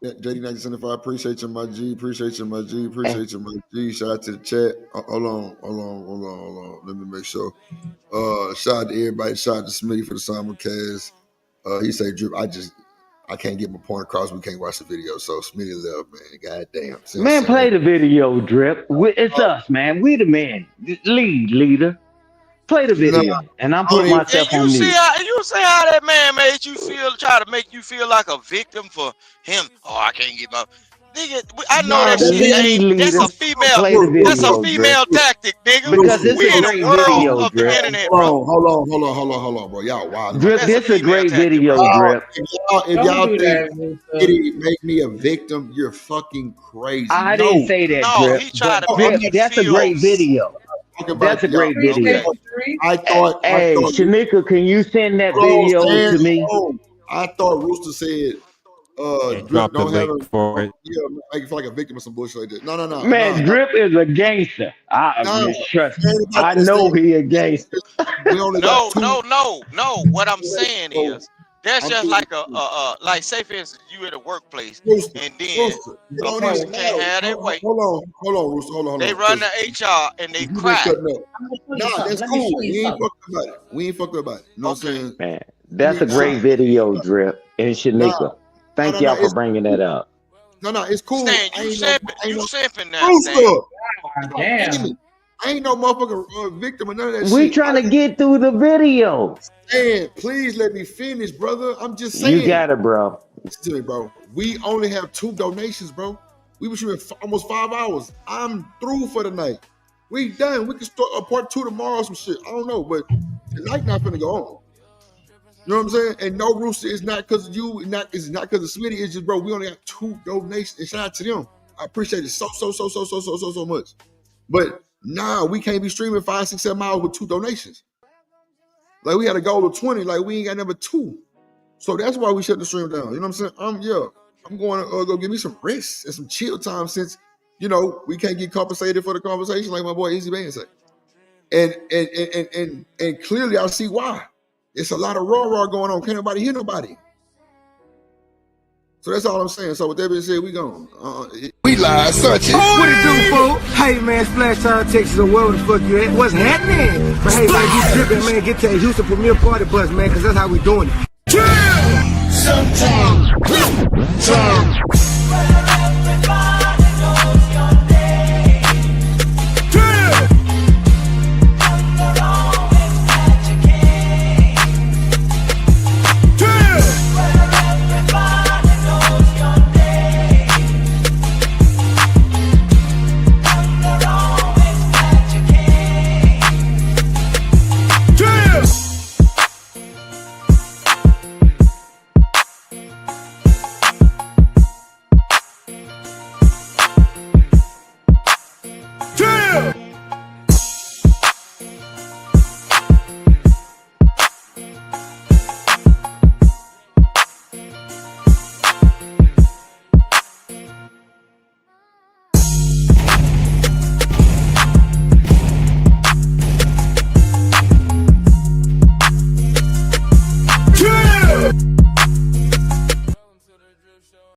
Yeah, JD1975, appreciate you, my G. Appreciate you, my G. Appreciate you, my G. Shout out to the chat. Hold on. Let me make sure. Shout out to everybody. Shout out to Smitty for the simulcast. He said, Drip, I can't get my point across. We can't watch the video. So Smitty left, man. Goddamn. Man, play the video, Drip. It's us, man. We the man. Leader. Play the video. And I'm putting myself on mute. You see how that man made you feel, try to make you feel like a victim for him. Oh, I can't get my nigga. I know that shit ain't. That's a female. That's a female tactic, nigga. Because it's a great video, Drip. Internet, bro. Hold on, bro. Y'all wild. Drip, this is a great video, Drip. If y'all think it make me a victim, you're fucking crazy. I didn't say that, Drip. He tried to Drip, that's a great video. That's a great video. I thought. Hey, Shanika, can you send that video to me? I thought Rooster said, drop the link for it. Yeah, make you feel like a victim or some bullshit like that. No. Man, Drip is a gangster. I know he a gangster. No. What I'm saying is, that's just like like say for instance, you at a workplace, and then a person can't have their way. Hold on, Rooster. They run the HR and they cry. Nah, that's cool. We ain't fucked about it. You know what I'm saying? Man, that's a great video, Drip and Shanika. Thank y'all for bringing that up. No, it's cool. Stan, you simping now, Rooster. Damn. I ain't no motherfucking victim or none of that shit. We trying to get through the video. Man, please let me finish, brother. I'm just saying. You got it, bro. Listen to me, bro. We only have 2 donations, bro. We were shooting almost 5 hours. I'm through for the night. We done. We can start a part 2 tomorrow or some shit. I don't know, but the night not gonna go on. You know what I'm saying? And no, Rooster, it's not because of you. It's not because of Smitty. It's just, bro, we only got 2 donations. And shout out to them. I appreciate it so much. But nah, we can't be streaming 5, 6, 7 hours with 2 donations. Like we had a goal of 20. Like we ain't got number 2. So that's why we shut the stream down. You know what I'm saying? I'm going to go give me some rest and some chill time since, you know, we can't get compensated for the conversation like my boy Easy Bane said. And clearly I see why. It's a lot of raw going on. Can't nobody hear nobody. So that's all I'm saying. So with that being said, we gone. We live, such it. What it do, fool? Hey, man, Splash Town, Texas, or wherever the fuck you at. What's happening? But hey, man, you tripping, man. Get to that Houston Premier Party bus, man, because that's how we doing it. Sometimes.